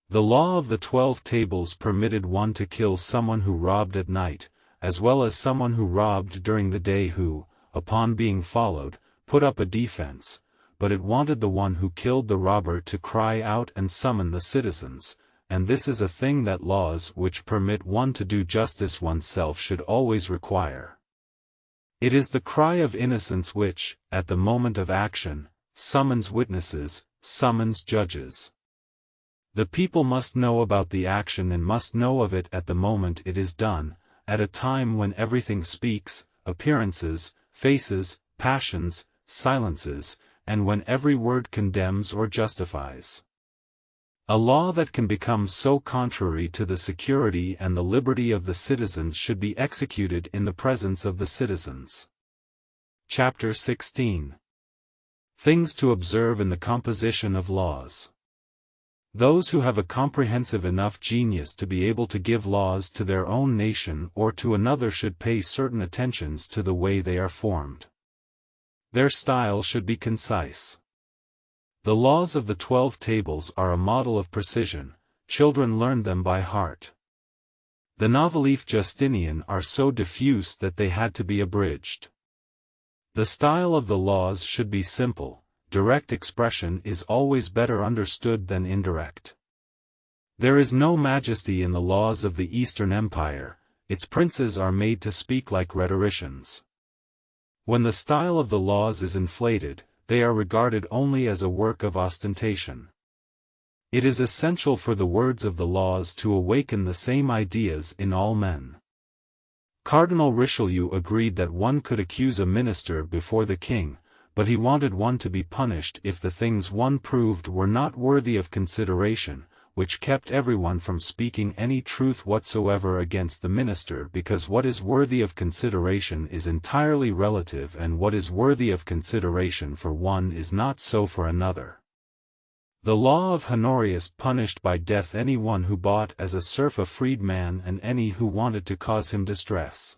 The law of the 12 tables permitted one to kill someone who robbed at night, as well as someone who robbed during the day who, upon being followed, put up a defense, but it wanted the one who killed the robber to cry out and summon the citizens, and this is a thing that laws which permit one to do justice oneself should always require. It is the cry of innocence which, at the moment of action, summons witnesses, summons judges. The people must know about the action and must know of it at the moment it is done, at a time when everything speaks, appearances, faces, passions, silences, and when every word condemns or justifies. A law that can become so contrary to the security and the liberty of the citizens should be executed in the presence of the citizens. Chapter 16. Things to observe in the composition of laws. Those who have a comprehensive enough genius to be able to give laws to their own nation or to another should pay certain attentions to the way they are formed. Their style should be concise. The laws of the 12 tables are a model of precision. Children learn them by heart. The Novelif Justinian are so diffuse that they had to be abridged. The style of the laws should be simple. Direct expression is always better understood than indirect. There is no majesty in the laws of the Eastern Empire. Its princes are made to speak like rhetoricians. When the style of the laws is inflated, they are regarded only as a work of ostentation. It is essential for the words of the laws to awaken the same ideas in all men. Cardinal Richelieu agreed that one could accuse a minister before the king, but he wanted one to be punished if the things one proved were not worthy of consideration, which kept everyone from speaking any truth whatsoever against the minister, because what is worthy of consideration is entirely relative, and what is worthy of consideration for one is not so for another. The law of Honorius punished by death any one who bought as a serf a freedman and any who wanted to cause him distress.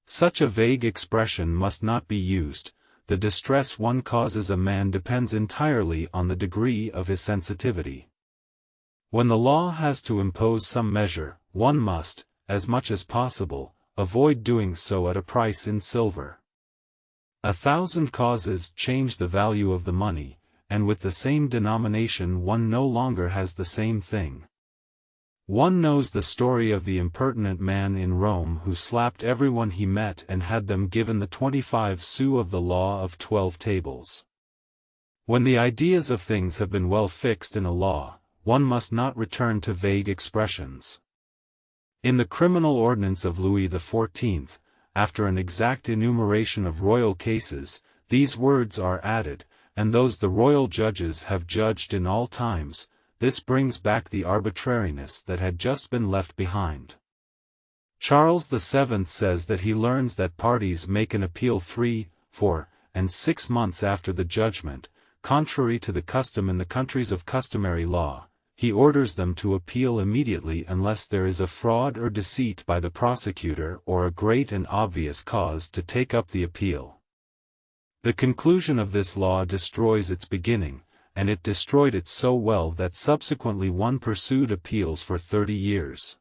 Such a vague expression must not be used. The distress one causes a man depends entirely on the degree of his sensitivity. When the law has to impose some measure, one must, as much as possible, avoid doing so at a price in silver. 1,000 causes change the value of the money, and with the same denomination one no longer has the same thing. One knows the story of the impertinent man in Rome who slapped everyone he met and had them given the 25 sous of the law of 12 tables. When the ideas of things have been well fixed in a law, one must not return to vague expressions. In the criminal ordinance of Louis XIV, after an exact enumeration of royal cases, these words are added, and those the royal judges have judged in all times. This brings back the arbitrariness that had just been left behind. Charles VII says that he learns that parties make an appeal 3, 4, and 6 months after the judgment, contrary to the custom in the countries of customary law. He orders them to appeal immediately unless there is a fraud or deceit by the prosecutor or a great and obvious cause to take up the appeal. The conclusion of this law destroys its beginning, and it destroyed it so well that subsequently one pursued appeals for 30 years.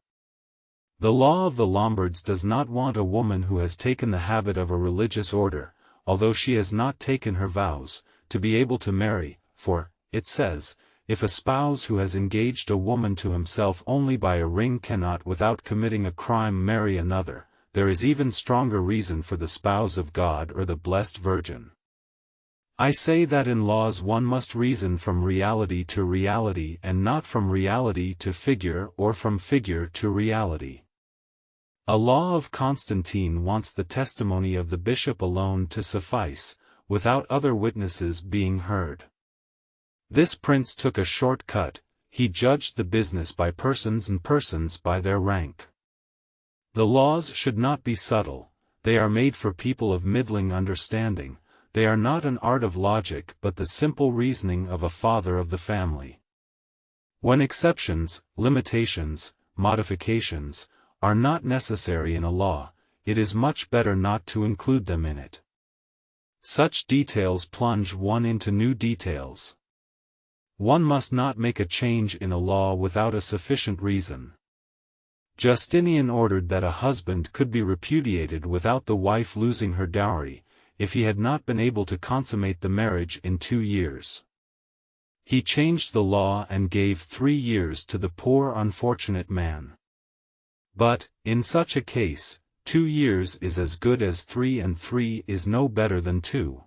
The law of the Lombards does not want a woman who has taken the habit of a religious order, although she has not taken her vows, to be able to marry, for, it says, if a spouse who has engaged a woman to himself only by a ring cannot without committing a crime marry another, there is even stronger reason for the spouse of God or the Blessed Virgin. I say that in laws one must reason from reality to reality and not from reality to figure or from figure to reality. A law of Constantine wants the testimony of the bishop alone to suffice, without other witnesses being heard. This prince took a short cut. He judged the business by persons and persons by their rank. The laws should not be subtle, they are made for people of middling understanding, they are not an art of logic but the simple reasoning of a father of the family. When exceptions, limitations, modifications, are not necessary in a law, it is much better not to include them in it. Such details plunge one into new details. One must not make a change in a law without a sufficient reason. Justinian ordered that a husband could be repudiated without the wife losing her dowry, if he had not been able to consummate the marriage in 2 years. He changed the law and gave 3 years to the poor unfortunate man. But, in such a case, 2 years is as good as 3 and 3 is no better than 2.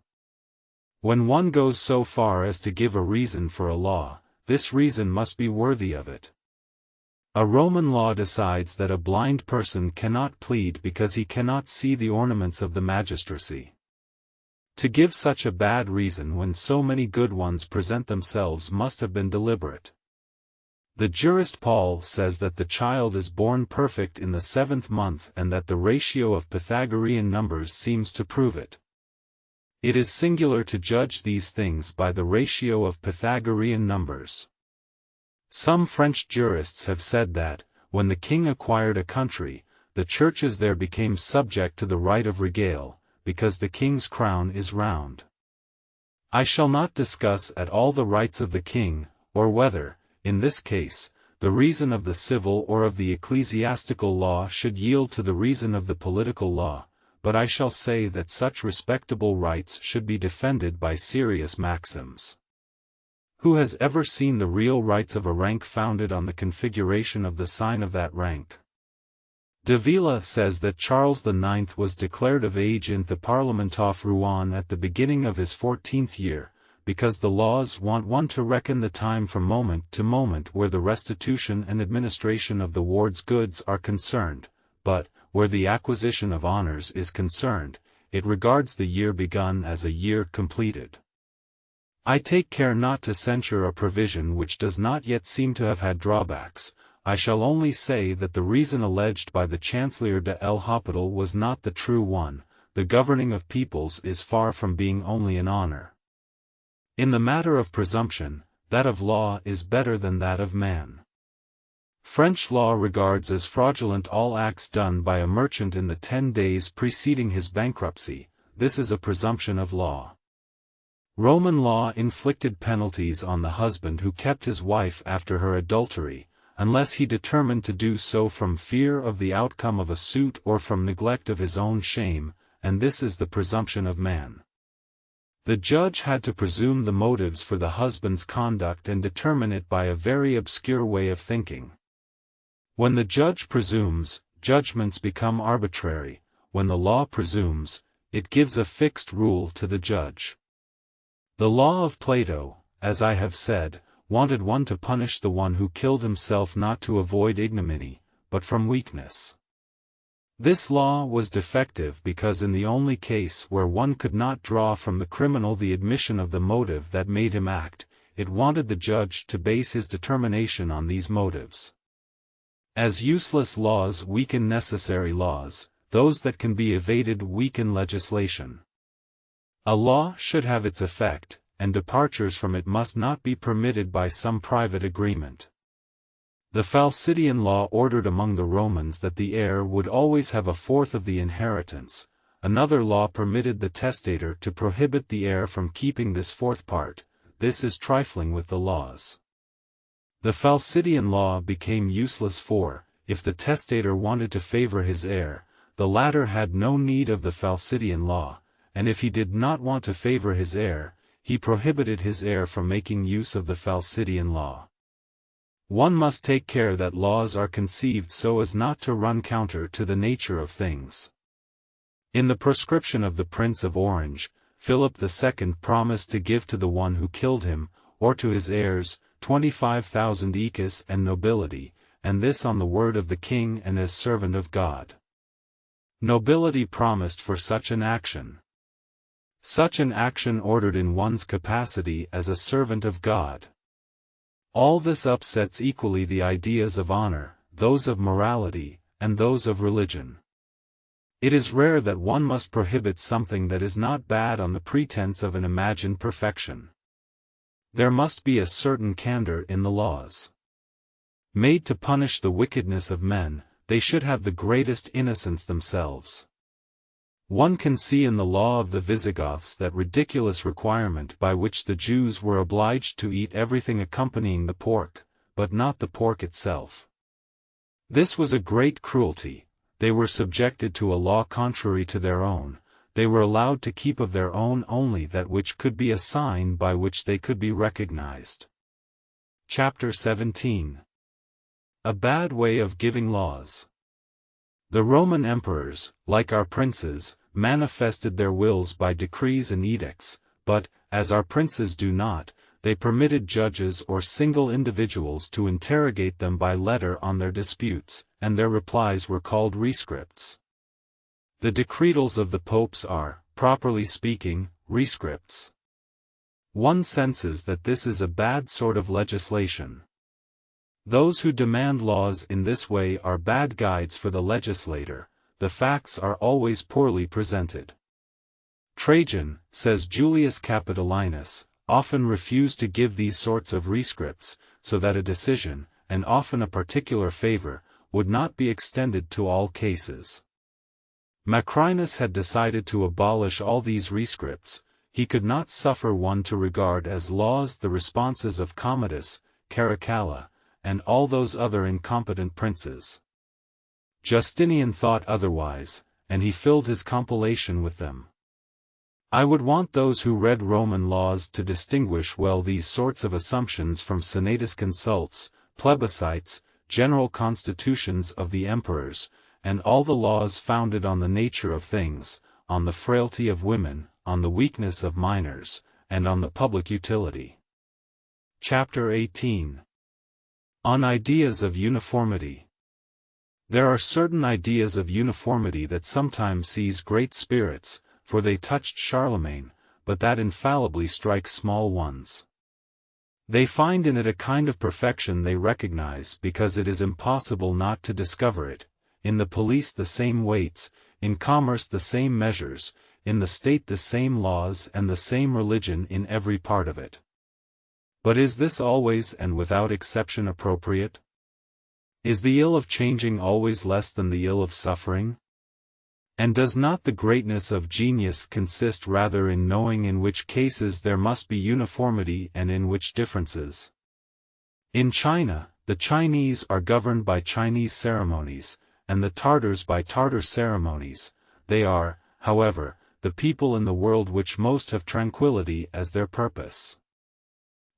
When one goes so far as to give a reason for a law, this reason must be worthy of it. A Roman law decides that a blind person cannot plead because he cannot see the ornaments of the magistracy. To give such a bad reason when so many good ones present themselves must have been deliberate. The jurist Paul says that the child is born perfect in the 7th month and that the ratio of Pythagorean numbers seems to prove it. It is singular to judge these things by the ratio of Pythagorean numbers. Some French jurists have said that, when the king acquired a country, the churches there became subject to the right of regale, because the king's crown is round. I shall not discuss at all the rights of the king, or whether, in this case, the reason of the civil or of the ecclesiastical law should yield to the reason of the political law, but I shall say that such respectable rights should be defended by serious maxims. Who has ever seen the real rights of a rank founded on the configuration of the sign of that rank? Davila says that Charles IX was declared of age in the Parlement of Rouen at the beginning of his 14th year, because the laws want one to reckon the time from moment to moment where the restitution and administration of the ward's goods are concerned, but, where the acquisition of honors is concerned, it regards the year begun as a year completed. I take care not to censure a provision which does not yet seem to have had drawbacks. I shall only say that the reason alleged by the Chancellor de l'Hôpital was not the true one. The governing of peoples is far from being only an honor. In the matter of presumption, that of law is better than that of man. French law regards as fraudulent all acts done by a merchant in the 10 days preceding his bankruptcy. This is a presumption of law. Roman law inflicted penalties on the husband who kept his wife after her adultery, unless he determined to do so from fear of the outcome of a suit or from neglect of his own shame, and this is the presumption of man. The judge had to presume the motives for the husband's conduct and determine it by a very obscure way of thinking. When the judge presumes, judgments become arbitrary. When the law presumes, it gives a fixed rule to the judge. The law of Plato, as I have said, wanted one to punish the one who killed himself not to avoid ignominy, but from weakness. This law was defective because in the only case where one could not draw from the criminal the admission of the motive that made him act, it wanted the judge to base his determination on these motives. As useless laws weaken necessary laws, those that can be evaded weaken legislation. A law should have its effect, and departures from it must not be permitted by some private agreement. The Falcidian law ordered among the Romans that the heir would always have a fourth of the inheritance. Another law permitted the testator to prohibit the heir from keeping this fourth part. This is trifling with the laws. The Falcidian law became useless for, if the testator wanted to favor his heir, the latter had no need of the Falcidian law, and if he did not want to favor his heir, he prohibited his heir from making use of the Falcidian law. One must take care that laws are conceived so as not to run counter to the nature of things. In the proscription of the Prince of Orange, Philip II promised to give to the one who killed him, or to his heirs, 25,000 eques and nobility, and this on the word of the king and as servant of God. Nobility promised for such an action. Such an action ordered in one's capacity as a servant of God. All this upsets equally the ideas of honor, those of morality, and those of religion. It is rare that one must prohibit something that is not bad on the pretense of an imagined perfection. There must be a certain candor in the laws. Made to punish the wickedness of men, they should have the greatest innocence themselves. One can see in the law of the Visigoths that ridiculous requirement by which the Jews were obliged to eat everything accompanying the pork, but not the pork itself. This was a great cruelty. They were subjected to a law contrary to their own. They were allowed to keep of their own only that which could be a sign by which they could be recognized. Chapter 17. A bad way of giving laws. The Roman emperors, like our princes, manifested their wills by decrees and edicts, but, as our princes do not, they permitted judges or single individuals to interrogate them by letter on their disputes, and their replies were called rescripts. The decretals of the popes are, properly speaking, rescripts. One senses that this is a bad sort of legislation. Those who demand laws in this way are bad guides for the legislator. The facts are always poorly presented. Trajan, says Julius Capitolinus, often refused to give these sorts of rescripts, so that a decision, and often a particular favor, would not be extended to all cases. Macrinus had decided to abolish all these rescripts. He could not suffer one to regard as laws the responses of Commodus, Caracalla, and all those other incompetent princes. Justinian thought otherwise, and he filled his compilation with them. I would want those who read Roman laws to distinguish well these sorts of assumptions from senatus consults, plebiscites, general constitutions of the emperors, and all the laws founded on the nature of things, on the frailty of women, on the weakness of minors, and on the public utility. Chapter 18. On ideas of uniformity. There are certain ideas of uniformity that sometimes seize great spirits, for they touched Charlemagne, but that infallibly strikes small ones. They find in it a kind of perfection they recognize because it is impossible not to discover it, in the police the same weights, in commerce the same measures, in the state the same laws and the same religion in every part of it. But is this always and without exception appropriate? Is the ill of changing always less than the ill of suffering? And does not the greatness of genius consist rather in knowing in which cases there must be uniformity and in which differences? In China, the Chinese are governed by Chinese ceremonies, and the Tartars by Tartar ceremonies. They are, however, the people in the world which most have tranquility as their purpose.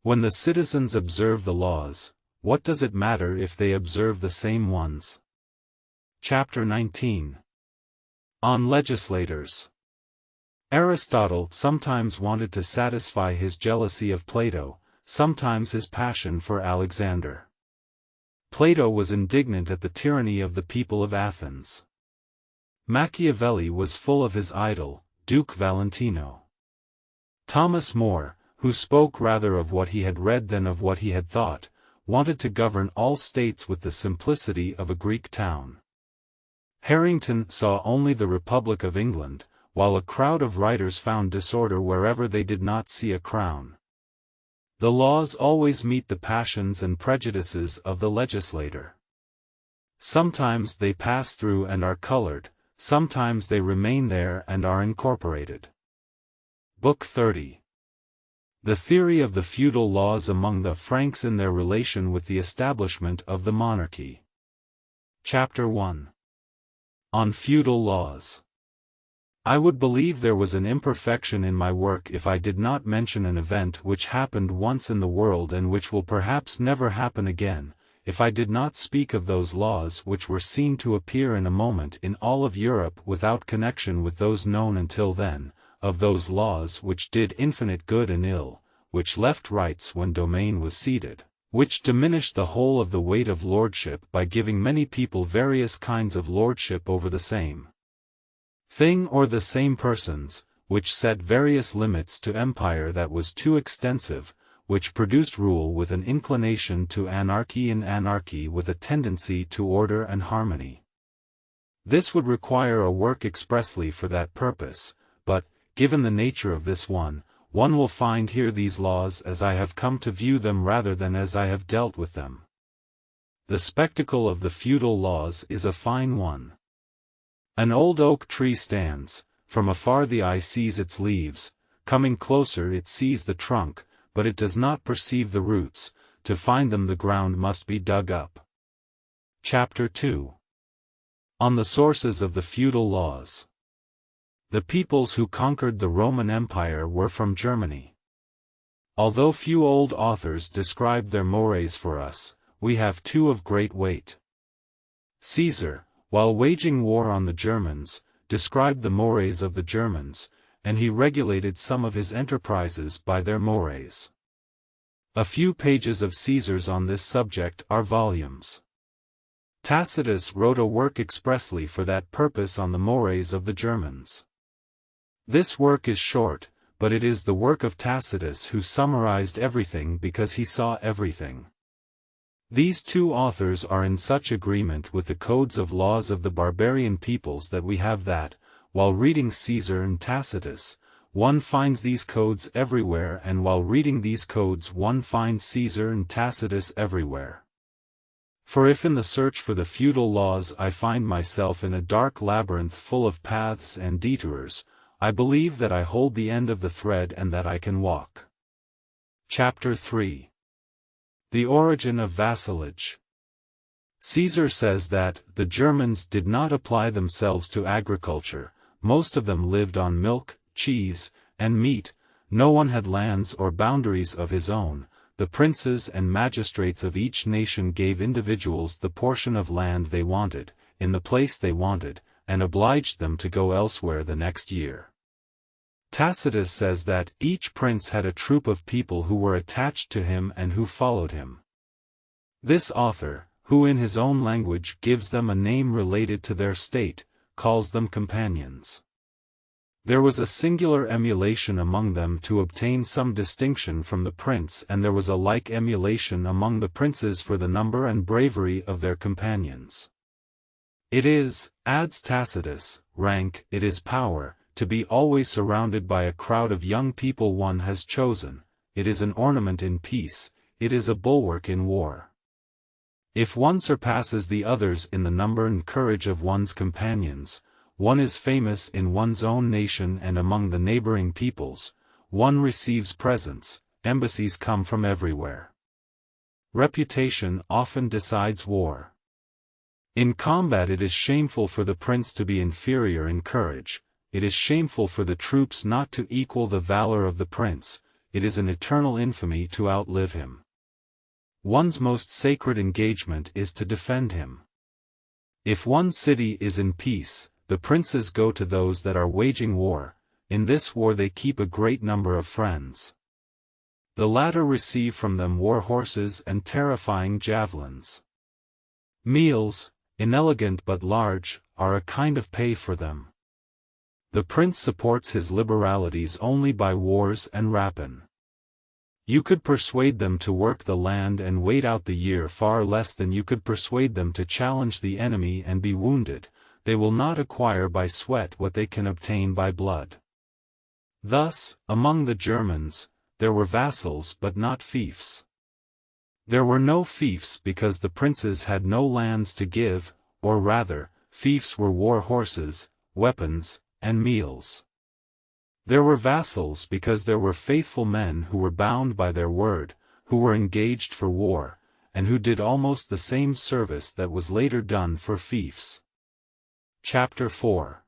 When the citizens observe the laws, what does it matter if they observe the same ones? Chapter 19. On legislators. Aristotle sometimes wanted to satisfy his jealousy of Plato, sometimes his passion for Alexander. Plato was indignant at the tyranny of the people of Athens. Machiavelli was full of his idol, Duke Valentino. Thomas More, who spoke rather of what he had read than of what he had thought, wanted to govern all states with the simplicity of a Greek town. Harrington saw only the Republic of England, while a crowd of writers found disorder wherever they did not see a crown. The laws always meet the passions and prejudices of the legislator. Sometimes they pass through and are colored, sometimes they remain there and are incorporated. Book 30. The theory of the feudal laws among the Franks in their relation with the establishment of the monarchy. Chapter 1. On feudal laws. I would believe there was an imperfection in my work if I did not mention an event which happened once in the world and which will perhaps never happen again, if I did not speak of those laws which were seen to appear in a moment in all of Europe without connection with those known until then, of those laws which did infinite good and ill, which left rights when domain was ceded, which diminished the whole of the weight of lordship by giving many people various kinds of lordship over the same thing or the same persons, which set various limits to empire that was too extensive, which produced rule with an inclination to anarchy and anarchy with a tendency to order and harmony. This would require a work expressly for that purpose, but, given the nature of this one will find here these laws as I have come to view them rather than as I have dealt with them. The spectacle of the feudal laws is a fine one. An old oak tree stands, from afar the eye sees its leaves, coming closer it sees the trunk, but it does not perceive the roots. To find them the ground must be dug up. Chapter 2. On the sources of the feudal laws. The peoples who conquered the Roman Empire were from Germany. Although few old authors described their mores for us, we have two of great weight. Caesar, while waging war on the Germans, described the mores of the Germans, and he regulated some of his enterprises by their mores. A few pages of Caesar's on this subject are volumes. Tacitus wrote a work expressly for that purpose on the mores of the Germans. This work is short, but it is the work of Tacitus who summarized everything because he saw everything. These two authors are in such agreement with the codes of laws of the barbarian peoples that we have that, while reading Caesar and Tacitus, one finds these codes everywhere, and while reading these codes one finds Caesar and Tacitus everywhere. For if in the search for the feudal laws I find myself in a dark labyrinth full of paths and detours, I believe that I hold the end of the thread and that I can walk. Chapter 3. The origin of vassalage. Caesar says that the Germans did not apply themselves to agriculture, most of them lived on milk, cheese, and meat, no one had lands or boundaries of his own, the princes and magistrates of each nation gave individuals the portion of land they wanted, in the place they wanted, and obliged them to go elsewhere the next year. Tacitus says that each prince had a troop of people who were attached to him and who followed him. This author, who in his own language gives them a name related to their state, calls them companions. There was a singular emulation among them to obtain some distinction from the prince, and there was a like emulation among the princes for the number and bravery of their companions. It is, adds Tacitus, rank, it is power, to be always surrounded by a crowd of young people one has chosen, it is an ornament in peace, it is a bulwark in war. If one surpasses the others in the number and courage of one's companions, one is famous in one's own nation and among the neighboring peoples, one receives presents, embassies come from everywhere. Reputation often decides war. In combat it is shameful for the prince to be inferior in courage, it is shameful for the troops not to equal the valor of the prince, it is an eternal infamy to outlive him. One's most sacred engagement is to defend him. If one city is in peace, the princes go to those that are waging war, in this war they keep a great number of friends. The latter receive from them war horses and terrifying javelins. Meals, inelegant but large, are a kind of pay for them. The prince supports his liberalities only by wars and rapine. You could persuade them to work the land and wait out the year far less than you could persuade them to challenge the enemy and be wounded. They will not acquire by sweat what they can obtain by blood. Thus, among the Germans, there were vassals but not fiefs. There were no fiefs because the princes had no lands to give, or rather, fiefs were war horses, weapons, and meals. There were vassals because there were faithful men who were bound by their word, who were engaged for war, and who did almost the same service that was later done for fiefs. Chapter 4.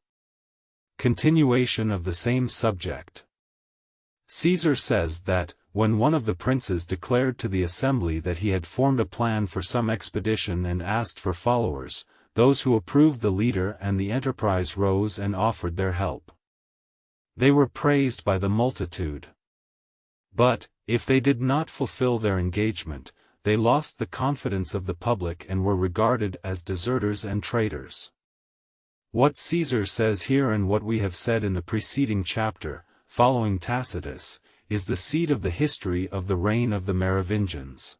Continuation of the same subject. Caesar says that, when one of the princes declared to the assembly that he had formed a plan for some expedition and asked for followers, those who approved the leader and the enterprise rose and offered their help. They were praised by the multitude. But, if they did not fulfill their engagement, they lost the confidence of the public and were regarded as deserters and traitors. What Caesar says here and what we have said in the preceding chapter, following Tacitus, is the seed of the history of the reign of the Merovingians.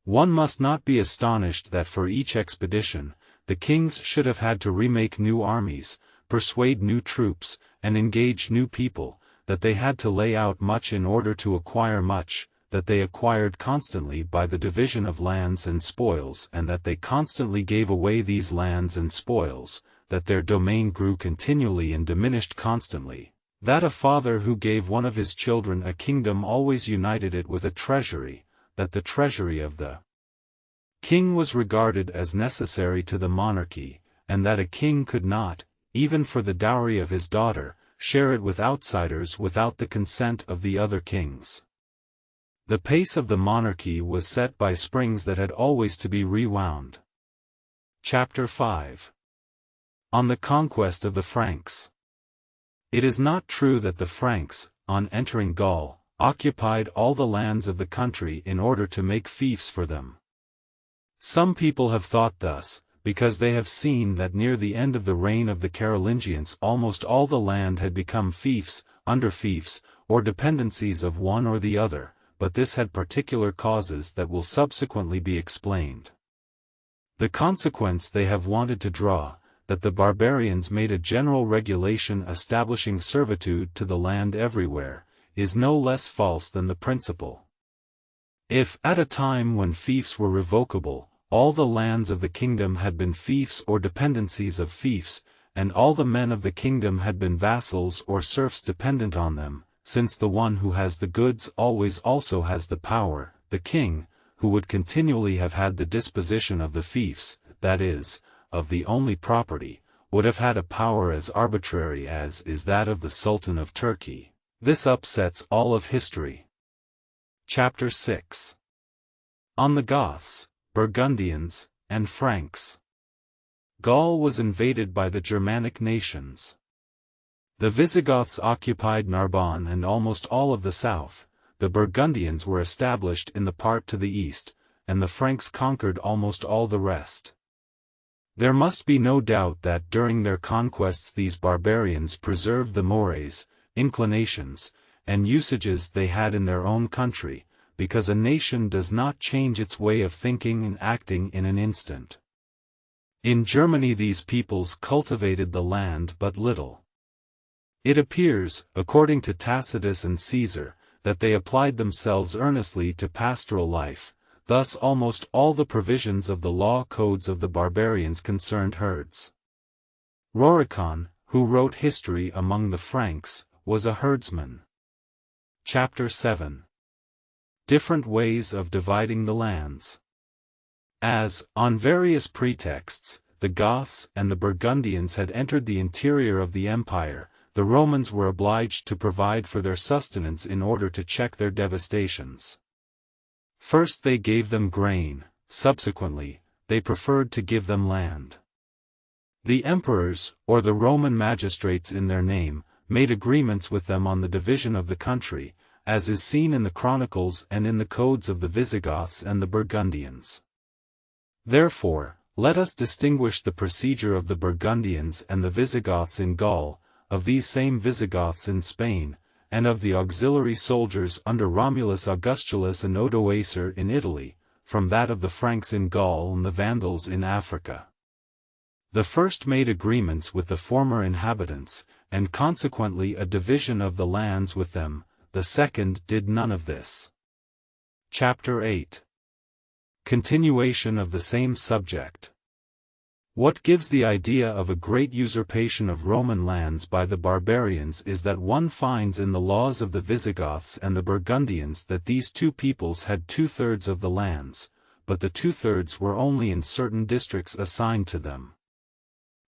One must not be astonished that for each expedition, the kings should have had to remake new armies, persuade new troops, and engage new people, that they had to lay out much in order to acquire much, that they acquired constantly by the division of lands and spoils, and that they constantly gave away these lands and spoils, that their domain grew continually and diminished constantly, that a father who gave one of his children a kingdom always united it with a treasury, that the treasury of the king was regarded as necessary to the monarchy, and that a king could not, even for the dowry of his daughter, share it with outsiders without the consent of the other kings. The pace of the monarchy was set by springs that had always to be rewound. Chapter 5. On the conquest of the Franks. It is not true that the Franks, on entering Gaul, occupied all the lands of the country in order to make fiefs for them. Some people have thought thus, because they have seen that near the end of the reign of the Carolingians almost all the land had become fiefs, underfiefs, or dependencies of one or the other, but this had particular causes that will subsequently be explained. The consequence they have wanted to draw, that the barbarians made a general regulation establishing servitude to the land everywhere, is no less false than the principle. If, at a time when fiefs were revocable, all the lands of the kingdom had been fiefs or dependencies of fiefs, and all the men of the kingdom had been vassals or serfs dependent on them, since the one who has the goods always also has the power, the king, who would continually have had the disposition of the fiefs, that is, of the only property, would have had a power as arbitrary as is that of the Sultan of Turkey. This upsets all of history. Chapter 6. On the Goths, Burgundians, and Franks. Gaul was invaded by the Germanic nations. The Visigoths occupied Narbonne and almost all of the south, the Burgundians were established in the part to the east, and the Franks conquered almost all the rest. There must be no doubt that during their conquests these barbarians preserved the mores, inclinations, and usages they had in their own country, because a nation does not change its way of thinking and acting in an instant. In Germany these peoples cultivated the land but little. It appears, according to Tacitus and Caesar, that they applied themselves earnestly to pastoral life, thus almost all the provisions of the law codes of the barbarians concerned herds. Roricon, who wrote history among the Franks, was a herdsman. Chapter 7. Different ways of dividing the lands. As, on various pretexts, the Goths and the Burgundians had entered the interior of the empire, the Romans were obliged to provide for their sustenance in order to check their devastations. First they gave them grain, subsequently, they preferred to give them land. The emperors, or the Roman magistrates in their name, made agreements with them on the division of the country, as is seen in the chronicles and in the codes of the Visigoths and the Burgundians. Therefore, let us distinguish the procedure of the Burgundians and the Visigoths in Gaul, of these same Visigoths in Spain, and of the auxiliary soldiers under Romulus Augustulus and Odoacer in Italy, from that of the Franks in Gaul and the Vandals in Africa. The first made agreements with the former inhabitants, and consequently a division of the lands with them, the second did none of this. Chapter 8. Continuation of the same subject. What gives the idea of a great usurpation of Roman lands by the barbarians is that one finds in the laws of the Visigoths and the Burgundians that these two peoples had 2/3 of the lands, but the 2/3 were only in certain districts assigned to them.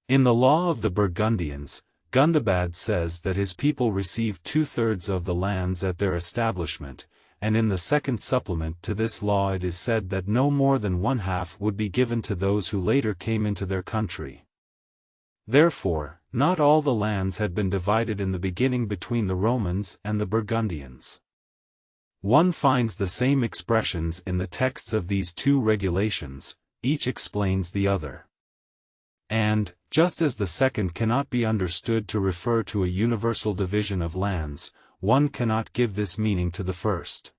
In the law of the Burgundians, Gundobad says that his people received 2/3 of the lands at their establishment, and in the second supplement to this law it is said that no more than 1/2 would be given to those who later came into their country. Therefore, not all the lands had been divided in the beginning between the Romans and the Burgundians. One finds the same expressions in the texts of these two regulations, each explains the other. And, just as the second cannot be understood to refer to a universal division of lands, one cannot give this meaning to the first.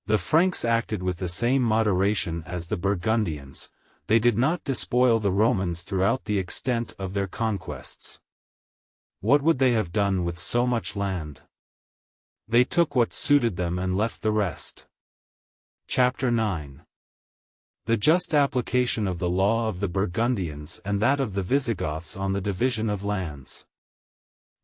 The Franks acted with the same moderation as the Burgundians, they did not despoil the Romans throughout the extent of their conquests. What would they have done with so much land? They took what suited them and left the rest. Chapter 9. The just application of the law of the Burgundians and that of the Visigoths on the division of lands.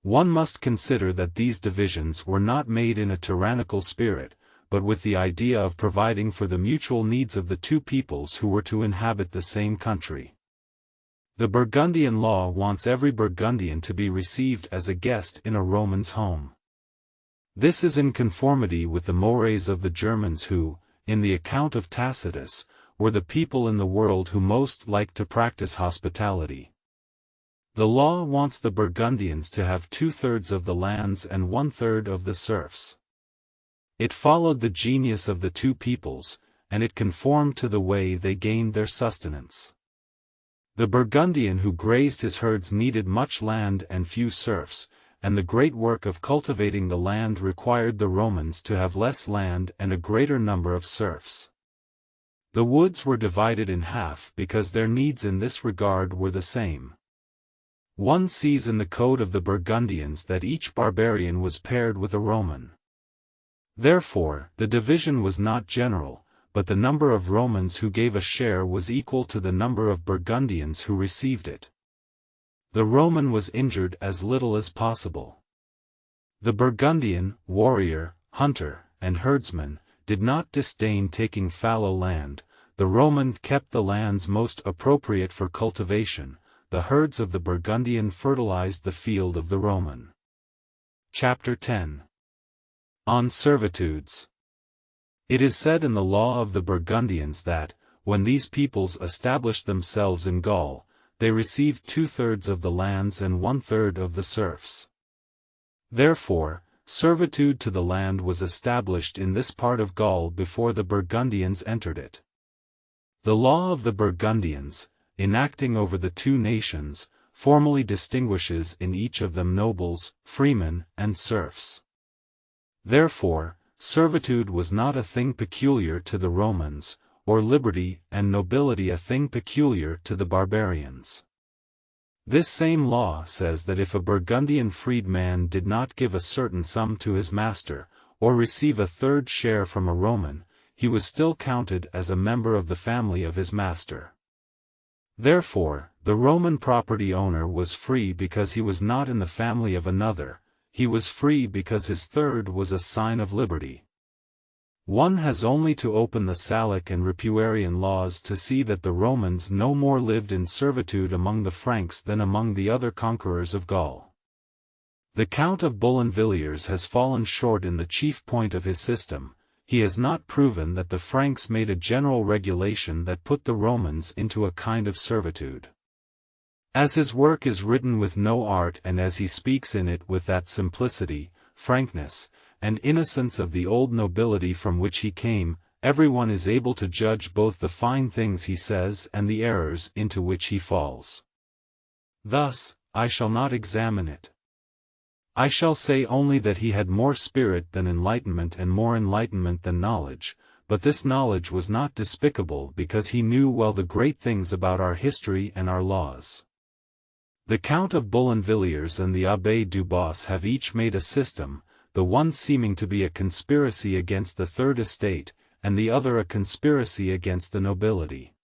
One must consider that these divisions were not made in a tyrannical spirit, but with the idea of providing for the mutual needs of the two peoples who were to inhabit the same country. The Burgundian law wants every Burgundian to be received as a guest in a Roman's home. This is in conformity with the mores of the Germans who, in the account of Tacitus, were the people in the world who most liked to practice hospitality. The law wants the Burgundians to have 2/3 of the lands and 1/3 of the serfs. It followed the genius of the two peoples, and it conformed to the way they gained their sustenance. The Burgundian who grazed his herds needed much land and few serfs, and the great work of cultivating the land required the Romans to have less land and a greater number of serfs. The woods were divided in half because their needs in this regard were the same. One sees in the code of the Burgundians that each barbarian was paired with a Roman. Therefore, the division was not general, but the number of Romans who gave a share was equal to the number of Burgundians who received it. The Roman was injured as little as possible. The Burgundian, warrior, hunter, and herdsman, did not disdain taking fallow land. The Roman kept the lands most appropriate for cultivation. The herds of the Burgundian fertilized the field of the Roman. Chapter 10. On servitudes. It is said in the law of the Burgundians that, when these peoples established themselves in Gaul, they received 2/3 of the lands and 1/3 of the serfs. Therefore, servitude to the land was established in this part of Gaul before the Burgundians entered it. The law of the Burgundians, enacting over the two nations, formally distinguishes in each of them nobles, freemen, and serfs. Therefore, servitude was not a thing peculiar to the Romans, or liberty and nobility a thing peculiar to the barbarians. This same law says that if a Burgundian freedman did not give a certain sum to his master, or receive a third share from a Roman, he was still counted as a member of the family of his master. Therefore, the Roman property owner was free because he was not in the family of another, he was free because his third was a sign of liberty. One has only to open the Salic and Ripuarian laws to see that the Romans no more lived in servitude among the Franks than among the other conquerors of Gaul. The Count of Boulainvilliers has fallen short in the chief point of his system. He has not proven that the Franks made a general regulation that put the Romans into a kind of servitude. As his work is written with no art and as he speaks in it with that simplicity, frankness, and innocence of the old nobility from which he came, everyone is able to judge both the fine things he says and the errors into which he falls. Thus, I shall not examine it. I shall say only that he had more spirit than enlightenment and more enlightenment than knowledge, but this knowledge was not despicable because he knew well the great things about our history and our laws. The Count of Boulainvilliers and the Abbé Dubos have each made a system, the one seeming to be a conspiracy against the Third Estate, and the other a conspiracy against the nobility.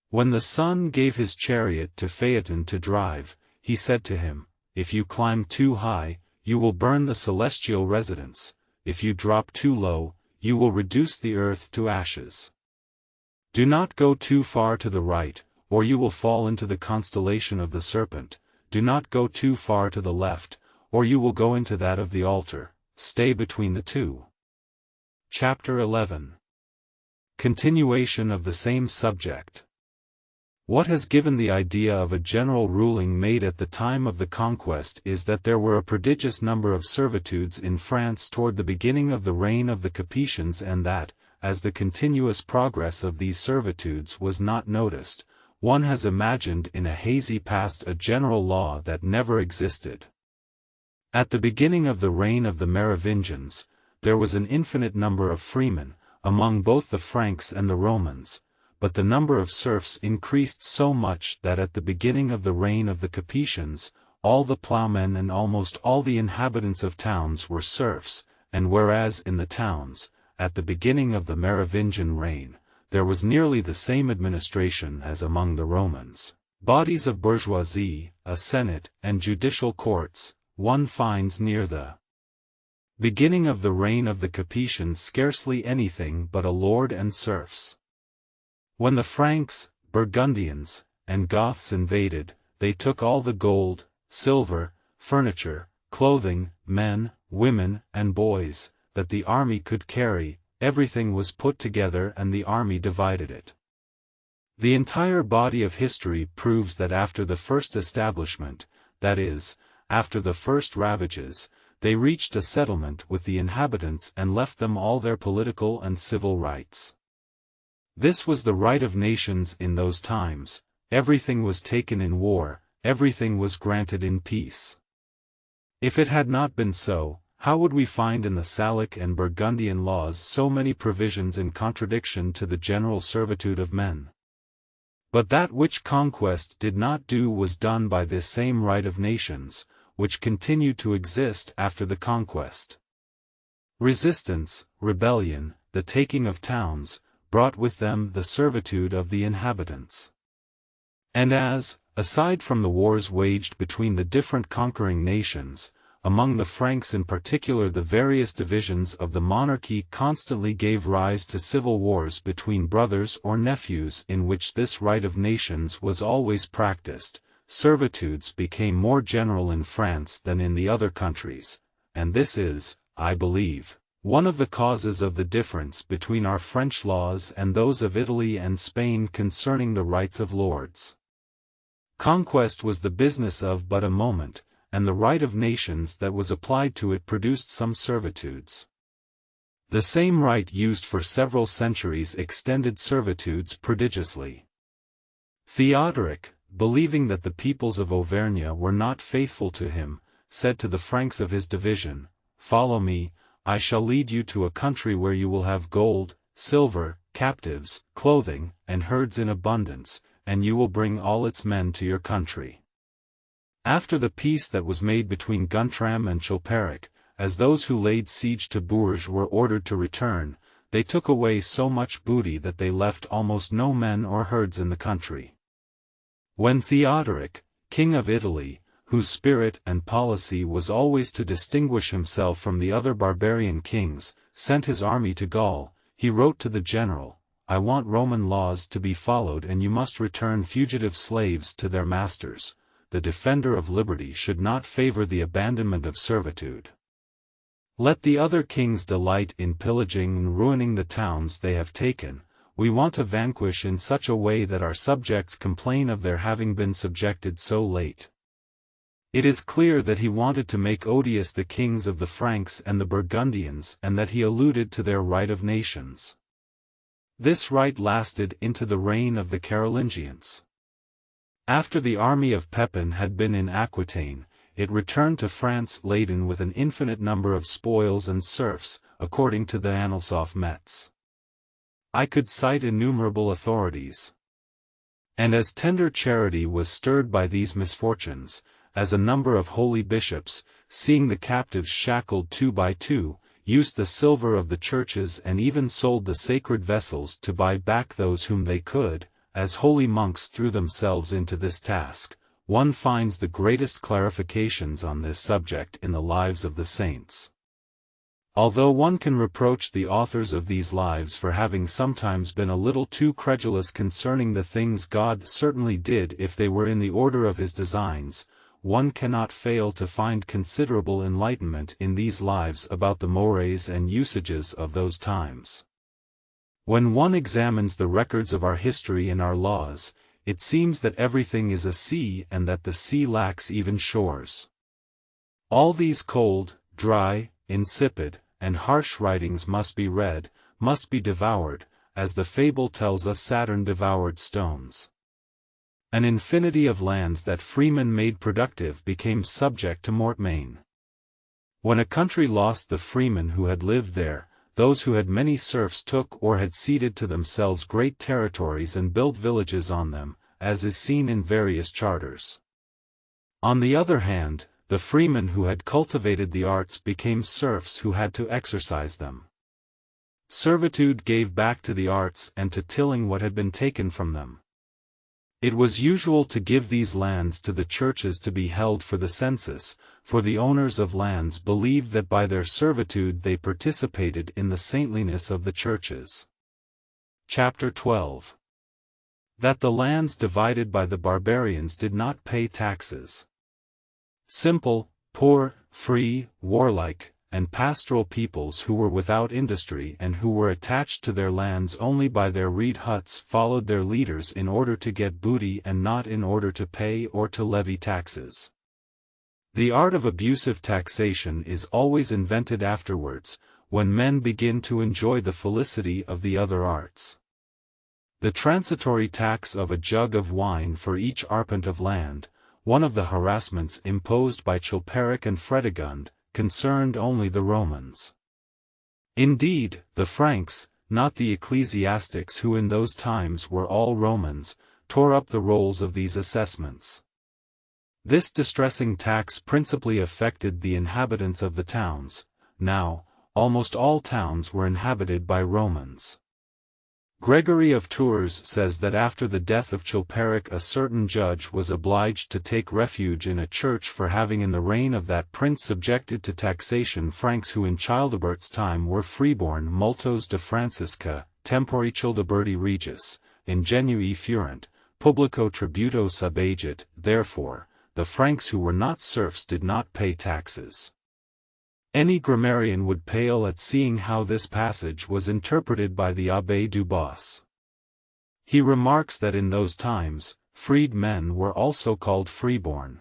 When the son gave his chariot to Phaeton to drive, he said to him, "If you climb too high, you will burn the celestial residence, if you drop too low, you will reduce the earth to ashes. Do not go too far to the right, or you will fall into the constellation of the serpent, do not go too far to the left, or you will go into that of the altar, stay between the two." Chapter 11. Continuation of the same subject. What has given the idea of a general ruling made at the time of the conquest is that there were a prodigious number of servitudes in France toward the beginning of the reign of the Capetians and that, as the continuous progress of these servitudes was not noticed, one has imagined in a hazy past a general law that never existed. At the beginning of the reign of the Merovingians, there was an infinite number of freemen, among both the Franks and the Romans, but the number of serfs increased so much that at the beginning of the reign of the Capetians, all the ploughmen and almost all the inhabitants of towns were serfs, and whereas in the towns, at the beginning of the Merovingian reign, there was nearly the same administration as among the Romans, bodies of bourgeoisie, a senate, and judicial courts, one finds near the beginning of the reign of the Capetians scarcely anything but a lord and serfs. When the Franks, Burgundians, and Goths invaded, they took all the gold, silver, furniture, clothing, men, women, and boys, that the army could carry, everything was put together and the army divided it. The entire body of history proves that after the first establishment, that is, after the first ravages, they reached a settlement with the inhabitants and left them all their political and civil rights. This was the right of nations in those times, everything was taken in war, everything was granted in peace. If it had not been so, how would we find in the Salic and Burgundian laws so many provisions in contradiction to the general servitude of men? But that which conquest did not do was done by this same right of nations, which continued to exist after the conquest. Resistance, rebellion, the taking of towns, brought with them the servitude of the inhabitants. And as, aside from the wars waged between the different conquering nations, among the Franks in particular the various divisions of the monarchy constantly gave rise to civil wars between brothers or nephews in which this right of nations was always practiced, servitudes became more general in France than in the other countries, and this is, I believe, one of the causes of the difference between our French laws and those of Italy and Spain concerning the rights of lords. Conquest was the business of but a moment, and the right of nations that was applied to it produced some servitudes. The same right used for several centuries extended servitudes prodigiously. Theodoric, believing that the peoples of Auvergne were not faithful to him, said to the Franks of his division, "Follow me, I shall lead you to a country where you will have gold, silver, captives, clothing, and herds in abundance, and you will bring all its men to your country." After the peace that was made between Guntram and Chilperic, as those who laid siege to Bourges were ordered to return, they took away so much booty that they left almost no men or herds in the country. When Theodoric, king of Italy, whose spirit and policy was always to distinguish himself from the other barbarian kings, sent his army to Gaul, he wrote to the general, "I want Roman laws to be followed and you must return fugitive slaves to their masters. The defender of liberty should not favor the abandonment of servitude. Let the other kings delight in pillaging and ruining the towns they have taken. We want to vanquish in such a way that our subjects complain of their having been subjected so late." It is clear that he wanted to make odious the kings of the Franks and the Burgundians and that he alluded to their right of nations. This right lasted into the reign of the Carolingians. After the army of Pepin had been in Aquitaine, it returned to France laden with an infinite number of spoils and serfs, according to the Annals of Metz. I could cite innumerable authorities. And as tender charity was stirred by these misfortunes, as a number of holy bishops, seeing the captives shackled 2 by 2, used the silver of the churches and even sold the sacred vessels to buy back those whom they could, as holy monks threw themselves into this task, one finds the greatest clarifications on this subject in the lives of the saints. Although one can reproach the authors of these lives for having sometimes been a little too credulous concerning the things God certainly did if they were in the order of his designs, one cannot fail to find considerable enlightenment in these lives about the mores and usages of those times. When one examines the records of our history and our laws, it seems that everything is a sea and that the sea lacks even shores. All these cold, dry, insipid, and harsh writings must be read, must be devoured, as the fable tells us Saturn devoured stones. An infinity of lands that freemen made productive became subject to mortmain. When a country lost the freemen who had lived there, those who had many serfs took or had ceded to themselves great territories and built villages on them, as is seen in various charters. On the other hand, the freemen who had cultivated the arts became serfs who had to exercise them. Servitude gave back to the arts and to tilling what had been taken from them. It was usual to give these lands to the churches to be held for the census, for the owners of lands believed that by their servitude they participated in the saintliness of the churches. Chapter 12. That the lands divided by the barbarians did not pay taxes. Simple, poor, free, warlike, and pastoral peoples who were without industry and who were attached to their lands only by their reed huts followed their leaders in order to get booty and not in order to pay or to levy taxes. The art of abusive taxation is always invented afterwards, when men begin to enjoy the felicity of the other arts. The transitory tax of a jug of wine for each arpent of land, one of the harassments imposed by Chilperic and Fredegund, concerned only the Romans. Indeed, the Franks, not the ecclesiastics who in those times were all Romans, tore up the rolls of these assessments. This distressing tax principally affected the inhabitants of the towns. Now, almost all towns were inhabited by Romans. Gregory of Tours says that after the death of Chilperic a certain judge was obliged to take refuge in a church for having in the reign of that prince subjected to taxation Franks who in Childebert's time were freeborn multos de Francisca, tempori Childeberti regis, ingenui fuerent, publico tributo subagit. Therefore, the Franks who were not serfs did not pay taxes. Any grammarian would pale at seeing how this passage was interpreted by the Abbé du Bos. He remarks that in those times, freed men were also called freeborn.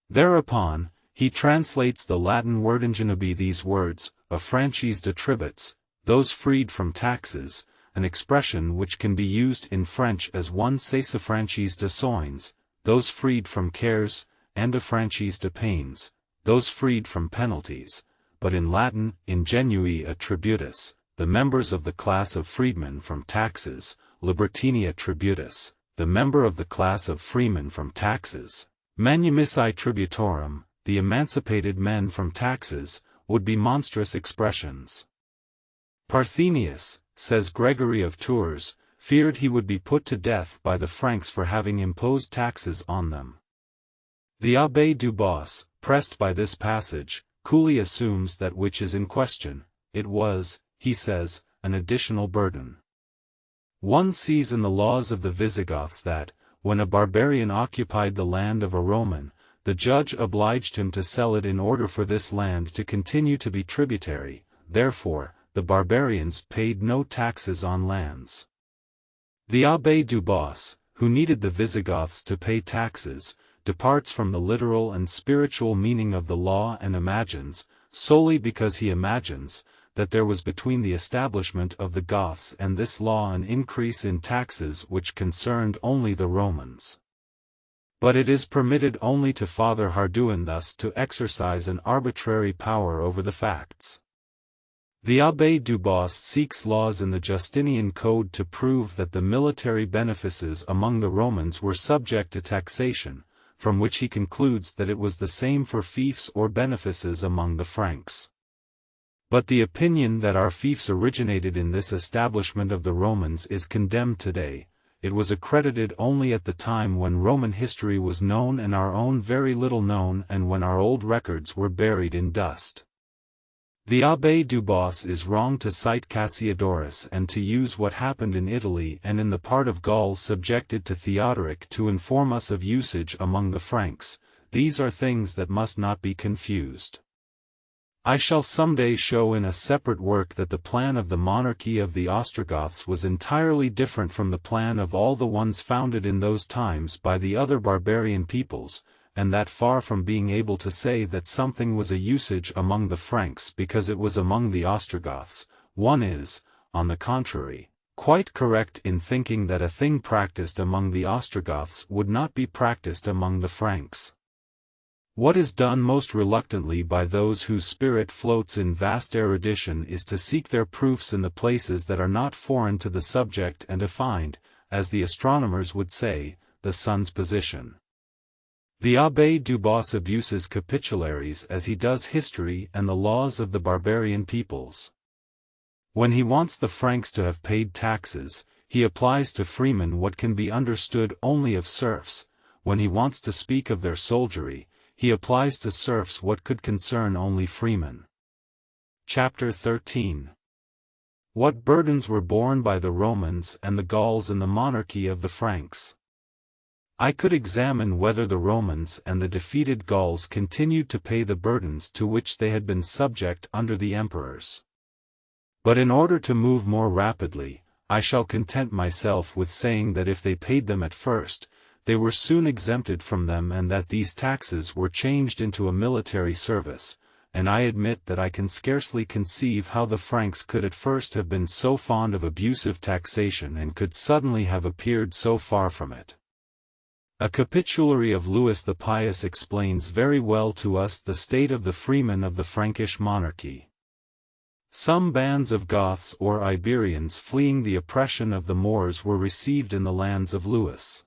Thereupon, he translates the Latin word ingenubi these words, affranchised de tributes, those freed from taxes, an expression which can be used in French as one s'affranchise de soins, those freed from cares, and affranchise de pains, those freed from penalties, but in Latin, ingenui a tributus, the members of the class of freedmen from taxes, libertinia tributus, the member of the class of freemen from taxes, manumissae tributorum, the emancipated men from taxes, would be monstrous expressions. Parthenius, says Gregory of Tours, feared he would be put to death by the Franks for having imposed taxes on them. The Abbé du Bos, pressed by this passage, coolly assumes that which is in question, it was, he says, an additional burden. One sees in the laws of the Visigoths that, when a barbarian occupied the land of a Roman, the judge obliged him to sell it in order for this land to continue to be tributary, therefore, the barbarians paid no taxes on lands. The Abbé du Bos, who needed the Visigoths to pay taxes, departs from the literal and spiritual meaning of the law and imagines, solely because he imagines, that there was between the establishment of the Goths and this law an increase in taxes which concerned only the Romans. But it is permitted only to Father Hardouin thus to exercise an arbitrary power over the facts. The Abbé du Bos seeks laws in the Justinian Code to prove that the military benefices among the Romans were subject to taxation, from which he concludes that it was the same for fiefs or benefices among the Franks. But the opinion that our fiefs originated in this establishment of the Romans is condemned today. It was accredited only at the time when Roman history was known and our own very little known, and when our old records were buried in dust. The Abbé du Bos is wrong to cite Cassiodorus and to use what happened in Italy and in the part of Gaul subjected to Theodoric to inform us of usage among the Franks. These are things that must not be confused. I shall someday show in a separate work that the plan of the monarchy of the Ostrogoths was entirely different from the plan of all the ones founded in those times by the other barbarian peoples, and that far from being able to say that something was a usage among the Franks because it was among the Ostrogoths, one is, on the contrary, quite correct in thinking that a thing practiced among the Ostrogoths would not be practiced among the Franks. What is done most reluctantly by those whose spirit floats in vast erudition is to seek their proofs in the places that are not foreign to the subject and to find, as the astronomers would say, the sun's position. The Abbé du Bos abuses capitularies as he does history and the laws of the barbarian peoples. When he wants the Franks to have paid taxes, he applies to freemen what can be understood only of serfs. When he wants to speak of their soldiery, he applies to serfs what could concern only freemen. Chapter 13. What burdens were borne by the Romans and the Gauls in the monarchy of the Franks? I could examine whether the Romans and the defeated Gauls continued to pay the burdens to which they had been subject under the emperors. But in order to move more rapidly, I shall content myself with saying that if they paid them at first, they were soon exempted from them and that these taxes were changed into a military service, and I admit that I can scarcely conceive how the Franks could at first have been so fond of abusive taxation and could suddenly have appeared so far from it. A capitulary of Louis the Pious explains very well to us the state of the freemen of the Frankish monarchy. Some bands of Goths or Iberians fleeing the oppression of the Moors were received in the lands of Louis.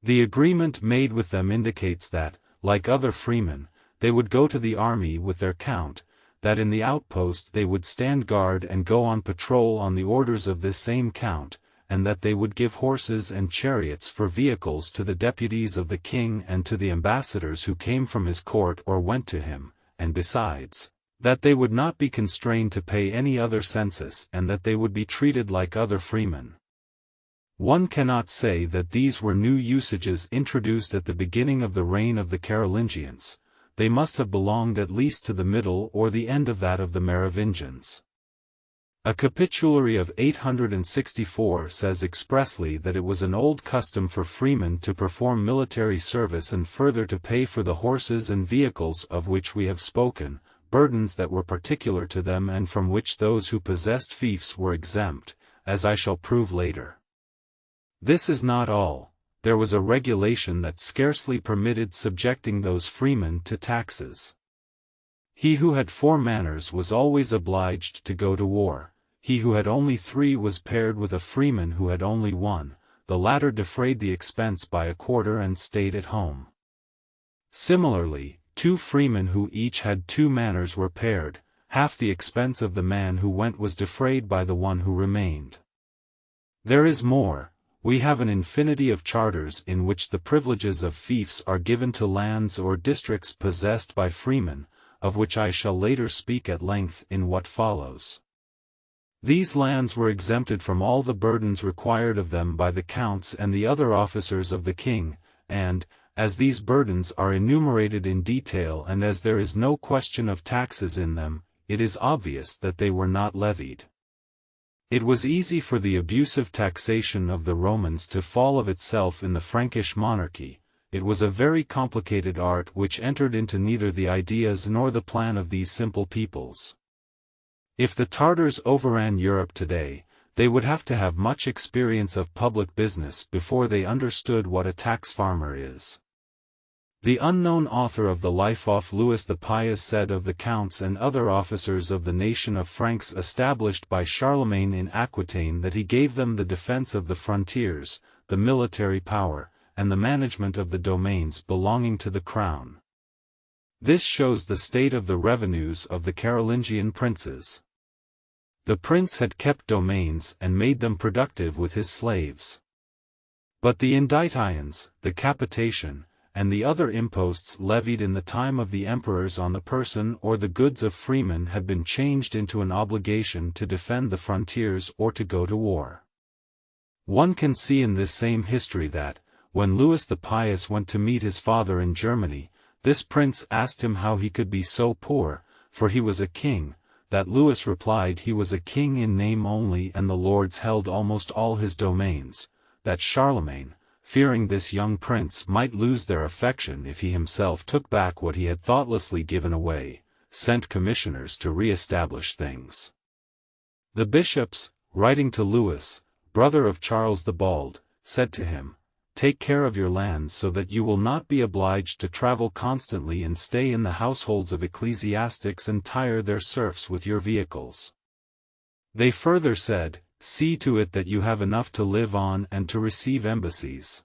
The agreement made with them indicates that, like other freemen, they would go to the army with their count, that in the outpost they would stand guard and go on patrol on the orders of this same count, and that they would give horses and chariots for vehicles to the deputies of the king and to the ambassadors who came from his court or went to him, and besides, that they would not be constrained to pay any other census and that they would be treated like other freemen. One cannot say that these were new usages introduced at the beginning of the reign of the Carolingians. They must have belonged at least to the middle or the end of that of the Merovingians. A capitulary of 864 says expressly that it was an old custom for freemen to perform military service and further to pay for the horses and vehicles of which we have spoken, burdens that were particular to them and from which those who possessed fiefs were exempt, as I shall prove later. This is not all. There was a regulation that scarcely permitted subjecting those freemen to taxes. He who had 4 manors was always obliged to go to war. He who had only 3 was paired with a freeman who had only 1, the latter defrayed the expense by a quarter and stayed at home. Similarly, 2 freemen who each had 2 manors were paired, half the expense of the man who went was defrayed by the one who remained. There is more. We have an infinity of charters in which the privileges of fiefs are given to lands or districts possessed by freemen, of which I shall later speak at length in what follows. These lands were exempted from all the burdens required of them by the counts and the other officers of the king, and, as these burdens are enumerated in detail and as there is no question of taxes in them, it is obvious that they were not levied. It was easy for the abusive taxation of the Romans to fall of itself in the Frankish monarchy. It was a very complicated art which entered into neither the ideas nor the plan of these simple peoples. If the Tartars overran Europe today, they would have to have much experience of public business before they understood what a tax farmer is. The unknown author of the Life of Louis the Pious said of the counts and other officers of the nation of Franks established by Charlemagne in Aquitaine that he gave them the defense of the frontiers, the military power, and the management of the domains belonging to the crown. This shows the state of the revenues of the Carolingian princes. The prince had kept domains and made them productive with his slaves. But the indictions, the capitation, and the other imposts levied in the time of the emperors on the person or the goods of freemen had been changed into an obligation to defend the frontiers or to go to war. One can see in this same history that, when Louis the Pious went to meet his father in Germany, this prince asked him how he could be so poor, for he was a king, that Louis replied he was a king in name only and the lords held almost all his domains, that Charlemagne, fearing this young prince might lose their affection if he himself took back what he had thoughtlessly given away, sent commissioners to re-establish things. The bishops, writing to Louis, brother of Charles the Bald, said to him, "Take care of your lands so that you will not be obliged to travel constantly and stay in the households of ecclesiastics and tire their serfs with your vehicles." They further said, "See to it that you have enough to live on and to receive embassies."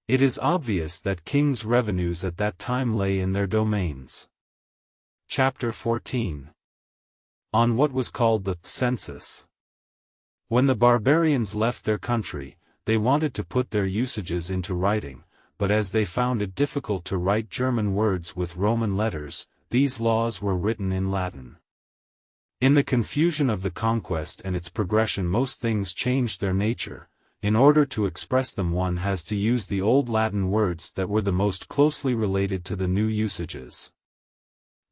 It is obvious that kings' revenues at that time lay in their domains. Chapter 14. On what was called the census. When the barbarians left their country, they wanted to put their usages into writing, but as they found it difficult to write German words with Roman letters, these laws were written in Latin. In the confusion of the conquest and its progression most things changed their nature. In order to express them one has to use the old Latin words that were the most closely related to the new usages.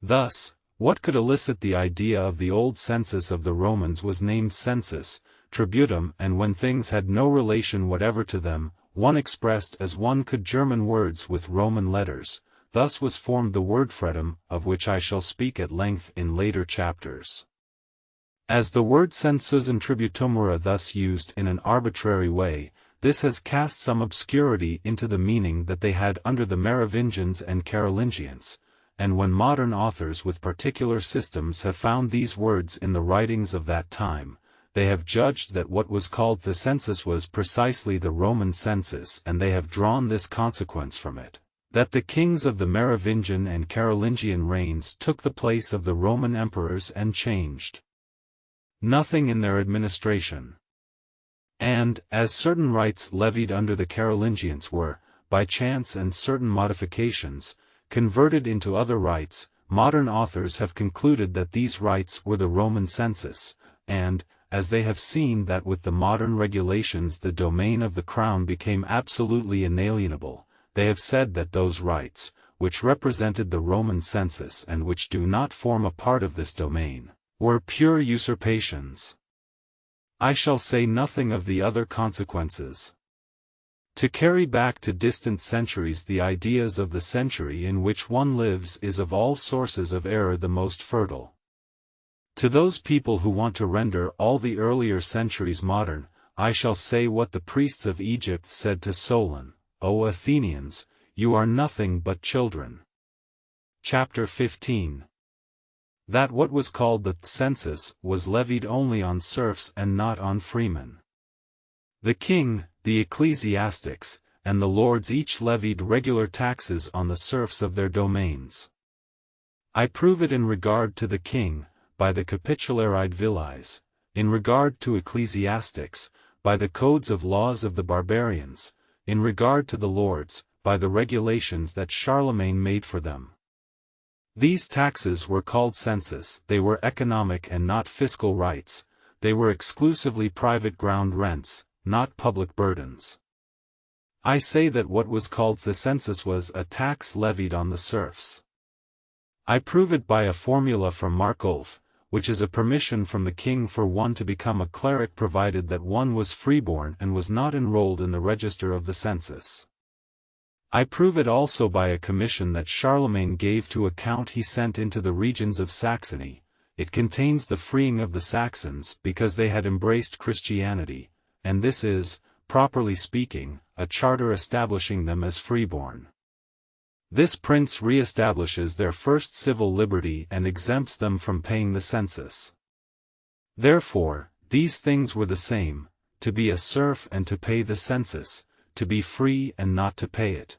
Thus, what could elicit the idea of the old census of the Romans was named census, tributum, and when things had no relation whatever to them, one expressed as one could German words with Roman letters. Thus was formed the word fretum, of which I shall speak at length in later chapters. As the word census and tributum were thus used in an arbitrary way, this has cast some obscurity into the meaning that they had under the Merovingians and Carolingians, and when modern authors with particular systems have found these words in the writings of that time, they have judged that what was called the census was precisely the Roman census and they have drawn this consequence from it, that the kings of the Merovingian and Carolingian reigns took the place of the Roman emperors and changed nothing in their administration. And, as certain rights levied under the Carolingians were, by chance and certain modifications, converted into other rights, modern authors have concluded that these rights were the Roman census, and, as they have seen that with the modern regulations the domain of the crown became absolutely inalienable, they have said that those rights, which represented the Roman census and which do not form a part of this domain, were pure usurpations. I shall say nothing of the other consequences. To carry back to distant centuries the ideas of the century in which one lives is of all sources of error the most fertile. To those people who want to render all the earlier centuries modern, I shall say what the priests of Egypt said to Solon, O Athenians, you are nothing but children. Chapter 15. That what was called the census was levied only on serfs and not on freemen. The king, the ecclesiastics, and the lords each levied regular taxes on the serfs of their domains. I prove it in regard to the king, by the capitularied villis, in regard to ecclesiastics, by the codes of laws of the barbarians, in regard to the lords, by the regulations that Charlemagne made for them. These taxes were called census. They were economic and not fiscal rights. They were exclusively private ground rents, not public burdens. I say that what was called the census was a tax levied on the serfs. I prove it by a formula from Markolf, which is a permission from the king for one to become a cleric provided that one was freeborn and was not enrolled in the register of the census. I prove it also by a commission that Charlemagne gave to a count he sent into the regions of Saxony. It contains the freeing of the Saxons because they had embraced Christianity, and this is, properly speaking, a charter establishing them as freeborn. This prince re-establishes their first civil liberty and exempts them from paying the census. Therefore, these things were the same, to be a serf and to pay the census, to be free and not to pay it.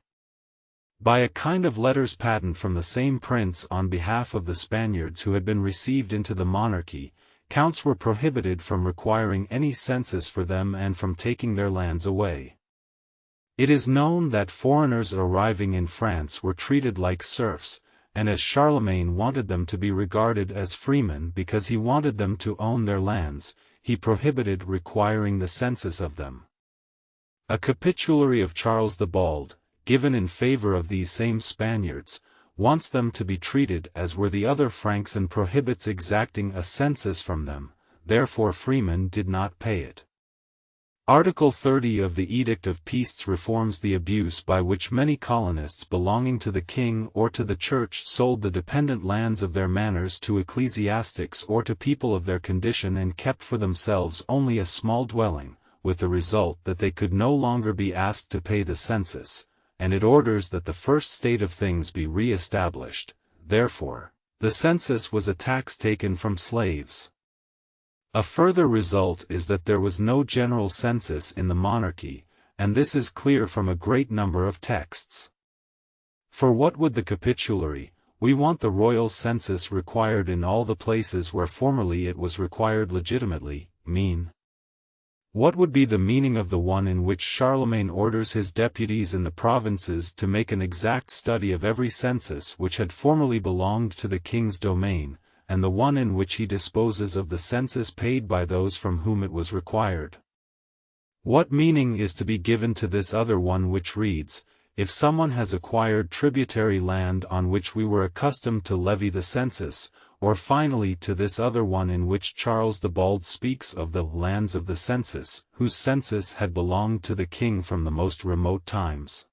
By a kind of letters patent from the same prince on behalf of the Spaniards who had been received into the monarchy, counts were prohibited from requiring any census for them and from taking their lands away. It is known that foreigners arriving in France were treated like serfs, and as Charlemagne wanted them to be regarded as freemen because he wanted them to own their lands, he prohibited requiring the census of them. A capitulary of Charles the Bald, given in favor of these same Spaniards, wants them to be treated as were the other Franks and prohibits exacting a census from them, therefore freemen did not pay it. Article 30 of the Edict of Peace reforms the abuse by which many colonists belonging to the king or to the church sold the dependent lands of their manors to ecclesiastics or to people of their condition and kept for themselves only a small dwelling, with the result that they could no longer be asked to pay the census, and it orders that the first state of things be re-established. Therefore, the census was a tax taken from slaves. A further result is that there was no general census in the monarchy, and this is clear from a great number of texts. For what would the capitulary, we want the royal census required in all the places where formerly it was required legitimately, mean? What would be the meaning of the one in which Charlemagne orders his deputies in the provinces to make an exact study of every census which had formerly belonged to the king's domain, and the one in which he disposes of the census paid by those from whom it was required? What meaning is to be given to this other one which reads, if someone has acquired tributary land on which we were accustomed to levy the census, or finally to this other one in which Charles the Bald speaks of the lands of the census, whose census had belonged to the king from the most remote times?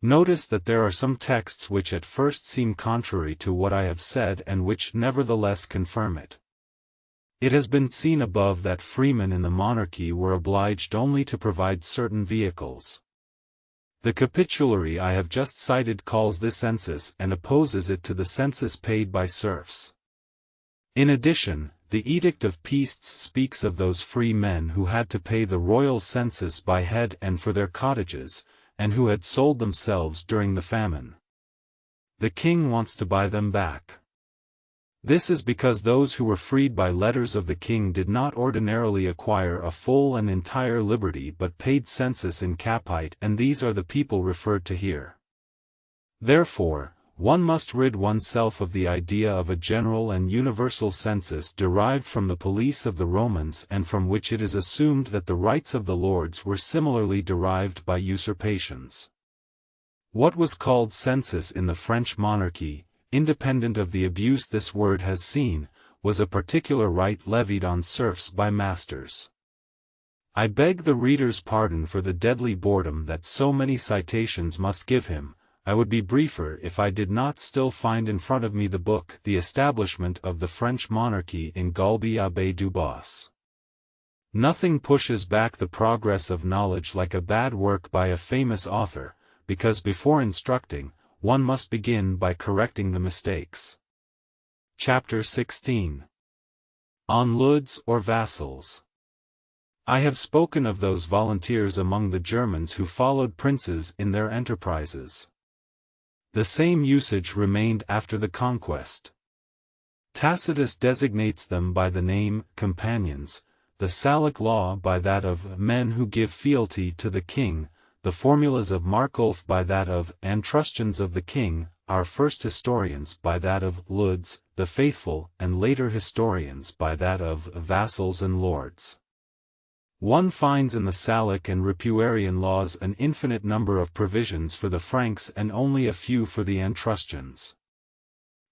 Notice that there are some texts which at first seem contrary to what I have said and which nevertheless confirm it. It has been seen above that freemen in the monarchy were obliged only to provide certain vehicles. The capitulary I have just cited calls this census and opposes it to the census paid by serfs. In addition, the Edict of Peace speaks of those free men who had to pay the royal census by head and for their cottages, and who had sold themselves during the famine. The king wants to buy them back. This is because those who were freed by letters of the king did not ordinarily acquire a full and entire liberty but paid census in capite, and these are the people referred to here. Therefore, one must rid oneself of the idea of a general and universal census derived from the police of the Romans and from which it is assumed that the rights of the lords were similarly derived by usurpations. What was called census in the French monarchy, independent of the abuse this word has seen, was a particular right levied on serfs by masters. I beg the reader's pardon for the deadly boredom that so many citations must give him. I would be briefer if I did not still find in front of me the book The Establishment of the French Monarchy in Gaul by Abbé Dubos. Nothing pushes back the progress of knowledge like a bad work by a famous author, because before instructing, one must begin by correcting the mistakes. Chapter 16. On Leudes or Vassals. I have spoken of those volunteers among the Germans who followed princes in their enterprises. The same usage remained after the conquest. Tacitus designates them by the name companions, the Salic law by that of men who give fealty to the king, the formulas of Markulf by that of Etruscans of the king, our first historians by that of Leudes, the faithful, and later historians by that of vassals and lords. One finds in the Salic and Ripuarian laws an infinite number of provisions for the Franks and only a few for the Etruscans.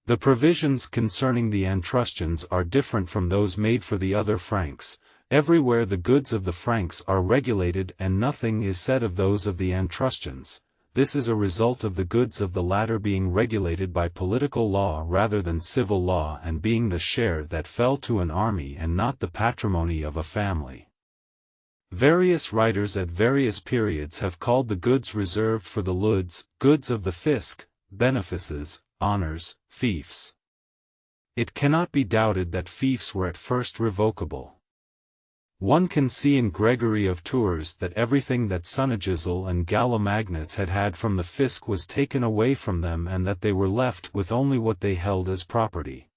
The provisions concerning the Etruscans are different from those made for the other Franks. Everywhere the goods of the Franks are regulated and nothing is said of those of the Etruscans. This is a result of the goods of the latter being regulated by political law rather than civil law and being the share that fell to an army and not the patrimony of a family. Various writers at various periods have called the goods reserved for the Leudes, goods of the fisc, benefices, honors, fiefs. It cannot be doubted that fiefs were at first revocable. One can see in Gregory of Tours that everything that Sunnigisl and Gallomagnes had from the fisc was taken away from them and that they were left with only what they held as property.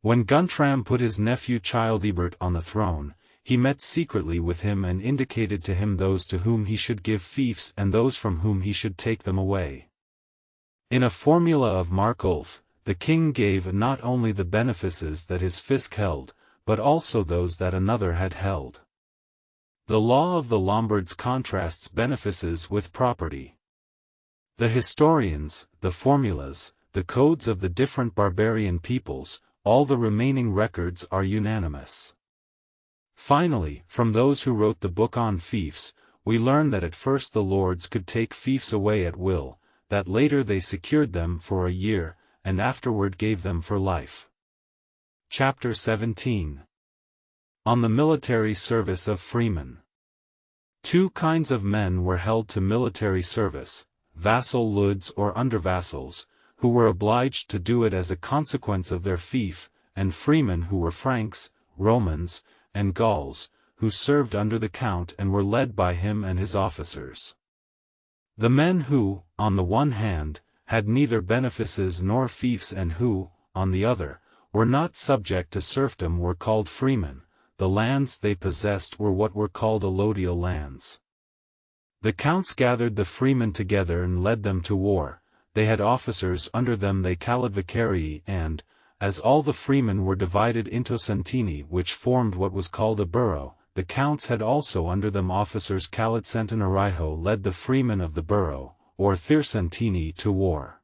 When Guntram put his nephew Childebert on the throne, he met secretly with him and indicated to him those to whom he should give fiefs and those from whom he should take them away. In a formula of Markulf, the king gave not only the benefices that his fisc held, but also those that another had held. The law of the Lombards contrasts benefices with property. The historians, the formulas, the codes of the different barbarian peoples, all the remaining records are unanimous. Finally, from those who wrote the book on fiefs, we learn that at first the lords could take fiefs away at will, that later they secured them for a year, and afterward gave them for life. Chapter 17. On the military service of freemen. Two kinds of men were held to military service, vassal leudes or undervassals, who were obliged to do it as a consequence of their fief, and freemen who were Franks, Romans, and Gauls, who served under the count and were led by him and his officers. The men who, on the one hand, had neither benefices nor fiefs and who, on the other, were not subject to serfdom were called freemen. The lands they possessed were what were called allodial lands. The counts gathered the freemen together and led them to war. They had officers under them they called vicarii and, as all the freemen were divided into centini which formed what was called a borough, the counts had also under them officers called centenariho led the freemen of the borough, or thircentini to war.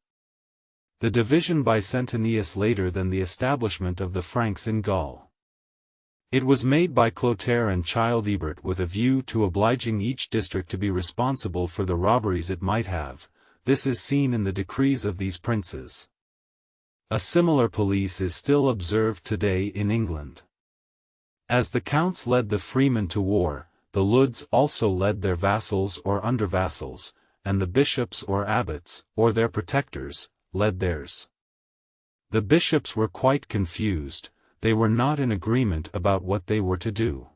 The division by Centenius later than the establishment of the Franks in Gaul. It was made by Clotaire and Childebert with a view to obliging each district to be responsible for the robberies it might have. This is seen in the decrees of these princes. A similar police is still observed today in England. As the counts led the freemen to war, the leudes also led their vassals or undervassals, and the bishops or abbots, or their protectors, led theirs. The bishops were quite confused, they were not in agreement about what they were to do.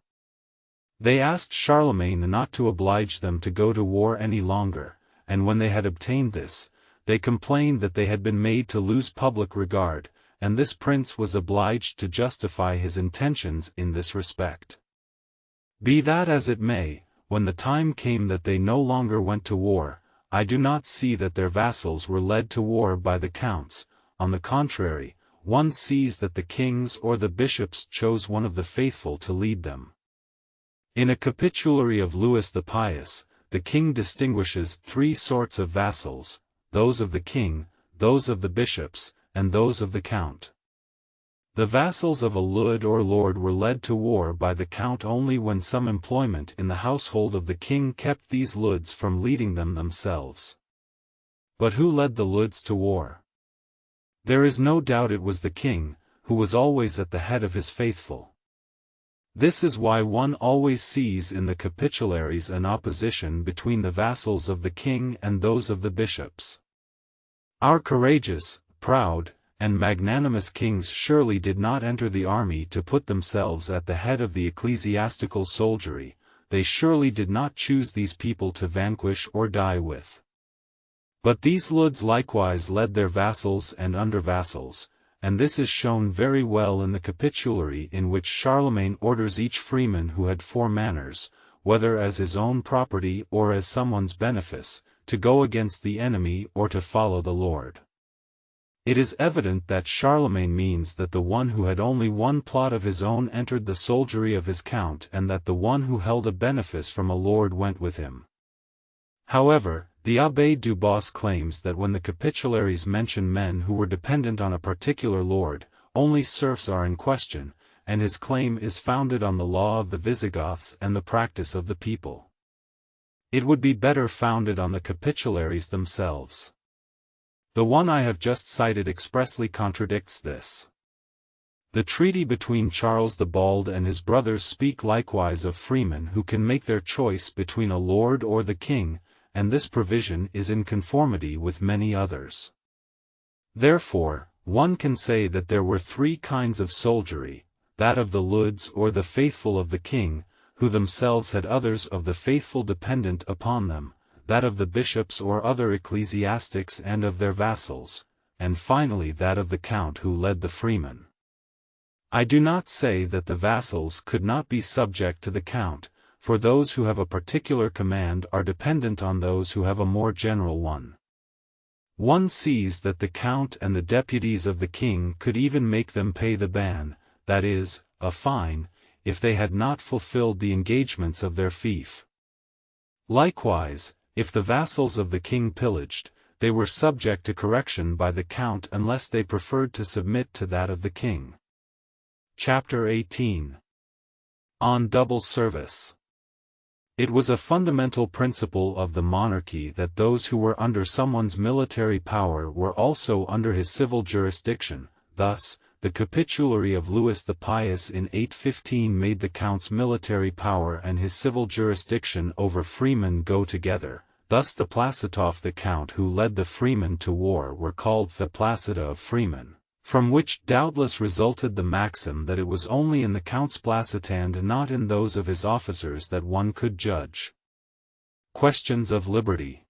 They asked Charlemagne not to oblige them to go to war any longer, and when they had obtained this, they complained that they had been made to lose public regard, and this prince was obliged to justify his intentions in this respect. Be that as it may, when the time came that they no longer went to war, I do not see that their vassals were led to war by the counts. On the contrary, one sees that the kings or the bishops chose one of the faithful to lead them. In a capitulary of Louis the Pious, the king distinguishes three sorts of vassals: those of the king, those of the bishops, and those of the count. The vassals of a leude or lord were led to war by the count only when some employment in the household of the king kept these leudes from leading them themselves. But who led the Leudes to war? There is no doubt it was the king, who was always at the head of his faithful. This is why one always sees in the capitularies an opposition between the vassals of the king and those of the bishops. Our courageous, proud, and magnanimous kings surely did not enter the army to put themselves at the head of the ecclesiastical soldiery. They surely did not choose these people to vanquish or die with. But these Leudes likewise led their vassals and under-vassals, and this is shown very well in the capitulary in which Charlemagne orders each freeman who had 4 manors, whether as his own property or as someone's benefice, to go against the enemy or to follow the Lord. It is evident that Charlemagne means that the one who had only one plot of his own entered the soldiery of his count and that the one who held a benefice from a lord went with him. However, the Abbé Dubos claims that when the capitularies mention men who were dependent on a particular lord, only serfs are in question, and his claim is founded on the law of the Visigoths and the practice of the people. It would be better founded on the capitularies themselves. The one I have just cited expressly contradicts this. The treaty between Charles the Bald and his brothers speak likewise of freemen who can make their choice between a lord or the king, and this provision is in conformity with many others. Therefore, one can say that there were 3 kinds of soldiery, that of the Leudes or the faithful of the king, who themselves had others of the faithful dependent upon them, that of the bishops or other ecclesiastics and of their vassals, and finally that of the count who led the freemen. I do not say that the vassals could not be subject to the count, for those who have a particular command are dependent on those who have a more general one. One sees that the count and the deputies of the king could even make them pay the ban, that is, a fine, if they had not fulfilled the engagements of their fief. Likewise, if the vassals of the king pillaged, they were subject to correction by the count unless they preferred to submit to that of the king. Chapter 18. On Double Service. It was a fundamental principle of the monarchy that those who were under someone's military power were also under his civil jurisdiction. Thus, the capitulary of Louis the Pious in 815 made the count's military power and his civil jurisdiction over freemen go together. Thus the Placitoff the count who led the freemen to war were called the Placida of freemen, from which doubtless resulted the maxim that it was only in the count's placitan and not in those of his officers that one could judge questions of liberty.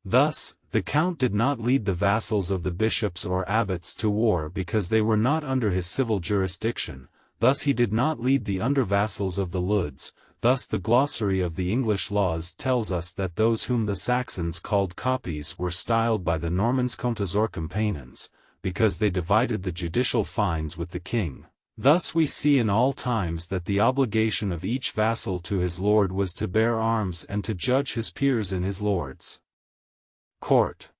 Thus, the count did not lead the vassals of the bishops or abbots to war because they were not under his civil jurisdiction. Thus he did not lead the under-vassals of the Leudes. Thus the glossary of the English laws tells us that those whom the Saxons called copies were styled by the Normans contes or companons, because they divided the judicial fines with the king. Thus we see in all times that the obligation of each vassal to his lord was to bear arms and to judge his peers in his lord's court.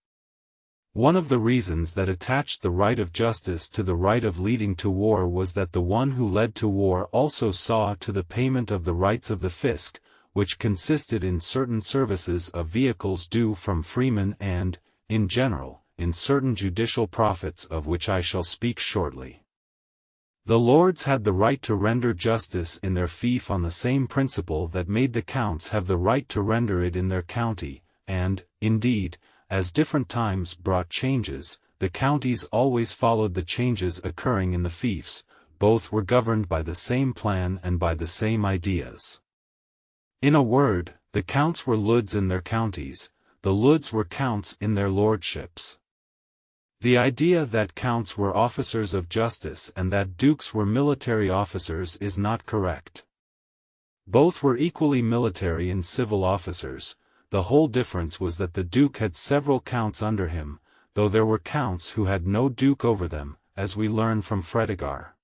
One of the reasons that attached the right of justice to the right of leading to war was that the one who led to war also saw to the payment of the rights of the fisc, which consisted in certain services of vehicles due from freemen and, in general, in certain judicial profits of which I shall speak shortly. The lords had the right to render justice in their fief on the same principle that made the counts have the right to render it in their county, and, indeed, as different times brought changes, the counties always followed the changes occurring in the fiefs. Both were governed by the same plan and by the same ideas. In a word, the counts were Leudes in their counties, the Leudes were counts in their lordships. The idea that counts were officers of justice and that dukes were military officers is not correct. Both were equally military and civil officers. The whole difference was that the duke had several counts under him, though there were counts who had no duke over them, as we learn from Fredegar.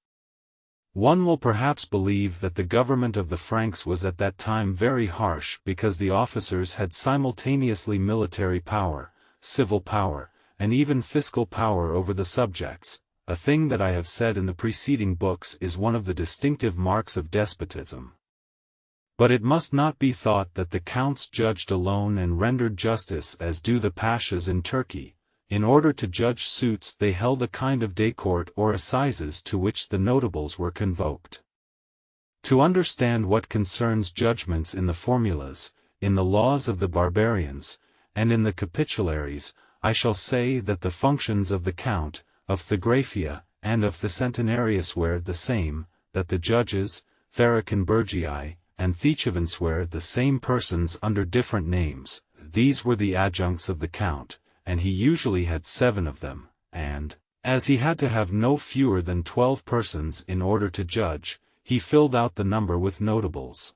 One will perhaps believe that the government of the Franks was at that time very harsh because the officers had simultaneously military power, civil power, and even fiscal power over the subjects. A thing that I have said in the preceding books is one of the distinctive marks of despotism. But it must not be thought that the counts judged alone and rendered justice as do the pashas in Turkey. In order to judge suits they held a kind of day court or assizes to which the notables were convoked. To understand what concerns judgments in the formulas, in the laws of the barbarians, and in the capitularies, I shall say that the functions of the count, of Thegraphia, and of the centenarius were the same, that the judges, Theracinburgii, and Thechavans were the same persons under different names. These were the adjuncts of the count, and he usually had 7 of them, and, as he had to have no fewer than 12 persons in order to judge, he filled out the number with notables.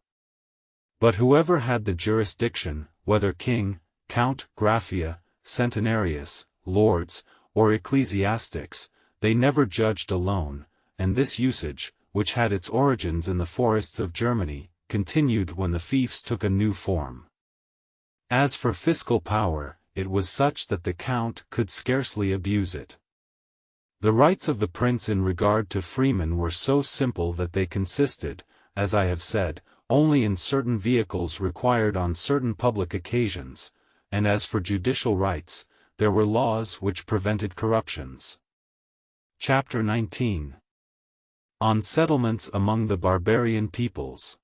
But whoever had the jurisdiction, whether king, count, graphia, centenarius, lords, or ecclesiastics, they never judged alone, and this usage, which had its origins in the forests of Germany, continued when the fiefs took a new form. As for fiscal power, it was such that the count could scarcely abuse it. The rights of the prince in regard to freemen were so simple that they consisted, as I have said, only in certain vehicles required on certain public occasions, and as for judicial rights, there were laws which prevented corruptions. Chapter 19. On Settlements among the Barbarian Peoples.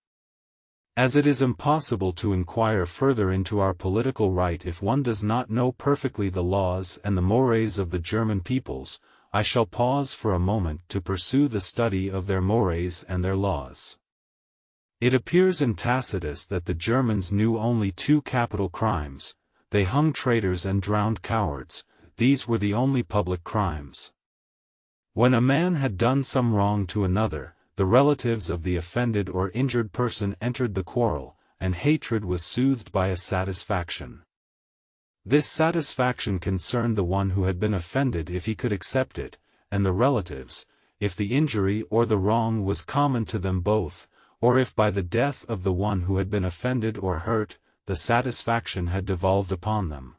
As it is impossible to inquire further into our political right if one does not know perfectly the laws and the mores of the German peoples, I shall pause for a moment to pursue the study of their mores and their laws. It appears in Tacitus that the Germans knew only 2 capital crimes: they hung traitors and drowned cowards. These were the only public crimes. When a man had done some wrong to another, the relatives of the offended or injured person entered the quarrel, and hatred was soothed by a satisfaction. This satisfaction concerned the one who had been offended if he could accept it, and the relatives, if the injury or the wrong was common to them both, or if by the death of the one who had been offended or hurt, the satisfaction had devolved upon them.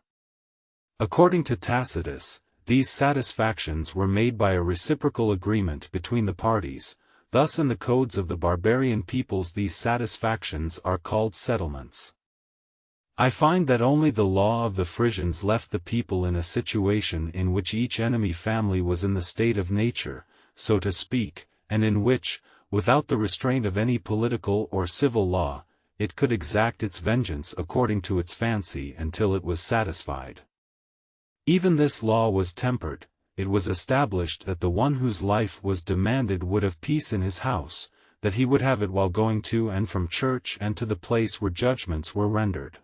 According to Tacitus, these satisfactions were made by a reciprocal agreement between the parties. Thus in the codes of the barbarian peoples these satisfactions are called settlements. I find that only the law of the Frisians left the people in a situation in which each enemy family was in the state of nature, so to speak, and in which, without the restraint of any political or civil law, it could exact its vengeance according to its fancy until it was satisfied. Even this law was tempered. It was established that the one whose life was demanded would have peace in his house, that he would have it while going to and from church and to the place where judgments were rendered.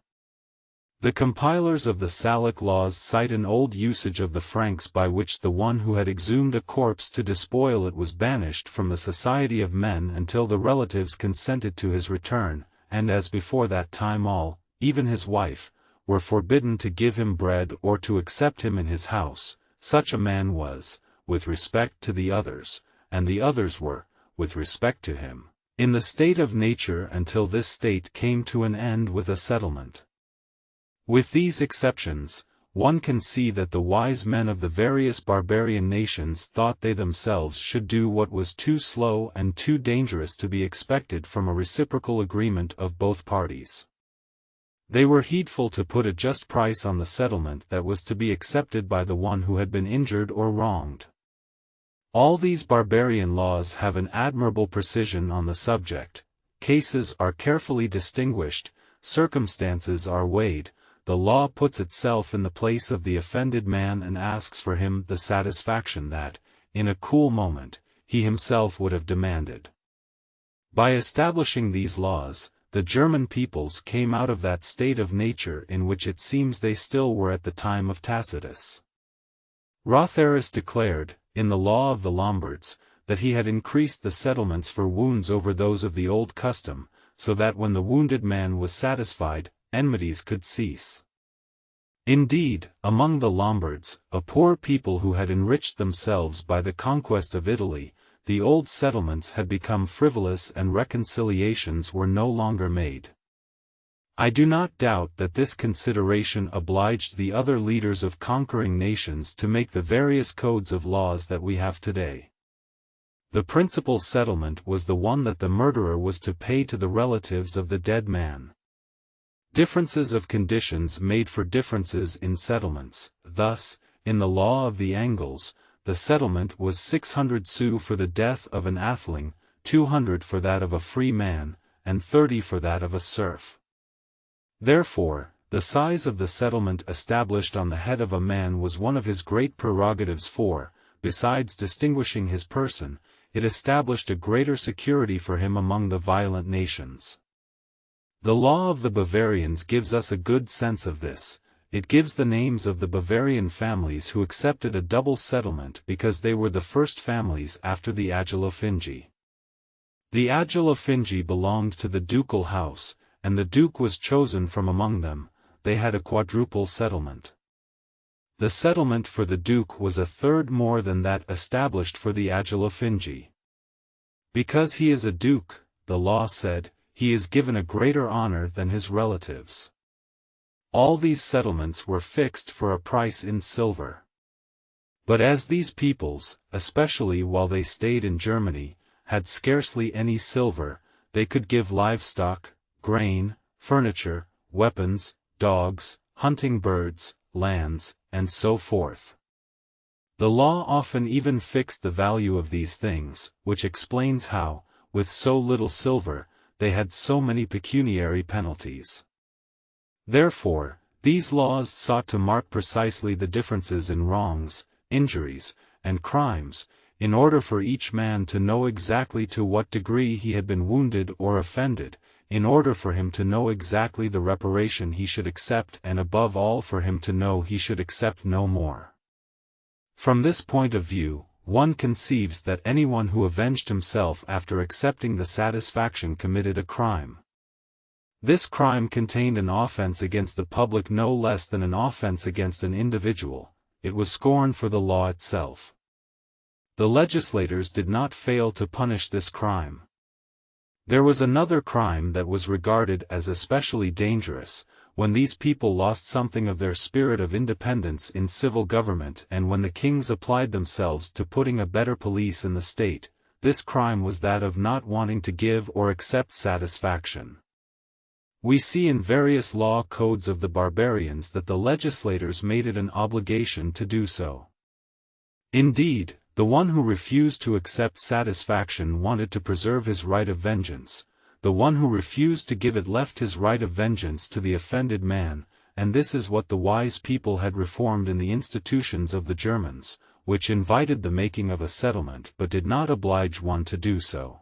The compilers of the Salic laws cite an old usage of the Franks by which the one who had exhumed a corpse to despoil it was banished from the society of men until the relatives consented to his return, and as before that time all, even his wife, were forbidden to give him bread or to accept him in his house. Such a man was, with respect to the others, and the others were, with respect to him, in the state of nature until this state came to an end with a settlement. With these exceptions, one can see that the wise men of the various barbarian nations thought they themselves should do what was too slow and too dangerous to be expected from a reciprocal agreement of both parties. They were heedful to put a just price on the settlement that was to be accepted by the one who had been injured or wronged. All these barbarian laws have an admirable precision on the subject. Cases are carefully distinguished, circumstances are weighed, the law puts itself in the place of the offended man and asks for him the satisfaction that, in a cool moment, he himself would have demanded. By establishing these laws, the German peoples came out of that state of nature in which it seems they still were at the time of Tacitus. Rotharius declared, in the law of the Lombards, that he had increased the settlements for wounds over those of the old custom, so that when the wounded man was satisfied, enmities could cease. Indeed, among the Lombards, a poor people who had enriched themselves by the conquest of Italy, the old settlements had become frivolous and reconciliations were no longer made. I do not doubt that this consideration obliged the other leaders of conquering nations to make the various codes of laws that we have today. The principal settlement was the one that the murderer was to pay to the relatives of the dead man. Differences of conditions made for differences in settlements. Thus, in the law of the Angles, the settlement was 600 sous for the death of an atheling, 200 for that of a free man, and 30 for that of a serf. Therefore, the size of the settlement established on the head of a man was one of his great prerogatives, for, besides distinguishing his person, it established a greater security for him among the violent nations. The law of the Bavarians gives us a good sense of this. It gives the names of the Bavarian families who accepted a double settlement because they were the first families after the Agelofingi. The Agelofingi belonged to the ducal house, and the duke was chosen from among them. They had a quadruple settlement. The settlement for the duke was a third more than that established for the Agelofingi. Because he is a duke, the law said, he is given a greater honor than his relatives. All these settlements were fixed for a price in silver. But as these peoples, especially while they stayed in Germany, had scarcely any silver, they could give livestock, grain, furniture, weapons, dogs, hunting birds, lands, and so forth. The law often even fixed the value of these things, which explains how, with so little silver, they had so many pecuniary penalties. Therefore, these laws sought to mark precisely the differences in wrongs, injuries, and crimes, in order for each man to know exactly to what degree he had been wounded or offended, in order for him to know exactly the reparation he should accept, and above all for him to know he should accept no more. From this point of view, one conceives that anyone who avenged himself after accepting the satisfaction committed a crime. This crime contained an offense against the public no less than an offense against an individual. It was scorn for the law itself. The legislators did not fail to punish this crime. There was another crime that was regarded as especially dangerous, when these people lost something of their spirit of independence in civil government, and when the kings applied themselves to putting a better police in the state. This crime was that of not wanting to give or accept satisfaction. We see in various law codes of the barbarians that the legislators made it an obligation to do so. Indeed, the one who refused to accept satisfaction wanted to preserve his right of vengeance. The one who refused to give it left his right of vengeance to the offended man, and this is what the wise people had reformed in the institutions of the Germans, which invited the making of a settlement but did not oblige one to do so.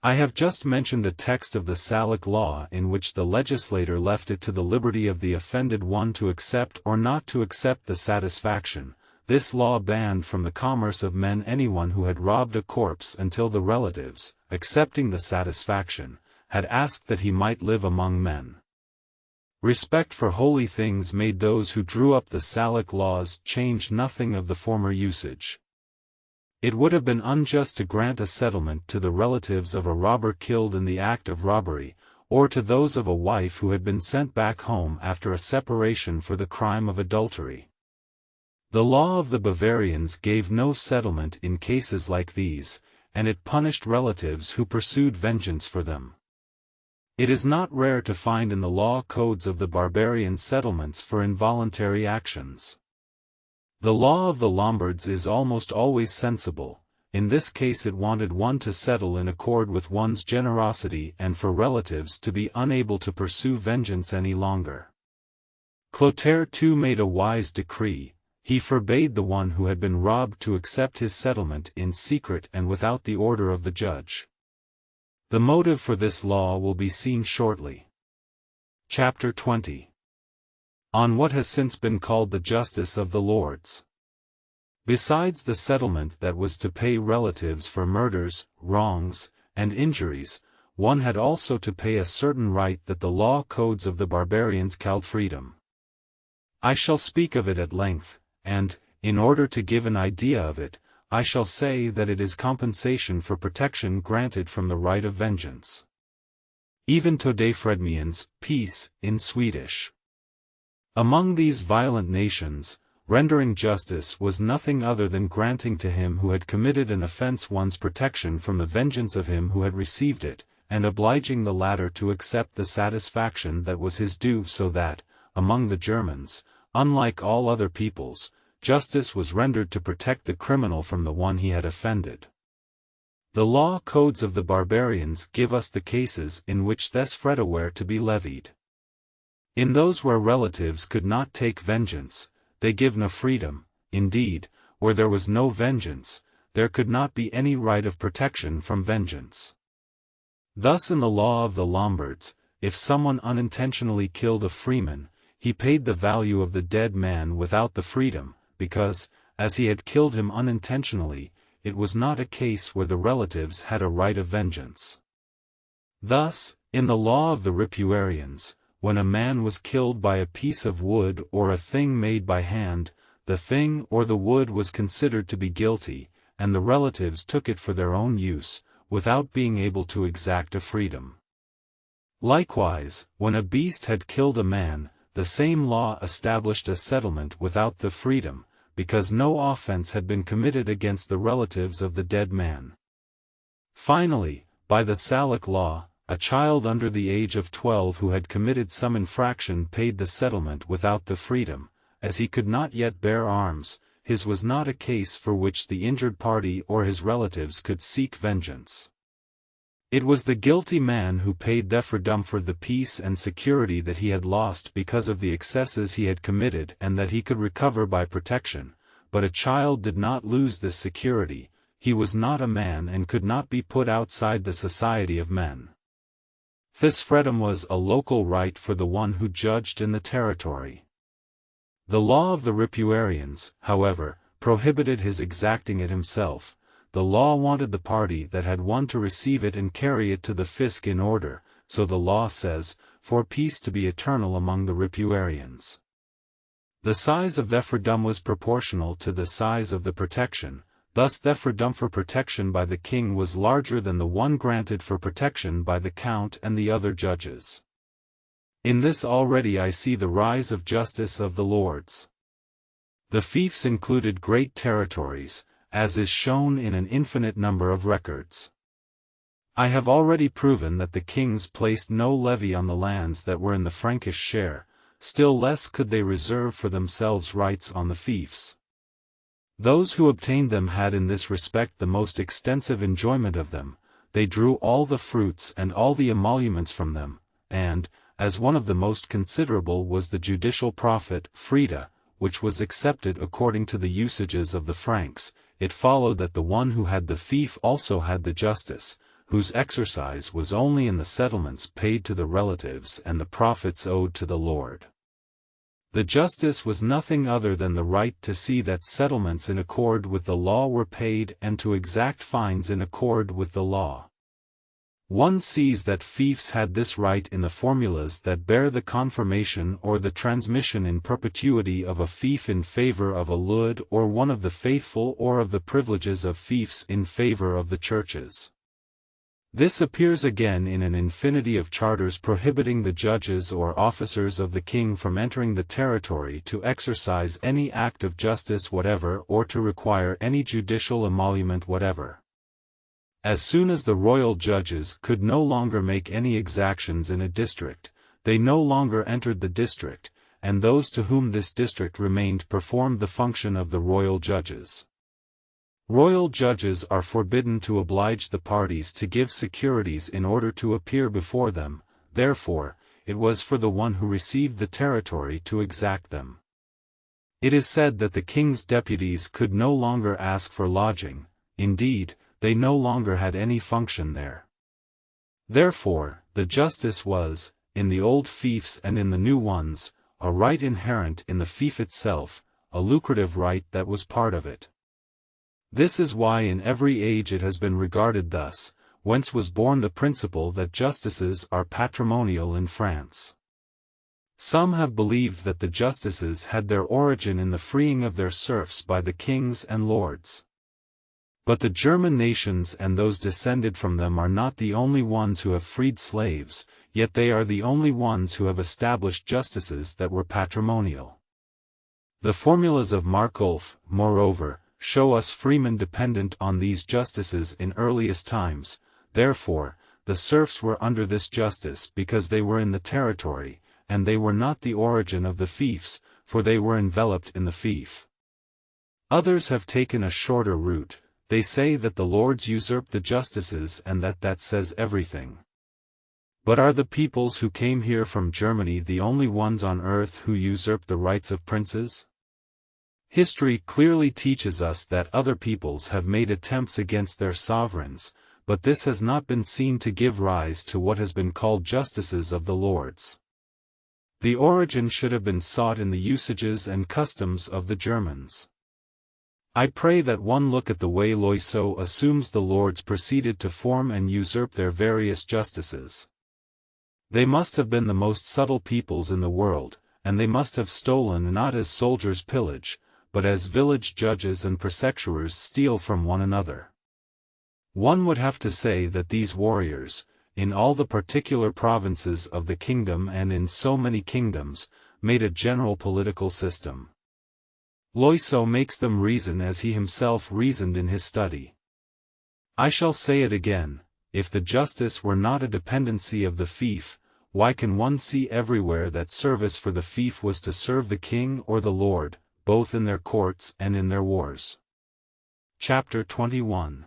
I have just mentioned a text of the Salic law in which the legislator left it to the liberty of the offended one to accept or not to accept the satisfaction. This law banned from the commerce of men anyone who had robbed a corpse until the relatives, accepting the satisfaction, had asked that he might live among men. Respect for holy things made those who drew up the Salic laws change nothing of the former usage. It would have been unjust to grant a settlement to the relatives of a robber killed in the act of robbery, or to those of a wife who had been sent back home after a separation for the crime of adultery. The law of the Bavarians gave no settlement in cases like these, and it punished relatives who pursued vengeance for them. It is not rare to find in the law codes of the barbarian settlements for involuntary actions. The law of the Lombards is almost always sensible. In this case it wanted one to settle in accord with one's generosity and for relatives to be unable to pursue vengeance any longer. Clotaire too made a wise decree. He forbade the one who had been robbed to accept his settlement in secret and without the order of the judge. The motive for this law will be seen shortly. Chapter 20. On what has since been called the justice of the lords. Besides the settlement that was to pay relatives for murders, wrongs, and injuries, one had also to pay a certain right that the law codes of the barbarians called freedom. I shall speak of it at length, and, in order to give an idea of it, I shall say that it is compensation for protection granted from the right of vengeance. Even todayfredmians, peace, in Swedish. Among these violent nations, rendering justice was nothing other than granting to him who had committed an offense one's protection from the vengeance of him who had received it, and obliging the latter to accept the satisfaction that was his due, so that, among the Germans, unlike all other peoples, justice was rendered to protect the criminal from the one he had offended. The law codes of the barbarians give us the cases in which this threat were to be levied. In those where relatives could not take vengeance, they give no freedom; indeed, where there was no vengeance, there could not be any right of protection from vengeance. Thus in the law of the Lombards, if someone unintentionally killed a freeman, he paid the value of the dead man without the freedom, because, as he had killed him unintentionally, it was not a case where the relatives had a right of vengeance. Thus, in the law of the Ripuarians, when a man was killed by a piece of wood or a thing made by hand, the thing or the wood was considered to be guilty, and the relatives took it for their own use, without being able to exact a freedom. Likewise, when a beast had killed a man, the same law established a settlement without the freedom, because no offense had been committed against the relatives of the dead man. Finally, by the Salic law, a child under the age of 12 who had committed some infraction paid the settlement without the freedom, as he could not yet bear arms. His was not a case for which the injured party or his relatives could seek vengeance. It was the guilty man who paid the freedom for the peace and security that he had lost because of the excesses he had committed and that he could recover by protection, but a child did not lose this security. He was not a man and could not be put outside the society of men. This freedom was a local right for the one who judged in the territory. The law of the Ripuarians, however, prohibited his exacting it himself. The law wanted the party that had won to receive it and carry it to the fisc in order, so the law says, for peace to be eternal among the Ripuarians. The size of the freedom was proportional to the size of the protection, thus the freedom for protection by the king was larger than the one granted for protection by the count and the other judges. In this already I see the rise of justice of the lords. The fiefs included great territories, as is shown in an infinite number of records. I have already proven that the kings placed no levy on the lands that were in the Frankish share, still less could they reserve for themselves rights on the fiefs. Those who obtained them had in this respect the most extensive enjoyment of them. They drew all the fruits and all the emoluments from them, and, as one of the most considerable was the judicial profit, frida, which was accepted according to the usages of the Franks, it followed that the one who had the fief also had the justice, whose exercise was only in the settlements paid to the relatives and the profits owed to the lord. The justice was nothing other than the right to see that settlements in accord with the law were paid and to exact fines in accord with the law. One sees that fiefs had this right in the formulas that bear the confirmation or the transmission in perpetuity of a fief in favor of a lud or one of the faithful or of the privileges of fiefs in favor of the churches. This appears again in an infinity of charters prohibiting the judges or officers of the king from entering the territory to exercise any act of justice whatever or to require any judicial emolument whatever. As soon as the royal judges could no longer make any exactions in a district, they no longer entered the district, and those to whom this district remained performed the function of the royal judges. Royal judges are forbidden to oblige the parties to give securities in order to appear before them, therefore, it was for the one who received the territory to exact them. It is said that the king's deputies could no longer ask for lodging, indeed, they no longer had any function there. Therefore, the justice was, in the old fiefs and in the new ones, a right inherent in the fief itself, a lucrative right that was part of it. This is why in every age it has been regarded thus, whence was born the principle that justices are patrimonial in France. Some have believed that the justices had their origin in the freeing of their serfs by the kings and lords. But the German nations and those descended from them are not the only ones who have freed slaves, yet they are the only ones who have established justices that were patrimonial. The formulas of Markulf, moreover, show us freemen dependent on these justices in earliest times. Therefore, the serfs were under this justice because they were in the territory, and they were not the origin of the fiefs, for they were enveloped in the fief. Others have taken a shorter route. They say that the lords usurped the justices and that says everything. But are the peoples who came here from Germany the only ones on earth who usurped the rights of princes? History clearly teaches us that other peoples have made attempts against their sovereigns, but this has not been seen to give rise to what has been called justices of the lords. The origin should have been sought in the usages and customs of the Germans. I pray that one look at the way Loiseau assumes the lords proceeded to form and usurp their various justices. They must have been the most subtle peoples in the world, and they must have stolen not as soldiers pillage, but as village judges and prosecutors steal from one another. One would have to say that these warriors, in all the particular provinces of the kingdom and in so many kingdoms, made a general political system. Loiseau makes them reason as he himself reasoned in his study. I shall say it again, if the justice were not a dependency of the fief, why can one see everywhere that service for the fief was to serve the king or the lord, both in their courts and in their wars? Chapter 21.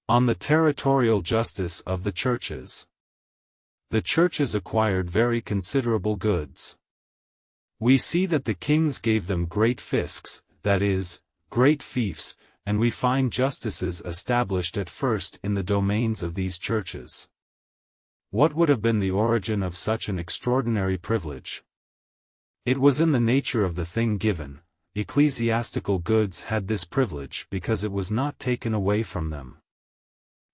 On the territorial justice of the churches. The churches acquired very considerable goods. We see that the kings gave them great fiscs, that is, great fiefs, and we find justices established at first in the domains of these churches. What would have been the origin of such an extraordinary privilege? It was in the nature of the thing given. Ecclesiastical goods had this privilege because it was not taken away from them.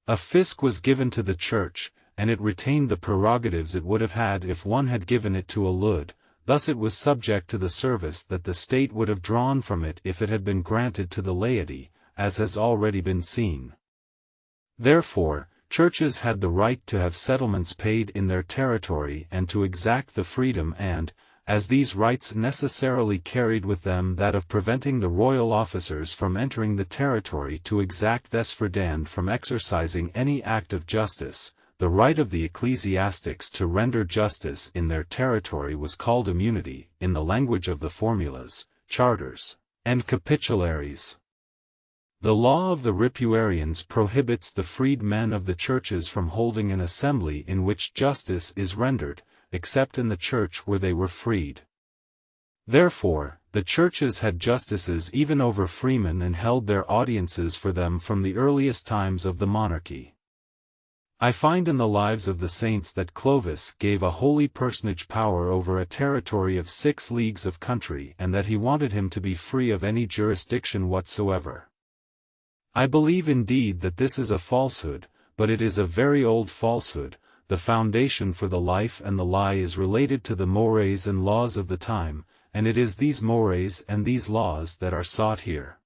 A fisc was given to the church, and it retained the prerogatives it would have had if one had given it to a lud. Thus it was subject to the service that the state would have drawn from it if it had been granted to the laity, as has already been seen. Therefore, churches had the right to have settlements paid in their territory and to exact the freedom and, as these rights necessarily carried with them that of preventing the royal officers from entering the territory to exact thus Ferdinand from exercising any act of justice, the right of the ecclesiastics to render justice in their territory was called immunity, in the language of the formulas, charters, and capitularies. The law of the Ripuarians prohibits the freed men of the churches from holding an assembly in which justice is rendered, except in the church where they were freed. Therefore, the churches had justices even over freemen and held their audiences for them from the earliest times of the monarchy. I find in the lives of the saints that Clovis gave a holy personage power over a territory of 6 leagues of country and that he wanted him to be free of any jurisdiction whatsoever. I believe indeed that this is a falsehood, but it is a very old falsehood. The foundation for the life and the lie is related to the mores and laws of the time, and it is these mores and these laws that are sought here.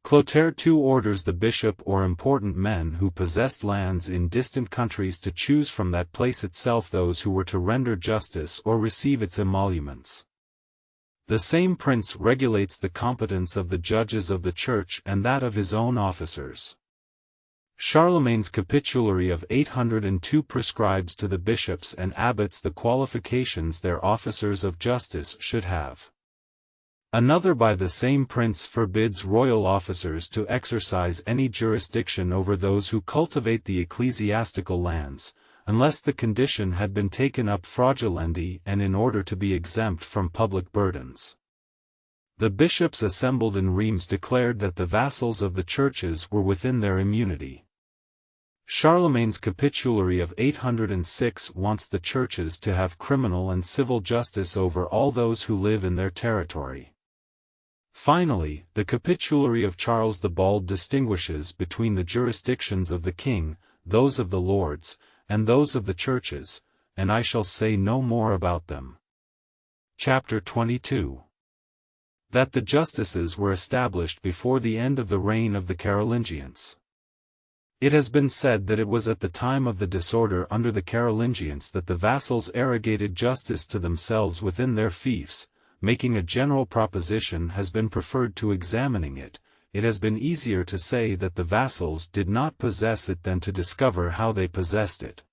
Clotaire too orders the bishop or important men who possessed lands in distant countries to choose from that place itself those who were to render justice or receive its emoluments. The same prince regulates the competence of the judges of the church and that of his own officers. Charlemagne's capitulary of 802 prescribes to the bishops and abbots the qualifications their officers of justice should have. Another by the same prince forbids royal officers to exercise any jurisdiction over those who cultivate the ecclesiastical lands, unless the condition had been taken up fraudulenty and in order to be exempt from public burdens. The bishops assembled in Reims declared that the vassals of the churches were within their immunity. Charlemagne's capitulary of 806 wants the churches to have criminal and civil justice over all those who live in their territory. Finally, the capitulary of Charles the Bald distinguishes between the jurisdictions of the king, those of the lords, and those of the churches, and I shall say no more about them. Chapter 22. That the justices were established before the end of the reign of the Carolingians. It has been said that it was at the time of the disorder under the Carolingians that the vassals arrogated justice to themselves within their fiefs, making a general proposition has been preferred to examining it. It has been easier to say that the vassals did not possess it than to discover how they possessed it.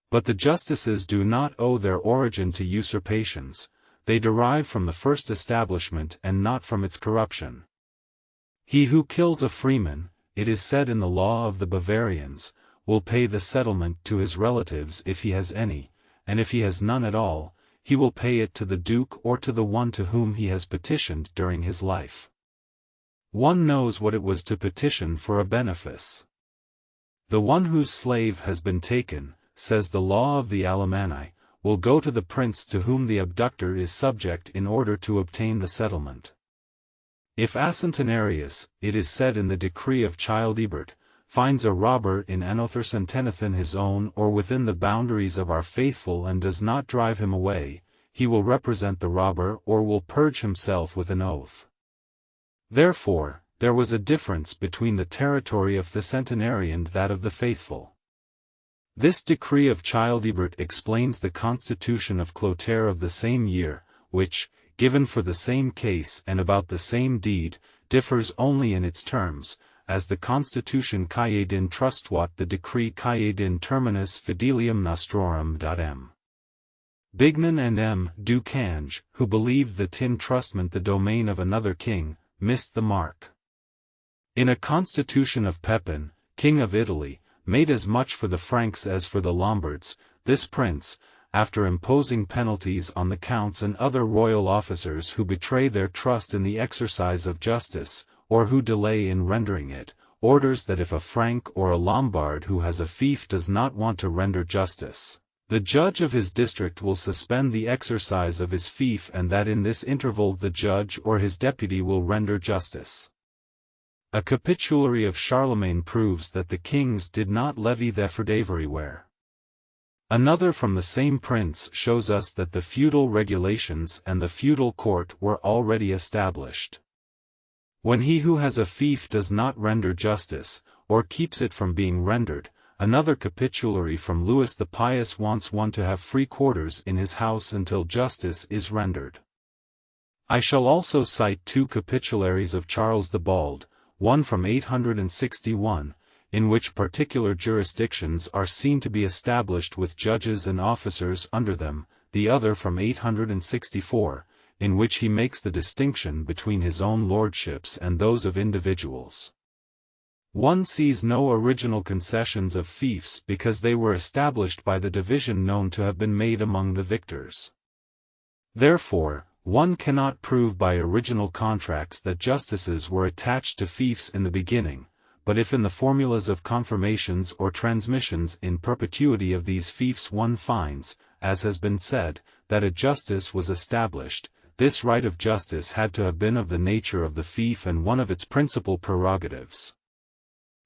But the justices do not owe their origin to usurpations, they derive from the first establishment and not from its corruption. He who kills a freeman, it is said in the law of the Bavarians, will pay the settlement to his relatives if he has any, and if he has none at all, he will pay it to the duke or to the one to whom he has petitioned during his life. One knows what it was to petition for a benefice. The one whose slave has been taken, says the law of the Alemanni, will go to the prince to whom the abductor is subject in order to obtain the settlement. If Acentenarius, it is said in the decree of Childebert, finds a robber in Anothercentenathan his own or within the boundaries of our faithful and does not drive him away, he will represent the robber or will purge himself with an oath. Therefore, there was a difference between the territory of the centenary and that of the faithful. This decree of Childebert explains the constitution of Clotaire of the same year, which, given for the same case and about the same deed, differs only in its terms, as the constitution Caedin trustuat the decree Caedin terminus fidelium nostrorum. M. Bignon and M. du Cange, who believed the tin trustment the domain of another king, missed the mark. In a constitution of Pepin, king of Italy, made as much for the Franks as for the Lombards, this prince, after imposing penalties on the counts and other royal officers who betray their trust in the exercise of justice, or who delay in rendering it, orders that if a Frank or a Lombard who has a fief does not want to render justice, the judge of his district will suspend the exercise of his fief and that in this interval the judge or his deputy will render justice. A capitulary of Charlemagne proves that the kings did not levy the effort everywhere. Another from the same prince shows us that the feudal regulations and the feudal court were already established. When he who has a fief does not render justice, or keeps it from being rendered, another capitulary from Louis the Pious wants one to have free quarters in his house until justice is rendered. I shall also cite two capitularies of Charles the Bald, one from 861, in which particular jurisdictions are seen to be established with judges and officers under them, the other from 864, in which he makes the distinction between his own lordships and those of individuals. One sees no original concessions of fiefs because they were established by the division known to have been made among the victors. Therefore, one cannot prove by original contracts that justices were attached to fiefs in the beginning, but if in the formulas of confirmations or transmissions in perpetuity of these fiefs one finds, as has been said, that a justice was established, this right of justice had to have been of the nature of the fief and one of its principal prerogatives.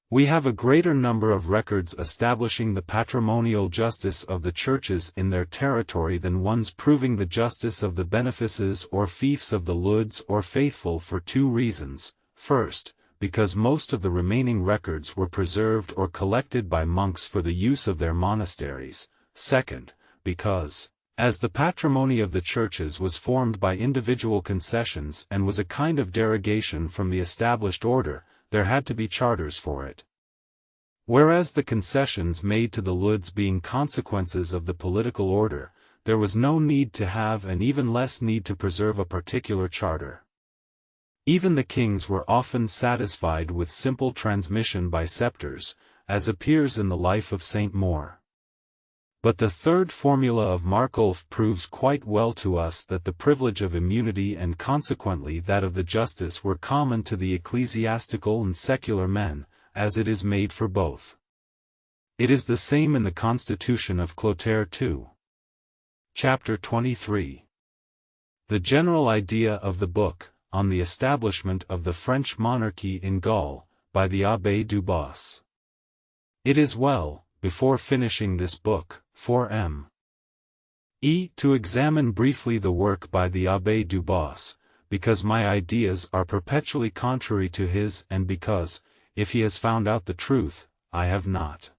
We have a greater number of records establishing the patrimonial justice of the churches in their territory than ones proving the justice of the benefices or fiefs of the leudes or faithful for two reasons. First, because most of the remaining records were preserved or collected by monks for the use of their monasteries. Second, because, as the patrimony of the churches was formed by individual concessions and was a kind of derogation from the established order, there had to be charters for it. Whereas the concessions made to the leudes being consequences of the political order, there was no need to have and even less need to preserve a particular charter. Even the kings were often satisfied with simple transmission by scepters, as appears in the life of Saint Maur. But the third formula of Marculf proves quite well to us that the privilege of immunity and consequently that of the justice were common to the ecclesiastical and secular men, as it is made for both. It is the same in the constitution of Clotaire too. Chapter 23. The general idea of the book, on the establishment of the French monarchy in Gaul, by the Abbé du Bos. It is well, before finishing this book, for M.E. to examine briefly the work by the Abbé du Bos, because my ideas are perpetually contrary to his and because, if he has found out the truth, I have not.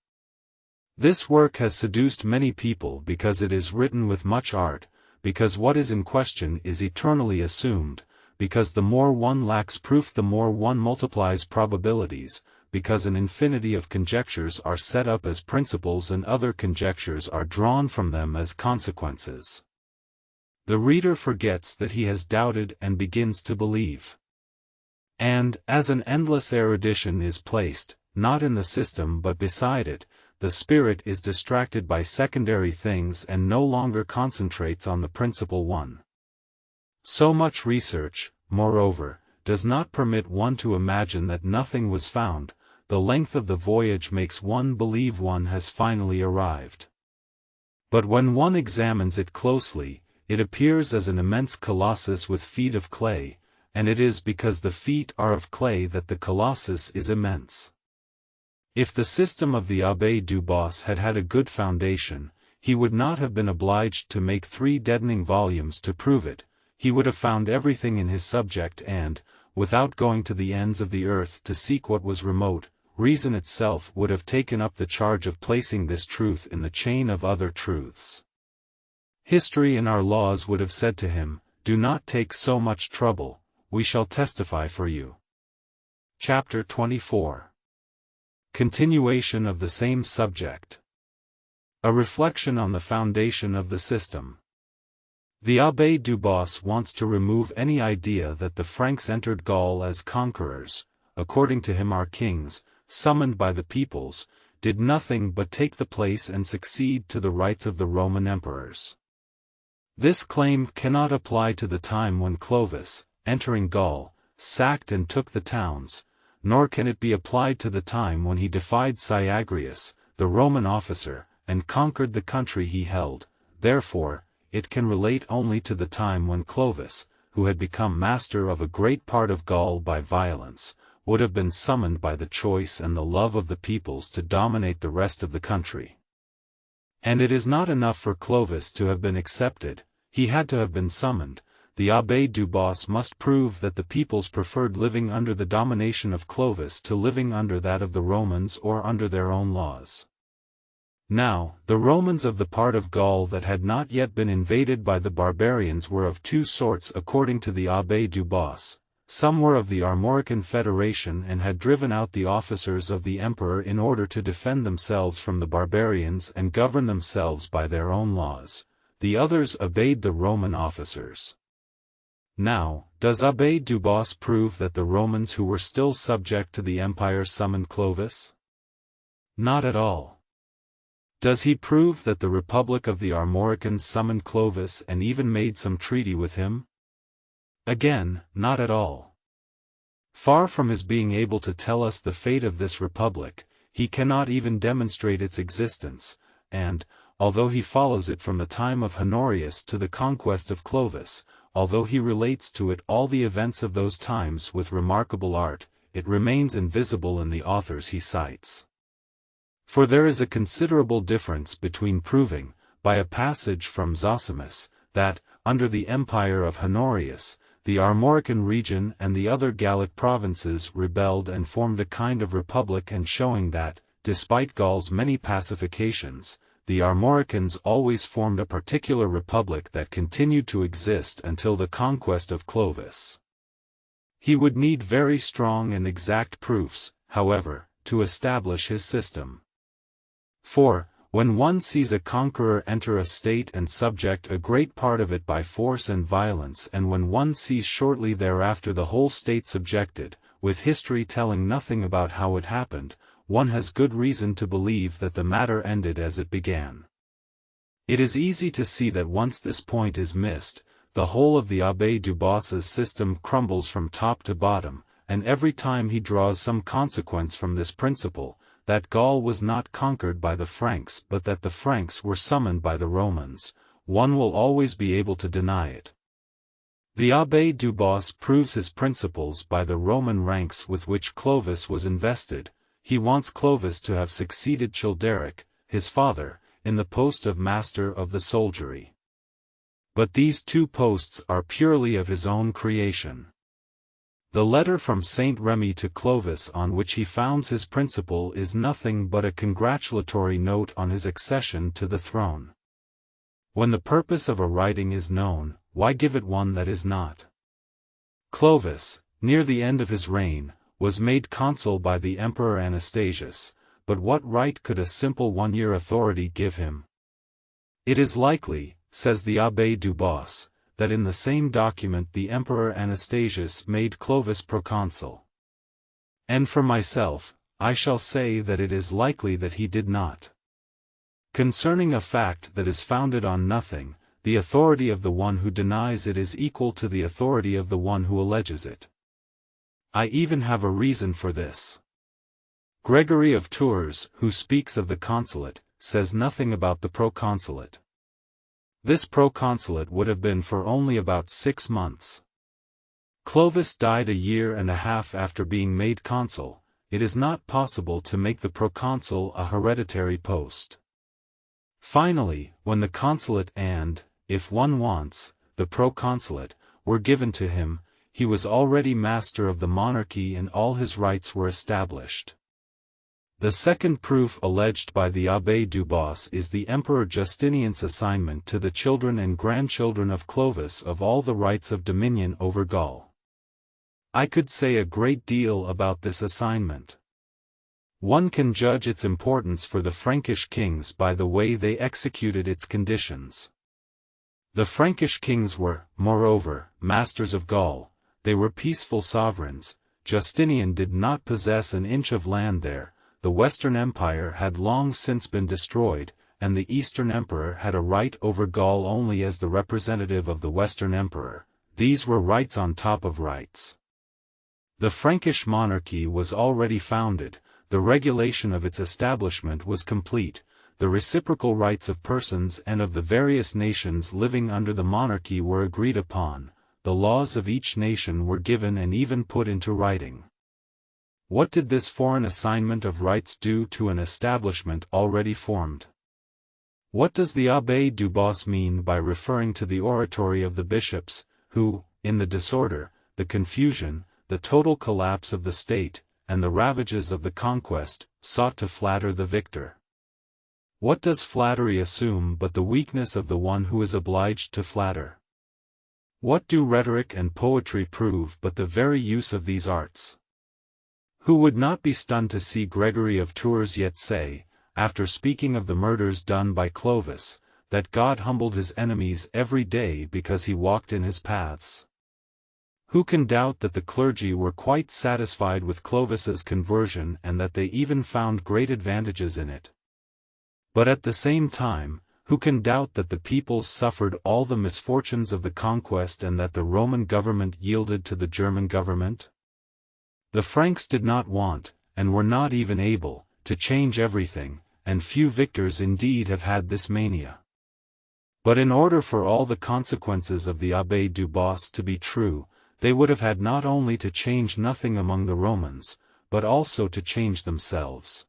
This work has seduced many people because it is written with much art, because what is in question is eternally assumed, because the more one lacks proof the more one multiplies probabilities, because an infinity of conjectures are set up as principles and other conjectures are drawn from them as consequences. The reader forgets that he has doubted and begins to believe. And, as an endless erudition is placed, not in the system but beside it, the spirit is distracted by secondary things and no longer concentrates on the principal one. So much research, moreover, does not permit one to imagine that nothing was found. The length of the voyage makes one believe one has finally arrived. But when one examines it closely, it appears as an immense colossus with feet of clay, and it is because the feet are of clay that the colossus is immense. If the system of the Abbé Dubois had had a good foundation, he would not have been obliged to make 3 deadening volumes to prove it. He would have found everything in his subject and, without going to the ends of the earth to seek what was remote, reason itself would have taken up the charge of placing this truth in the chain of other truths. History and our laws would have said to him, "Do not take so much trouble, we shall testify for you." Chapter 24. Continuation of the same subject. A reflection on the foundation of the system. The Abbé Dubois wants to remove any idea that the Franks entered Gaul as conquerors. According to him our kings, summoned by the peoples, did nothing but take the place and succeed to the rights of the Roman emperors. This claim cannot apply to the time when Clovis, entering Gaul, sacked and took the towns, nor can it be applied to the time when he defied Syagrius, the Roman officer, and conquered the country he held. Therefore, it can relate only to the time when Clovis, who had become master of a great part of Gaul by violence, would have been summoned by the choice and the love of the peoples to dominate the rest of the country. And it is not enough for Clovis to have been accepted, he had to have been summoned. The Abbé Dubois must prove that the peoples preferred living under the domination of Clovis to living under that of the Romans or under their own laws. Now, the Romans of the part of Gaul that had not yet been invaded by the barbarians were of 2 sorts according to the Abbé Dubois. Some were of the Armorican Federation and had driven out the officers of the emperor in order to defend themselves from the barbarians and govern themselves by their own laws. The others obeyed the Roman officers. Now, does Abbé Dubois prove that the Romans who were still subject to the empire summoned Clovis? Not at all. Does he prove that the Republic of the Armoricans summoned Clovis and even made some treaty with him? Again, not at all. Far from his being able to tell us the fate of this republic, he cannot even demonstrate its existence, and, although he follows it from the time of Honorius to the conquest of Clovis, although he relates to it all the events of those times with remarkable art, it remains invisible in the authors he cites. For there is a considerable difference between proving, by a passage from Zosimus, that, under the empire of Honorius, the Armorican region and the other Gallic provinces rebelled and formed a kind of republic, and showing that, despite Gaul's many pacifications, the Armoricans always formed a particular republic that continued to exist until the conquest of Clovis. He would need very strong and exact proofs, however, to establish his system. For, when one sees a conqueror enter a state and subject a great part of it by force and violence, and when one sees shortly thereafter the whole state subjected, with history telling nothing about how it happened, one has good reason to believe that the matter ended as it began. It is easy to see that once this point is missed, the whole of the Abbé Dubois's system crumbles from top to bottom, and every time he draws some consequence from this principle, that Gaul was not conquered by the Franks but that the Franks were summoned by the Romans, one will always be able to deny it. The Abbé Dubois proves his principles by the Roman ranks with which Clovis was invested. He wants Clovis to have succeeded Childeric, his father, in the post of master of the soldiery. But these 2 posts are purely of his own creation. The letter from Saint Remy to Clovis on which he founds his principle is nothing but a congratulatory note on his accession to the throne. When the purpose of a writing is known, why give it one that is not? Clovis, near the end of his reign, was made consul by the Emperor Anastasius, but what right could a simple one-year authority give him? It is likely, says the Abbé Dubos, that in the same document the Emperor Anastasius made Clovis proconsul. And for myself, I shall say that it is likely that he did not. Concerning a fact that is founded on nothing, the authority of the one who denies it is equal to the authority of the one who alleges it. I even have a reason for this. Gregory of Tours, who speaks of the consulate, says nothing about the proconsulate. This proconsulate would have been for only about 6 months. Clovis died a year and a half after being made consul. It is not possible to make the proconsul a hereditary post. Finally, when the consulate and, if one wants, the proconsulate, were given to him, he was already master of the monarchy and all his rights were established. The second proof alleged by the Abbé Dubos is the Emperor Justinian's assignment to the children and grandchildren of Clovis of all the rights of dominion over Gaul. I could say a great deal about this assignment. One can judge its importance for the Frankish kings by the way they executed its conditions. The Frankish kings were, moreover, masters of Gaul. They were peaceful sovereigns. Justinian did not possess an inch of land there. The Western Empire had long since been destroyed, and the Eastern Emperor had a right over Gaul only as the representative of the Western Emperor. These were rights on top of rights. The Frankish monarchy was already founded, the regulation of its establishment was complete, the reciprocal rights of persons and of the various nations living under the monarchy were agreed upon, the laws of each nation were given and even put into writing. What did this foreign assignment of rights do to an establishment already formed? What does the Abbé Dubos mean by referring to the oratory of the bishops, who, in the disorder, the confusion, the total collapse of the state, and the ravages of the conquest, sought to flatter the victor? What does flattery assume but the weakness of the one who is obliged to flatter? What do rhetoric and poetry prove but the very use of these arts? Who would not be stunned to see Gregory of Tours yet say, after speaking of the murders done by Clovis, that God humbled his enemies every day because he walked in his paths? Who can doubt that the clergy were quite satisfied with Clovis's conversion and that they even found great advantages in it? But at the same time, who can doubt that the peoples suffered all the misfortunes of the conquest and that the Roman government yielded to the German government? The Franks did not want, and were not even able, to change everything, and few victors indeed have had this mania. But in order for all the consequences of the Abbé Dubos to be true, they would have had not only to change nothing among the Romans, but also to change themselves.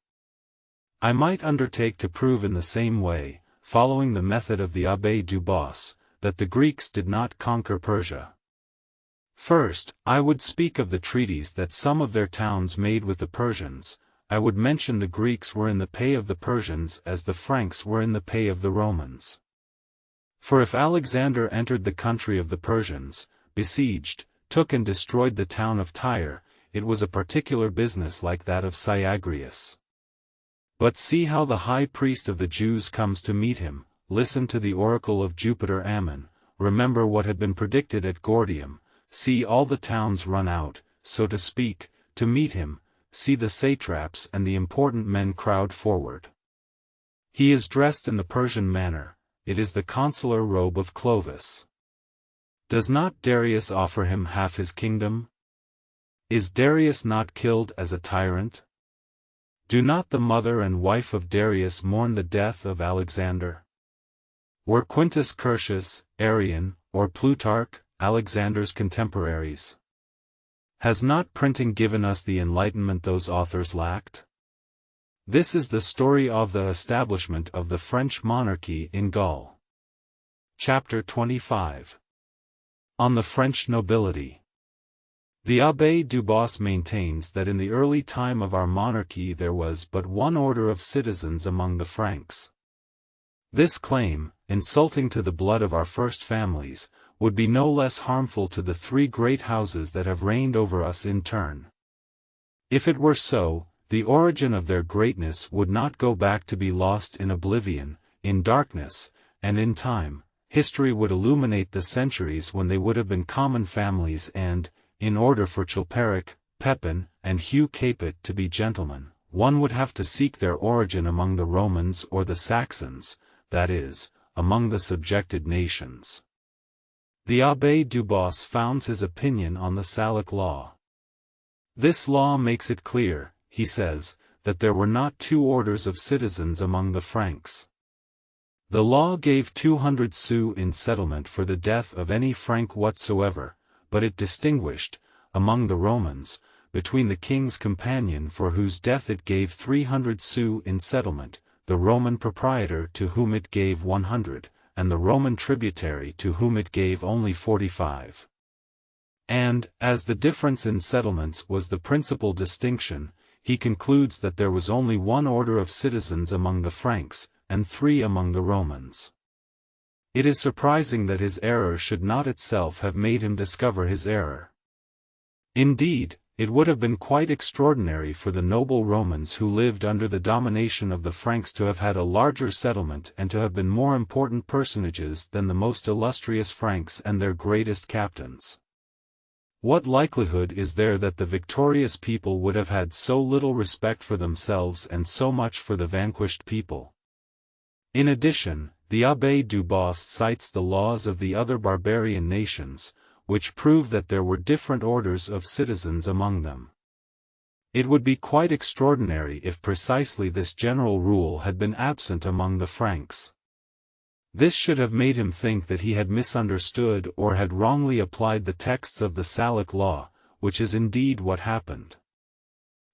I might undertake to prove in the same way, following the method of the Abbé Dubos, that the Greeks did not conquer Persia. First, I would speak of the treaties that some of their towns made with the Persians. I would mention the Greeks were in the pay of the Persians as the Franks were in the pay of the Romans. For if Alexander entered the country of the Persians, besieged, took and destroyed the town of Tyre, it was a particular business like that of Syagrius. But see how the high priest of the Jews comes to meet him, listen to the oracle of Jupiter Ammon, remember what had been predicted at Gordium, see all the towns run out, so to speak, to meet him, see the satraps and the important men crowd forward. He is dressed in the Persian manner, it is the consular robe of Clovis. Does not Darius offer him half his kingdom? Is Darius not killed as a tyrant? Do not the mother and wife of Darius mourn the death of Alexander? Were Quintus Curtius, Arrian, or Plutarch, Alexander's contemporaries? Has not printing given us the enlightenment those authors lacked? This is the story of the establishment of the French monarchy in Gaul. Chapter 25. On the French nobility. The Abbé Dubos maintains that in the early time of our monarchy there was but one order of citizens among the Franks. This claim, insulting to the blood of our first families, would be no less harmful to the three great houses that have reigned over us in turn. If it were so, the origin of their greatness would not go back to be lost in oblivion, in darkness, and in time. History would illuminate the centuries when they would have been common families and, in order for Chilperic, Pepin, and Hugh Capet to be gentlemen, one would have to seek their origin among the Romans or the Saxons, that is, among the subjected nations. The Abbé Dubos founds his opinion on the Salic law. This law makes it clear, he says, that there were not two orders of citizens among the Franks. The law gave 200 sous in settlement for the death of any Frank whatsoever, but it distinguished, among the Romans, between the king's companion for whose death it gave 300 sous in settlement, the Roman proprietor to whom it gave 100, and the Roman tributary to whom it gave only 45. And, as the difference in settlements was the principal distinction, he concludes that there was only one order of citizens among the Franks, and three among the Romans. It is surprising that his error should not itself have made him discover his error. Indeed, it would have been quite extraordinary for the noble Romans who lived under the domination of the Franks to have had a larger settlement and to have been more important personages than the most illustrious Franks and their greatest captains. What likelihood is there that the victorious people would have had so little respect for themselves and so much for the vanquished people? In addition, the Abbé Dubos cites the laws of the other barbarian nations, which prove that there were different orders of citizens among them. It would be quite extraordinary if precisely this general rule had been absent among the Franks. This should have made him think that he had misunderstood or had wrongly applied the texts of the Salic law, which is indeed what happened.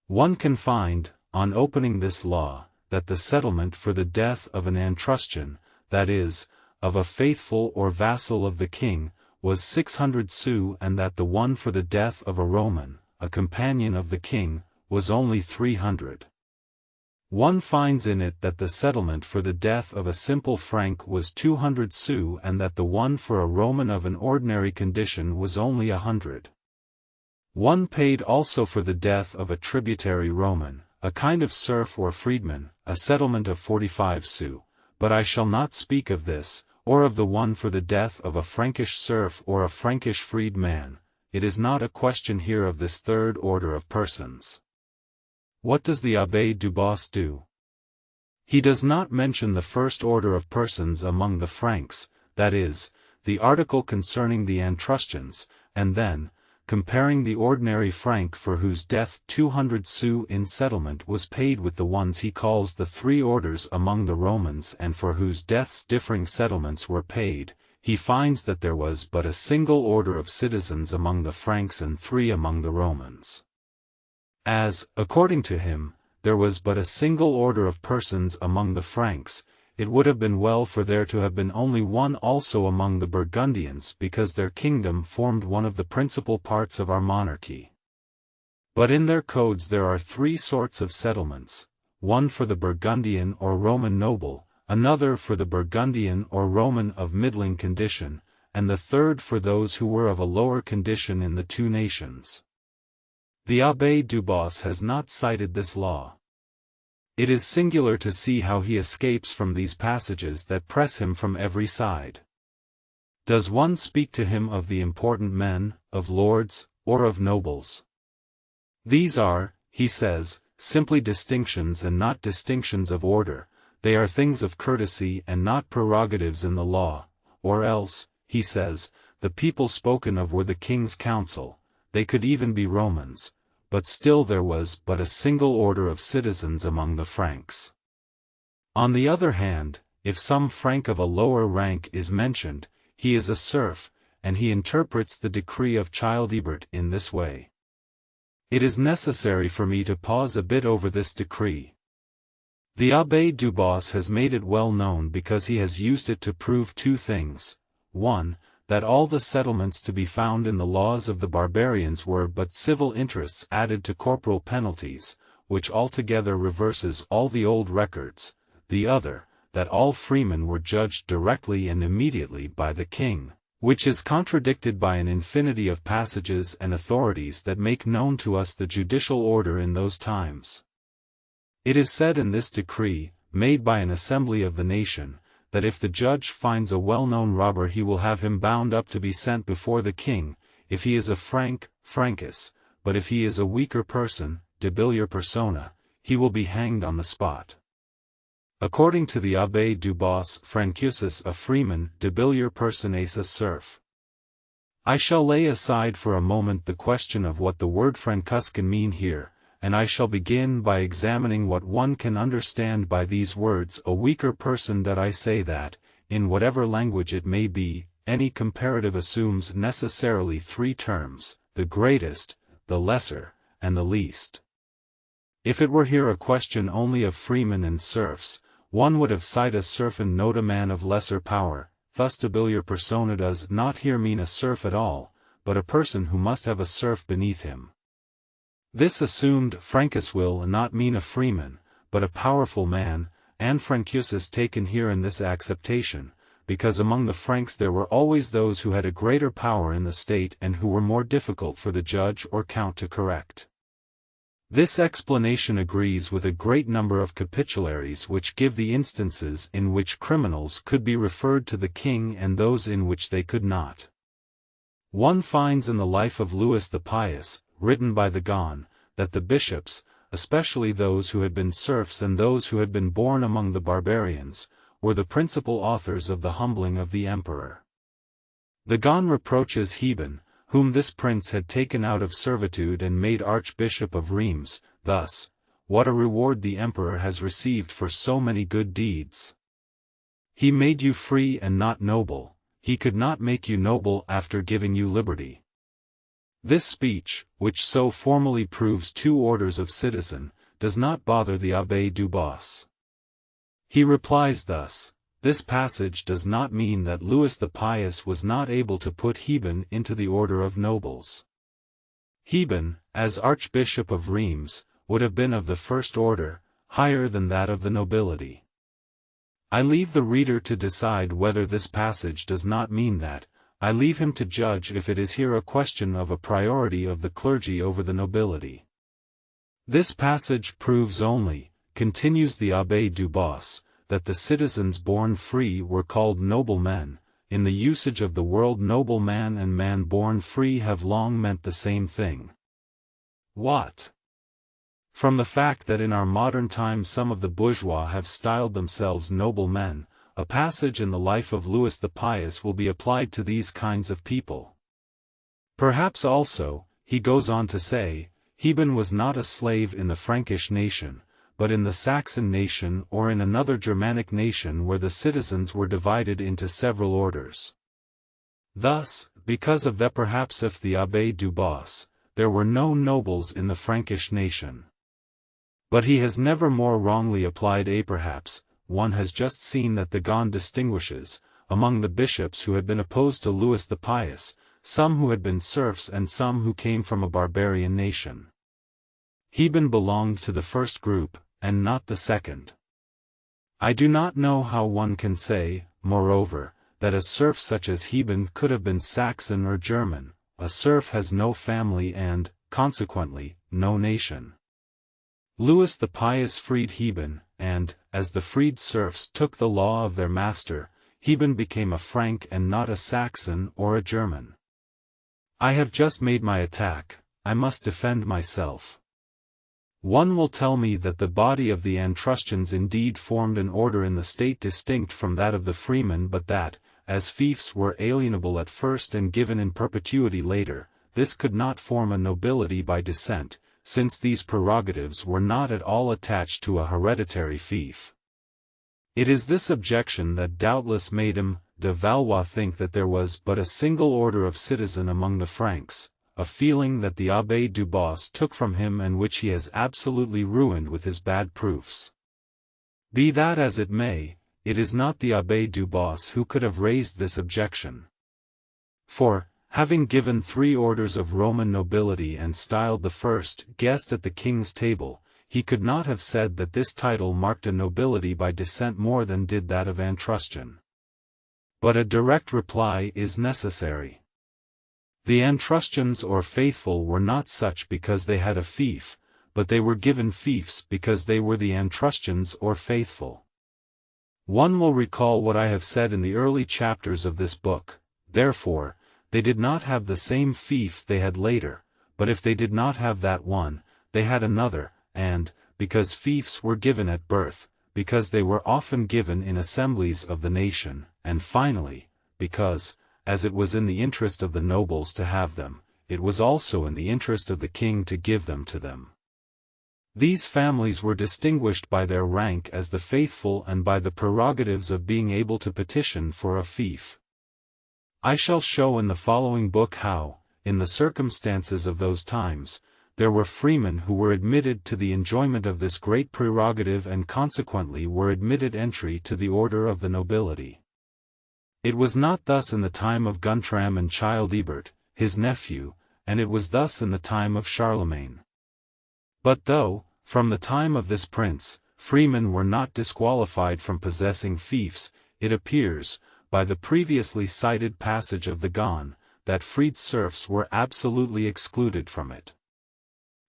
One can find, on opening this law, that the settlement for the death of an Etruscan, that is, of a faithful or vassal of the king, was 600 sous and that the one for the death of a Roman, a companion of the king, was only 300. One finds in it that the settlement for the death of a simple Frank was 200 sous and that the one for a Roman of an ordinary condition was only 100. One paid also for the death of a tributary Roman, a kind of serf or freedman, a settlement of 45 sous, but I shall not speak of this, or of the one for the death of a Frankish serf or a Frankish freed man. It is not a question here of this third order of persons. What does the Abbé Dubos do? He does not mention the first order of persons among the Franks, that is, the article concerning the Etruscans, and then, comparing the ordinary Frank for whose death 200 sous in settlement was paid with the ones he calls the three orders among the Romans and for whose deaths differing settlements were paid, he finds that there was but a single order of citizens among the Franks and three among the Romans. As, according to him, there was but a single order of persons among the Franks, it would have been well for there to have been only one also among the Burgundians because their kingdom formed one of the principal parts of our monarchy. But in their codes there are three sorts of settlements, one for the Burgundian or Roman noble, another for the Burgundian or Roman of middling condition, and the third for those who were of a lower condition in the two nations. The Abbé Dubos has not cited this law. It is singular to see how he escapes from these passages that press him from every side. Does one speak to him of the important men, of lords, or of nobles? These are, he says, simply distinctions and not distinctions of order, they are things of courtesy and not prerogatives in the law, or else, he says, the people spoken of were the king's council, they could even be Romans, but still there was but a single order of citizens among the Franks. On the other hand, if some Frank of a lower rank is mentioned, he is a serf, and he interprets the decree of Childebert in this way. It is necessary for me to pause a bit over this decree. The Abbé Dubos has made it well known because he has used it to prove two things: 1. That all the settlements to be found in the laws of the barbarians were but civil interests added to corporal penalties, which altogether reverses all the old records; the other, that all freemen were judged directly and immediately by the king, which is contradicted by an infinity of passages and authorities that make known to us the judicial order in those times. It is said in this decree, made by an assembly of the nation, that if the judge finds a well-known robber he will have him bound up to be sent before the king, if he is a Frank, Francus, but if he is a weaker person, debilior persona, he will be hanged on the spot. According to the Abbé du Bos, Francusus a freeman, debilior personae a serf. I shall lay aside for a moment the question of what the word Francus can mean here, and I shall begin by examining what one can understand by these words. A weaker person, that I say that, in whatever language it may be, any comparative assumes necessarily three terms, the greatest, the lesser, and the least. If it were here a question only of freemen and serfs, one would have cited a serf and not a man of lesser power. Thus debilior persona does not here mean a serf at all, but a person who must have a serf beneath him. This assumed Francus will not mean a freeman, but a powerful man, and Francus is taken here in this acceptation, because among the Franks there were always those who had a greater power in the state and who were more difficult for the judge or count to correct. This explanation agrees with a great number of capitularies which give the instances in which criminals could be referred to the king and those in which they could not. One finds in the life of Louis the Pious, written by the Gaon, that the bishops, especially those who had been serfs and those who had been born among the barbarians, were the principal authors of the humbling of the emperor. The Gaon reproaches Heban, whom this prince had taken out of servitude and made Archbishop of Reims, thus, "What a reward the emperor has received for so many good deeds! He made you free and not noble, he could not make you noble after giving you liberty." This speech, which so formally proves two orders of citizen, does not bother the Abbé du Bos. He replies thus: this passage does not mean that Louis the Pious was not able to put Heban into the order of nobles. Heban, as Archbishop of Reims, would have been of the first order, higher than that of the nobility. I leave the reader to decide whether this passage does not mean that. I leave him to judge if it is here a question of a priority of the clergy over the nobility. This passage proves only, continues the Abbé du Bos, that the citizens born free were called noble men. In the usage of the word noble man and man born free have long meant the same thing. What? From the fact that in our modern times some of the bourgeois have styled themselves noble men, a passage in the life of Louis the Pious will be applied to these kinds of people. Perhaps also, he goes on to say, Heban was not a slave in the Frankish nation, but in the Saxon nation or in another Germanic nation where the citizens were divided into several orders. Thus, because of that, perhaps if the Abbé du Bos, there were no nobles in the Frankish nation. But he has never more wrongly applied a perhaps. One has just seen that the Gaon distinguishes, among the bishops who had been opposed to Louis the Pious, some who had been serfs and some who came from a barbarian nation. Heban belonged to the first group, and not the second. I do not know how one can say, moreover, that a serf such as Heban could have been Saxon or German. A serf has no family and, consequently, no nation. Louis the Pious freed Heban, and, as the freed serfs took the law of their master, Heban became a Frank and not a Saxon or a German. I have just made my attack, I must defend myself. One will tell me that the body of the Etruscans indeed formed an order in the state distinct from that of the freemen, but that, as fiefs were alienable at first and given in perpetuity later, this could not form a nobility by descent, since these prerogatives were not at all attached to a hereditary fief. It is this objection that doubtless made him, de Valois, think that there was but a single order of citizen among the Franks, a feeling that the Abbé du Bos took from him and which he has absolutely ruined with his bad proofs. Be that as it may, it is not the Abbé du Bos who could have raised this objection. For, having given 3 orders of Roman nobility and styled the first guest at the king's table, he could not have said that this title marked a nobility by descent more than did that of Antrustion. But a direct reply is necessary. The Antrustians or faithful were not such because they had a fief, but they were given fiefs because they were the Antrustians or faithful. One will recall what I have said in the early chapters of this book. Therefore, they did not have the same fief they had later, but if they did not have that one, they had another, and, because fiefs were given at birth, because they were often given in assemblies of the nation, and finally, because, as it was in the interest of the nobles to have them, it was also in the interest of the king to give them to them. These families were distinguished by their rank as the faithful and by the prerogatives of being able to petition for a fief. I shall show in the following book how, in the circumstances of those times, there were freemen who were admitted to the enjoyment of this great prerogative and consequently were admitted entry to the order of the nobility. It was not thus in the time of Guntram and Childebert, his nephew, and it was thus in the time of Charlemagne. But though, from the time of this prince, freemen were not disqualified from possessing fiefs, it appears, by the previously cited passage of the Gaon, that freed serfs were absolutely excluded from it.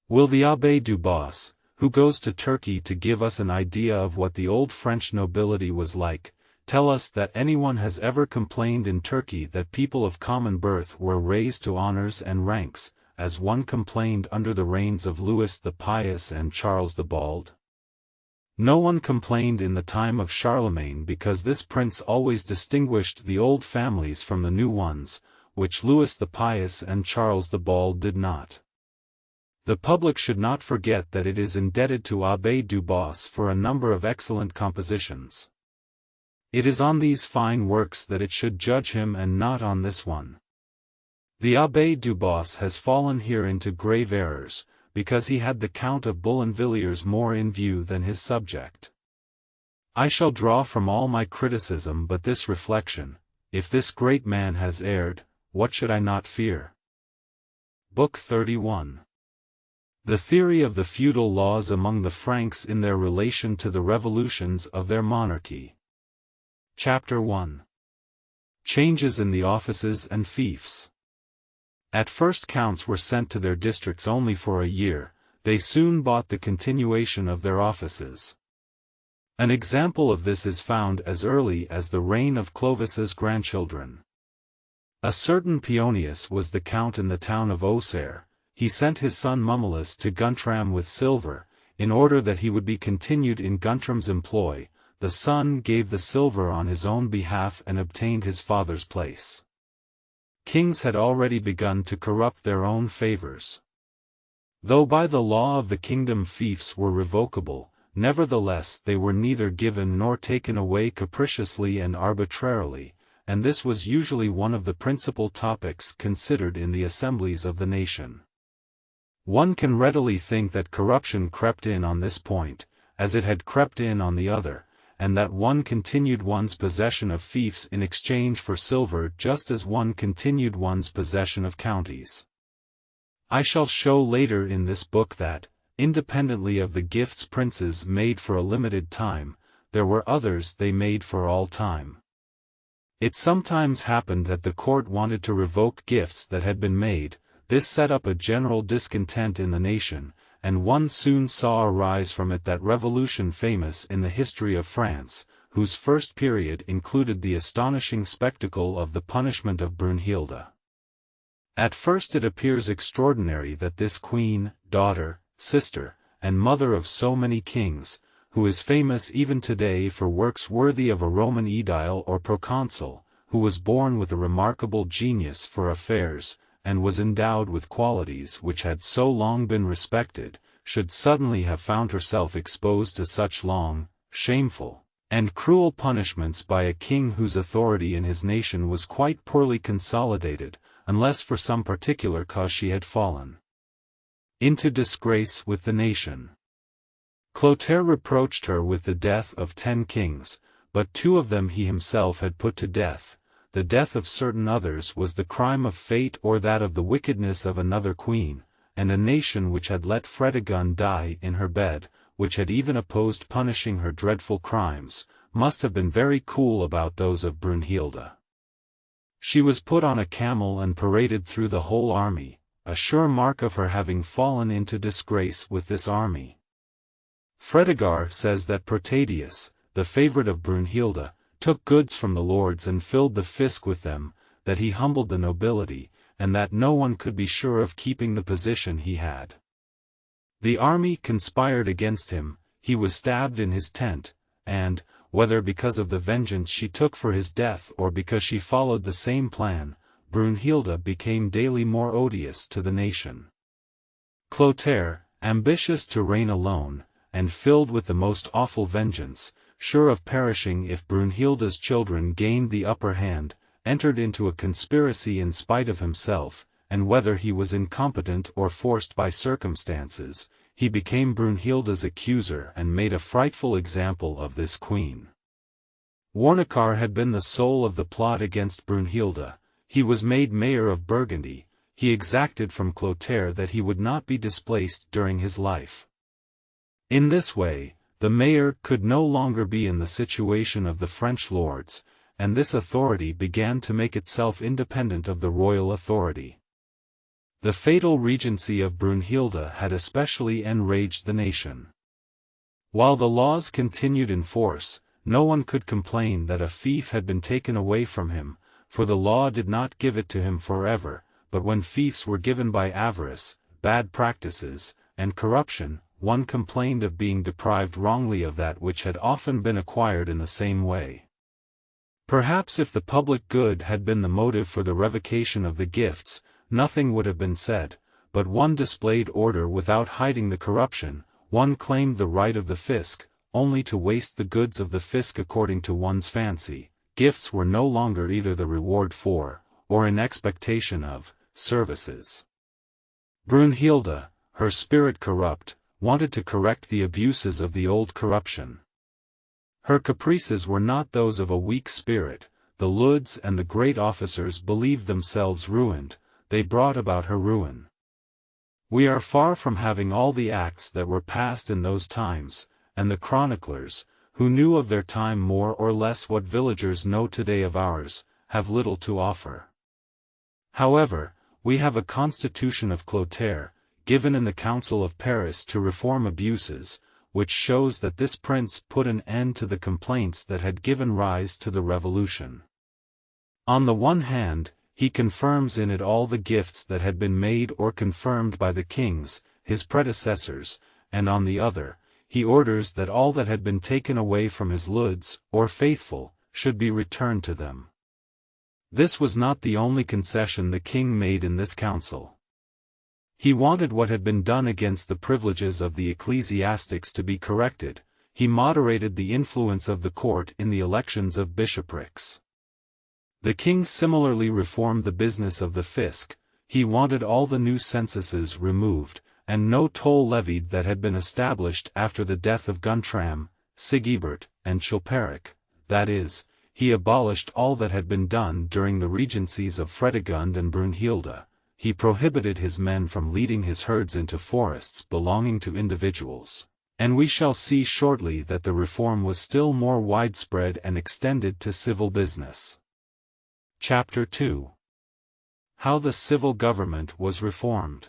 Will the Abbé Dubos, who goes to Turkey to give us an idea of what the old French nobility was like, tell us that anyone has ever complained in Turkey that people of common birth were raised to honors and ranks, as one complained under the reigns of Louis the Pious and Charles the Bald? No one complained in the time of Charlemagne because this prince always distinguished the old families from the new ones, which Louis the Pious and Charles the Bald did not. The public should not forget that it is indebted to Abbé Dubos for a number of excellent compositions. It is on these fine works that it should judge him and not on this one. The Abbé Dubos has fallen here into grave errors, because he had the Count of Boulainvilliers more in view than his subject. I shall draw from all my criticism but this reflection: if this great man has erred, what should I not fear? Book 31. The theory of the feudal laws among the Franks in their relation to the revolutions of their monarchy. Chapter 1. Changes in the offices and fiefs. At first counts were sent to their districts only for a year, they soon bought the continuation of their offices. An example of this is found as early as the reign of Clovis's grandchildren. A certain Pionius was the count in the town of Auxerre. He sent his son Mumulus to Guntram with silver, in order that he would be continued in Guntram's employ. The son gave the silver on his own behalf and obtained his father's place. Kings had already begun to corrupt their own favors. Though by the law of the kingdom fiefs were revocable, nevertheless they were neither given nor taken away capriciously and arbitrarily, and this was usually one of the principal topics considered in the assemblies of the nation. One can readily think that corruption crept in on this point, as it had crept in on the other, and that one continued one's possession of fiefs in exchange for silver just as one continued one's possession of counties. I shall show later in this book that, independently of the gifts princes made for a limited time, there were others they made for all time. It sometimes happened that the court wanted to revoke gifts that had been made. This set up a general discontent in the nation, and one soon saw arise from it that revolution famous in the history of France, whose first period included the astonishing spectacle of the punishment of Brunhilde. At first it appears extraordinary that this queen, daughter, sister, and mother of so many kings, who is famous even today for works worthy of a Roman aedile or proconsul, who was born with a remarkable genius for affairs, and was endowed with qualities which had so long been respected, should suddenly have found herself exposed to such long, shameful, and cruel punishments by a king whose authority in his nation was quite poorly consolidated, unless for some particular cause she had fallen into disgrace with the nation. Clotaire reproached her with the death of 10 kings, but 2 of them he himself had put to death. The death of certain others was the crime of fate or that of the wickedness of another queen, and a nation which had let Fredegund die in her bed, which had even opposed punishing her dreadful crimes, must have been very cool about those of Brunhilde. She was put on a camel and paraded through the whole army, a sure mark of her having fallen into disgrace with this army. Fredegar says that Protadius, the favorite of Brunhilde, took goods from the lords and filled the fisc with them, that he humbled the nobility, and that no one could be sure of keeping the position he had. The army conspired against him, he was stabbed in his tent, and, whether because of the vengeance she took for his death or because she followed the same plan, Brunhilde became daily more odious to the nation. Clotaire, ambitious to reign alone, and filled with the most awful vengeance, sure of perishing if Brunhilde's children gained the upper hand, entered into a conspiracy in spite of himself, and whether he was incompetent or forced by circumstances, he became Brunhilde's accuser and made a frightful example of this queen. Warnachar had been the soul of the plot against Brunhilde. He was made mayor of Burgundy. He exacted from Clotaire that he would not be displaced during his life. In this way, the mayor could no longer be in the situation of the French lords, and this authority began to make itself independent of the royal authority. The fatal regency of Brunhilde had especially enraged the nation. While the laws continued in force, no one could complain that a fief had been taken away from him, for the law did not give it to him forever, but when fiefs were given by avarice, bad practices, and corruption, one complained of being deprived wrongly of that which had often been acquired in the same way. Perhaps if the public good had been the motive for the revocation of the gifts, nothing would have been said, but one displayed order without hiding the corruption, one claimed the right of the fisc, only to waste the goods of the fisc according to one's fancy. Gifts were no longer either the reward for, or in expectation of, services. Brunhilde, her spirit corrupt, wanted to correct the abuses of the old corruption. Her caprices were not those of a weak spirit. The lords and the great officers believed themselves ruined, they brought about her ruin. We are far from having all the acts that were passed in those times, and the chroniclers, who knew of their time more or less what villagers know today of ours, have little to offer. However, we have a constitution of Clotaire, given in the Council of Paris to reform abuses, which shows that this prince put an end to the complaints that had given rise to the revolution. On the one hand, he confirms in it all the gifts that had been made or confirmed by the kings, his predecessors, and on the other, he orders that all that had been taken away from his lords, or faithful, should be returned to them. This was not the only concession the king made in this council. He wanted what had been done against the privileges of the ecclesiastics to be corrected. He moderated the influence of the court in the elections of bishoprics. The king similarly reformed the business of the fisc. He wanted all the new censuses removed, and no toll levied that had been established after the death of Guntram, Sigebert, and Chilperic. That is, he abolished all that had been done during the regencies of Fredegund and Brunhilde. He prohibited his men from leading his herds into forests belonging to individuals, and we shall see shortly that the reform was still more widespread and extended to civil business. Chapter 2. How the civil government was reformed.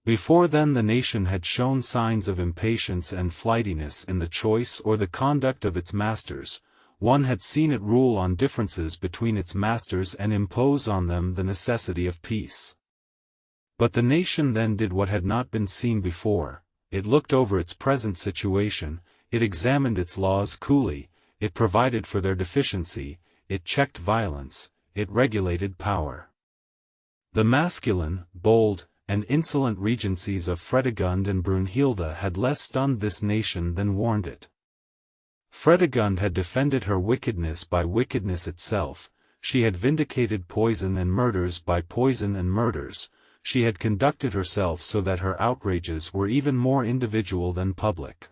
Before then the nation had shown signs of impatience and flightiness in the choice or the conduct of its masters. One had seen it rule on differences between its masters and impose on them the necessity of peace. But the nation then did what had not been seen before. It looked over its present situation, it examined its laws coolly, it provided for their deficiency, it checked violence, it regulated power. The masculine, bold, and insolent regencies of Fredegund and Brunhilde had less stunned this nation than warned it. Fredegund had defended her wickedness by wickedness itself, she had vindicated poison and murders by poison and murders, she had conducted herself so that her outrages were even more individual than public.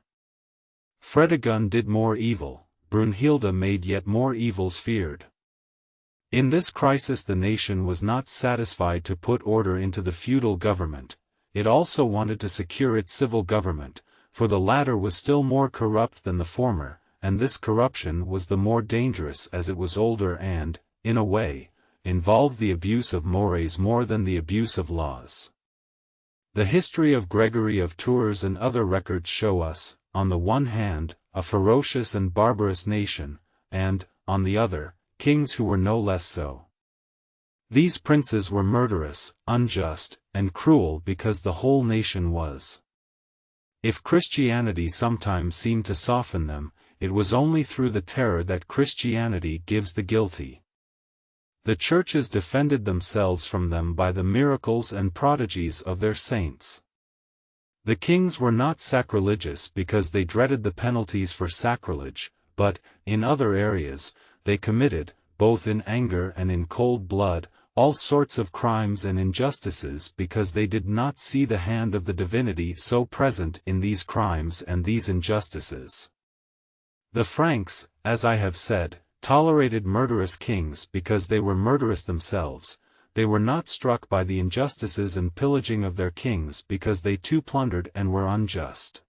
Fredegund did more evil, Brunhilde made yet more evils feared. In this crisis the nation was not satisfied to put order into the feudal government, it also wanted to secure its civil government, for the latter was still more corrupt than the former, and this corruption was the more dangerous as it was older and, in a way, involved the abuse of mores more than the abuse of laws. The history of Gregory of Tours and other records show us, on the one hand, a ferocious and barbarous nation, and, on the other, kings who were no less so. These princes were murderous, unjust, and cruel because the whole nation was. If Christianity sometimes seemed to soften them, it was only through the terror that Christianity gives the guilty. The churches defended themselves from them by the miracles and prodigies of their saints. The kings were not sacrilegious because they dreaded the penalties for sacrilege, but, in other areas, they committed, both in anger and in cold blood, all sorts of crimes and injustices because they did not see the hand of the divinity so present in these crimes and these injustices. The Franks, as I have said, tolerated murderous kings because they were murderous themselves. They were not struck by the injustices and pillaging of their kings because they too plundered and were unjust.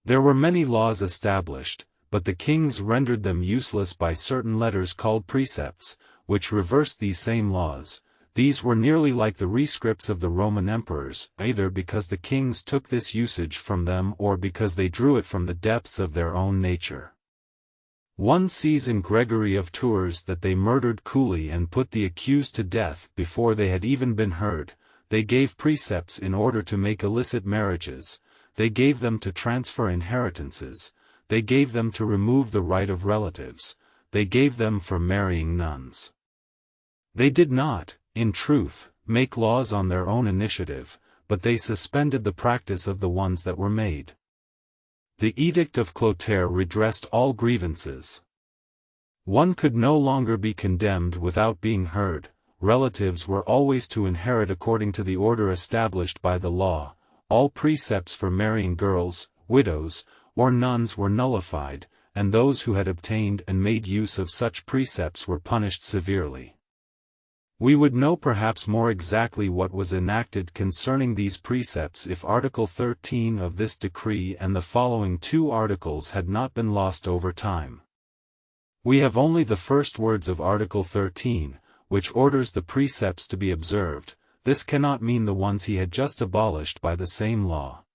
There were many laws established, but the kings rendered them useless by certain letters called precepts, which reversed these same laws. These were nearly like the rescripts of the Roman emperors, either because the kings took this usage from them or because they drew it from the depths of their own nature. One sees in Gregory of Tours that they murdered coolly and put the accused to death before they had even been heard. They gave precepts in order to make illicit marriages, they gave them to transfer inheritances, they gave them to remove the right of relatives, they gave them for marrying nuns. They did not, in truth, make laws on their own initiative, but they suspended the practice of the ones that were made. The Edict of Clotaire redressed all grievances. One could no longer be condemned without being heard, relatives were always to inherit according to the order established by the law, all precepts for marrying girls, widows, or nuns were nullified, and those who had obtained and made use of such precepts were punished severely. We would know perhaps more exactly what was enacted concerning these precepts if Article 13 of this decree and the following two articles had not been lost over time. We have only the first words of Article 13, which orders the precepts to be observed. This cannot mean the ones he had just abolished by the same law.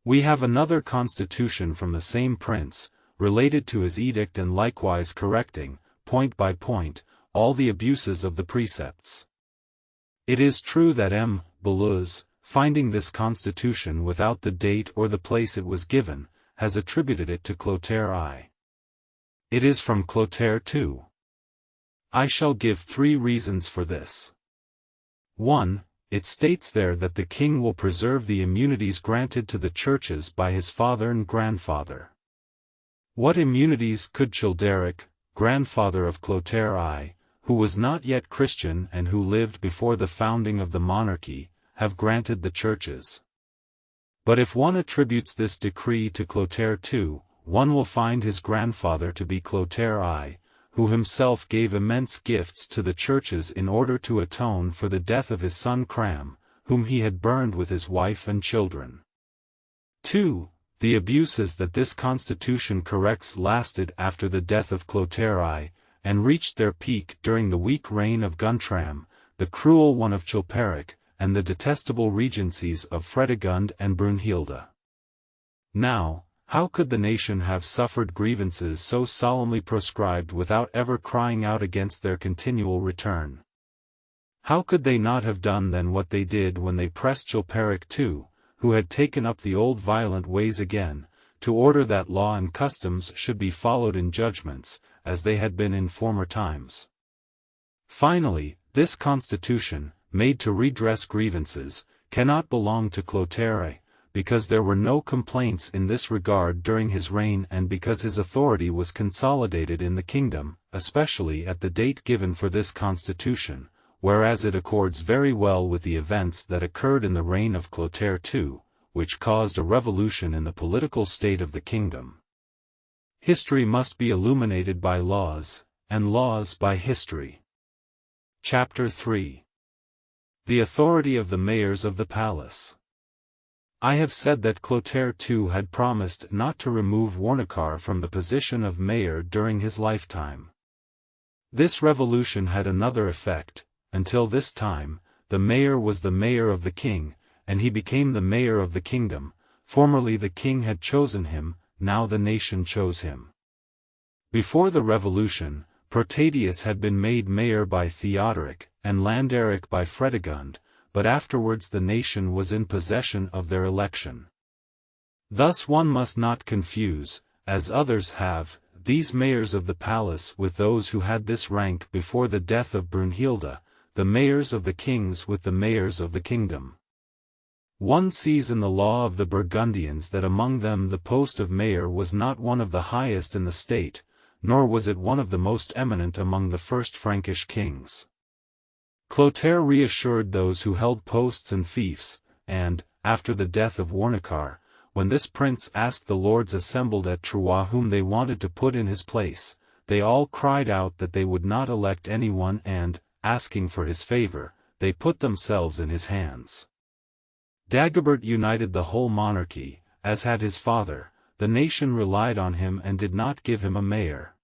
We have another constitution from the same prince, related to his edict and likewise correcting, point by point, all the abuses of the precepts. It is true that M. Beluz, finding this constitution without the date or the place it was given, has attributed it to Clotaire I. It is from Clotaire II. I shall give 3 reasons for this. 1. It states there that the king will preserve the immunities granted to the churches by his father and grandfather. What immunities could Childeric, grandfather of Clotaire I, who was not yet Christian and who lived before the founding of the monarchy, have granted the churches? But if one attributes this decree to Clotaire II, one will find his grandfather to be Clotaire I, who himself gave immense gifts to the churches in order to atone for the death of his son Cram, whom he had burned with his wife and children. 2. The abuses that this constitution corrects lasted after the death of Clotaire I, and reached their peak during the weak reign of Guntram, the cruel one of Chilperic, and the detestable regencies of Fredegund and Brunhilde. Now, how could the nation have suffered grievances so solemnly proscribed without ever crying out against their continual return? How could they not have done then what they did when they pressed Chilperic II, who had taken up the old violent ways again, to order that law and customs should be followed in judgments, as they had been in former times? Finally, this constitution, made to redress grievances, cannot belong to Clotaire I, because there were no complaints in this regard during his reign and because his authority was consolidated in the kingdom, especially at the date given for this constitution, whereas it accords very well with the events that occurred in the reign of Clotaire II, which caused a revolution in the political state of the kingdom. History must be illuminated by laws, and laws by history. Chapter 3. The authority of the mayors of the palace. I have said that Clotaire too had promised not to remove Warnachar from the position of mayor during his lifetime. This revolution had another effect. Until this time, the mayor was the mayor of the king, and he became the mayor of the kingdom. Formerly the king had chosen him, now the nation chose him. Before the revolution, Protadius had been made mayor by Theodoric, and Landeric by Fredegund, but afterwards the nation was in possession of their election. Thus one must not confuse, as others have, these mayors of the palace with those who had this rank before the death of Brunhilde, the mayors of the kings with the mayors of the kingdom. One sees in the law of the Burgundians that among them the post of mayor was not one of the highest in the state, nor was it one of the most eminent among the first Frankish kings. Clotaire reassured those who held posts and fiefs, and, after the death of Warnachar, when this prince asked the lords assembled at Troyes whom they wanted to put in his place, they all cried out that they would not elect anyone and, asking for his favor, they put themselves in his hands. Dagobert united the whole monarchy, as had his father. The nation relied on him and did not give him a mayor.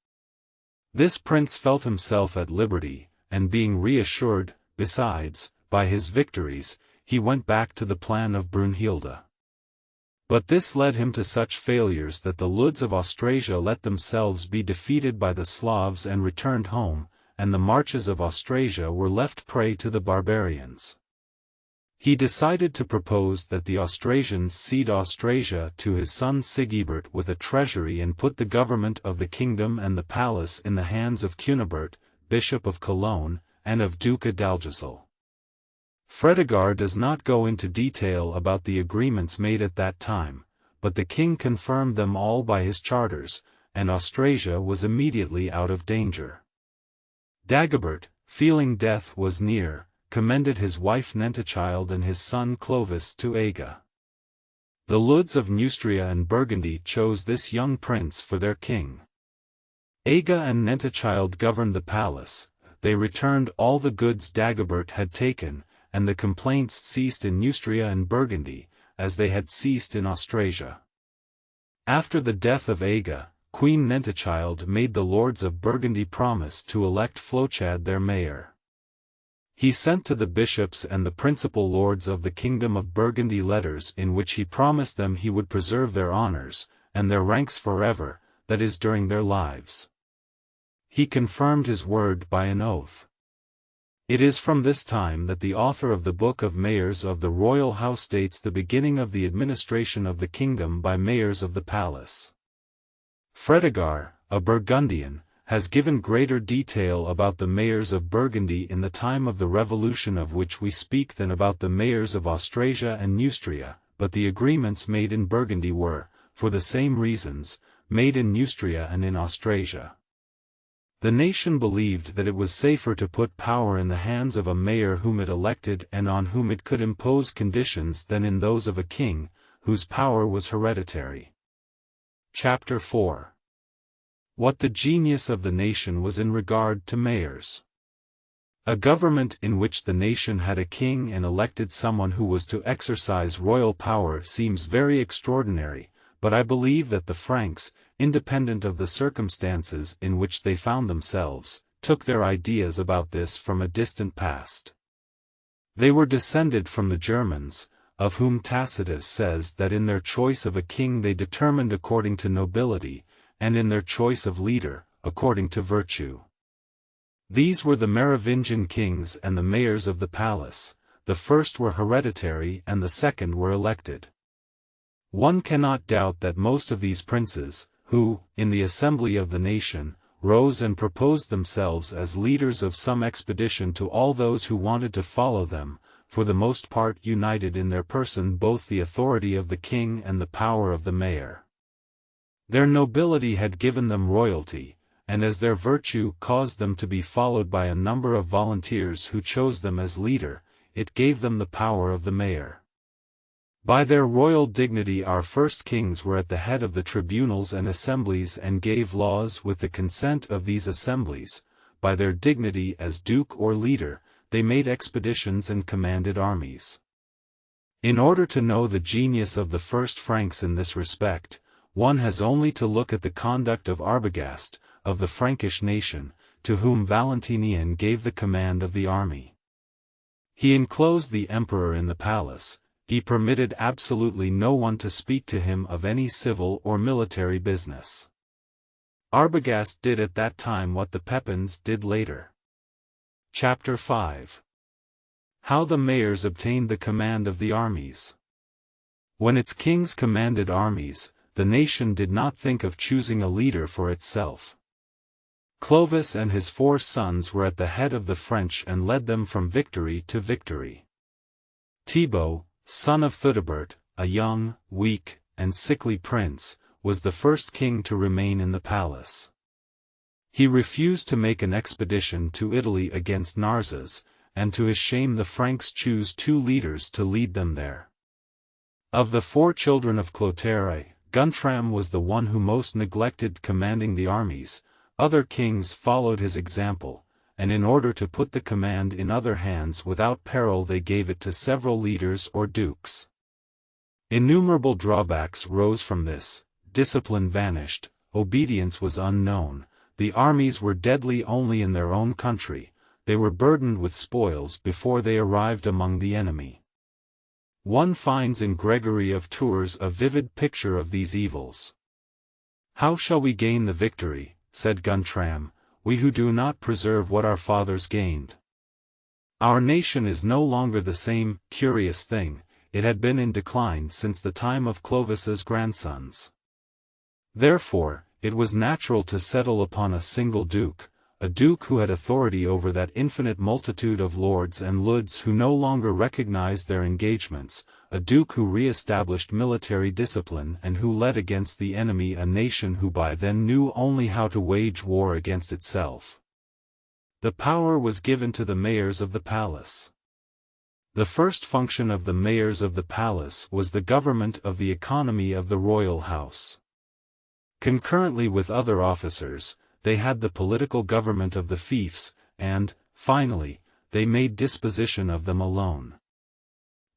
This prince felt himself at liberty, and being reassured, besides, by his victories, he went back to the plan of Brunhilde. But this led him to such failures that the Leudes of Austrasia let themselves be defeated by the Slavs and returned home, and the marches of Austrasia were left prey to the barbarians. He decided to propose that the Austrasians cede Austrasia to his son Sigebert with a treasury and put the government of the kingdom and the palace in the hands of Cunibert, Bishop of Cologne, and of Duke Adalgisel. Fredegaire does not go into detail about the agreements made at that time, but the king confirmed them all by his charters, and Austrasia was immediately out of danger. Dagobert, feeling death was near, commended his wife Nentechild and his son Clovis to Aga. The Leudes of Neustria and Burgundy chose this young prince for their king. Aga and Nentechild governed the palace. They returned all the goods Dagobert had taken, and the complaints ceased in Neustria and Burgundy, as they had ceased in Austrasia. After the death of Aga, Queen Nentechild made the lords of Burgundy promise to elect Flochad their mayor. He sent to the bishops and the principal lords of the kingdom of Burgundy letters in which he promised them he would preserve their honors, and their ranks forever, that is during their lives. He confirmed his word by an oath. It is from this time that the author of the Book of Mayors of the Royal House dates the beginning of the administration of the kingdom by mayors of the palace. Fredegaire, a Burgundian, has given greater detail about the mayors of Burgundy in the time of the revolution of which we speak than about the mayors of Austrasia and Neustria, but the agreements made in Burgundy were, for the same reasons, made in Neustria and in Austrasia. The nation believed that it was safer to put power in the hands of a mayor whom it elected and on whom it could impose conditions than in those of a king, whose power was hereditary. Chapter 4. What the genius of the nation was in regard to mayors. A government in which the nation had a king and elected someone who was to exercise royal power seems very extraordinary, but I believe that the Franks, independent of the circumstances in which they found themselves, took their ideas about this from a distant past. They were descended from the Germans, of whom Tacitus says that in their choice of a king they determined according to nobility, and in their choice of leader, according to virtue. These were the Merovingian kings and the mayors of the palace. The first were hereditary and the second were elected. One cannot doubt that most of these princes, who, in the assembly of the nation, rose and proposed themselves as leaders of some expedition to all those who wanted to follow them, for the most part united in their person both the authority of the king and the power of the mayor. Their nobility had given them royalty, and as their virtue caused them to be followed by a number of volunteers who chose them as leader, it gave them the power of the mayor. By their royal dignity our first kings were at the head of the tribunals and assemblies and gave laws with the consent of these assemblies. By their dignity as duke or leader, they made expeditions and commanded armies. In order to know the genius of the first Franks in this respect, one has only to look at the conduct of Arbogast, of the Frankish nation, to whom Valentinian gave the command of the army. He enclosed the emperor in the palace, he permitted absolutely no one to speak to him of any civil or military business. Arbogast did at that time what the Pepins did later. Chapter 5. How the mayors obtained the command of the armies. When its kings commanded armies, the nation did not think of choosing a leader for itself. Clovis and his 4 sons were at the head of the French and led them from victory to victory. Thibaut, son of Theudebert, a young, weak, and sickly prince, was the first king to remain in the palace. He refused to make an expedition to Italy against Narses, and to his shame the Franks chose 2 leaders to lead them there. Of the 4 children of Clotaire, Guntram was the one who most neglected commanding the armies. Other kings followed his example, and in order to put the command in other hands without peril they gave it to several leaders or dukes. Innumerable drawbacks rose from this: discipline vanished, obedience was unknown, the armies were deadly only in their own country, they were burdened with spoils before they arrived among the enemy. One finds in Gregory of Tours a vivid picture of these evils. "How shall we gain the victory," said Guntram, "we who do not preserve what our fathers gained? Our nation is no longer the same." Curious thing, it had been in decline since the time of Clovis's grandsons. Therefore, it was natural to settle upon a single duke, a duke who had authority over that infinite multitude of lords and leudes who no longer recognized their engagements, a duke who re-established military discipline and who led against the enemy a nation who by then knew only how to wage war against itself. The power was given to the mayors of the palace. The first function of the mayors of the palace was the government of the economy of the royal house. Concurrently with other officers, they had the political government of the fiefs, and, finally, they made disposition of them alone.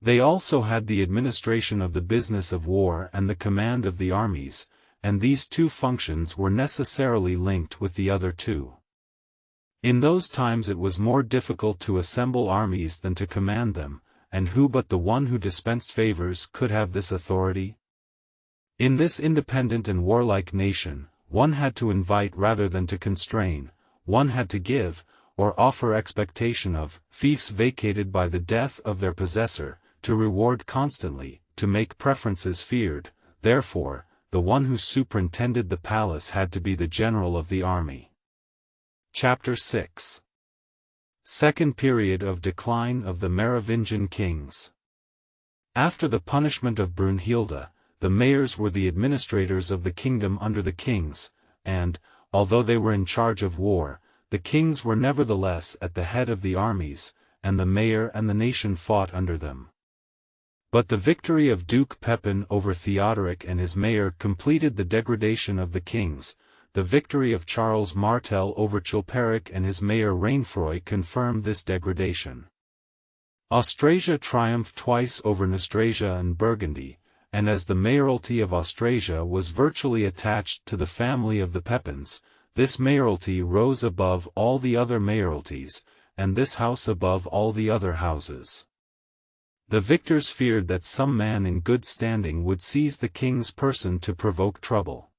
They also had the administration of the business of war and the command of the armies, and these 2 functions were necessarily linked with the other 2. In those times it was more difficult to assemble armies than to command them, and who but the one who dispensed favors could have this authority? In this independent and warlike nation, one had to invite rather than to constrain, one had to give, or offer expectation of, fiefs vacated by the death of their possessor, to reward constantly, to make preferences feared. Therefore, the one who superintended the palace had to be the general of the army. Chapter 6. Second period of decline of the Merovingian kings. After the punishment of Brunhilde, the mayors were the administrators of the kingdom under the kings, and, although they were in charge of war, the kings were nevertheless at the head of the armies, and the mayor and the nation fought under them. But the victory of Duke Pepin over Theodoric and his mayor completed the degradation of the kings. The victory of Charles Martel over Chilperic and his mayor Rainfroy confirmed this degradation. Austrasia triumphed twice over Neustria and Burgundy, and as the mayoralty of Austrasia was virtually attached to the family of the Pepins, this mayoralty rose above all the other mayoralties, and this house above all the other houses. The victors feared that some man in good standing would seize the king's person to provoke trouble.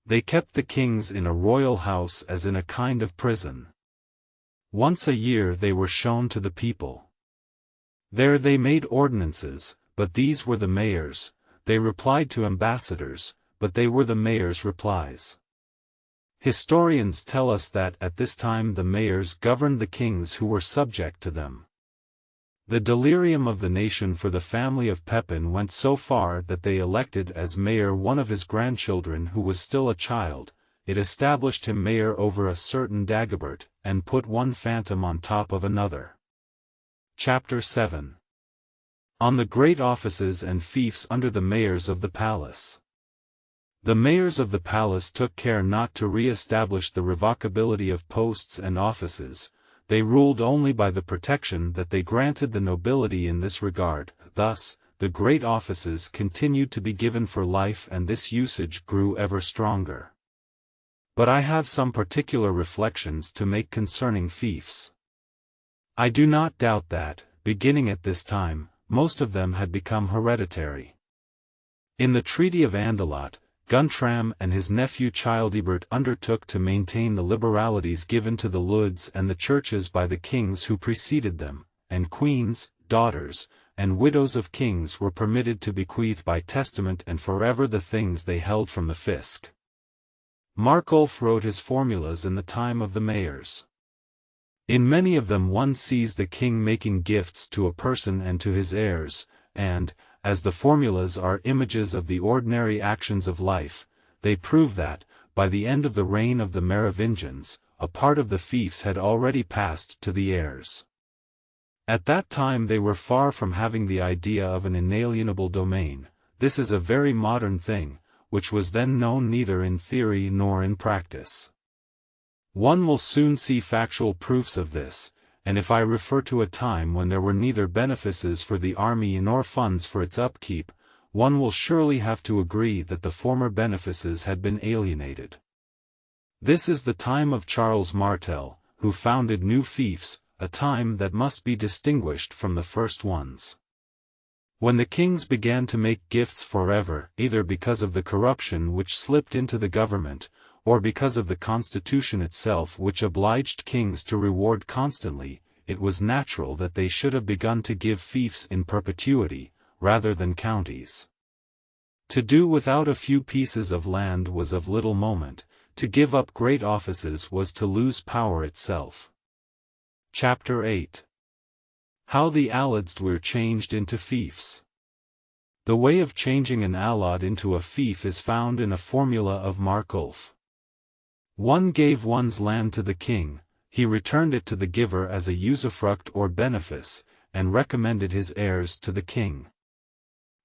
They kept the kings in a royal house as in a kind of prison. Once a year they were shown to the people. There they made ordinances, but these were the mayors; they replied to ambassadors, but they were the mayors' replies. Historians tell us that at this time the mayors governed the kings who were subject to them. The delirium of the nation for the family of Pepin went so far that they elected as mayor one of his grandchildren who was still a child. It established him mayor over a certain Dagobert, and put one phantom on top of another. Chapter 7. On the great offices and fiefs under the mayors of the palace. The mayors of the palace took care not to re-establish the revocability of posts and offices. they ruled only by the protection that they granted the nobility in this regard. Thus, the great offices continued to be given for life, and this usage grew ever stronger. But I have some particular reflections to make concerning fiefs. I do not doubt that, beginning at this time, most of them had become hereditary. In the Treaty of Andelot, Guntram and his nephew Childebert undertook to maintain the liberalities given to the leudes and the churches by the kings who preceded them, and queens, daughters, and widows of kings were permitted to bequeath by testament and forever the things they held from the fisc. Marculf wrote his formulas in the time of the mayors. In many of them one sees the king making gifts to a person and to his heirs, and, as the formulas are images of the ordinary actions of life, they prove that, by the end of the reign of the Merovingians, a part of the fiefs had already passed to the heirs. At that time they were far from having the idea of an inalienable domain. This is a very modern thing, which was then known neither in theory nor in practice. One will soon see factual proofs of this, and if I refer to a time when there were neither benefices for the army nor funds for its upkeep, one will surely have to agree that the former benefices had been alienated. This is the time of Charles Martel, who founded new fiefs, a time that must be distinguished from the first ones. When the kings began to make gifts forever, either because of the corruption which slipped into the government, or because of the constitution itself which obliged kings to reward constantly, it was natural that they should have begun to give fiefs in perpetuity, rather than counties. To do without a few pieces of land was of little moment, to give up great offices was to lose power itself. Chapter 8. How the allodes were changed into fiefs. The way of changing an allod into a fief is found in a formula of Marculf. One gave one's land to the king, he returned it to the giver as a usufruct or benefice, and recommended his heirs to the king.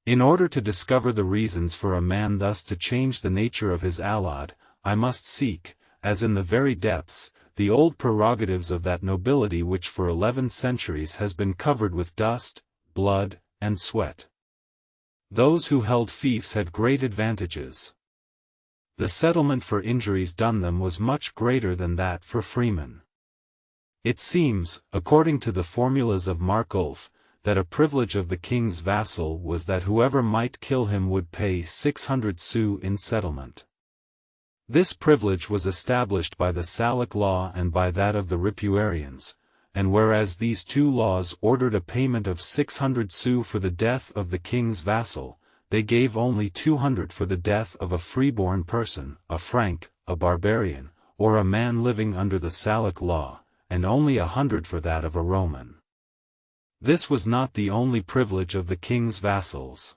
In order to discover the reasons for a man thus to change the nature of his allod, I must seek, as in the very depths, the old prerogatives of that nobility which for 11 centuries has been covered with dust, blood, and sweat. Those who held fiefs had great advantages. The settlement for injuries done them was much greater than that for freemen. It seems, according to the formulas of Marculf, that a privilege of the king's vassal was that whoever might kill him would pay 600 sous in settlement. This privilege was established by the Salic law and by that of the Ripuarians, and whereas these two laws ordered a payment of 600 sous for the death of the king's vassal, they gave only 200 for the death of a freeborn person, a Frank, a barbarian, or a man living under the Salic law, and only 100 for that of a Roman. This was not the only privilege of the king's vassals.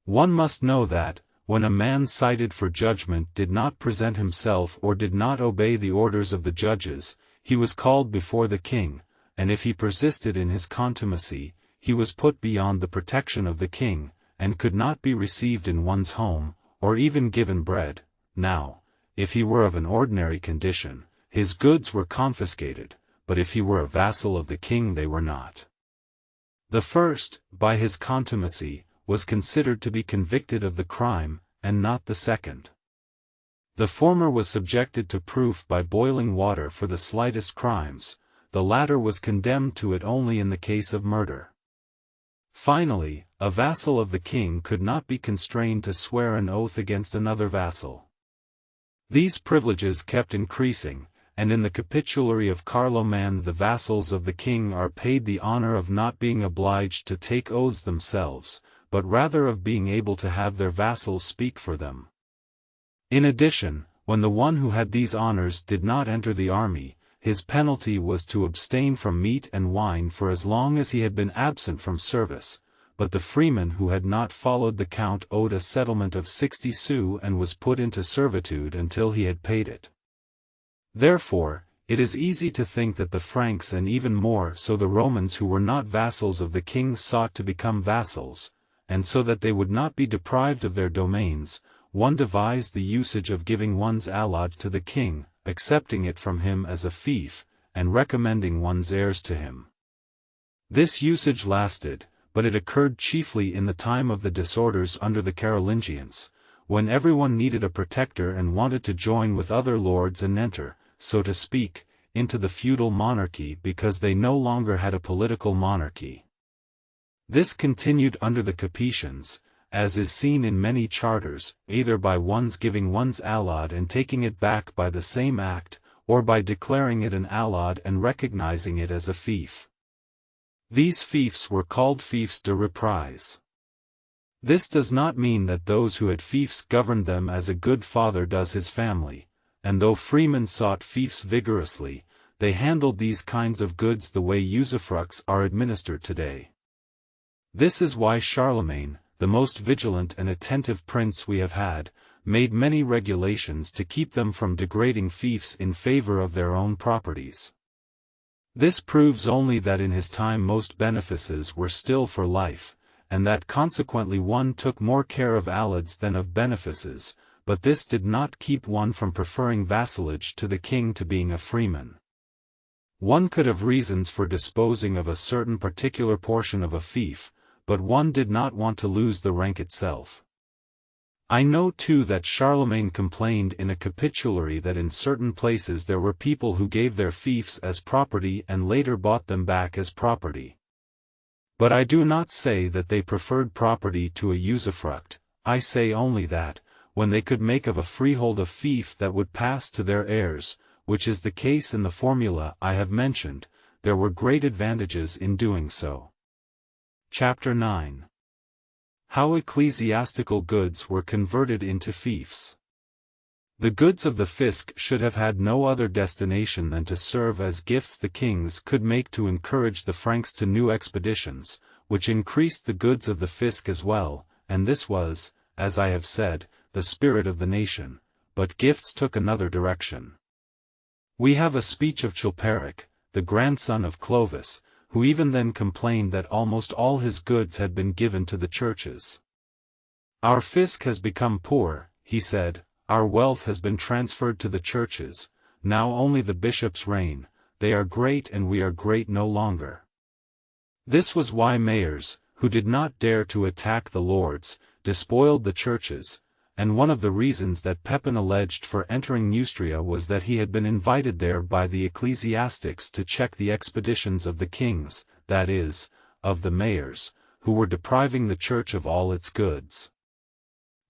One must know that, when a man cited for judgment did not present himself or did not obey the orders of the judges, he was called before the king, and if he persisted in his contumacy, he was put beyond the protection of the king, and could not be received in one's home, or even given bread. Now, if he were of an ordinary condition, his goods were confiscated, but if he were a vassal of the king they were not. The first, by his contumacy, was considered to be convicted of the crime, and not the second. The former was subjected to proof by boiling water for the slightest crimes, the latter was condemned to it only in the case of murder. Finally, a vassal of the king could not be constrained to swear an oath against another vassal. These privileges kept increasing, and in the capitulary of Carloman the vassals of the king are paid the honor of not being obliged to take oaths themselves, but rather of being able to have their vassals speak for them. In addition, when the one who had these honors did not enter the army, his penalty was to abstain from meat and wine for as long as he had been absent from service, but the freeman who had not followed the count owed a settlement of 60 sous and was put into servitude until he had paid it. Therefore, it is easy to think that the Franks and even more so the Romans who were not vassals of the king sought to become vassals, and so that they would not be deprived of their domains, one devised the usage of giving one's allod to the king, accepting it from him as a fief, and recommending one's heirs to him. This usage lasted, but it occurred chiefly in the time of the disorders under the Carolingians, when everyone needed a protector and wanted to join with other lords and enter, so to speak, into the feudal monarchy because they no longer had a political monarchy. This continued under the Capetians, as is seen in many charters, either by one's giving one's allod and taking it back by the same act, or by declaring it an allod and recognizing it as a fief. These fiefs were called fiefs de reprise. This does not mean that those who had fiefs governed them as a good father does his family, and though freemen sought fiefs vigorously, they handled these kinds of goods the way usufructs are administered today. This is why Charlemagne, the most vigilant and attentive prince we have had, made many regulations to keep them from degrading fiefs in favor of their own properties. This proves only that in his time most benefices were still for life, and that consequently one took more care of allods than of benefices, but this did not keep one from preferring vassalage to the king to being a freeman. One could have reasons for disposing of a certain particular portion of a fief, but one did not want to lose the rank itself. I know too that Charlemagne complained in a capitulary that in certain places there were people who gave their fiefs as property and later bought them back as property. But I do not say that they preferred property to a usufruct, I say only that, when they could make of a freehold a fief that would pass to their heirs, which is the case in the formula I have mentioned, there were great advantages in doing so. Chapter 9. How ecclesiastical goods were converted into fiefs. The goods of the fisc should have had no other destination than to serve as gifts the kings could make to encourage the Franks to new expeditions, which increased the goods of the fisc as well, and this was, as I have said, the spirit of the nation, but gifts took another direction. We have a speech of Chilperic, the grandson of Clovis, who even then complained that almost all his goods had been given to the churches. Our fisc has become poor, he said, our wealth has been transferred to the churches, now only the bishops reign, they are great and we are great no longer. This was why mayors, who did not dare to attack the lords, despoiled the churches, and one of the reasons that Pepin alleged for entering Neustria was that he had been invited there by the ecclesiastics to check the expeditions of the kings, that is, of the mayors, who were depriving the church of all its goods.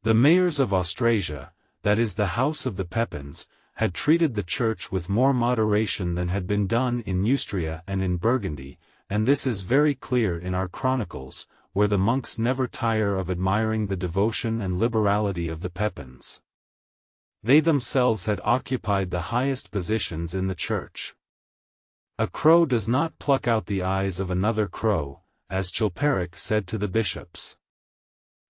The mayors of Austrasia, that is the house of the Pepins, had treated the church with more moderation than had been done in Neustria and in Burgundy, and this is very clear in our chronicles, where the monks never tire of admiring the devotion and liberality of the Pepins. They themselves had occupied the highest positions in the church. A crow does not pluck out the eyes of another crow, as Chilperic said to the bishops.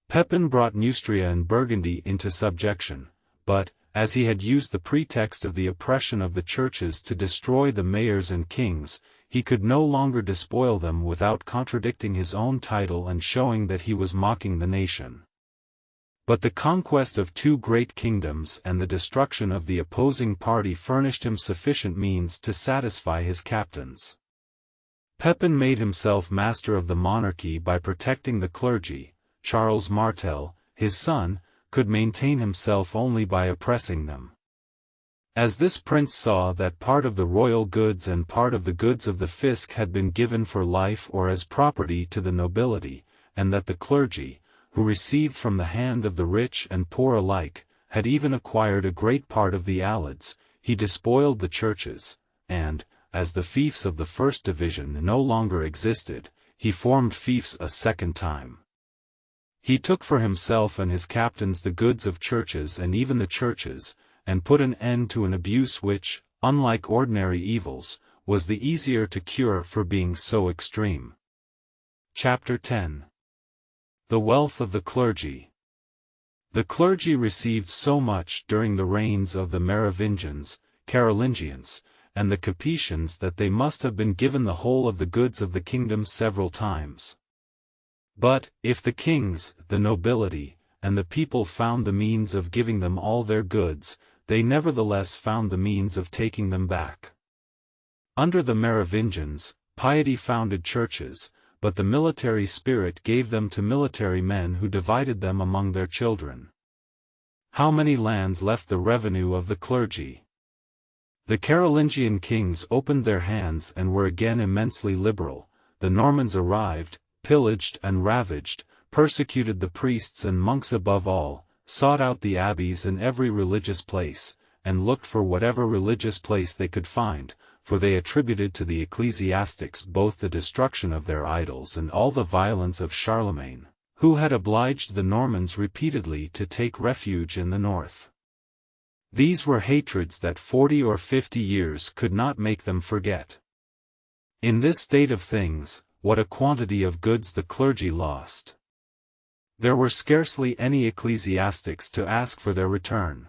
Pepin brought Neustria and Burgundy into subjection, but, as he had used the pretext of the oppression of the churches to destroy the mayors and kings, he could no longer despoil them without contradicting his own title and showing that he was mocking the nation. But the conquest of two great kingdoms and the destruction of the opposing party furnished him sufficient means to satisfy his captains. Pepin made himself master of the monarchy by protecting the clergy. Charles Martel, his son, could maintain himself only by oppressing them. As this prince saw that part of the royal goods and part of the goods of the fisc had been given for life or as property to the nobility, and that the clergy, who received from the hand of the rich and poor alike, had even acquired a great part of the allods, he despoiled the churches, and, as the fiefs of the first division no longer existed, he formed fiefs a second time. He took for himself and his captains the goods of churches and even the churches, and put an end to an abuse which, unlike ordinary evils, was the easier to cure for being so extreme. Chapter 10. The wealth of the clergy. The clergy received so much during the reigns of the Merovingians, Carolingians, and the Capetians that they must have been given the whole of the goods of the kingdom several times. But, if the kings, the nobility, and the people found the means of giving them all their goods, they nevertheless found the means of taking them back. Under the Merovingians, piety founded churches, but the military spirit gave them to military men who divided them among their children. How many lands left the revenue of the clergy? The Carolingian kings opened their hands and were again immensely liberal. The Normans arrived, pillaged and ravaged, persecuted the priests and monks above all, sought out the abbeys in every religious place, and looked for whatever religious place they could find, for they attributed to the ecclesiastics both the destruction of their idols and all the violence of Charlemagne, who had obliged the Normans repeatedly to take refuge in the north. These were hatreds that 40 or 50 years could not make them forget. In this state of things, what a quantity of goods the clergy lost! There were scarcely any ecclesiastics to ask for their return.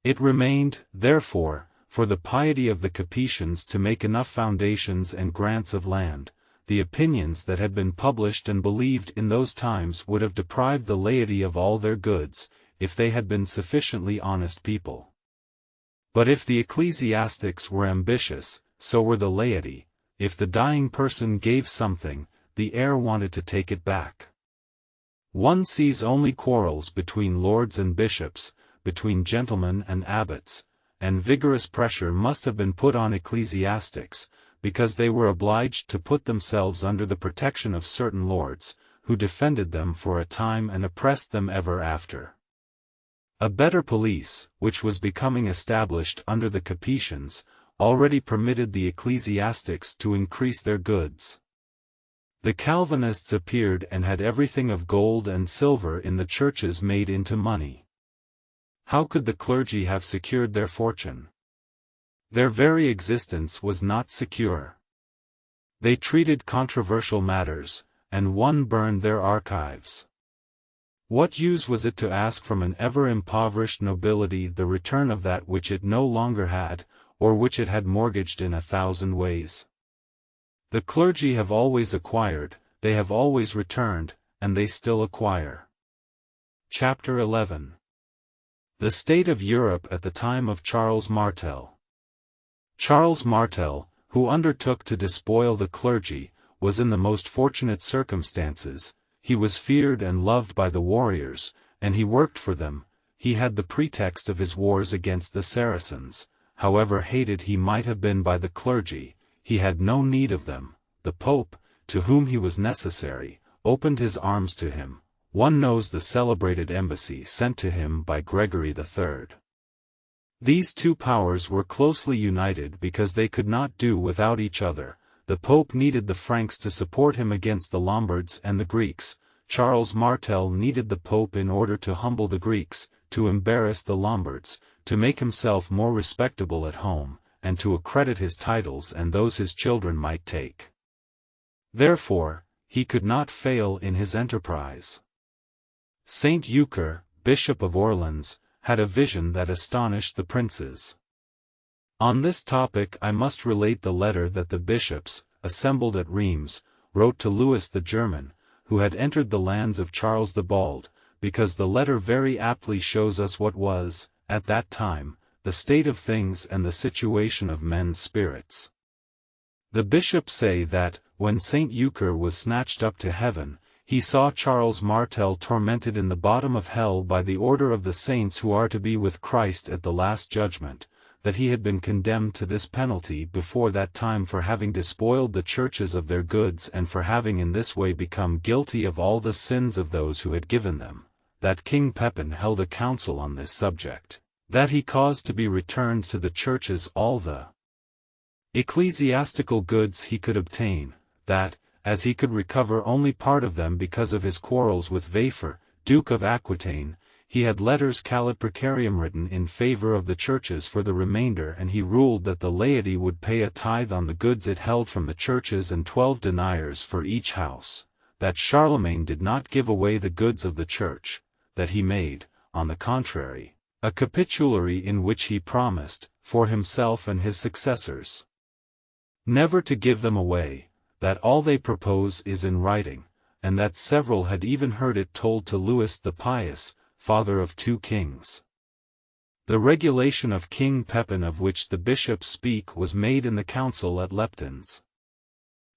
It remained, therefore, for the piety of the Capetians to make enough foundations and grants of land. The opinions that had been published and believed in those times would have deprived the laity of all their goods, if they had been sufficiently honest people. But if the ecclesiastics were ambitious, so were the laity. If the dying person gave something, the heir wanted to take it back. One sees only quarrels between lords and bishops, between gentlemen and abbots, and vigorous pressure must have been put on ecclesiastics, because they were obliged to put themselves under the protection of certain lords, who defended them for a time and oppressed them ever after. A better police, which was becoming established under the Capetians, already permitted the ecclesiastics to increase their goods. The Calvinists appeared and had everything of gold and silver in the churches made into money. How could the clergy have secured their fortune? Their very existence was not secure. They treated controversial matters, and one burned their archives. What use was it to ask from an ever-impoverished nobility the return of that which it no longer had, or which it had mortgaged in 1,000 ways? The clergy have always acquired, they have always returned, and they still acquire. Chapter 11. The state of Europe at the time of Charles Martel. Charles Martel, who undertook to despoil the clergy, was in the most fortunate circumstances. He was feared and loved by the warriors, and he worked for them. He had the pretext of his wars against the Saracens. However hated he might have been by the clergy, he had no need of them. The Pope, to whom he was necessary, opened his arms to him. One knows the celebrated embassy sent to him by Gregory III. These two powers were closely united because they could not do without each other. The Pope needed the Franks to support him against the Lombards and the Greeks. Charles Martel needed the Pope in order to humble the Greeks, to embarrass the Lombards, to make himself more respectable at home, and to accredit his titles and those his children might take. Therefore, he could not fail in his enterprise. Saint Euchre, Bishop of Orleans, had a vision that astonished the princes. On this topic I must relate the letter that the bishops, assembled at Reims, wrote to Louis the German, who had entered the lands of Charles the Bald, because the letter very aptly shows us what was, at that time, the state of things and the situation of men's spirits. The bishops say that, when Saint Euchre was snatched up to heaven, he saw Charles Martel tormented in the bottom of hell by the order of the saints who are to be with Christ at the last judgment, that he had been condemned to this penalty before that time for having despoiled the churches of their goods and for having in this way become guilty of all the sins of those who had given them, that King Pepin held a council on this subject, that he caused to be returned to the churches all the ecclesiastical goods he could obtain, that, as he could recover only part of them because of his quarrels with Wafer, Duke of Aquitaine, he had letters Calit Precarium written in favor of the churches for the remainder, and he ruled that the laity would pay a tithe on the goods it held from the churches and 12 deniers for each house, that Charlemagne did not give away the goods of the church, that he made, on the contrary, a capitulary in which he promised, for himself and his successors, never to give them away, that all they propose is in writing, and that several had even heard it told to Louis the Pious, father of 2 kings. The regulation of King Pepin of which the bishops speak was made in the council at Leptins.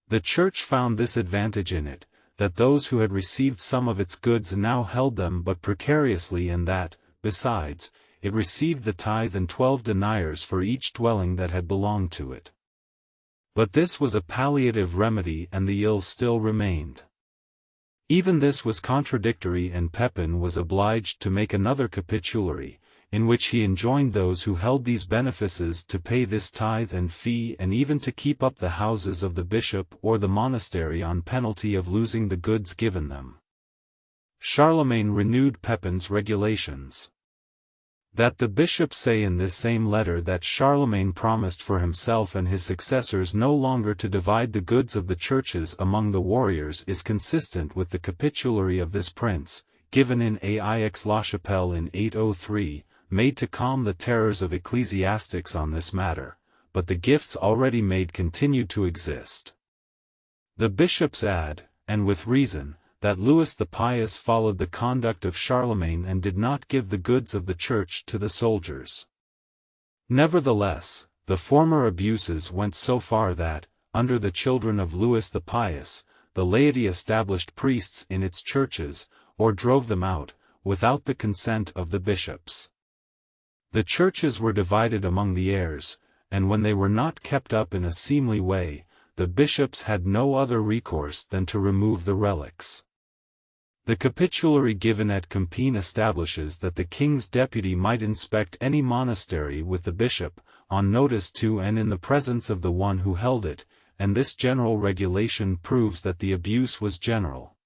The Church found this advantage in it, that those who had received some of its goods now held them but precariously, and that, besides, it received the tithe and 12 deniers for each dwelling that had belonged to it. But this was a palliative remedy, and the ill still remained. Even this was contradictory, and Pepin was obliged to make another capitulary, in which he enjoined those who held these benefices to pay this tithe and fee, and even to keep up the houses of the bishop or the monastery on penalty of losing the goods given them. Charlemagne renewed Pepin's regulations. That the bishops say in this same letter that Charlemagne promised for himself and his successors no longer to divide the goods of the churches among the warriors is consistent with the capitulary of this prince, given in Aix-la-Chapelle in 803, made to calm the terrors of ecclesiastics on this matter, but the gifts already made continued to exist. The bishops add, and with reason, that Louis the Pious followed the conduct of Charlemagne and did not give the goods of the church to the soldiers. Nevertheless, the former abuses went so far that, under the children of Louis the Pious, the laity established priests in its churches, or drove them out, without the consent of the bishops. The churches were divided among the heirs, and when they were not kept up in a seemly way, the bishops had no other recourse than to remove the relics. The capitulary given at Compiègne establishes that the king's deputy might inspect any monastery with the bishop, on notice to and in the presence of the one who held it, and this general regulation proves that the abuse was general.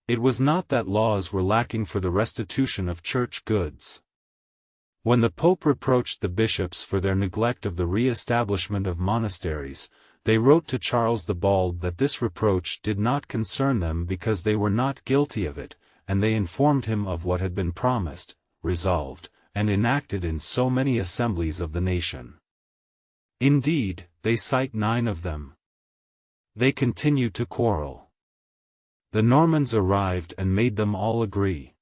It was not that laws were lacking for the restitution of church goods. When the Pope reproached the bishops for their neglect of the re-establishment of monasteries, they wrote to Charles the Bald that this reproach did not concern them because they were not guilty of it, and they informed him of what had been promised, resolved, and enacted in so many assemblies of the nation. Indeed, they cite 9 of them. They continued to quarrel. The Normans arrived and made them all agree.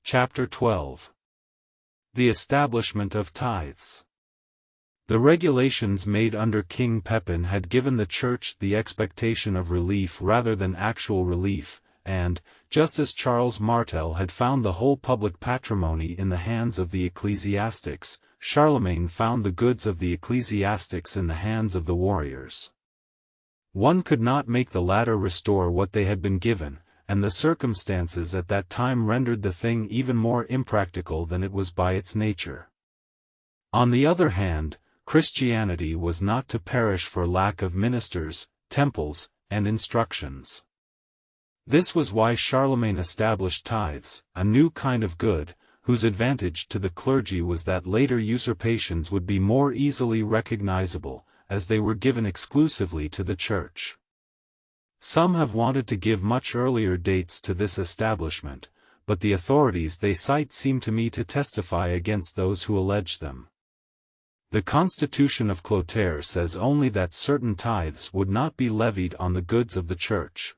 Chapter 12. The establishment of tithes. The regulations made under King Pepin had given the Church the expectation of relief rather than actual relief, and, just as Charles Martel had found the whole public patrimony in the hands of the ecclesiastics, Charlemagne found the goods of the ecclesiastics in the hands of the warriors. One could not make the latter restore what they had been given, and the circumstances at that time rendered the thing even more impractical than it was by its nature. On the other hand, Christianity was not to perish for lack of ministers, temples, and instructions. This was why Charlemagne established tithes, a new kind of good, whose advantage to the clergy was that later usurpations would be more easily recognizable, as they were given exclusively to the Church. Some have wanted to give much earlier dates to this establishment, but the authorities they cite seem to me to testify against those who allege them. The Constitution of Clotaire says only that certain tithes would not be levied on the goods of the Church.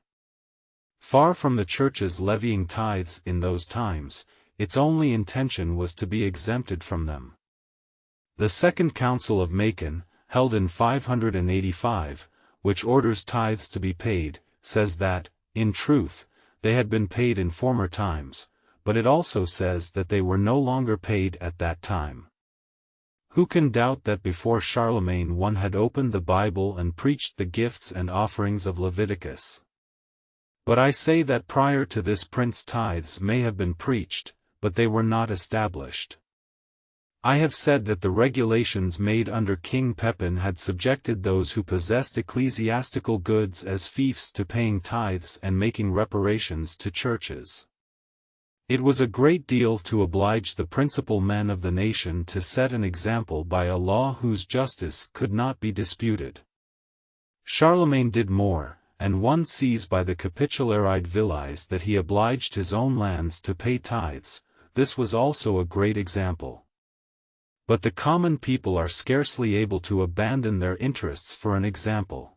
Far from the Church's levying tithes in those times, its only intention was to be exempted from them. The Second Council of Macon, held in 585, which orders tithes to be paid, says that, in truth, they had been paid in former times, but it also says that they were no longer paid at that time. Who can doubt that before Charlemagne one had opened the Bible and preached the gifts and offerings of Leviticus? But I say that prior to this prince tithes may have been preached, but they were not established. I have said that the regulations made under King Pepin had subjected those who possessed ecclesiastical goods as fiefs to paying tithes and making reparations to churches. It was a great deal to oblige the principal men of the nation to set an example by a law whose justice could not be disputed. Charlemagne did more, and one sees by the Capitulariide Vilies that he obliged his own lands to pay tithes. This was also a great example. But the common people are scarcely able to abandon their interests for an example.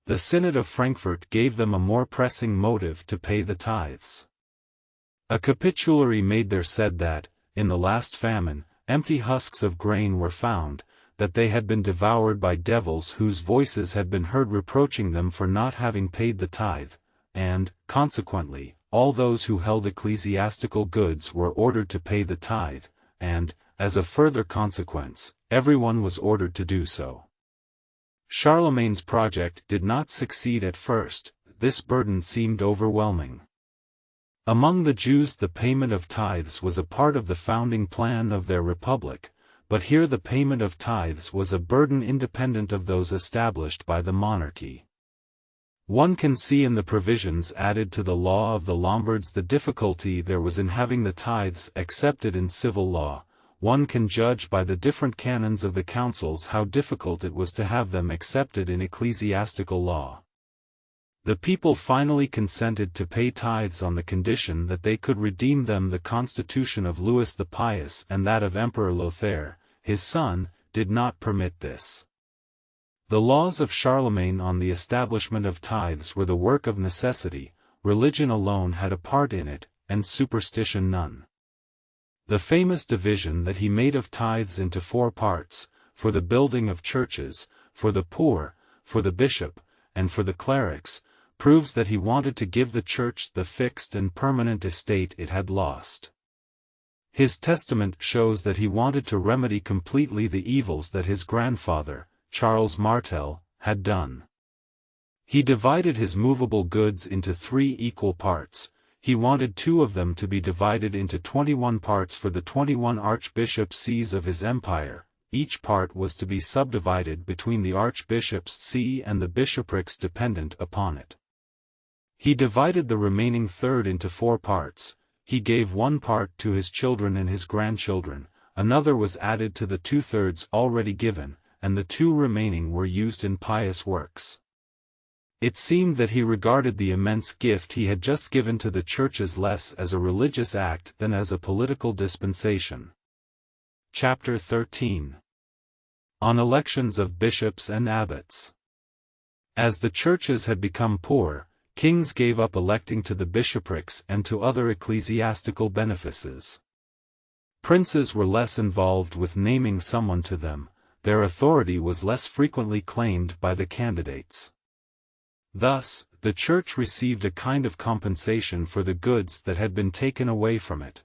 The Synod of Frankfurt gave them a more pressing motive to pay the tithes. A capitulary made there said that, in the last famine, empty husks of grain were found, that they had been devoured by devils whose voices had been heard reproaching them for not having paid the tithe, and, consequently, all those who held ecclesiastical goods were ordered to pay the tithe, and, as a further consequence, everyone was ordered to do so. Charlemagne's project did not succeed at first. This burden seemed overwhelming. Among the Jews the payment of tithes was a part of the founding plan of their republic, but here the payment of tithes was a burden independent of those established by the monarchy. One can see in the provisions added to the law of the Lombards the difficulty there was in having the tithes accepted in civil law. One can judge by the different canons of the councils how difficult it was to have them accepted in ecclesiastical law. The people finally consented to pay tithes on the condition that they could redeem them. The constitution of Louis the Pious and that of Emperor Lothair, his son, did not permit this. The laws of Charlemagne on the establishment of tithes were the work of necessity, religion alone had a part in it, and superstition none. The famous division that he made of tithes into 4 parts, for the building of churches, for the poor, for the bishop, and for the clerics, proves that he wanted to give the church the fixed and permanent estate it had lost. His testament shows that he wanted to remedy completely the evils that his grandfather, Charles Martel, had done. He divided his movable goods into 3 equal parts. He wanted 2 of them to be divided into 21 parts for the 21 archbishop sees of his empire. Each part was to be subdivided between the archbishop's see and the bishoprics dependent upon it. He divided the remaining third into 4 parts. He gave 1 part to his children and his grandchildren, another was added to the 2/3 already given, and the 2 remaining were used in pious works. It seemed that he regarded the immense gift he had just given to the churches less as a religious act than as a political dispensation. Chapter 13. On elections of bishops and abbots. As the churches had become poor, kings gave up electing to the bishoprics and to other ecclesiastical benefices. Princes were less involved with naming someone to them, their authority was less frequently claimed by the candidates. Thus, the church received a kind of compensation for the goods that had been taken away from it.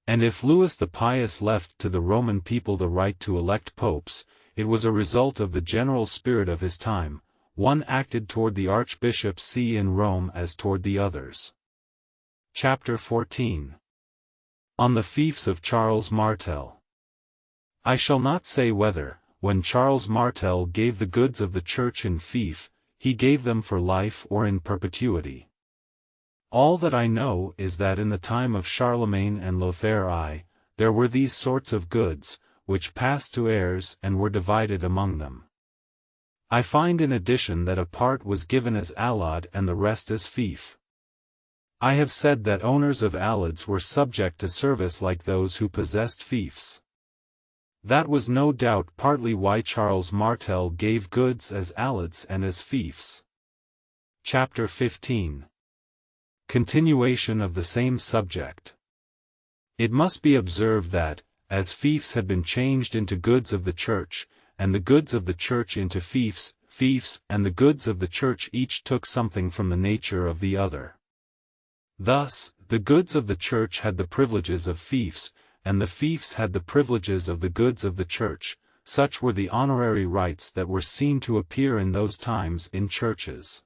And if Louis the Pious left to the Roman people the right to elect popes, it was a result of the general spirit of his time. One acted toward the archbishop's see in Rome as toward the others. Chapter 14. On the fiefs of Charles Martel. I shall not say whether, when Charles Martel gave the goods of the church in fief, he gave them for life or in perpetuity. All that I know is that in the time of Charlemagne and Lothair there were these sorts of goods, which passed to heirs and were divided among them. I find in addition that a part was given as allod and the rest as fief. I have said that owners of allods were subject to service like those who possessed fiefs. That was no doubt partly why Charles Martel gave goods as allods and as fiefs. Chapter 15. Continuation of the same subject. It must be observed that, as fiefs had been changed into goods of the church, and the goods of the church into fiefs, fiefs and the goods of the church each took something from the nature of the other. Thus, the goods of the church had the privileges of fiefs, and the fiefs had the privileges of the goods of the church. Such were the honorary rights that were seen to appear in those times in churches.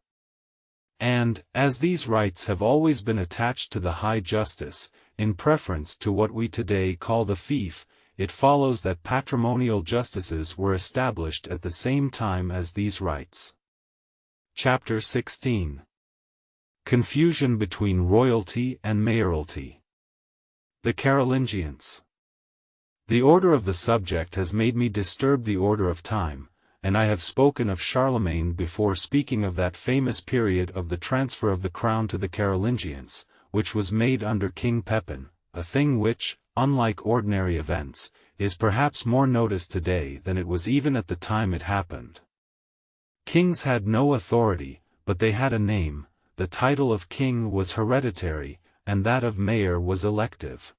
And, as these rights have always been attached to the high justice, in preference to what we today call the fief, it follows that patrimonial justices were established at the same time as these rights. Chapter 16. Confusion between royalty and mayoralty. The Carolingians. The order of the subject has made me disturb the order of time, and I have spoken of Charlemagne before speaking of that famous period of the transfer of the crown to the Carolingians, which was made under King Pepin, a thing which, unlike ordinary events, is perhaps more noticed today than it was even at the time it happened. Kings had no authority, but they had a name. The title of king was hereditary, and that of mayor was elective.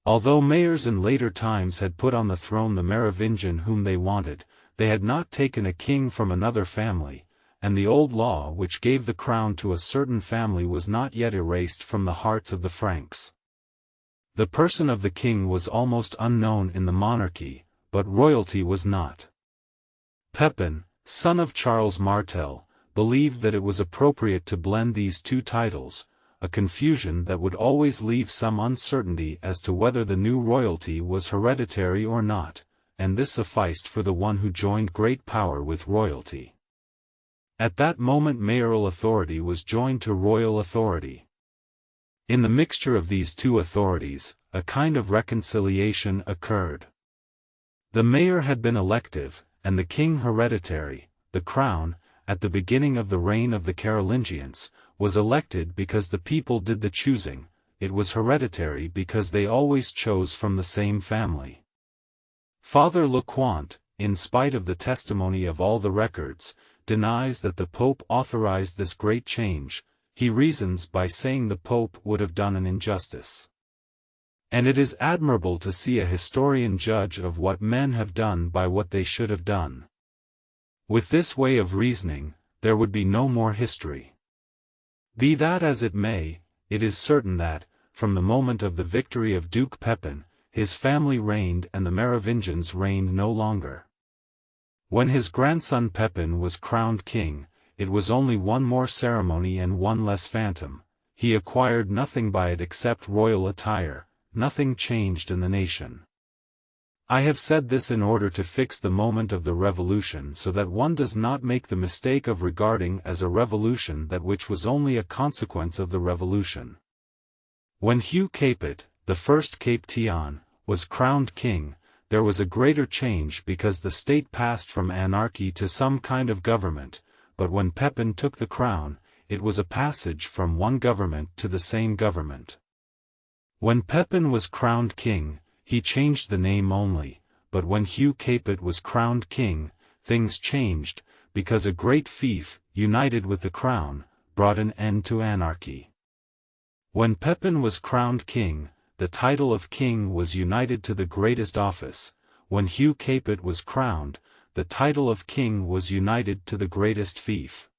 Although mayors in later times had put on the throne the Merovingian whom they wanted, they had not taken a king from another family, and the old law which gave the crown to a certain family was not yet erased from the hearts of the Franks. The person of the king was almost unknown in the monarchy, but royalty was not. Pepin, son of Charles Martel, believed that it was appropriate to blend these two titles, a confusion that would always leave some uncertainty as to whether the new royalty was hereditary or not, and this sufficed for the one who joined great power with royalty. At that moment mayoral authority was joined to royal authority. In the mixture of these two authorities, a kind of reconciliation occurred. The mayor had been elective, and the king hereditary. The crown, at the beginning of the reign of the Carolingians, was elected because the people did the choosing. It was hereditary because they always chose from the same family. Father Lecointe, in spite of the testimony of all the records, denies that the Pope authorized this great change. He reasons by saying the Pope would have done an injustice. And it is admirable to see a historian judge of what men have done by what they should have done. With this way of reasoning, there would be no more history. Be that as it may, it is certain that, from the moment of the victory of Duke Pepin, his family reigned and the Merovingians reigned no longer. When his grandson Pepin was crowned king, it was only one more ceremony and one less phantom. He acquired nothing by it except royal attire. Nothing changed in the nation. I have said this in order to fix the moment of the revolution so that one does not make the mistake of regarding as a revolution that which was only a consequence of the revolution. When Hugh Capet, the first Capetian, was crowned king, there was a greater change because the state passed from anarchy to some kind of government, but when Pepin took the crown, it was a passage from one government to the same government. When Pepin was crowned king, he changed the name only, but when Hugh Capet was crowned king, things changed, because a great fief, united with the crown, brought an end to anarchy. When Pepin was crowned king, the title of king was united to the greatest office. When Hugh Capet was crowned, the title of king was united to the greatest fief.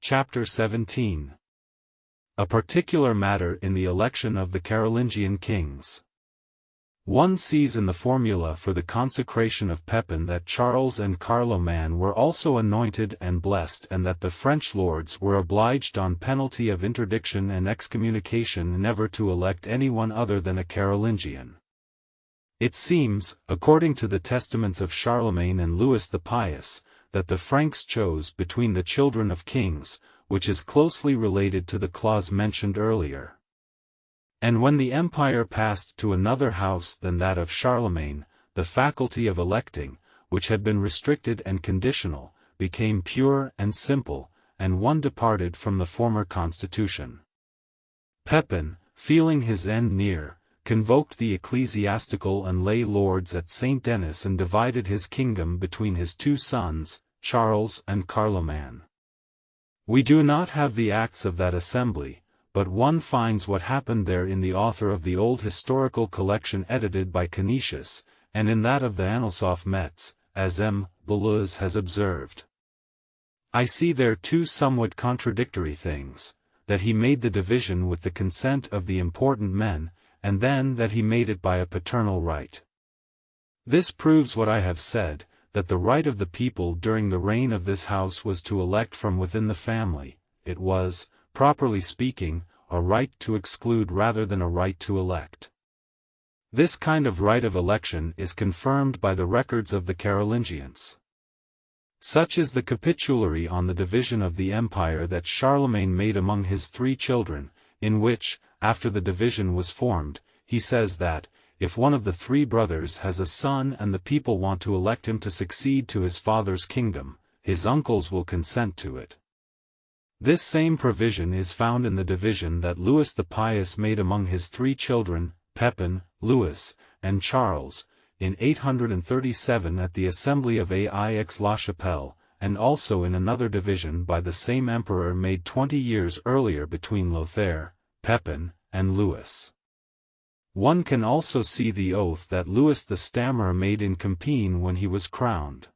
Chapter 17. A particular matter in the election of the Carolingian kings. One sees in the formula for the consecration of Pepin that Charles and Carloman were also anointed and blessed, and that the French lords were obliged on penalty of interdiction and excommunication never to elect anyone other than a Carolingian. It seems, according to the testaments of Charlemagne and Louis the Pious, that the Franks chose between the children of kings, which is closely related to the clause mentioned earlier. And when the empire passed to another house than that of Charlemagne, the faculty of electing, which had been restricted and conditional, became pure and simple, and one departed from the former constitution. Pepin, feeling his end near, convoked the ecclesiastical and lay lords at St. Denis and divided his kingdom between his two sons, Charles and Carloman. We do not have the acts of that assembly, but one finds what happened there in the author of the old historical collection edited by Canisius, and in that of the Annals of Metz, as M. Beluz has observed. I see there two somewhat contradictory things, that he made the division with the consent of the important men, and then that he made it by a paternal right. This proves what I have said, that the right of the people during the reign of this house was to elect from within the family. It was, properly speaking, a right to exclude rather than a right to elect. This kind of right of election is confirmed by the records of the Carolingians. Such is the capitulary on the division of the empire that Charlemagne made among his 3 children, in which, after the division was formed, he says that, if one of the 3 brothers has a son and the people want to elect him to succeed to his father's kingdom, his uncles will consent to it. This same provision is found in the division that Louis the Pious made among his 3 children, Pepin, Louis, and Charles, in 837 at the assembly of Aix-la-Chapelle, and also in another division by the same emperor made 20 years earlier between Lothaire, Pepin, and Louis. One can also see the oath that Louis the Stammerer made in Compiègne when he was crowned.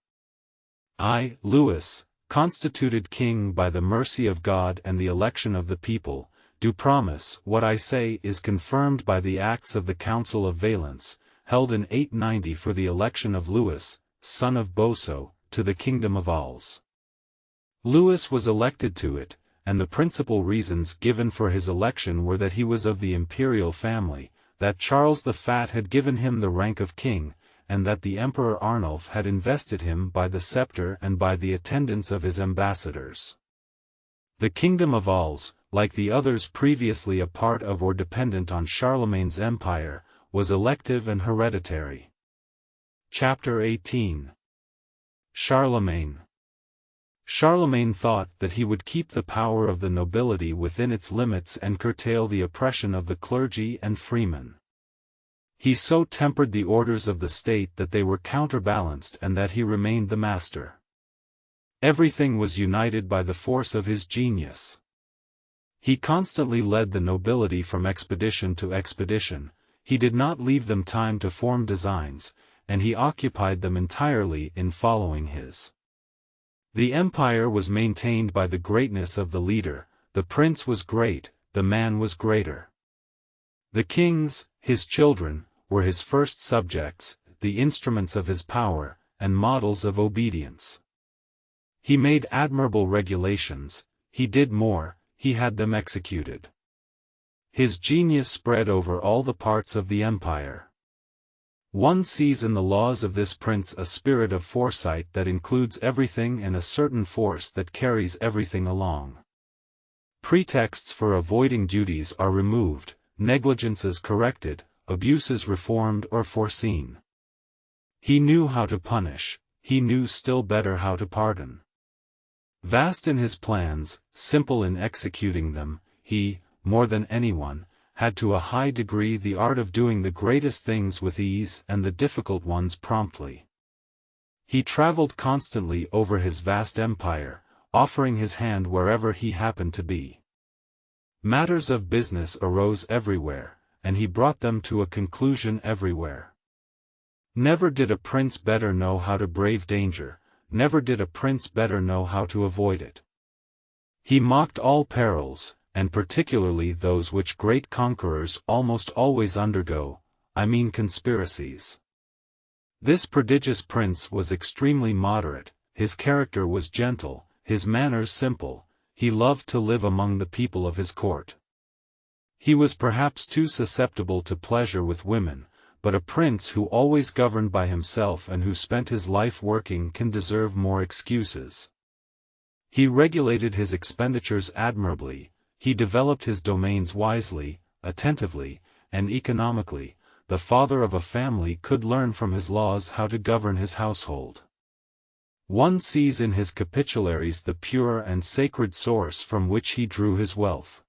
I, Louis, constituted king by the mercy of God and the election of the people, do promise what I say is confirmed by the acts of the Council of Valence, held in 890 for the election of Louis, son of Boso, to the kingdom of Alsace. Louis was elected to it, and the principal reasons given for his election were that he was of the imperial family, that Charles the Fat had given him the rank of king, and that the Emperor Arnulf had invested him by the scepter and by the attendance of his ambassadors. The kingdom of Alsace, like the others previously a part of or dependent on Charlemagne's empire, was elective and hereditary. Chapter 18. Charlemagne. Charlemagne thought that he would keep the power of the nobility within its limits and curtail the oppression of the clergy and freemen. He so tempered the orders of the state that they were counterbalanced and that he remained the master. Everything was united by the force of his genius. He constantly led the nobility from expedition to expedition, he did not leave them time to form designs, and he occupied them entirely in following his. The empire was maintained by the greatness of the leader, the prince was great, the man was greater. The kings, his children, were his first subjects, the instruments of his power, and models of obedience. He made admirable regulations, he did more, he had them executed. His genius spread over all the parts of the empire. One sees in the laws of this prince a spirit of foresight that includes everything and a certain force that carries everything along. Pretexts for avoiding duties are removed, negligences corrected, abuses reformed or foreseen. He knew how to punish, he knew still better how to pardon. Vast in his plans, simple in executing them, he, more than anyone, had to a high degree the art of doing the greatest things with ease and the difficult ones promptly. He traveled constantly over his vast empire, offering his hand wherever he happened to be. Matters of business arose everywhere, and he brought them to a conclusion everywhere. Never did a prince better know how to brave danger, never did a prince better know how to avoid it. He mocked all perils, and particularly those which great conquerors almost always undergo, I mean conspiracies. This prodigious prince was extremely moderate, his character was gentle, his manners simple, he loved to live among the people of his court. He was perhaps too susceptible to pleasure with women, but a prince who always governed by himself and who spent his life working can deserve more excuses. He regulated his expenditures admirably, he developed his domains wisely, attentively, and economically. The father of a family could learn from his laws how to govern his household. One sees in his capitularies the pure and sacred source from which he drew his wealth.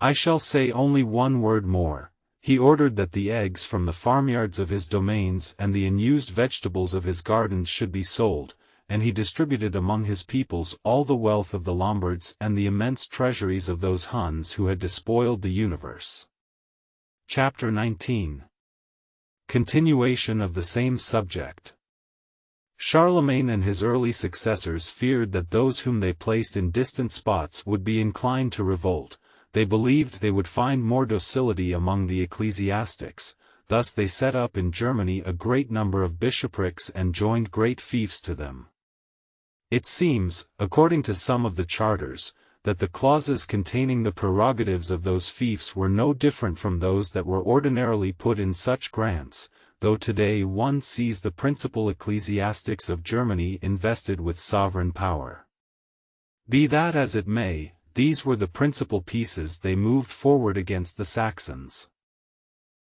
I shall say only one word more. He ordered that the eggs from the farmyards of his domains and the unused vegetables of his gardens should be sold, and he distributed among his peoples all the wealth of the Lombards and the immense treasuries of those Huns who had despoiled the universe. Chapter 19. Continuation of the same subject. Charlemagne and his early successors feared that those whom they placed in distant spots would be inclined to revolt. They believed they would find more docility among the ecclesiastics, thus they set up in Germany a great number of bishoprics and joined great fiefs to them. It seems, according to some of the charters, that the clauses containing the prerogatives of those fiefs were no different from those that were ordinarily put in such grants, though today one sees the principal ecclesiastics of Germany invested with sovereign power. Be that as it may, these were the principal pieces they moved forward against the Saxons.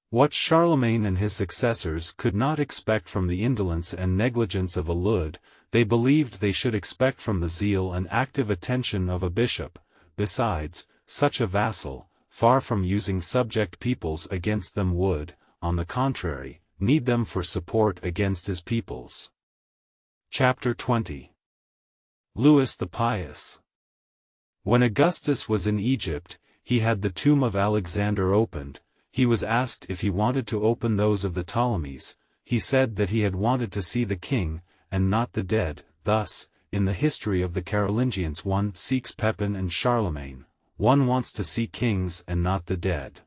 What Charlemagne and his successors could not expect from the indolence and negligence of a Lud, they believed they should expect from the zeal and active attention of a bishop. Besides, such a vassal, far from using subject peoples against them would, on the contrary, need them for support against his peoples. Chapter 20. Louis the Pious. When Augustus was in Egypt, he had the tomb of Alexander opened. he was asked if he wanted to open those of the Ptolemies. He said that he had wanted to see the king, and not the dead. Thus, in the history of the Carolingians, one seeks Pepin and Charlemagne. One wants to see kings and not the dead.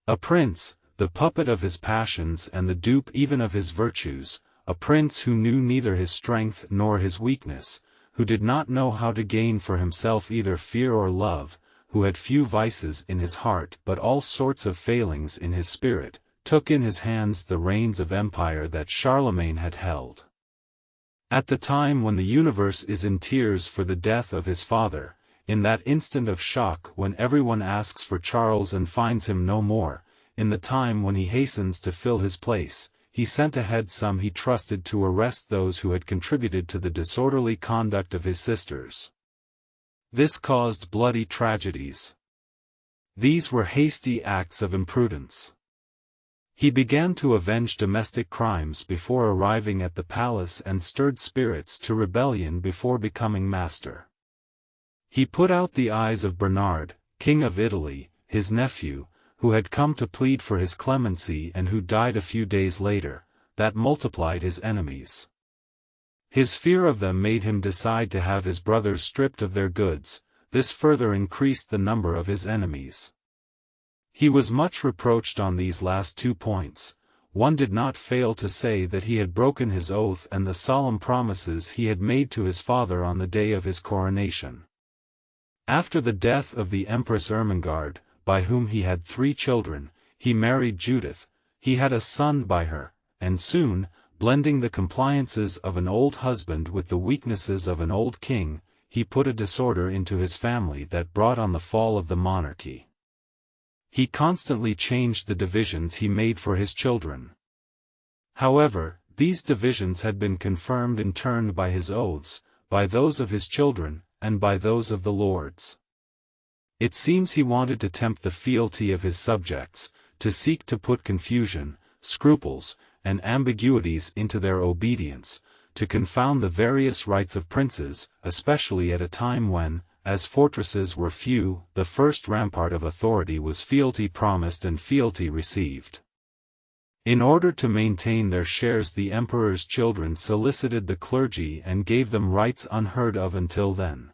A prince, the puppet of his passions and the dupe even of his virtues, a prince who knew neither his strength nor his weakness, who did not know how to gain for himself either fear or love, who had few vices in his heart but all sorts of failings in his spirit, took in his hands the reins of empire that Charlemagne had held. At the time when the universe is in tears for the death of his father, in that instant of shock when everyone asks for Charles and finds him no more, in the time when he hastens to fill his place, he sent ahead some he trusted to arrest those who had contributed to the disorderly conduct of his sisters. This caused bloody tragedies. These were hasty acts of imprudence. He began to avenge domestic crimes before arriving at the palace and stirred spirits to rebellion before becoming master. He put out the eyes of Bernard, King of Italy, his nephew, who had come to plead for his clemency and who died a few days later, that multiplied his enemies. His fear of them made him decide to have his brothers stripped of their goods. This further increased the number of his enemies. He was much reproached on these last 2 points. One did not fail to say that he had broken his oath and the solemn promises he had made to his father on the day of his coronation. After the death of the Empress Ermengarde, by whom he had 3 children, he married Judith. He had a son by her, and soon, blending the compliances of an old husband with the weaknesses of an old king, he put a disorder into his family that brought on the fall of the monarchy. He constantly changed the divisions he made for his children. However, these divisions had been confirmed in turn by his oaths, by those of his children, and by those of the lords. It seems he wanted to tempt the fealty of his subjects, to seek to put confusion, scruples, and ambiguities into their obedience, to confound the various rights of princes, especially at a time when, as fortresses were few, the first rampart of authority was fealty promised and fealty received. In order to maintain their shares, the emperor's children solicited the clergy and gave them rights unheard of until then.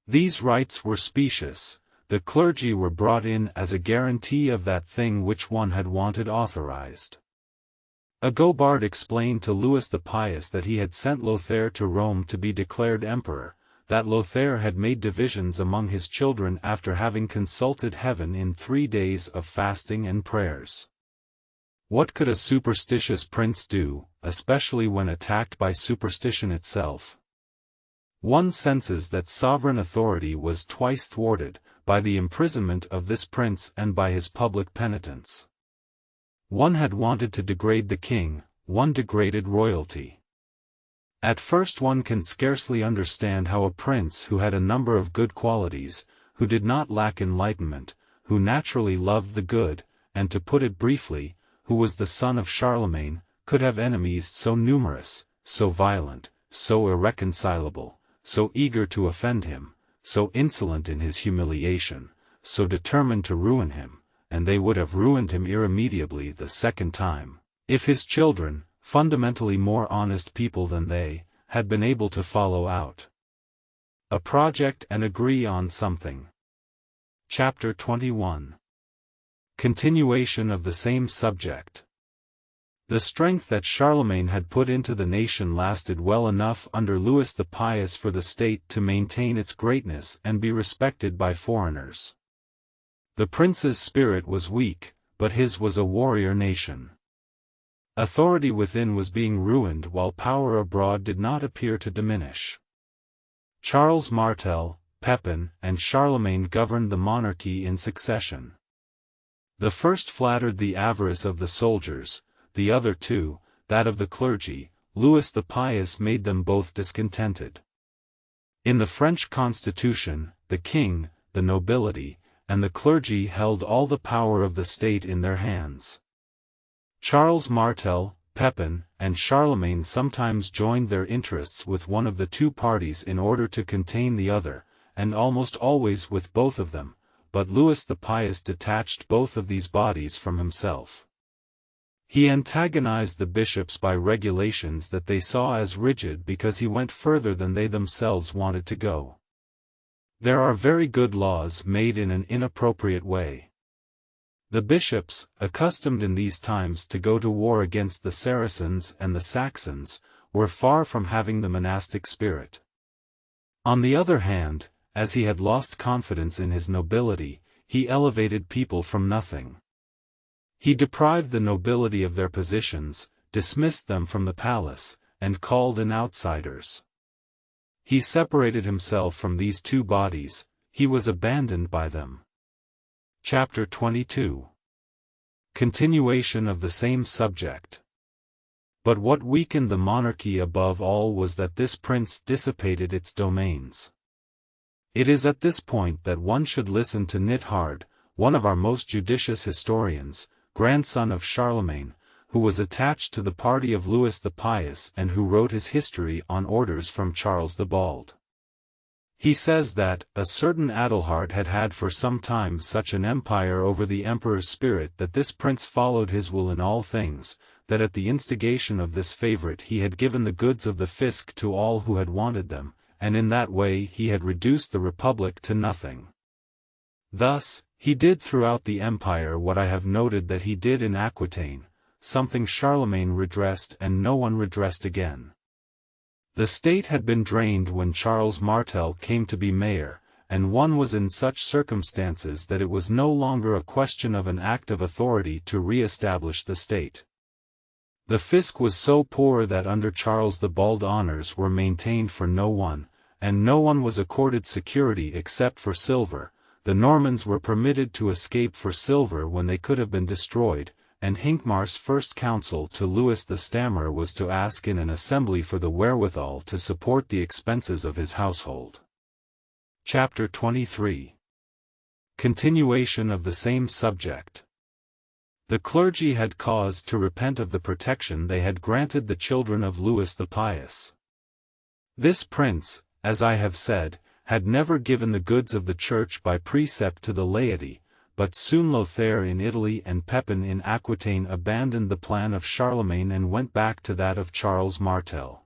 These rights were specious. The clergy were brought in as a guarantee of that thing which one had wanted authorized. A Gobard explained to Louis the Pious that he had sent Lothair to Rome to be declared emperor, that Lothair had made divisions among his children after having consulted heaven in 3 days of fasting and prayers. What could a superstitious prince do, especially when attacked by superstition itself? One senses that sovereign authority was twice thwarted, by the imprisonment of this prince and by his public penitence. One had wanted to degrade the king, one degraded royalty. At first one can scarcely understand how a prince who had a number of good qualities, who did not lack enlightenment, who naturally loved the good, and to put it briefly, who was the son of Charlemagne, could have enemies so numerous, so violent, so irreconcilable, so eager to offend him, so insolent in his humiliation, so determined to ruin him, and they would have ruined him irremediably the second time, if his children, fundamentally more honest people than they, had been able to follow out a project and agree on something. Chapter 21. Continuation of the same subject. The strength that Charlemagne had put into the nation lasted well enough under Louis the Pious for the state to maintain its greatness and be respected by foreigners. The prince's spirit was weak, but his was a warrior nation. Authority within was being ruined while power abroad did not appear to diminish. Charles Martel, Pepin, and Charlemagne governed the monarchy in succession. The first flattered the avarice of the soldiers, the other two, that of the clergy. Louis the Pious made them both discontented. In the French Constitution, the king, the nobility, and the clergy held all the power of the state in their hands. Charles Martel, Pepin, and Charlemagne sometimes joined their interests with one of the two parties in order to contain the other, and almost always with both of them, but Louis the Pious detached both of these bodies from himself. He antagonized the bishops by regulations that they saw as rigid because he went further than they themselves wanted to go. There are very good laws made in an inappropriate way. The bishops, accustomed in these times to go to war against the Saracens and the Saxons, were far from having the monastic spirit. On the other hand, as he had lost confidence in his nobility, he elevated people from nothing. He deprived the nobility of their positions, dismissed them from the palace, and called in outsiders. He separated himself from these two bodies, he was abandoned by them. Chapter 22. Continuation of the same subject. But what weakened the monarchy above all was that this prince dissipated its domains. It is at this point that one should listen to Nithard, one of our most judicious historians, grandson of Charlemagne, who was attached to the party of Louis the Pious and who wrote his history on orders from Charles the Bald. He says that a certain Adelhard had had for some time such an empire over the emperor's spirit that this prince followed his will in all things, that at the instigation of this favorite he had given the goods of the fisc to all who had wanted them, and in that way he had reduced the republic to nothing. Thus, he did throughout the empire what I have noted that he did in Aquitaine, something Charlemagne redressed and no one redressed again. The state had been drained when Charles Martel came to be mayor, and one was in such circumstances that it was no longer a question of an act of authority to re-establish the state. The fisc was so poor that under Charles the Bald honors were maintained for no one, and no one was accorded security except for silver. The Normans were permitted to escape for silver when they could have been destroyed, and Hincmar's first counsel to Louis the Stammerer was to ask in an assembly for the wherewithal to support the expenses of his household. Chapter 23. Continuation of the same subject. The clergy had cause to repent of the protection they had granted the children of Louis the Pious. This prince, as I have said, had never given the goods of the church by precept to the laity, but soon Lothair in Italy and Pepin in Aquitaine abandoned the plan of Charlemagne and went back to that of Charles Martel.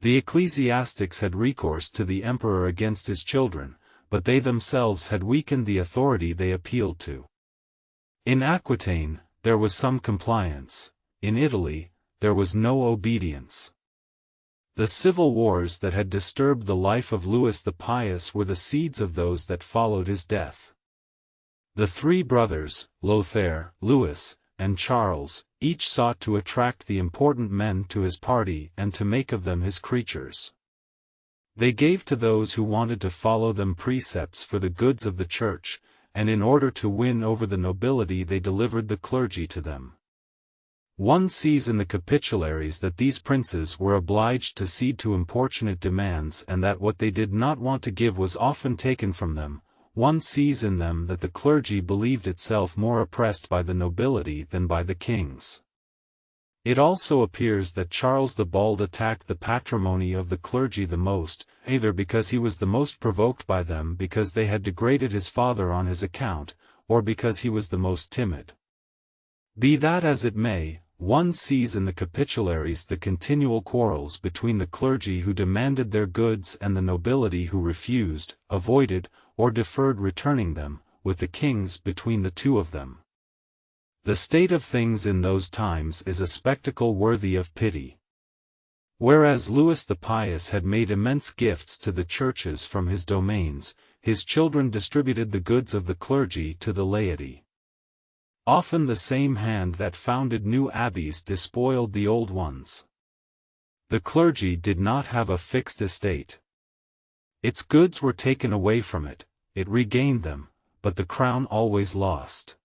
The ecclesiastics had recourse to the emperor against his children, but they themselves had weakened the authority they appealed to. In Aquitaine, there was some compliance; in Italy, there was no obedience. The civil wars that had disturbed the life of Louis the Pious were the seeds of those that followed his death. The three brothers, Lothair, Louis, and Charles, each sought to attract the important men to his party and to make of them his creatures. They gave to those who wanted to follow them precepts for the goods of the church, and in order to win over the nobility they delivered the clergy to them. One sees in the capitularies that these princes were obliged to cede to importunate demands and that what they did not want to give was often taken from them. One sees in them that the clergy believed itself more oppressed by the nobility than by the kings. It also appears that Charles the Bald attacked the patrimony of the clergy the most, either because he was the most provoked by them because they had degraded his father on his account, or because he was the most timid. Be that as it may, one sees in the capitularies the continual quarrels between the clergy who demanded their goods and the nobility who refused, avoided, or deferred returning them, with the kings between the two of them. The state of things in those times is a spectacle worthy of pity. Whereas Louis the Pious had made immense gifts to the churches from his domains, his children distributed the goods of the clergy to the laity. Often the same hand that founded new abbeys despoiled the old ones. The clergy did not have a fixed estate. Its goods were taken away from it, it regained them, but the crown always lost.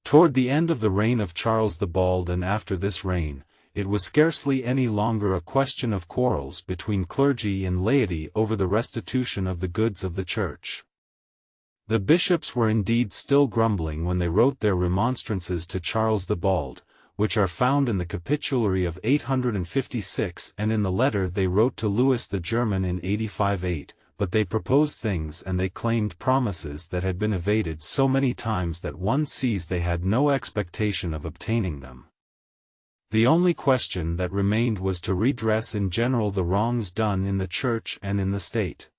Toward the end of the reign of Charles the Bald and after this reign, it was scarcely any longer a question of quarrels between clergy and laity over the restitution of the goods of the church. The bishops were indeed still grumbling when they wrote their remonstrances to Charles the Bald, which are found in the capitulary of 856 and in the letter they wrote to Louis the German in 85-8, but they proposed things and they claimed promises that had been evaded so many times that one sees they had no expectation of obtaining them. The only question that remained was to redress in general the wrongs done in the church and in the state.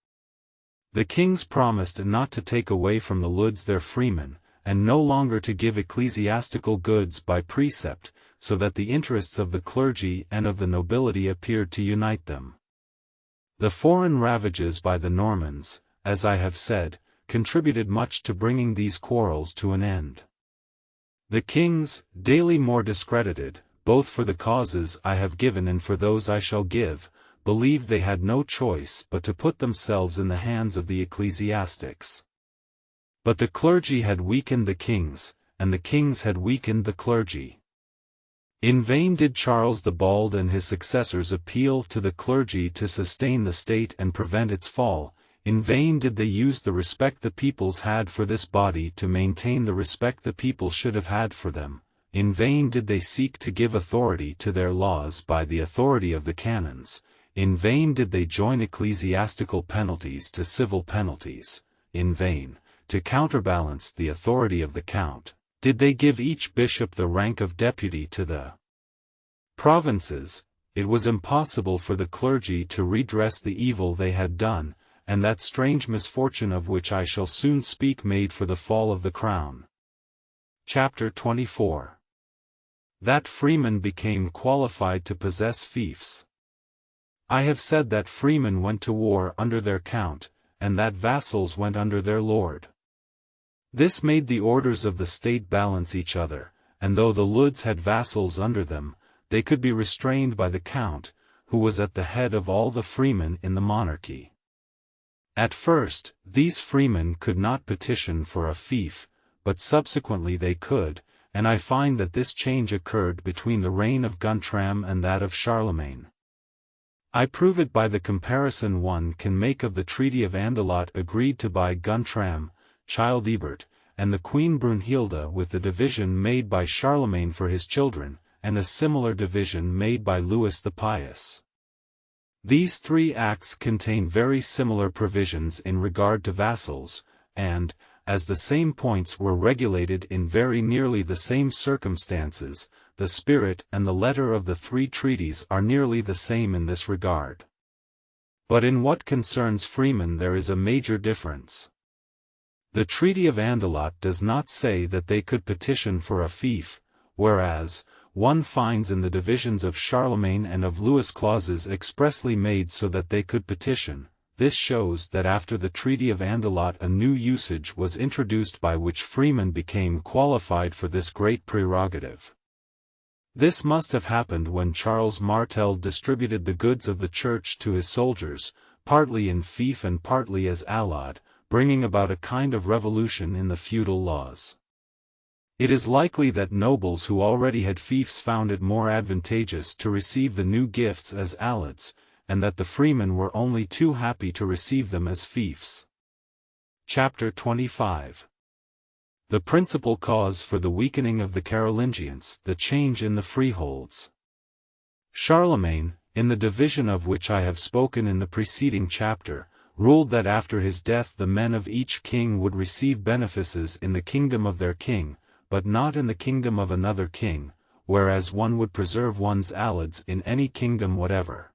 The kings promised not to take away from the lords their freemen, and no longer to give ecclesiastical goods by precept, so that the interests of the clergy and of the nobility appeared to unite them. The foreign ravages by the Normans, as I have said, contributed much to bringing these quarrels to an end. The kings, daily more discredited, both for the causes I have given and for those I shall give, believed they had no choice but to put themselves in the hands of the ecclesiastics. But the clergy had weakened the kings, and the kings had weakened the clergy. In vain did Charles the Bald and his successors appeal to the clergy to sustain the state and prevent its fall. In vain did they use the respect the peoples had for this body to maintain the respect the people should have had for them. In vain did they seek to give authority to their laws by the authority of the canons. In vain did they join ecclesiastical penalties to civil penalties. In vain, to counterbalance the authority of the count, did they give each bishop the rank of deputy to the provinces. It was impossible for the clergy to redress the evil they had done, and that strange misfortune of which I shall soon speak made for the fall of the crown. Chapter 24. That freemen became qualified to possess fiefs. I have said that freemen went to war under their count, and that vassals went under their lord. This made the orders of the state balance each other, and though the lords had vassals under them, they could be restrained by the count, who was at the head of all the freemen in the monarchy. At first, these freemen could not petition for a fief, but subsequently they could, and I find that this change occurred between the reign of Guntram and that of Charlemagne. I prove it by the comparison one can make of the Treaty of Andelot agreed to by Guntram, Childebert, and the Queen Brunhilda with the division made by Charlemagne for his children, and a similar division made by Louis the Pious. These three acts contain very similar provisions in regard to vassals, and, as the same points were regulated in very nearly the same circumstances, the spirit and the letter of the three treaties are nearly the same in this regard. But in what concerns freemen there is a major difference. The Treaty of Andelot does not say that they could petition for a fief, whereas, one finds in the divisions of Charlemagne and of Louis clauses expressly made so that they could petition. This shows that after the Treaty of Andelot a new usage was introduced by which freemen became qualified for this great prerogative. This must have happened when Charles Martel distributed the goods of the church to his soldiers, partly in fief and partly as allod, bringing about a kind of revolution in the feudal laws. It is likely that nobles who already had fiefs found it more advantageous to receive the new gifts as allods, and that the freemen were only too happy to receive them as fiefs. Chapter 25. The principal cause for the weakening of the Carolingians, the change in the freeholds. Charlemagne, in the division of which I have spoken in the preceding chapter, ruled that after his death the men of each king would receive benefices in the kingdom of their king, but not in the kingdom of another king, whereas one would preserve one's allods in any kingdom whatever.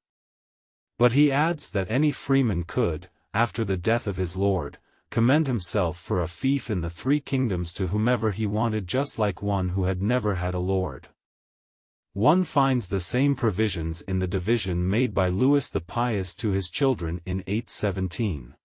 But he adds that any freeman could, after the death of his lord, commend himself for a fief in the three kingdoms to whomever he wanted, just like one who had never had a lord. One finds the same provisions in the division made by Louis the Pious to his children in 817.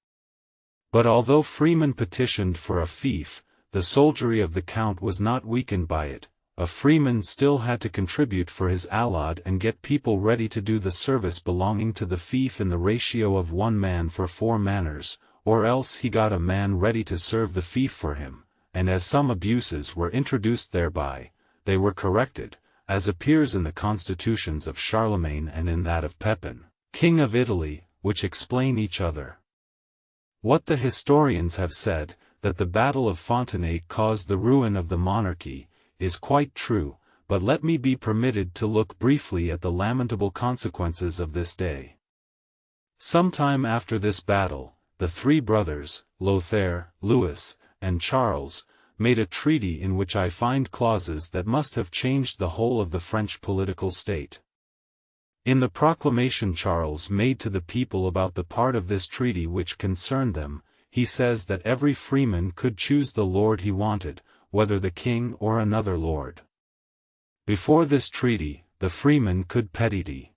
But although freemen petitioned for a fief, the soldiery of the count was not weakened by it. A freeman still had to contribute for his allod and get people ready to do the service belonging to the fief in the ratio of 1 man for 4 manors, or else he got a man ready to serve the fief for him, and as some abuses were introduced thereby, they were corrected, as appears in the constitutions of Charlemagne and in that of Pepin, king of Italy, which explain each other. What the historians have said, that the Battle of Fontenay caused the ruin of the monarchy, is quite true, but let me be permitted to look briefly at the lamentable consequences of this day. Some time after this battle, the three brothers, Lothair, Louis, and Charles, made a treaty in which I find clauses that must have changed the whole of the French political state. In the proclamation Charles made to the people about the part of this treaty which concerned them, he says that every freeman could choose the lord he wanted, whether the king or another lord. Before this treaty, the freeman could petty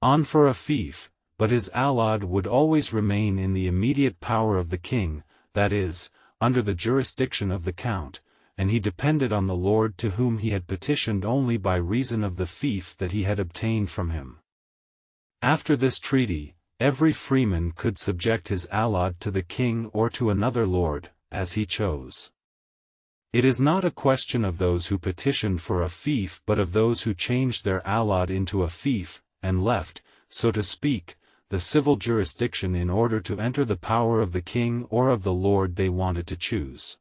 on for a fief, but his allod would always remain in the immediate power of the king, that is, under the jurisdiction of the count, and he depended on the lord to whom he had petitioned only by reason of the fief that he had obtained from him. After this treaty, every freeman could subject his allod to the king or to another lord, as he chose. It is not a question of those who petitioned for a fief but of those who changed their allod into a fief, and left, so to speak, the civil jurisdiction in order to enter the power of the king or of the lord they wanted to choose.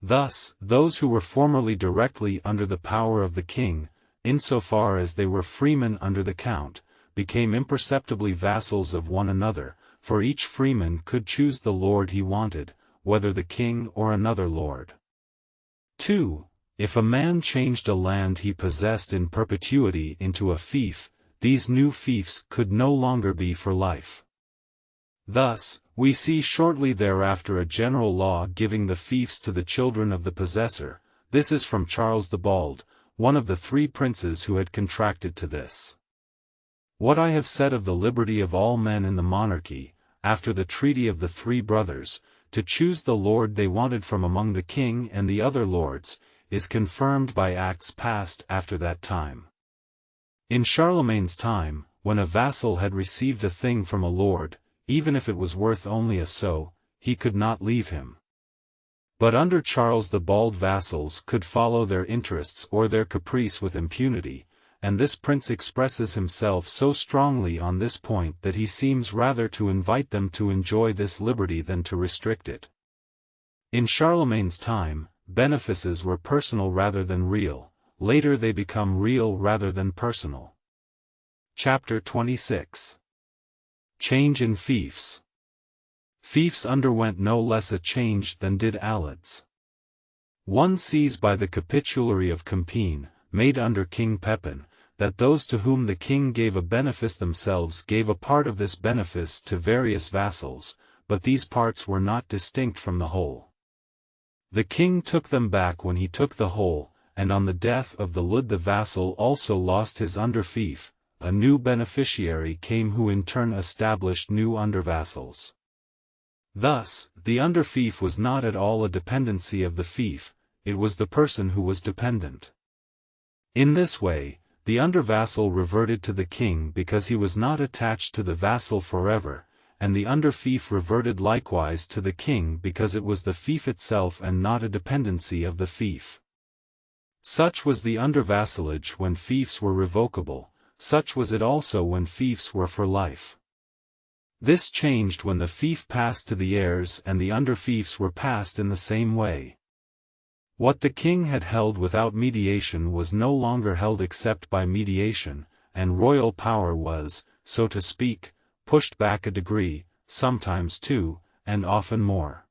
Thus, those who were formerly directly under the power of the king, insofar as they were freemen under the count, became imperceptibly vassals of one another, for each freeman could choose the lord he wanted, whether the king or another lord. 2. If a man changed a land he possessed in perpetuity into a fief, these new fiefs could no longer be for life. Thus, we see shortly thereafter a general law giving the fiefs to the children of the possessor. This is from Charles the Bald, one of the three princes who had contracted to this. What I have said of the liberty of all men in the monarchy, after the treaty of the three brothers, to choose the lord they wanted from among the king and the other lords, is confirmed by acts passed after that time. In Charlemagne's time, when a vassal had received a thing from a lord, even if it was worth only a sou, he could not leave him. But under Charles the Bald vassals could follow their interests or their caprice with impunity, and this prince expresses himself so strongly on this point that he seems rather to invite them to enjoy this liberty than to restrict it. In Charlemagne's time, benefices were personal rather than real, later they become real rather than personal. Chapter 26. Change in fiefs. Fiefs underwent no less a change than did allods. One sees by the capitulary of Compiègne, made under King Pepin, that those to whom the king gave a benefice themselves gave a part of this benefice to various vassals, but these parts were not distinct from the whole. The king took them back when he took the whole, and on the death of the lord the vassal also lost his underfief. A new beneficiary came who in turn established new undervassals. Thus, the underfief was not at all a dependency of the fief, it was the person who was dependent. In this way, the undervassal reverted to the king because he was not attached to the vassal forever, and the underfief reverted likewise to the king because it was the fief itself and not a dependency of the fief. Such was the undervassalage when fiefs were revocable, such was it also when fiefs were for life. This changed when the fief passed to the heirs and the underfiefs were passed in the same way. What the king had held without mediation was no longer held except by mediation, and royal power was, so to speak, pushed back a degree, sometimes two, and often more.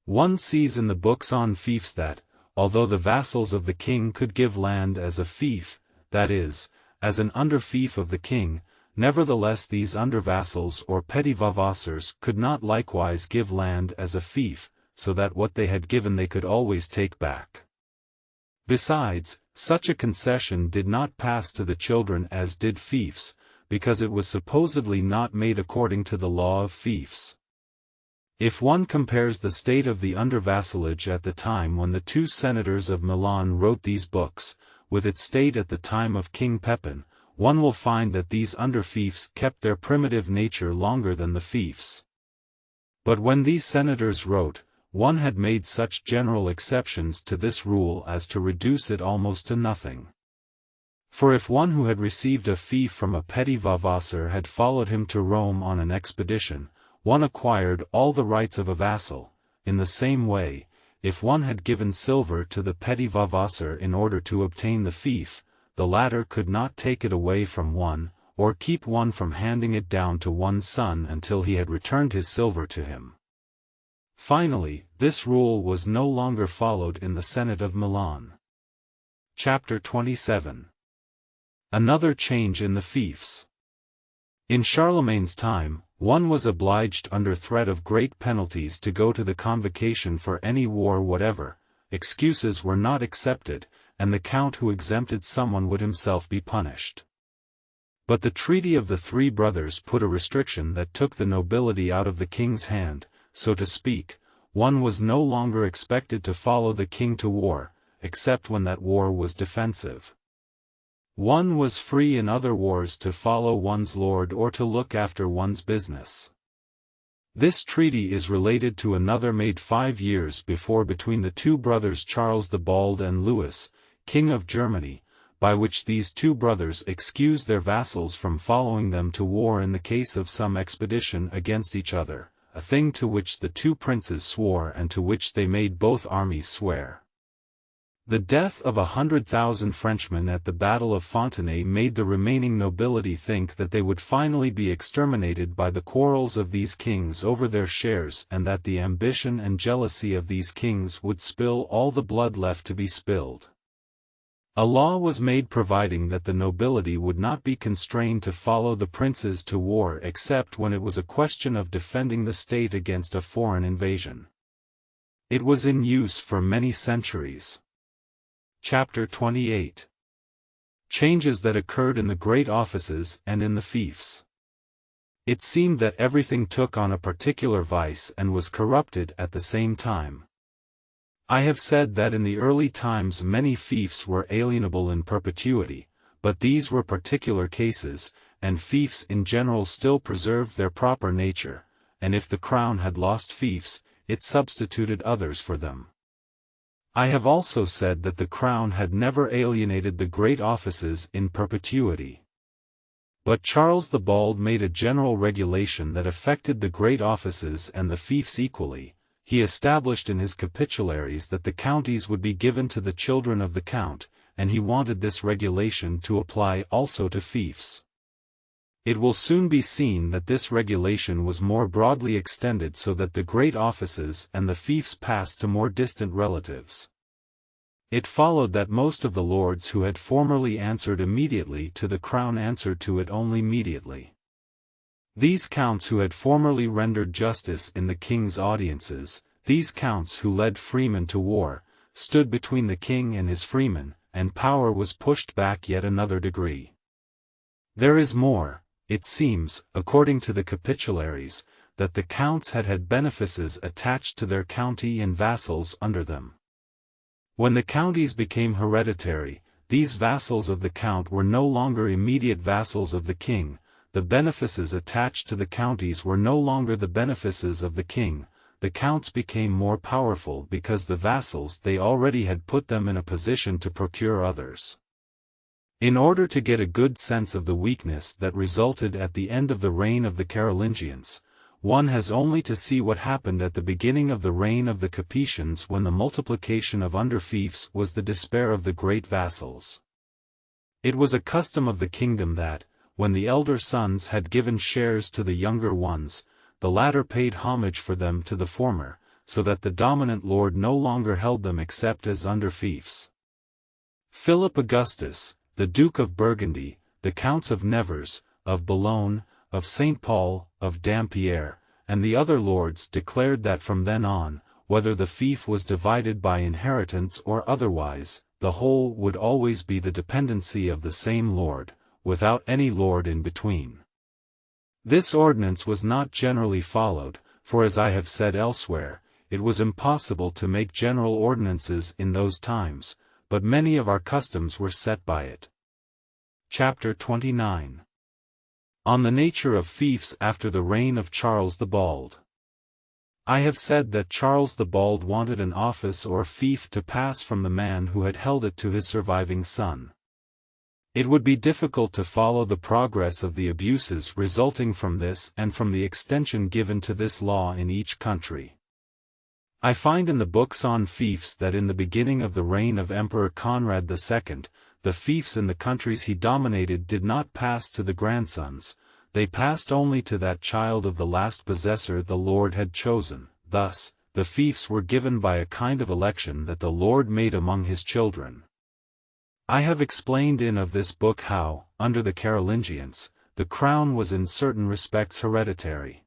One sees in the books on fiefs that, although the vassals of the king could give land as a fief, that is, as an underfief of the king, nevertheless these undervassals or petty vavassors could not likewise give land as a fief, so that what they had given they could always take back. Besides, such a concession did not pass to the children as did fiefs, because it was supposedly not made according to the law of fiefs. If one compares the state of the undervassalage at the time when the two senators of Milan wrote these books, with its state at the time of King Pepin, one will find that these underfiefs kept their primitive nature longer than the fiefs. But when these senators wrote, one had made such general exceptions to this rule as to reduce it almost to nothing. For if one who had received a fief from a petty vavassor had followed him to Rome on an expedition, one acquired all the rights of a vassal. In the same way, if one had given silver to the petty vavassor in order to obtain the fief, the latter could not take it away from one, or keep one from handing it down to one's son until he had returned his silver to him. Finally, this rule was no longer followed in the Senate of Milan. Chapter 27. Another change in the fiefs. In Charlemagne's time, one was obliged under threat of great penalties to go to the convocation for any war whatever. Excuses were not accepted, and the count who exempted someone would himself be punished. But the Treaty of the Three Brothers put a restriction that took the nobility out of the king's hand, so to speak. One was no longer expected to follow the king to war, except when that war was defensive. One was free in other wars to follow one's lord or to look after one's business. This treaty is related to another made 5 years before between the two brothers Charles the Bald and Louis, King of Germany, by which these two brothers excused their vassals from following them to war in the case of some expedition against each other, a thing to which the two princes swore and to which they made both armies swear. The death of 100,000 Frenchmen at the Battle of Fontenay made the remaining nobility think that they would finally be exterminated by the quarrels of these kings over their shares and that the ambition and jealousy of these kings would spill all the blood left to be spilled. A law was made providing that the nobility would not be constrained to follow the princes to war except when it was a question of defending the state against a foreign invasion. It was in use for many centuries. Chapter 28. Changes that occurred in the great offices and in the fiefs. It seemed that everything took on a particular vice and was corrupted at the same time. I have said that in the early times many fiefs were alienable in perpetuity, but these were particular cases, and fiefs in general still preserved their proper nature, and if the crown had lost fiefs, it substituted others for them. I have also said that the crown had never alienated the great offices in perpetuity. But Charles the Bald made a general regulation that affected the great offices and the fiefs equally. He established in his capitularies that the counties would be given to the children of the count, and he wanted this regulation to apply also to fiefs. It will soon be seen that this regulation was more broadly extended so that the great offices and the fiefs passed to more distant relatives. It followed that most of the lords who had formerly answered immediately to the crown answered to it only mediately. These counts who had formerly rendered justice in the king's audiences, these counts who led freemen to war, stood between the king and his freemen, and power was pushed back yet another degree. There is more. It seems, according to the capitularies, that the counts had had benefices attached to their county and vassals under them. When the counties became hereditary, these vassals of the count were no longer immediate vassals of the king, the benefices attached to the counties were no longer the benefices of the king, the counts became more powerful because the vassals they already had put them in a position to procure others. In order to get a good sense of the weakness that resulted at the end of the reign of the Carolingians, one has only to see what happened at the beginning of the reign of the Capetians when the multiplication of underfiefs was the despair of the great vassals. It was a custom of the kingdom that, when the elder sons had given shares to the younger ones, the latter paid homage for them to the former, so that the dominant lord no longer held them except as underfiefs. Philip Augustus, the Duke of Burgundy, the Counts of Nevers, of Boulogne, of St. Paul, of Dampierre, and the other lords declared that from then on, whether the fief was divided by inheritance or otherwise, the whole would always be the dependency of the same lord, without any lord in between. This ordinance was not generally followed, for as I have said elsewhere, it was impossible to make general ordinances in those times, but many of our customs were set by it. Chapter 29. On the nature of fiefs after the reign of Charles the Bald. I have said that Charles the Bald wanted an office or fief to pass from the man who had held it to his surviving son. It would be difficult to follow the progress of the abuses resulting from this and from the extension given to this law in each country. I find in the books on fiefs that in the beginning of the reign of Emperor Conrad II, the fiefs in the countries he dominated did not pass to the grandsons, they passed only to that child of the last possessor the Lord had chosen. Thus, the fiefs were given by a kind of election that the Lord made among his children. I have explained in this book how, under the Carolingians, the crown was in certain respects hereditary.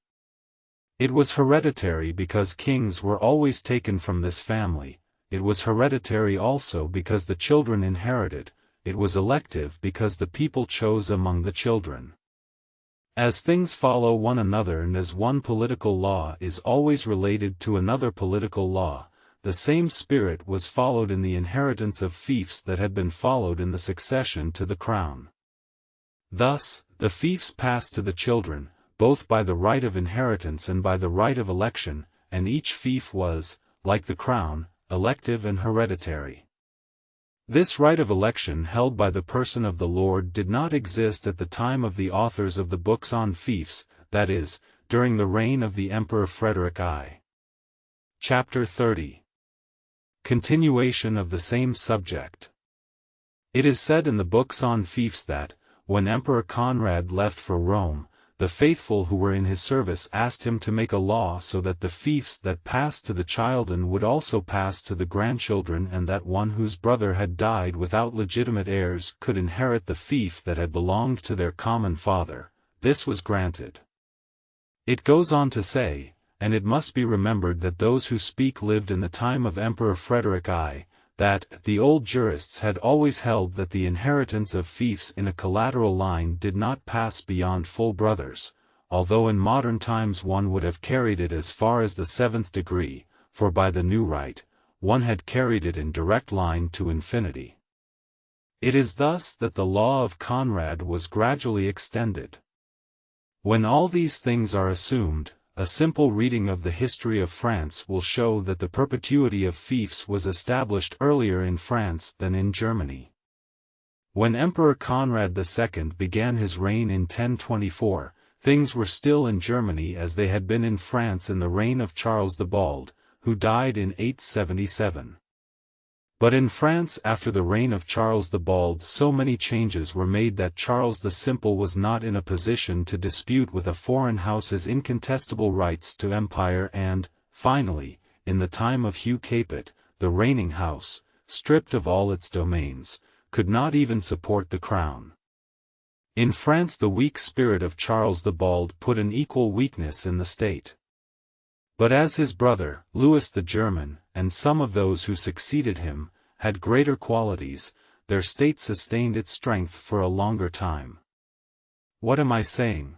It was hereditary because kings were always taken from this family, it was hereditary also because the children inherited, it was elective because the people chose among the children. As things follow one another and as one political law is always related to another political law, the same spirit was followed in the inheritance of fiefs that had been followed in the succession to the crown. Thus, the fiefs passed to the children, both by the right of inheritance and by the right of election, and each fief was, like the crown, elective and hereditary. This right of election held by the person of the Lord did not exist at the time of the authors of the books on fiefs, that is, during the reign of the Emperor Frederick I. Chapter 30. Continuation of the same subject. It is said in the books on fiefs that, when Emperor Conrad left for Rome, the faithful who were in his service asked him to make a law so that the fiefs that passed to the children would also pass to the grandchildren, and that one whose brother had died without legitimate heirs could inherit the fief that had belonged to their common father. This was granted. It goes on to say, and it must be remembered that those who speak lived in the time of Emperor Frederick I, that the old jurists had always held that the inheritance of fiefs in a collateral line did not pass beyond full brothers, although in modern times one would have carried it as far as the 7th degree, for by the new right, one had carried it in direct line to infinity. It is thus that the law of Conrad was gradually extended. When all these things are assumed, a simple reading of the history of France will show that the perpetuity of fiefs was established earlier in France than in Germany. When Emperor Conrad II began his reign in 1024, things were still in Germany as they had been in France in the reign of Charles the Bald, who died in 877. But in France after the reign of Charles the Bald so many changes were made that Charles the Simple was not in a position to dispute with a foreign house's incontestable rights to empire and, finally, in the time of Hugh Capet, the reigning house, stripped of all its domains, could not even support the crown. In France the weak spirit of Charles the Bald put an equal weakness in the state. But as his brother, Louis the German, and some of those who succeeded him, had greater qualities, their state sustained its strength for a longer time. What am I saying?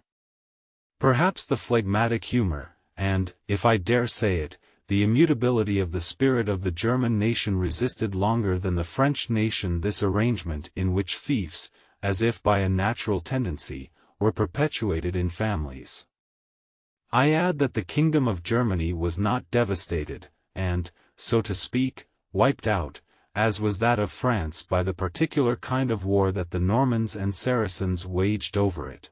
Perhaps the phlegmatic humor, and, if I dare say it, the immutability of the spirit of the German nation resisted longer than the French nation this arrangement in which fiefs, as if by a natural tendency, were perpetuated in families. I add that the kingdom of Germany was not devastated, and, so to speak, wiped out, as was that of France by the particular kind of war that the Normans and Saracens waged over it.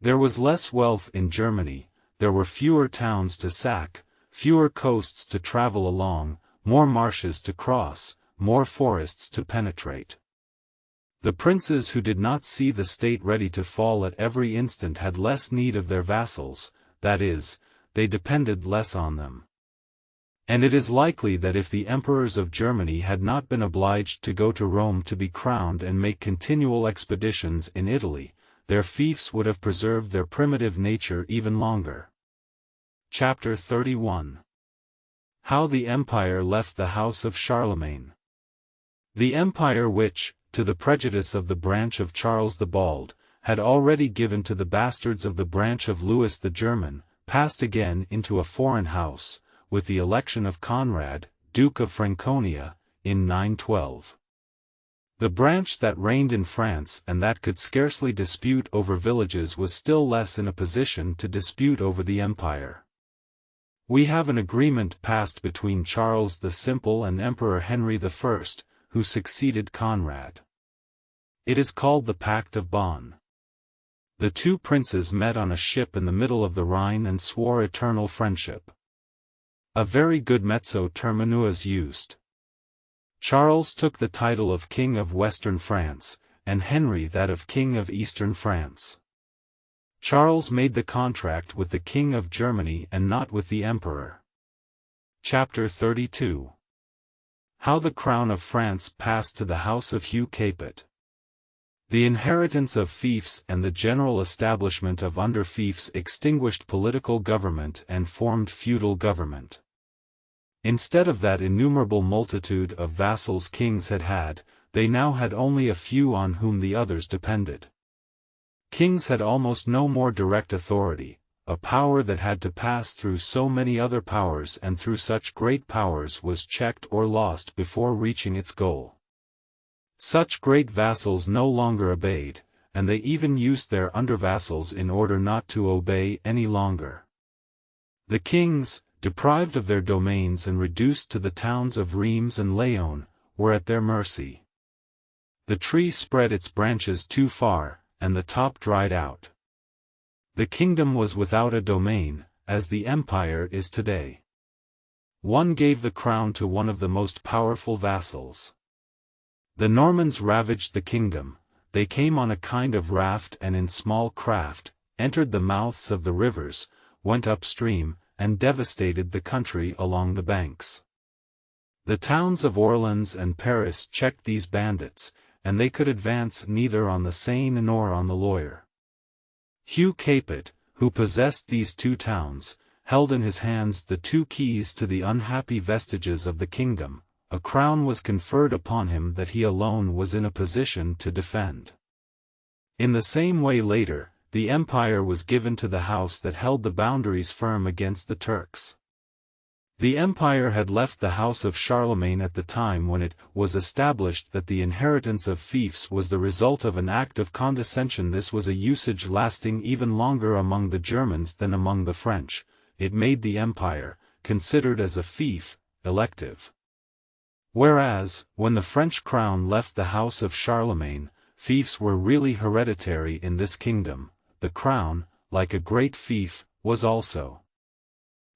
There was less wealth in Germany, there were fewer towns to sack, fewer coasts to travel along, more marshes to cross, more forests to penetrate. The princes who did not see the state ready to fall at every instant had less need of their vassals, that is, they depended less on them. And it is likely that if the emperors of Germany had not been obliged to go to Rome to be crowned and make continual expeditions in Italy, their fiefs would have preserved their primitive nature even longer. Chapter 31. How the Empire left the House of Charlemagne. The Empire which, to the prejudice of the branch of Charles the Bald, had already given to the bastards of the branch of Louis the German, passed again into a foreign house, with the election of Conrad, Duke of Franconia, in 912. The branch that reigned in France and that could scarcely dispute over villages was still less in a position to dispute over the empire. We have an agreement passed between Charles the Simple and Emperor Henry I, who succeeded Conrad. It is called the Pact of Bonn. The two princes met on a ship in the middle of the Rhine and swore eternal friendship. A very good mezzo terminus used. Charles took the title of King of Western France, and Henry that of King of Eastern France. Charles made the contract with the King of Germany and not with the Emperor. Chapter 32. How the Crown of France passed to the House of Hugh Capet. The inheritance of fiefs and the general establishment of under-fiefs extinguished political government and formed feudal government. Instead of that innumerable multitude of vassals kings had had, they now had only a few on whom the others depended. Kings had almost no more direct authority, a power that had to pass through so many other powers and through such great powers was checked or lost before reaching its goal. Such great vassals no longer obeyed, and they even used their under-vassals in order not to obey any longer. The kings, deprived of their domains and reduced to the towns of Reims and Laon, were at their mercy. The tree spread its branches too far, and the top dried out. The kingdom was without a domain, as the empire is today. One gave the crown to one of the most powerful vassals. The Normans ravaged the kingdom, they came on a kind of raft and in small craft, entered the mouths of the rivers, went upstream, and devastated the country along the banks. The towns of Orleans and Paris checked these bandits, and they could advance neither on the Seine nor on the Loire. Hugh Capet, who possessed these two towns, held in his hands the two keys to the unhappy vestiges of the kingdom. A crown was conferred upon him that he alone was in a position to defend. In the same way later, the empire was given to the house that held the boundaries firm against the Turks. The empire had left the house of Charlemagne at the time when it was established that the inheritance of fiefs was the result of an act of condescension. This was a usage lasting even longer among the Germans than among the French. It made the empire, considered as a fief, elective. Whereas, when the French crown left the house of Charlemagne, fiefs were really hereditary in this kingdom, the crown, like a great fief, was also.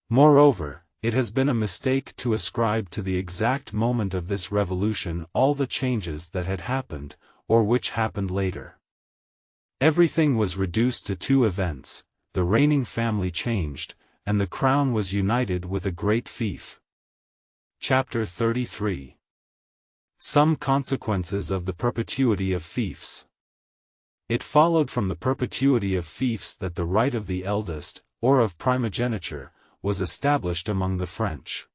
Moreover, it has been a mistake to ascribe to the exact moment of this revolution all the changes that had happened, or which happened later. Everything was reduced to two events: the reigning family changed, and the crown was united with a great fief. Chapter 33. Some consequences of the perpetuity of fiefs. It followed from the perpetuity of fiefs that the right of the eldest, or of primogeniture, was established among the French.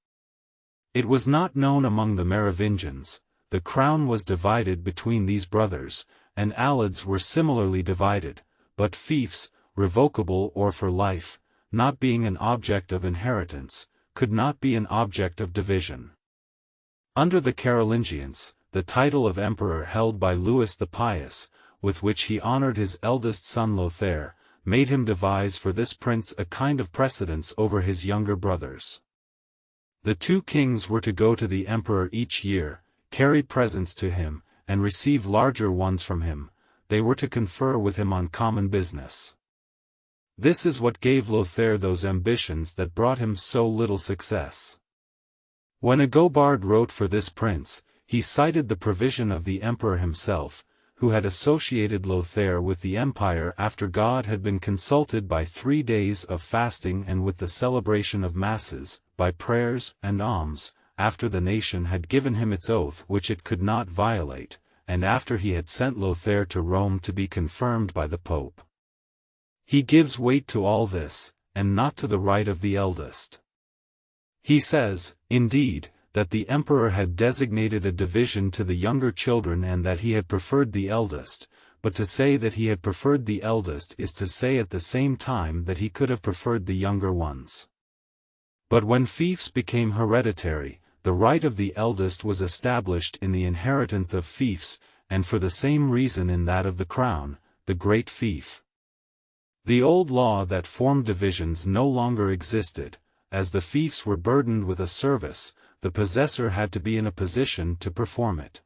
It was not known among the Merovingians. The crown was divided between these brothers, and Alids were similarly divided, but fiefs, revocable or for life, not being an object of inheritance, could not be an object of division. Under the Carolingians, the title of emperor held by Louis the Pious, with which he honored his eldest son Lothair, made him devise for this prince a kind of precedence over his younger brothers. The two kings were to go to the emperor each year, carry presents to him, and receive larger ones from him. They were to confer with him on common business. This is what gave Lothair those ambitions that brought him so little success. When Agobard wrote for this prince, he cited the provision of the emperor himself, who had associated Lothair with the empire after God had been consulted by 3 days of fasting and with the celebration of masses, by prayers and alms, after the nation had given him its oath which it could not violate, and after he had sent Lothair to Rome to be confirmed by the Pope. He gives weight to all this, and not to the right of the eldest. He says, indeed, that the emperor had designated a division to the younger children and that he had preferred the eldest, but to say that he had preferred the eldest is to say at the same time that he could have preferred the younger ones. But when fiefs became hereditary, the right of the eldest was established in the inheritance of fiefs, and for the same reason in that of the crown, the great fief. The old law that formed divisions no longer existed. As the fiefs were burdened with a service, the possessor had to be in a position to perform it.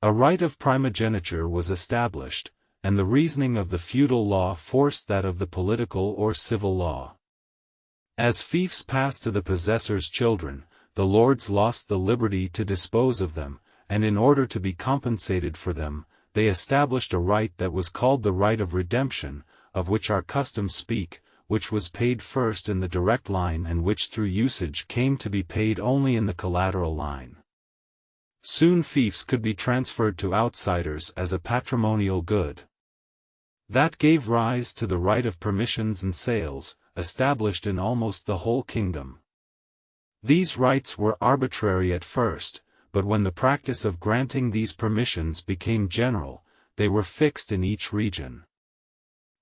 A right of primogeniture was established, and the reasoning of the feudal law forced that of the political or civil law. As fiefs passed to the possessor's children, the lords lost the liberty to dispose of them, and in order to be compensated for them, they established a right that was called the right of redemption, of which our customs speak, which was paid first in the direct line and which through usage came to be paid only in the collateral line. Soon fiefs could be transferred to outsiders as a patrimonial good. That gave rise to the right of permissions and sales, established in almost the whole kingdom. These rights were arbitrary at first, but when the practice of granting these permissions became general, they were fixed in each region.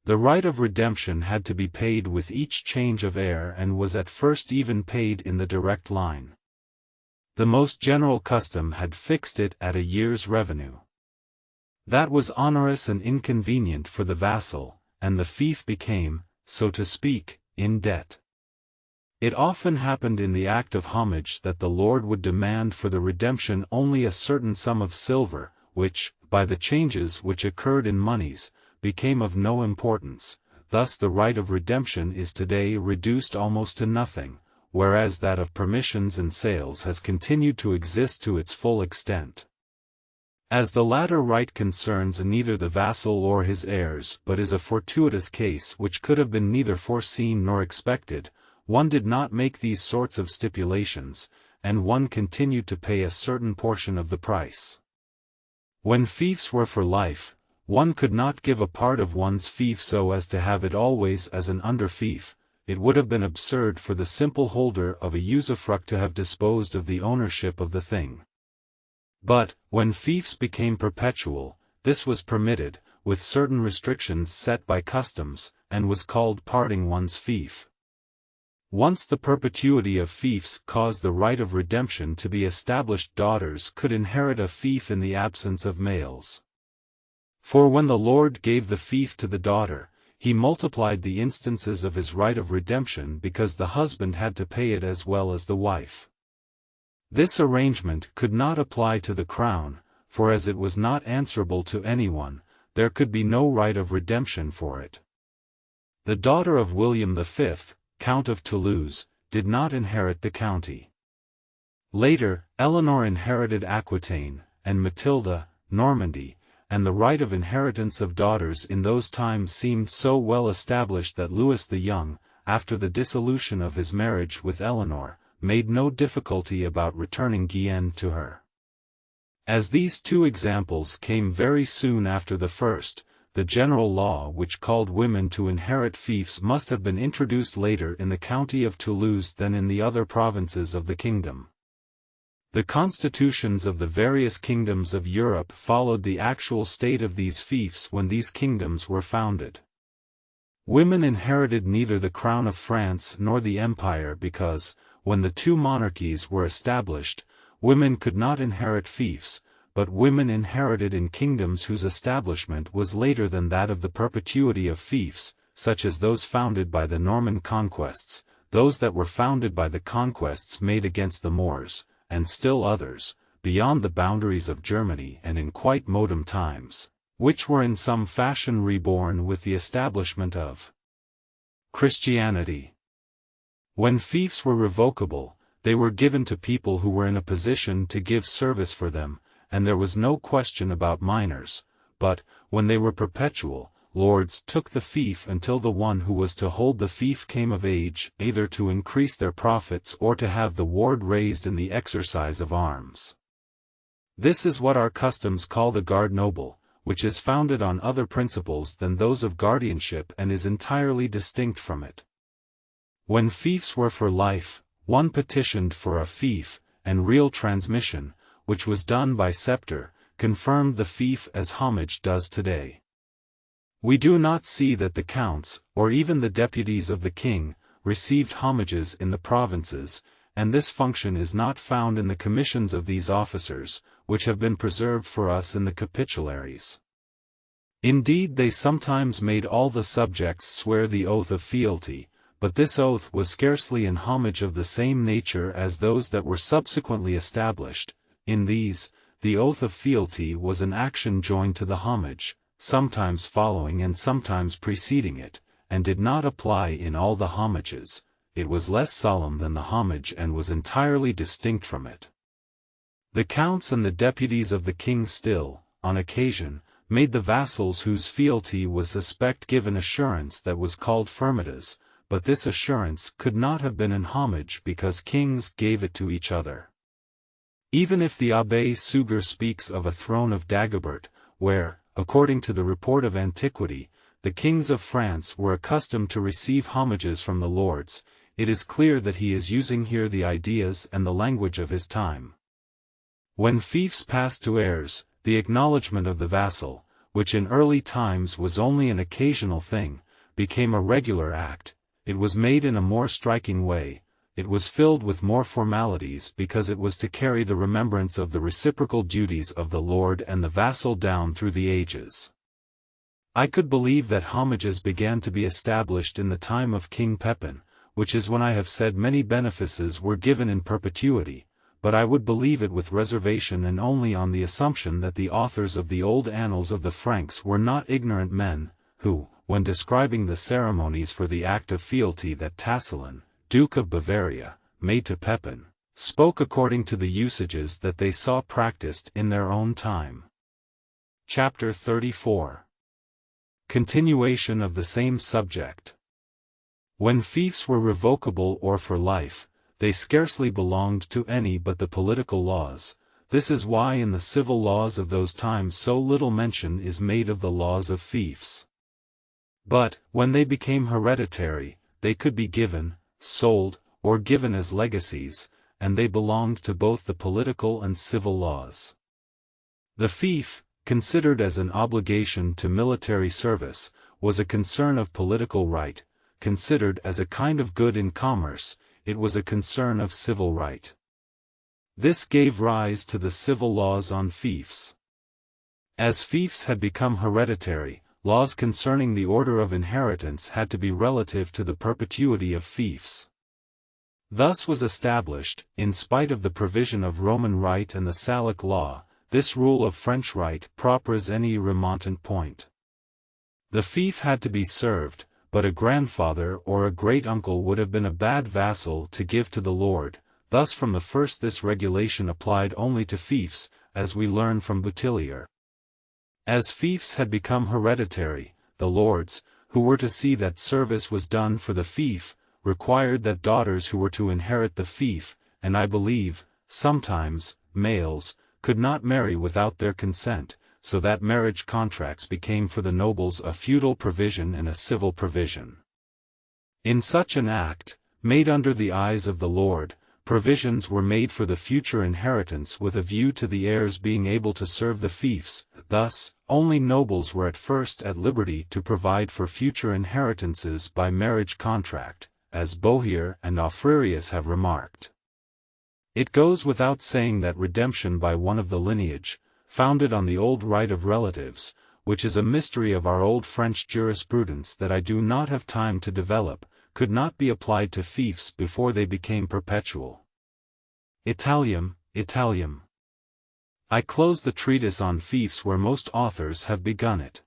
The right of redemption had to be paid with each change of heir and was at first even paid in the direct line. The most general custom had fixed it at a year's revenue. That was onerous and inconvenient for the vassal, and the fief became, so to speak, in debt. It often happened in the act of homage that the lord would demand for the redemption only a certain sum of silver, which, by the changes which occurred in moneys, became of no importance. Thus the right of redemption is today reduced almost to nothing, whereas that of permissions and sales has continued to exist to its full extent. As the latter right concerns neither the vassal or his heirs but is a fortuitous case which could have been neither foreseen nor expected, one did not make these sorts of stipulations, and one continued to pay a certain portion of the price. When fiefs were for life, one could not give a part of one's fief so as to have it always as an under-fief. It would have been absurd for the simple holder of a usufruct to have disposed of the ownership of the thing. But, when fiefs became perpetual, this was permitted, with certain restrictions set by customs, and was called parting one's fief. Once the perpetuity of fiefs caused the right of redemption to be established, daughters could inherit a fief in the absence of males. For when the lord gave the fief to the daughter, he multiplied the instances of his right of redemption because the husband had to pay it as well as the wife. This arrangement could not apply to the crown, for as it was not answerable to anyone, there could be no right of redemption for it. The daughter of William V, Count of Toulouse, did not inherit the county. Later, Eleanor inherited Aquitaine, and Matilda, Normandy, and the right of inheritance of daughters in those times seemed so well established that Louis the Young, after the dissolution of his marriage with Eleanor, made no difficulty about returning Guienne to her. As these two examples came very soon after the first, the general law which called women to inherit fiefs must have been introduced later in the county of Toulouse than in the other provinces of the kingdom. The constitutions of the various kingdoms of Europe followed the actual state of these fiefs when these kingdoms were founded. Women inherited neither the crown of France nor the empire because, when the two monarchies were established, women could not inherit fiefs, but women inherited in kingdoms whose establishment was later than that of the perpetuity of fiefs, such as those founded by the Norman conquests, those that were founded by the conquests made against the Moors, and still others, beyond the boundaries of Germany and in quite modern times, which were in some fashion reborn with the establishment of Christianity. When fiefs were revocable, they were given to people who were in a position to give service for them, and there was no question about minors, but, when they were perpetual, lords took the fief until the one who was to hold the fief came of age, either to increase their profits or to have the ward raised in the exercise of arms. This is what our customs call the garde noble, which is founded on other principles than those of guardianship and is entirely distinct from it. When fiefs were for life, one petitioned for a fief, and real transmission, which was done by sceptre, confirmed the fief as homage does today. We do not see that the counts, or even the deputies of the king, received homages in the provinces, and this function is not found in the commissions of these officers, which have been preserved for us in the capitularies. Indeed, they sometimes made all the subjects swear the oath of fealty, but this oath was scarcely an homage of the same nature as those that were subsequently established. In these, the oath of fealty was an action joined to the homage, sometimes following and sometimes preceding it, and did not apply in all the homages. it was less solemn than the homage and was entirely distinct from it. The counts and the deputies of the king still, on occasion, made the vassals whose fealty was suspect give an assurance that was called firmitas, but this assurance could not have been an homage because kings gave it to each other. Even if the Abbé Suger speaks of a throne of Dagobert, where, according to the report of antiquity, the kings of France were accustomed to receive homages from the lords, it is clear that he is using here the ideas and the language of his time. When fiefs passed to heirs, the acknowledgement of the vassal, which in early times was only an occasional thing, became a regular act. It was made in a more striking way, it was filled with more formalities because it was to carry the remembrance of the reciprocal duties of the lord and the vassal down through the ages. I could believe that homages began to be established in the time of King Pepin, which is when I have said many benefices were given in perpetuity, but I would believe it with reservation and only on the assumption that the authors of the old annals of the Franks were not ignorant men, who, when describing the ceremonies for the act of fealty that Tasselin, Duke of Bavaria, made to Pepin, spoke according to the usages that they saw practiced in their own time. Chapter 34. Continuation of the same subject. When fiefs were revocable or for life, they scarcely belonged to any but the political laws. This is why in the civil laws of those times so little mention is made of the laws of fiefs. But, when they became hereditary, they could be given, sold, or given as legacies, and they belonged to both the political and civil laws. The fief, considered as an obligation to military service, was a concern of political right; considered as a kind of good in commerce, it was a concern of civil right. This gave rise to the civil laws on fiefs. As fiefs had become hereditary, laws concerning the order of inheritance had to be relative to the perpetuity of fiefs. Thus was established, in spite of the provision of Roman right and the Salic law, this rule of French right propres any remontant point. The fief had to be served, but a grandfather or a great-uncle would have been a bad vassal to give to the lord. Thus from the first this regulation applied only to fiefs, as we learn from Boutillier. As fiefs had become hereditary, the lords, who were to see that service was done for the fief, required that daughters who were to inherit the fief, and I believe, sometimes, males, could not marry without their consent, so that marriage contracts became for the nobles a feudal provision and a civil provision. In such an act, made under the eyes of the lord, provisions were made for the future inheritance with a view to the heirs being able to serve the fiefs. Thus, only nobles were at first at liberty to provide for future inheritances by marriage contract, as Bohier and Offrerius have remarked. It goes without saying that redemption by one of the lineage, founded on the old right of relatives, which is a mystery of our old French jurisprudence that I do not have time to develop, could not be applied to fiefs before they became perpetual. Italium. I close the treatise on fiefs where most authors have begun it.